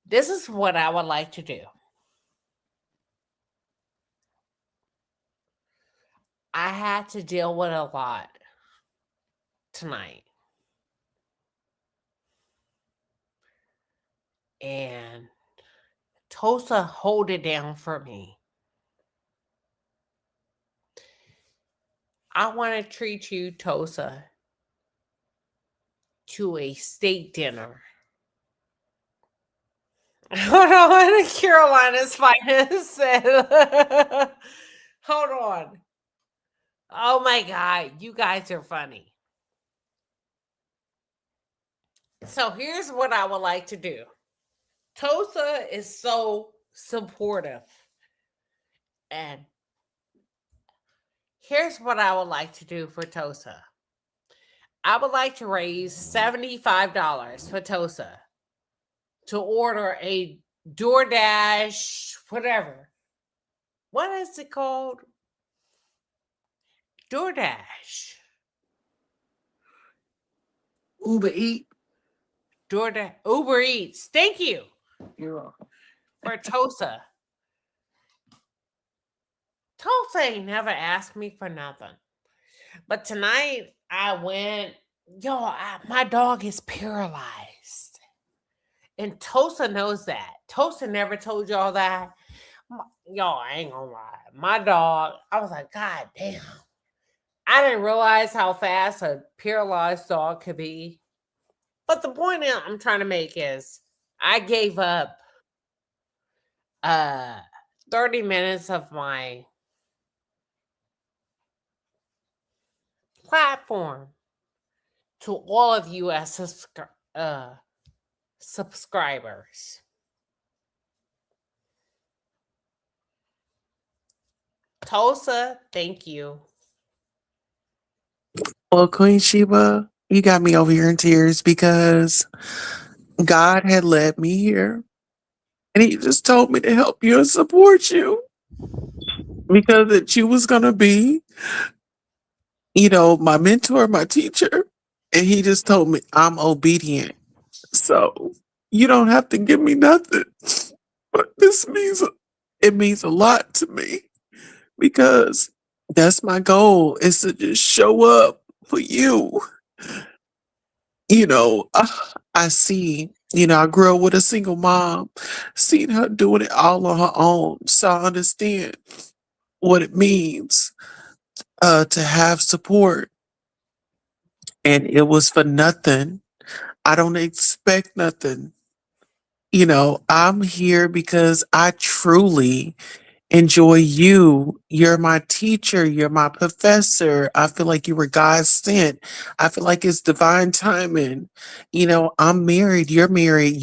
This is what I would like to do. I had to deal with a lot tonight. And Tosa, hold it down for me. I want to treat you, Tosa, to a steak dinner. Hold on, Carolina's finest said. Hold on. Oh my God, you guys are funny. So here's what I would like to do. Tosa is so supportive. And here's what I would like to do for Tosa. I would like to raise $75 for Tosa to order a DoorDash, whatever. What is it called? DoorDash. Uber Eat. DoorDash. Uber Eats. Thank you. You're welcome. For Tosa. Tosa ain't never asked me for nothing. But tonight I went, my dog is paralyzed. And Tosa knows that. Tosa never told y'all that. Y'all, I ain't gonna lie. My dog, I was like, God damn. I didn't realize how fast a paralyzed dog could be. But the point I'm trying to make is I gave up 30 minutes of my platform to all of you as subscribers. Tosa, thank you. Well, Queen Shiba, you got me over here in tears because God had led me here and he just told me to help you and support you because that you was going to be, my mentor, my teacher. And he just told me I'm obedient. So you don't have to give me nothing. But it means a lot to me because that's my goal is to just show up for you. I see, I grew up with a single mom, seeing her doing it all on her own. So I understand what it means to have support. And it was for nothing. I don't expect nothing. I'm here because I truly enjoy you. You're my teacher. You're my professor. I feel like you were God sent. I feel like it's divine timing. I'm married. You're married.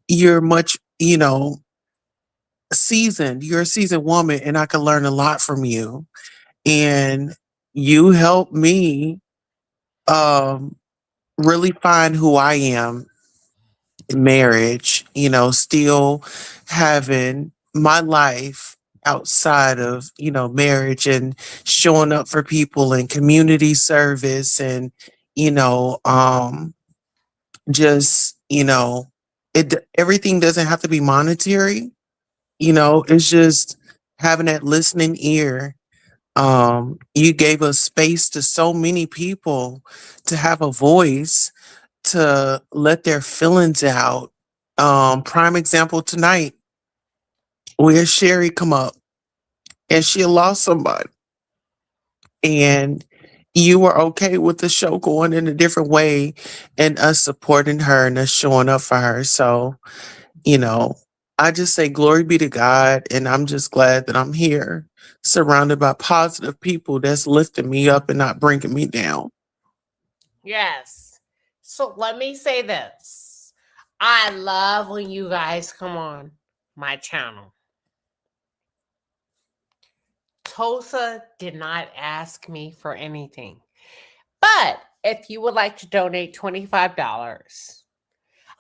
You're much, seasoned. You're a seasoned woman, and I can learn a lot from you. And you help me um really find who I am marriage, still having my life outside of, marriage and showing up for people and community service and, you know, um, just, everything doesn't have to be monetary, it's just having that listening ear. You gave us space to so many people to have a voice to let their feelings out. Prime example tonight, where Sherry come up and she lost somebody, and you were okay with the show going in a different way and us supporting her and us showing up for her. So, you know, I just say glory be to God, and I'm just glad that I'm here, surrounded by positive people that's lifting me up and not bringing me down. Yes. So let me say this. I love when you guys come on my channel. Tosa did not ask me for anything. But if you would like to donate $25,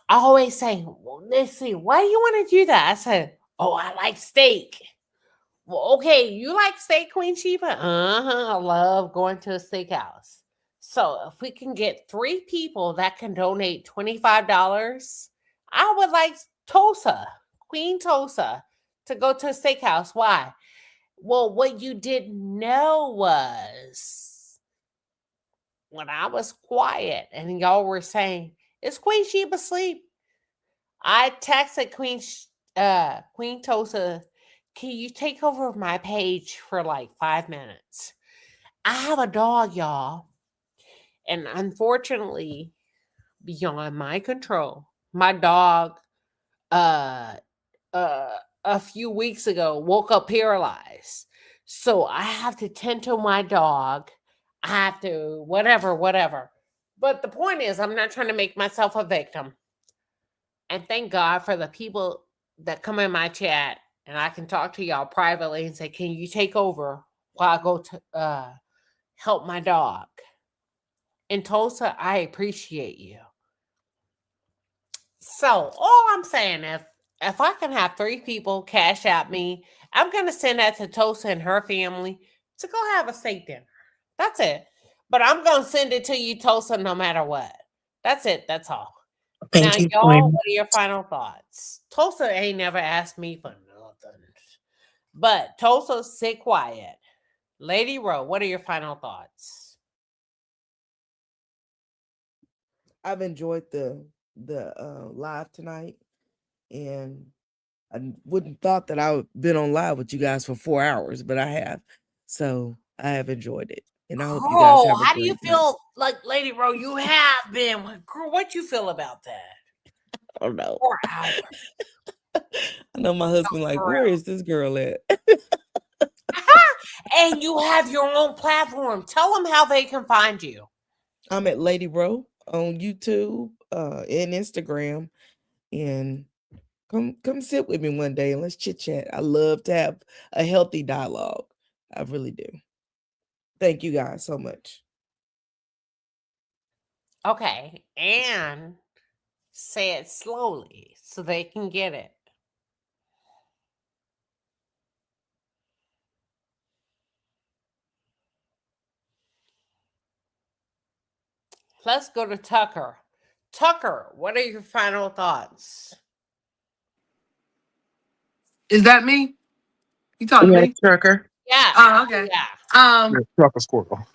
I always say, well, let's see, why do you want to do that? I said, oh, I like steak. Well, okay, you like steak, Queen Shiba? I love going to a steakhouse. So if we can get 3 people that can donate $25, I would like Tosa, Queen Tosa, to go to a steakhouse. Why? Well, what you didn't know was when I was quiet and y'all were saying, is Queen Sheba asleep? I texted Queen Tosa, can you take over my page for like 5 minutes? I have a dog, y'all. And unfortunately, beyond my control, my dog uh a few weeks ago woke up paralyzed. So I have to tend to my dog. I have to whatever. But the point is, I'm not trying to make myself a victim. And thank God for the people that come in my chat and I can talk to y'all privately and say, can you take over while I go to help my dog? In Tulsa, I appreciate you. So all I'm saying is, if I can have 3 people cash out me, I'm gonna send that to Tosa and her family to go have a steak dinner. That's it. But I'm gonna send it to you, Tosa, no matter what. That's it. That's all. Now, Thank you, y'all, Queen. what are your final thoughts? Tosa ain't never asked me for nothing. But Tosa, sit quiet. Lady Rhoa, what are your final thoughts? I've enjoyed the live tonight, and I wouldn't thought that I would been on live with you guys for 4 hours, but I have. So I have enjoyed it, and I hope you guys Oh, have a how do you great night. feel like Lady Rhoa? You have been. Girl, what you feel about that? Oh no. 4 hours. I know my husband like, where is this girl at? And you have your own platform. Tell them how they can find you. I'm at Lady Rhoa on YouTube and Instagram, and come sit with me one day and let's chit chat. I love to have a healthy dialogue. I really do. Thank you guys so much. Okay, and say it slowly so they can get it. Let's go to Tucker. Tucker, what are your final thoughts? Is that me? You talking to Yes, me? Trucker. Yeah. Oh, okay. Yeah. Trucker squirrel.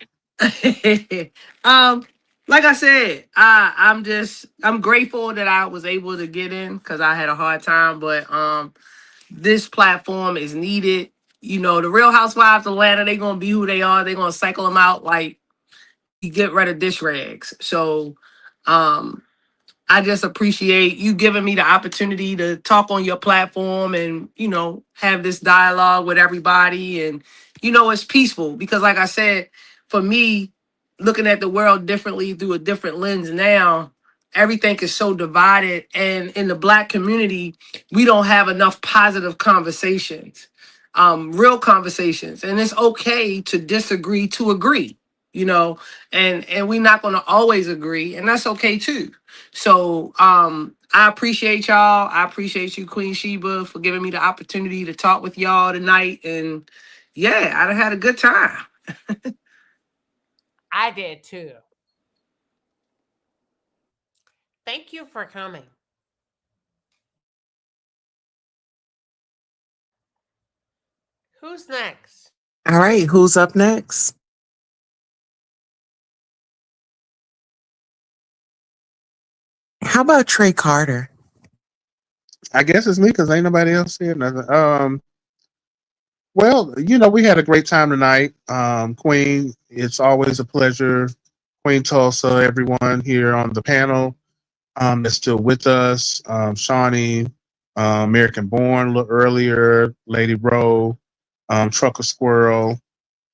um, like I said, I'm grateful that I was able to get in because I had a hard time, but this platform is needed. You know, the Real Housewives of Atlanta, they gonna be who they are. They gonna cycle them out like you get rid of dish rags. So um I just appreciate you giving me the opportunity to talk on your platform and, you know, have this dialogue with everybody. And, you know, it's peaceful because, like I said, for me, looking at the world differently through a different lens now, everything is so divided. And in the Black community, we don't have enough positive conversations, real conversations. And it's okay to disagree to agree, you know, and we're not going to always agree. And that's okay too. So I appreciate y'all. I appreciate you, Queen Sheba, for giving me the opportunity to talk with y'all tonight. And yeah, I done had a good time. I did too. Thank you for coming. Who's next? All right, who's up next? How about Trey Carter? I guess it's me because ain't nobody else here. Nothing. Well, you know, we had a great time tonight. Queen, it's always a pleasure. Queen Tulsa, everyone here on the panel that's still with us. Shawnee, American Born a little earlier, Lady Rhoa, Trucker Squirrel.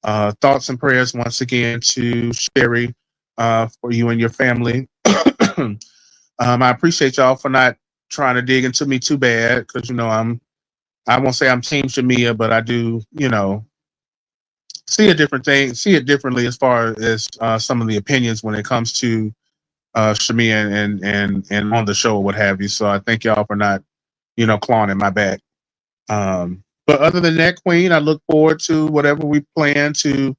Thoughts and prayers once again to Sherry for you and your family. I appreciate y'all for not trying to dig into me too bad because, you know, I won't say I'm Team Shamia, but I do, you know, see a different thing, see it differently as far as some of the opinions when it comes to Shamia and on the show or what have you. So I thank y'all for not, you know, clawing at my back. But other than that, Queen, I look forward to whatever we plan to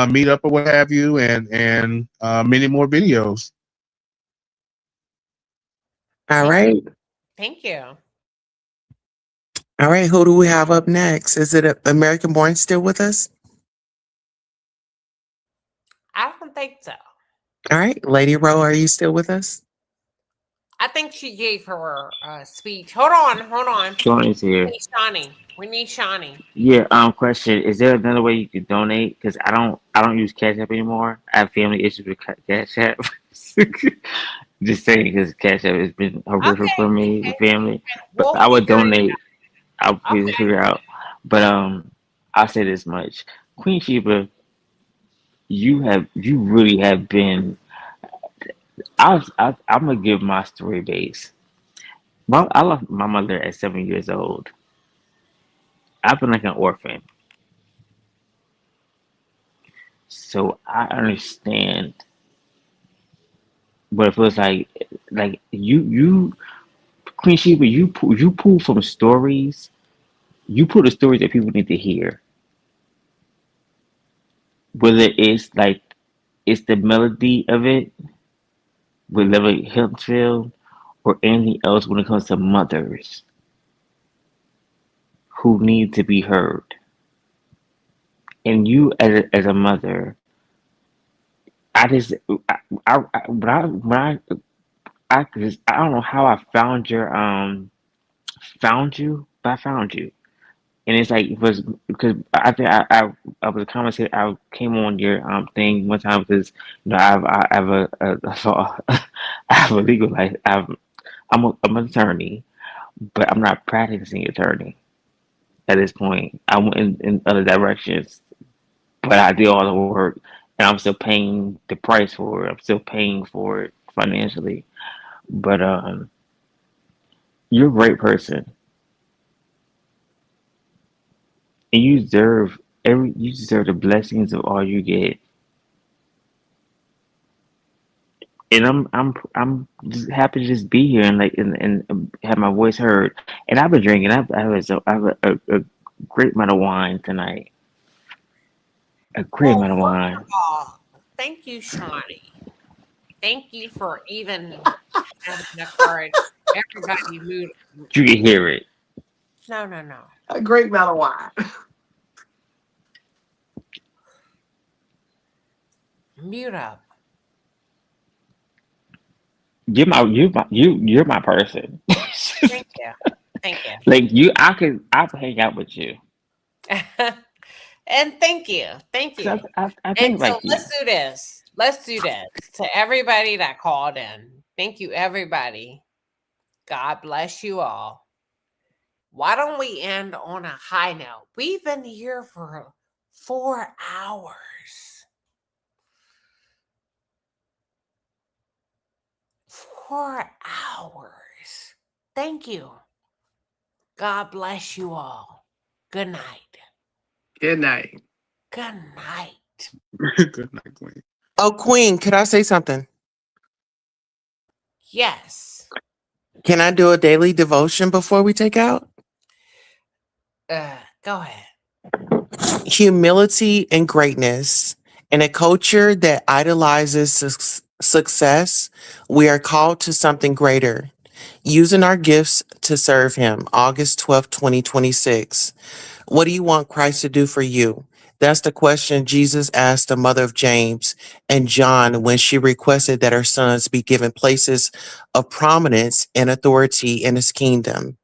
meet up or what have you, and many more videos. All right. Thank you. All right, who do we have up next? Is it American Born still with us? I don't think so. All right, Lady Rhoa, are you still with us? I think she gave her speech. Hold on. Shawnee's here. We need Shawnee. Yeah. Question: is there another way you could donate? Because I don't use Cash App anymore. I have family issues with Cash App. Just saying, because Cash App has been horrific for me with family. But We'll I would figure it donate. I'll please Okay. figure out. But I'll say this much: Queen Sheba, you really have been. I'm gonna give my story base. I lost my mother at 7 years old. I've been like an orphan, so I understand what it feels like. Like you Queen Sheba, you pull from stories. You pull the stories that people need to hear. Whether it's like it's the melody of it with Level Hempfield or anything else when it comes to mothers who need to be heard. And you as a mother, I just I don't know how I found you, but I found you. And it's like it was because I think I was a commentator. I came on your thing one time because I have I have a legal life. I'm an attorney, but I'm not practicing attorney at this point. I went in other directions, but I did all the work, and I'm still paying the price for it. I'm still paying for it financially. But you're a great person, and you deserve the blessings of all you get. And I'm just happy to just be here and and have my voice heard. And I've been drinking. I have a great amount of wine tonight. A great Well, amount of first wine. of all, thank you, Shawnee. Thank you for even having the courage. Everybody mute. You can hear it. No, no, no. A great amount of wine. Mute up. You're my person. Thank you. Thank you. Like I could hang out with you. And thank you. Thank you. 'Cause I And think so like you. let's do this. Let's do this. To everybody that called in. Thank you, everybody. God bless you all. Why don't we end on a high note? We've been here for 4 hours. 4 hours. Thank you. God bless you all. Good night. Good night. Good night. Good night, Queen. Oh, Queen, could I say something? Yes. Can I do a daily devotion before we take out? Go ahead. Humility and greatness. In a culture that idolizes success, we are called to something greater. Using our gifts to serve Him. August 12th, 2026. What do you want Christ to do for you? That's the question Jesus asked the mother of James and John when she requested that her sons be given places of prominence and authority in His kingdom.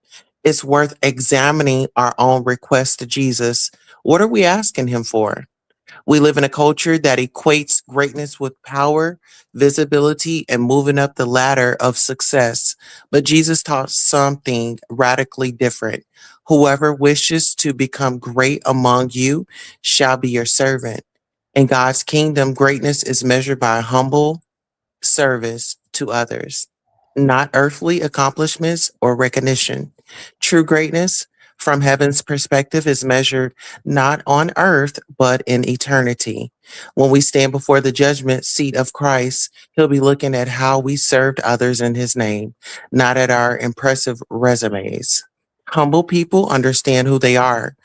It's worth examining our own request to Jesus. What are we asking Him for? We live in a culture that equates greatness with power, visibility, and moving up the ladder of success. But Jesus taught something radically different. Whoever wishes to become great among you shall be your servant. In God's kingdom, greatness is measured by humble service to others, not earthly accomplishments or recognition. True greatness, from heaven's perspective, is measured not on earth, but in eternity. When we stand before the judgment seat of Christ, He'll be looking at how we served others in His name, not at our impressive resumes. Humble people understand who they are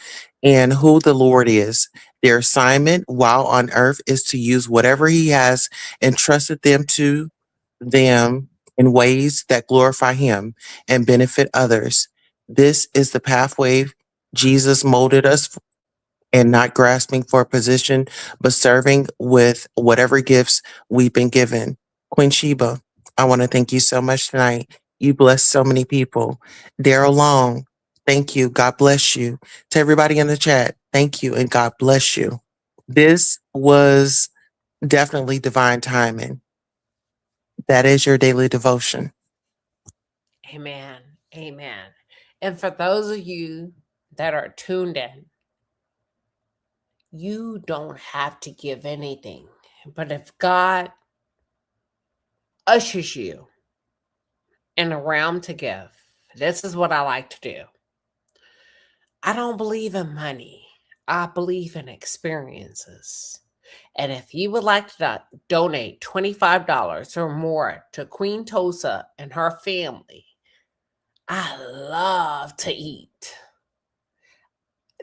and who the Lord is. Their assignment while on earth is to use whatever He has entrusted them in ways that glorify Him and benefit others. This is the pathway Jesus molded us and not grasping for a position, but serving with whatever gifts we've been given. Queen Sheba, I want to thank you so much tonight. You blessed so many people. Daryl Long, thank you. God bless you. To everybody in the chat, thank you and God bless you. This was definitely divine timing. That is your daily devotion. Amen. Amen. And for those of you that are tuned in, you don't have to give anything. But if God ushers you in a realm to give, this is what I like to do. I don't believe in money. I believe in experiences. And if you would like to donate $25 or more to Queen Tosa and her family, I love to eat.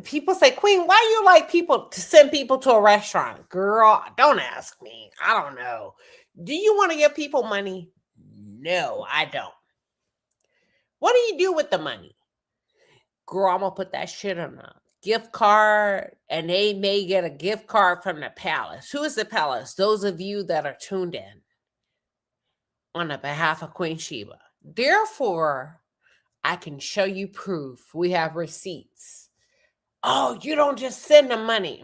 People say, Queen, why you like people to send people to a restaurant? Girl, don't ask me. I don't know. Do you want to give people money? No, I don't. What do you do with the money? Girl, I'm going to put that shit on a gift card, and they may get a gift card from the palace. Who is the palace? Those of you that are tuned in on the behalf of Queen Shiba. Therefore, I can show you proof. We have receipts. Oh, you don't just send the money.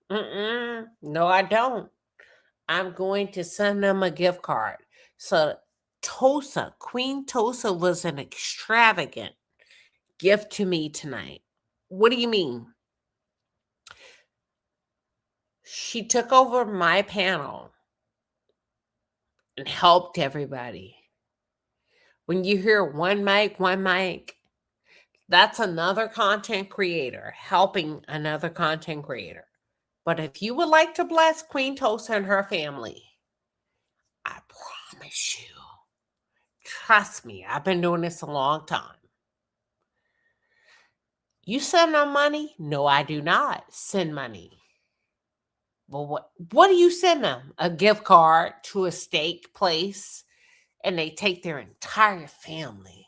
No, I don't. I'm going to send them a gift card. So Tosa, Queen Tosa was an extravagant gift to me tonight. What do you mean? She took over my panel and helped everybody. When you hear one mic, that's another content creator helping another content creator. But if you would like to bless Queen Tosa and her family, I promise you, trust me, I've been doing this a long time. You send them money? No, I do not send money. Well, what do you send them? A gift card to a steak place, and they take their entire family.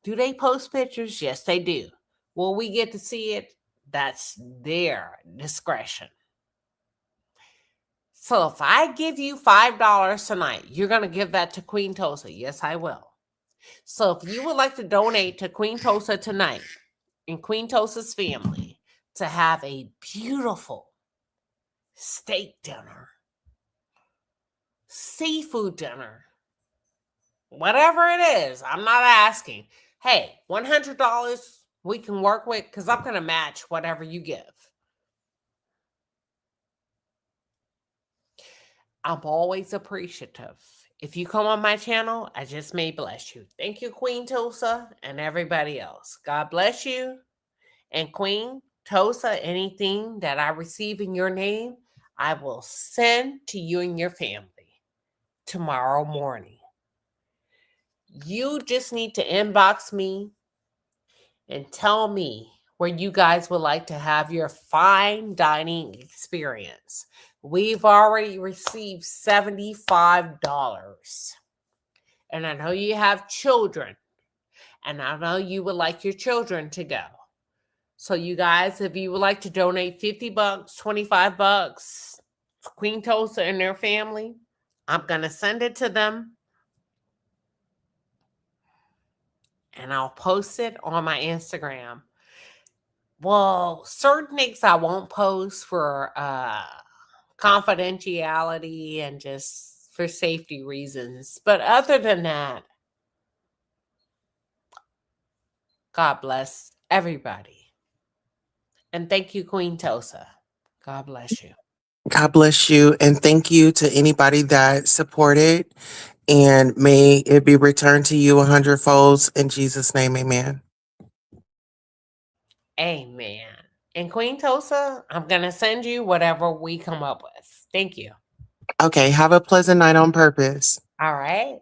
Do they post pictures? Yes, they do. Will we get to see it? That's their discretion. So if I give you $5 tonight, you're going to give that to Queen Tosa? Yes, I will. So if you would like to donate to Queen Tosa tonight and Queen Tosa's family to have a beautiful steak dinner, seafood dinner, whatever it is, I'm not asking. Hey, $100 we can work with because I'm going to match whatever you give. I'm always appreciative. If you come on my channel, I just may bless you. Thank you, Queen Tosa, and everybody else. God bless you. And Queen Tosa, anything that I receive in your name, I will send to you and your family tomorrow morning. You just need to inbox me and tell me where you guys would like to have your fine dining experience. We've already received $75. And I know you have children. And I know you would like your children to go. So you guys, if you would like to donate $50, $25 to Queen Tosa and their family, I'm going to send it to them. And I'll post it on my Instagram. Well, certain things I won't post for confidentiality and just for safety reasons. But other than that, God bless everybody. And thank you, Queen Tosa. God bless you. God bless you. And thank you to anybody that supported. And may it be returned to you 100-fold. In Jesus' name, amen. Amen. And Queen Tosa, I'm going to send you whatever we come up with. Thank you. Okay, have a pleasant night on purpose. All right.